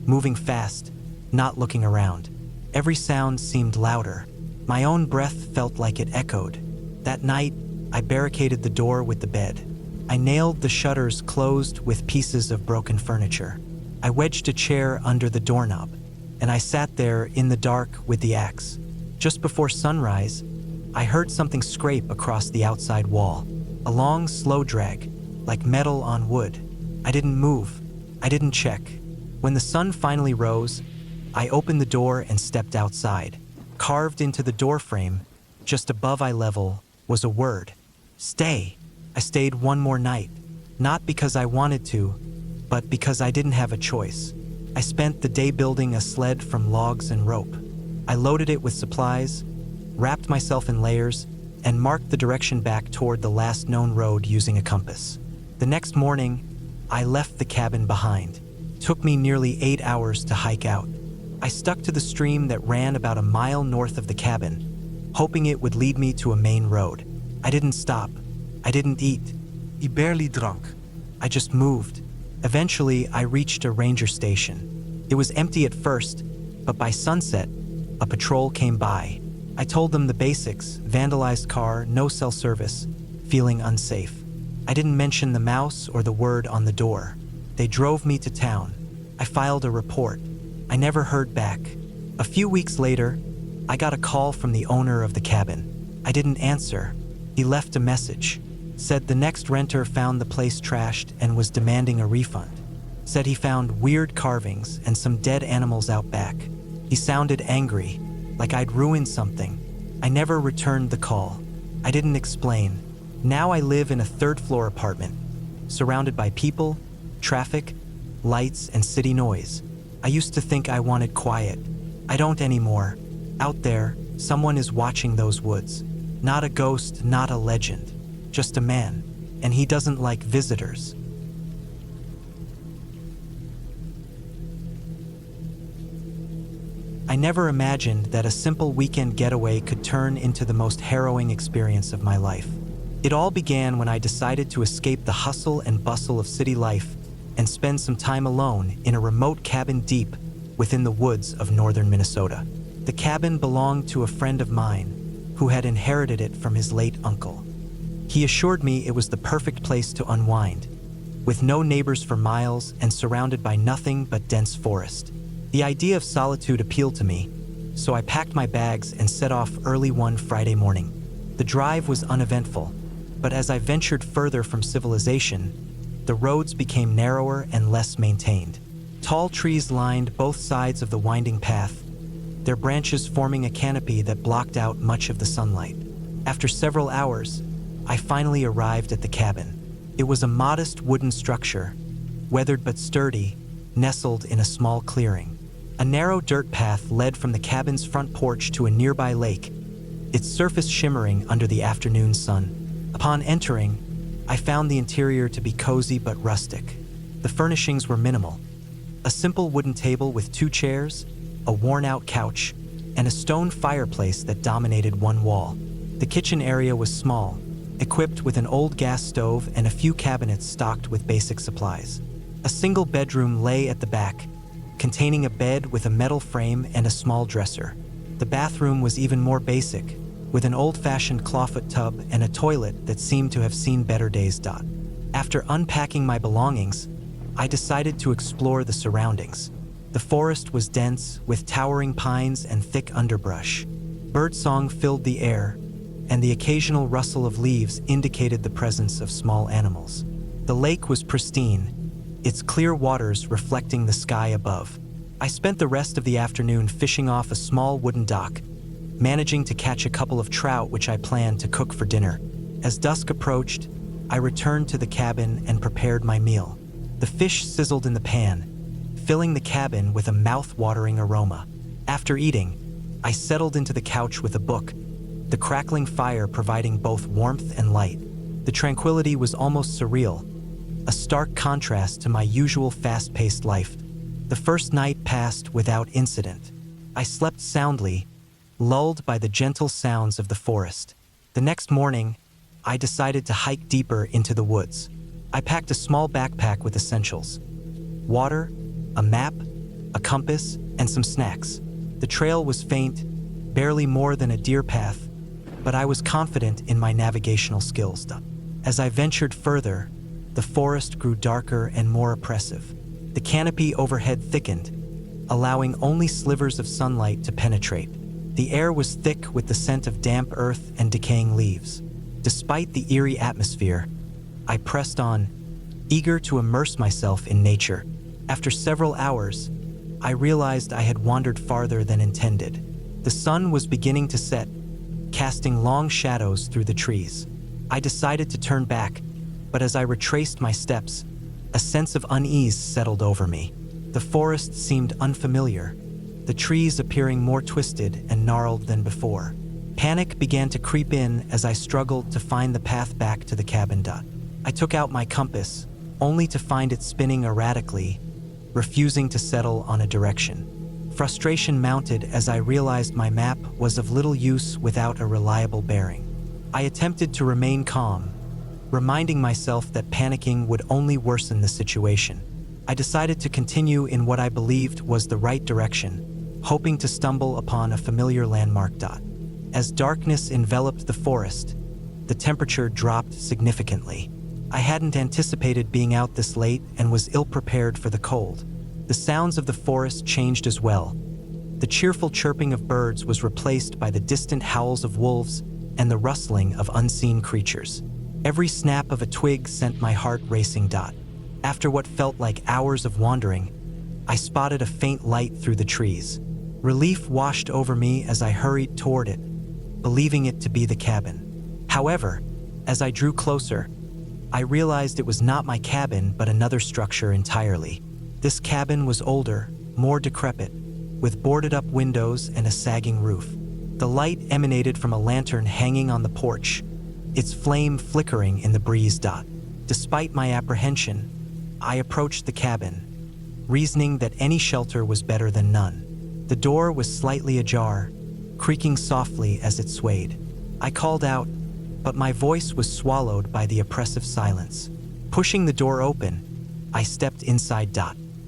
moving fast, not looking around. Every sound seemed louder. My own breath felt like it echoed. That night, I barricaded the door with the bed. I nailed the shutters closed with pieces of broken furniture. I wedged a chair under the doorknob. and I sat there in the dark with the axe. Just before sunrise, I heard something scrape across the outside wall. A long, slow drag, like metal on wood. I didn't move. I didn't check. When the sun finally rose, I opened the door and stepped outside. Carved into the doorframe, just above eye level, was a word. Stay. I stayed one more night. Not because I wanted to, but because I didn't have a choice. I spent the day building a sled from logs and rope. I loaded it with supplies, wrapped myself in layers, and marked the direction back toward the last known road using a compass. The next morning, I left the cabin behind. It took me nearly 8 hours to hike out. I stuck to the stream that ran about a mile north of the cabin, hoping it would lead me to a main road. I didn't stop. I didn't eat. I barely drank. I just moved. Eventually, I reached a ranger station. It was empty at first, but by sunset, a patrol came by. I told them the basics: vandalized car, no cell service, feeling unsafe. I didn't mention the mouse or the word on the door. They drove me to town. I filed a report. I never heard back. A few weeks later, I got a call from the owner of the cabin. I didn't answer. He left a message. Said the next renter found the place trashed and was demanding a refund. Said he found weird carvings and some dead animals out back. He sounded angry, like I'd ruined something. I never returned the call. I didn't explain. Now I live in a third-floor apartment, surrounded by people, traffic, lights, and city noise. I used to think I wanted quiet. I don't anymore. Out there, someone is watching those woods. Not a ghost, not a legend. Just a man, and he doesn't like visitors. I never imagined that a simple weekend getaway could turn into the most harrowing experience of my life. It all began when I decided to escape the hustle and bustle of city life and spend some time alone in a remote cabin deep within the woods of northern Minnesota. The cabin belonged to a friend of mine who had inherited it from his late uncle. He assured me it was the perfect place to unwind, with no neighbors for miles and surrounded by nothing but dense forest. The idea of solitude appealed to me, so I packed my bags and set off early one Friday morning. The drive was uneventful, but as I ventured further from civilization, the roads became narrower and less maintained. Tall trees lined both sides of the winding path, their branches forming a canopy that blocked out much of the sunlight. After several hours, I finally arrived at the cabin. It was a modest wooden structure, weathered but sturdy, nestled in a small clearing. A narrow dirt path led from the cabin's front porch to a nearby lake, its surface shimmering under the afternoon sun. Upon entering, I found the interior to be cozy but rustic. The furnishings were minimal. A simple wooden table with 2 chairs, a worn-out couch, and a stone fireplace that dominated one wall. The kitchen area was small, equipped with an old gas stove and a few cabinets stocked with basic supplies. A single bedroom lay at the back, containing a bed with a metal frame and a small dresser. The bathroom was even more basic, with an old-fashioned clawfoot tub and a toilet that seemed to have seen better days. After unpacking my belongings, I decided to explore the surroundings. The forest was dense, with towering pines and thick underbrush. Birdsong filled the air, and the occasional rustle of leaves indicated the presence of small animals. The lake was pristine, its clear waters reflecting the sky above. I spent the rest of the afternoon fishing off a small wooden dock, managing to catch a couple of trout which I planned to cook for dinner. As dusk approached, I returned to the cabin and prepared my meal. The fish sizzled in the pan, filling the cabin with a mouth-watering aroma. After eating, I settled into the couch with a book, the crackling fire providing both warmth and light. The tranquility was almost surreal, a stark contrast to my usual fast-paced life. The first night passed without incident. I slept soundly, lulled by the gentle sounds of the forest. The next morning, I decided to hike deeper into the woods. I packed a small backpack with essentials: water, a map, a compass, and some snacks. The trail was faint, barely more than a deer path, but I was confident in my navigational skills. As I ventured further, the forest grew darker and more oppressive. The canopy overhead thickened, allowing only slivers of sunlight to penetrate. The air was thick with the scent of damp earth and decaying leaves. Despite the eerie atmosphere, I pressed on, eager to immerse myself in nature. After several hours, I realized I had wandered farther than intended. The sun was beginning to set, casting long shadows through the trees. I decided to turn back, but as I retraced my steps, a sense of unease settled over me. The forest seemed unfamiliar, the trees appearing more twisted and gnarled than before. Panic began to creep in as I struggled to find the path back to the cabin. I took out my compass, only to find it spinning erratically, refusing to settle on a direction. Frustration mounted as I realized my map was of little use without a reliable bearing. I attempted to remain calm, reminding myself that panicking would only worsen the situation. I decided to continue in what I believed was the right direction, hoping to stumble upon a familiar landmark. As darkness enveloped the forest, the temperature dropped significantly. I hadn't anticipated being out this late and was ill-prepared for the cold. The sounds of the forest changed as well. The cheerful chirping of birds was replaced by the distant howls of wolves and the rustling of unseen creatures. Every snap of a twig sent my heart racing. After what felt like hours of wandering, I spotted a faint light through the trees. Relief washed over me as I hurried toward it, believing it to be the cabin. However, as I drew closer, I realized it was not my cabin but another structure entirely. This cabin was older, more decrepit, with boarded-up windows and a sagging roof. The light emanated from a lantern hanging on the porch, its flame flickering in the breeze. Despite my apprehension, I approached the cabin, reasoning that any shelter was better than none. The door was slightly ajar, creaking softly as it swayed. I called out, but my voice was swallowed by the oppressive silence. Pushing the door open, I stepped inside.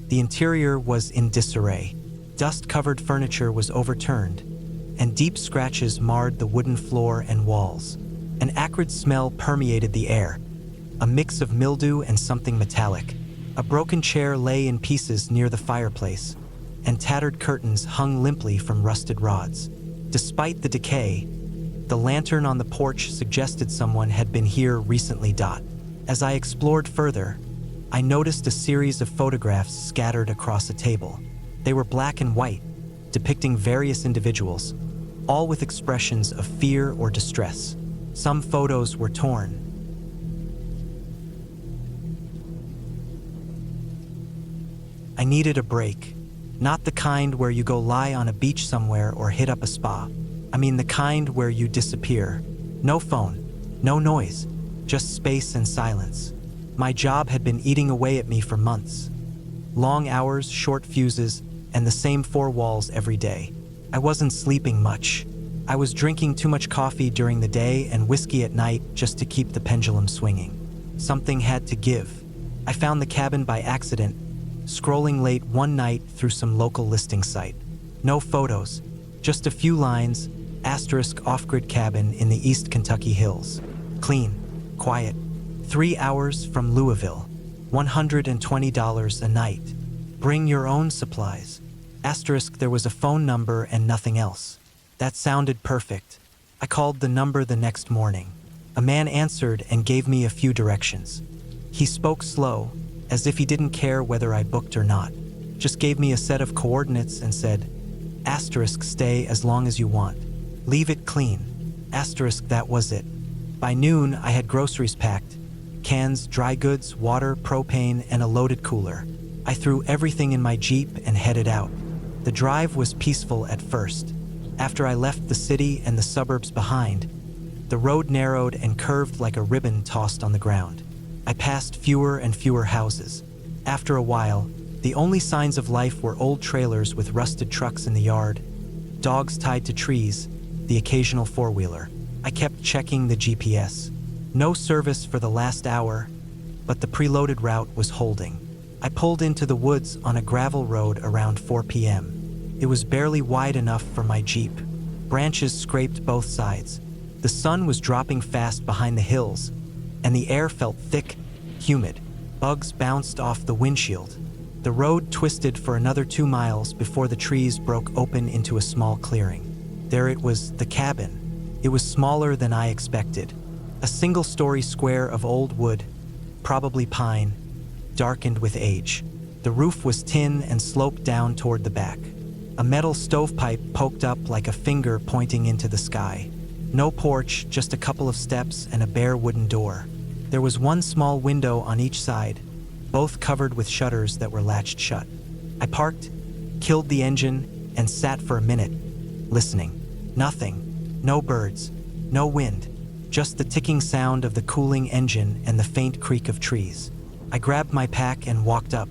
The interior was in disarray. Dust-covered furniture was overturned, and deep scratches marred the wooden floor and walls. An acrid smell permeated the air, a mix of mildew and something metallic. A broken chair lay in pieces near the fireplace, and tattered curtains hung limply from rusted rods. Despite the decay, the lantern on the porch suggested someone had been here recently. As I explored further, I noticed a series of photographs scattered across a table. They were black and white, depicting various individuals, all with expressions of fear or distress. Some photos were torn. I needed a break. Not the kind where you go lie on a beach somewhere or hit up a spa. I mean the kind where you disappear. No phone, no noise, just space and silence. My job had been eating away at me for months. Long hours, short fuses, and the same four walls every day. I wasn't sleeping much. I was drinking too much coffee during the day and whiskey at night just to keep the pendulum swinging. Something had to give. I found the cabin by accident, scrolling late one night through some local listing site. No photos, just a few lines, asterisk off-grid cabin in the East Kentucky hills. Clean, quiet, 3 hours from Louisville, $120 a night. Bring your own supplies. Asterisk there was a phone number and nothing else. That sounded perfect. I called the number the next morning. A man answered and gave me a few directions. He spoke slow, as if he didn't care whether I booked or not. Just gave me a set of coordinates and said, asterisk stay as long as you want. Leave it clean. Asterisk that was it. By noon, I had groceries packed. Cans, dry goods, water, propane, and a loaded cooler. I threw everything in my Jeep and headed out. The drive was peaceful at first. After I left the city and the suburbs behind, the road narrowed and curved like a ribbon tossed on the ground. I passed fewer and fewer houses. After a while, the only signs of life were old trailers with rusted trucks in the yard, dogs tied to trees, the occasional four-wheeler. I kept checking the GPS. No service for the last hour, but the preloaded route was holding. I pulled into the woods on a gravel road around 4 p.m. It was barely wide enough for my Jeep. Branches scraped both sides. The sun was dropping fast behind the hills, and the air felt thick, humid. Bugs bounced off the windshield. The road twisted for another 2 miles before the trees broke open into a small clearing. There it was, the cabin. It was smaller than I expected. A single-story square of old wood, probably pine, darkened with age. The roof was tin and sloped down toward the back. A metal stovepipe poked up like a finger pointing into the sky. No porch, just a couple of steps and a bare wooden door. There was one small window on each side, both covered with shutters that were latched shut. I parked, killed the engine, and sat for a minute, listening. Nothing. No birds. No wind. Just the ticking sound of the cooling engine and the faint creak of trees. I grabbed my pack and walked up.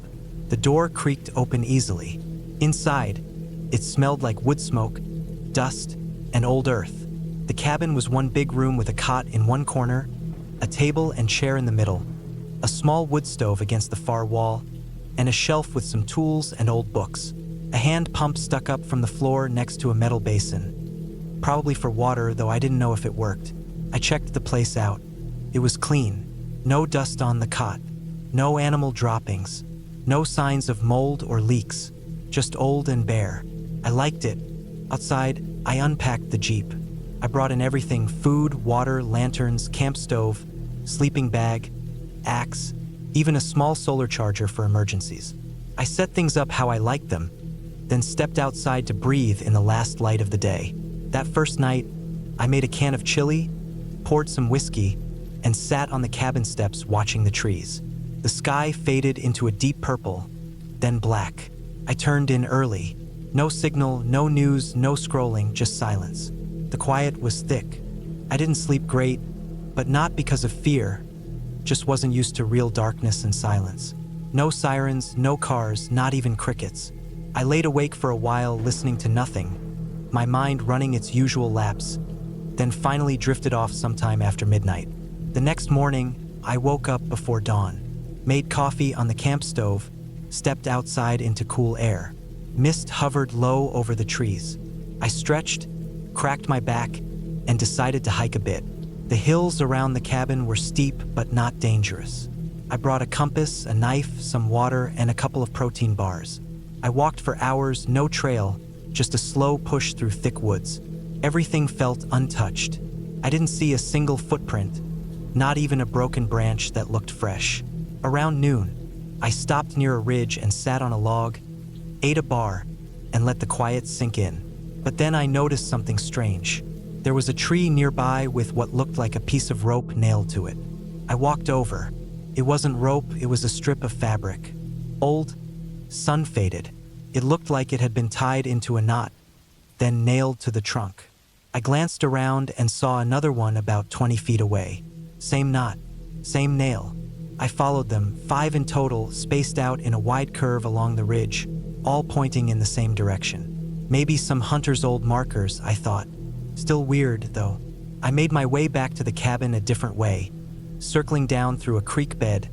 The door creaked open easily. Inside, it smelled like wood smoke, dust, and old earth. The cabin was one big room with a cot in one corner, a table and chair in the middle, a small wood stove against the far wall, and a shelf with some tools and old books. A hand pump stuck up from the floor next to a metal basin. Probably for water, though I didn't know if it worked. I checked the place out. It was clean. No dust on the cot. No animal droppings. No signs of mold or leaks. Just old and bare. I liked it. Outside, I unpacked the Jeep. I brought in everything: food, water, lanterns, camp stove, sleeping bag, axe, even a small solar charger for emergencies. I set things up how I liked them, then stepped outside to breathe in the last light of the day. That first night, I made a can of chili, poured some whiskey, and sat on the cabin steps watching the trees. The sky faded into a deep purple, then black. I turned in early. No signal, no news, no scrolling, just silence. The quiet was thick. I didn't sleep great, but not because of fear. Just wasn't used to real darkness and silence. No sirens, no cars, not even crickets. I laid awake for a while listening to nothing, my mind running its usual laps, then finally drifted off sometime after midnight. The next morning, I woke up before dawn, made coffee on the camp stove, stepped outside into cool air. Mist hovered low over the trees. I stretched, cracked my back, and decided to hike a bit. The hills around the cabin were steep but not dangerous. I brought a compass, a knife, some water, and a couple of protein bars. I walked for hours, no trail, just a slow push through thick woods. Everything felt untouched. I didn't see a single footprint, not even a broken branch that looked fresh. Around noon, I stopped near a ridge and sat on a log, ate a bar, and let the quiet sink in. But then I noticed something strange. There was a tree nearby with what looked like a piece of rope nailed to it. I walked over. It wasn't rope, it was a strip of fabric. Old, sun-faded. It looked like it had been tied into a knot, then nailed to the trunk. I glanced around and saw another one about 20 feet away. Same knot, same nail. I followed them, 5 in total, spaced out in a wide curve along the ridge, all pointing in the same direction. Maybe some hunter's old markers, I thought. Still weird, though. I made my way back to the cabin a different way, circling down through a creek bed,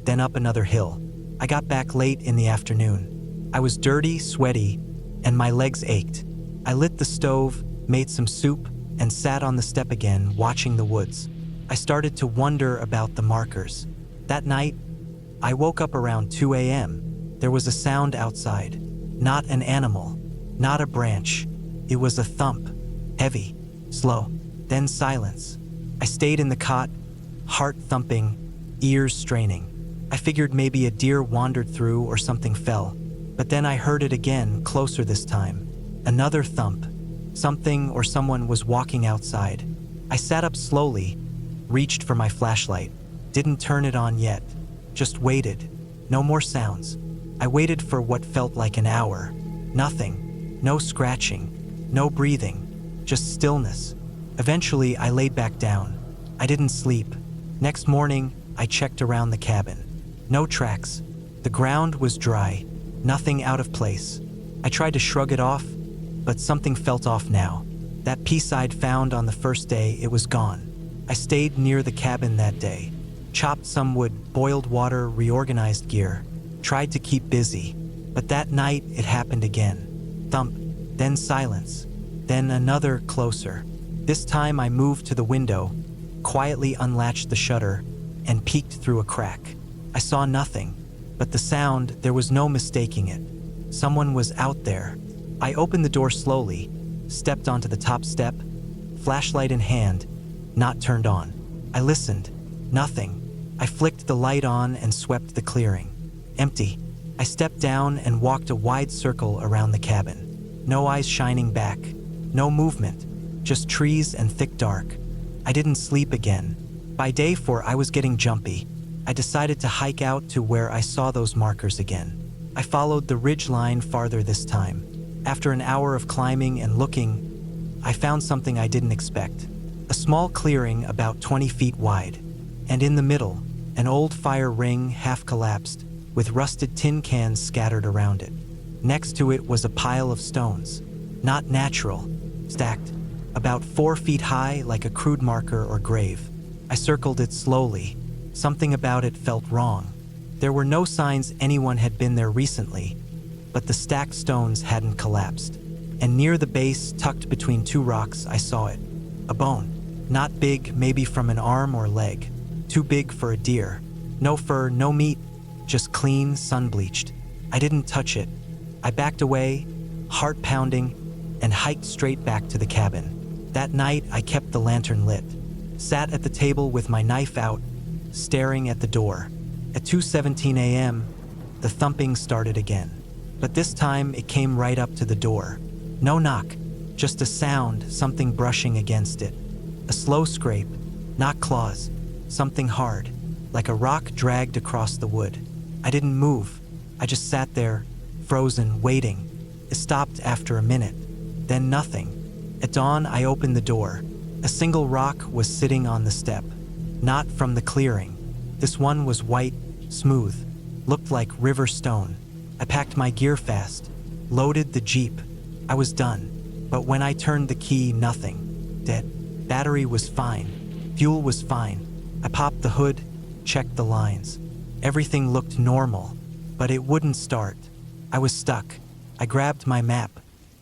then up another hill. I got back late in the afternoon. I was dirty, sweaty, and my legs ached. I lit the stove, made some soup, and sat on the step again, watching the woods. I started to wonder about the markers. That night, I woke up around 2 a.m. There was a sound outside. Not an animal, not a branch. It was a thump, heavy, slow, then silence. I stayed in the cot, heart thumping, ears straining. I figured maybe a deer wandered through or something fell. But then I heard it again, closer this time. Another thump. Something or someone was walking outside. I sat up slowly, reached for my flashlight. Didn't turn it on yet. Just waited. No more sounds. I waited for what felt like an hour. Nothing. No scratching. No breathing. Just stillness. Eventually, I laid back down. I didn't sleep. Next morning, I checked around the cabin. No tracks. The ground was dry. Nothing out of place. I tried to shrug it off, but something felt off now. That piece I'd found on the first day, it was gone. I stayed near the cabin that day. Chopped some wood, boiled water, reorganized gear. Tried to keep busy. But that night, it happened again. Thump, then silence, then another closer. This time I moved to the window, quietly unlatched the shutter, and peeked through a crack. I saw nothing, But the sound, there was no mistaking it. Someone was out there. I opened the door slowly, stepped onto the top step, flashlight in hand, not turned on. I listened. Nothing. I flicked the light on and swept the clearing. Empty. I stepped down and walked a wide circle around the cabin. No eyes shining back. No movement. Just trees and thick dark. I didn't sleep again. By day 4, I was getting jumpy. I decided to hike out to where I saw those markers again. I followed the ridge line farther this time. After an hour of climbing and looking, I found something I didn't expect. A small clearing about 20 feet wide. And in the middle, an old fire ring half collapsed, with rusted tin cans scattered around it. Next to it was a pile of stones. Not natural, stacked, about 4 feet high like a crude marker or grave. I circled it slowly. Something about it felt wrong. There were no signs anyone had been there recently, but the stacked stones hadn't collapsed. And near the base, tucked between 2 rocks, I saw it. A bone. Not big, maybe from an arm or leg. Too big for a deer. No fur, no meat, just clean, sun-bleached. I didn't touch it. I backed away, heart pounding, and hiked straight back to the cabin. That night, I kept the lantern lit. Sat at the table with my knife out, staring at the door. At 2:17 a.m., the thumping started again. But this time, it came right up to the door. No knock, just a sound, something brushing against it. A slow scrape, not claws, something hard, like a rock dragged across the wood. I didn't move. I just sat there, frozen, waiting. It stopped after a minute, then nothing. At dawn, I opened the door. A single rock was sitting on the step, not from the clearing. This one was white, smooth, looked like river stone. I packed my gear fast, loaded the Jeep. I was done. But when I turned the key, nothing. Dead. Battery was fine. Fuel was fine. I popped the hood, checked the lines. Everything looked normal, but it wouldn't start. I was stuck. I grabbed my map.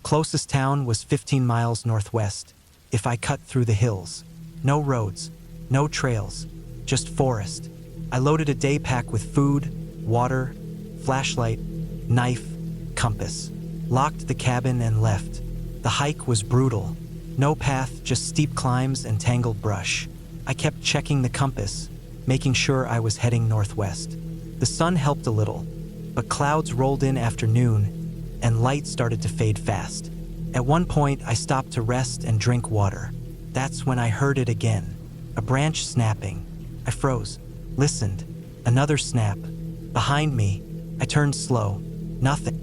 Closest town was 15 miles northwest. If I cut through the hills. No roads, no trails, just forest. I loaded a day pack with food, water, flashlight, knife, compass. Locked the cabin and left. The hike was brutal. No path, just steep climbs and tangled brush. I kept checking the compass, making sure I was heading northwest. The sun helped a little, but clouds rolled in after noon, and light started to fade fast. At one point, I stopped to rest and drink water. That's when I heard it again. A branch snapping. I froze, listened. Another snap. Behind me, I turned slow. Nothing.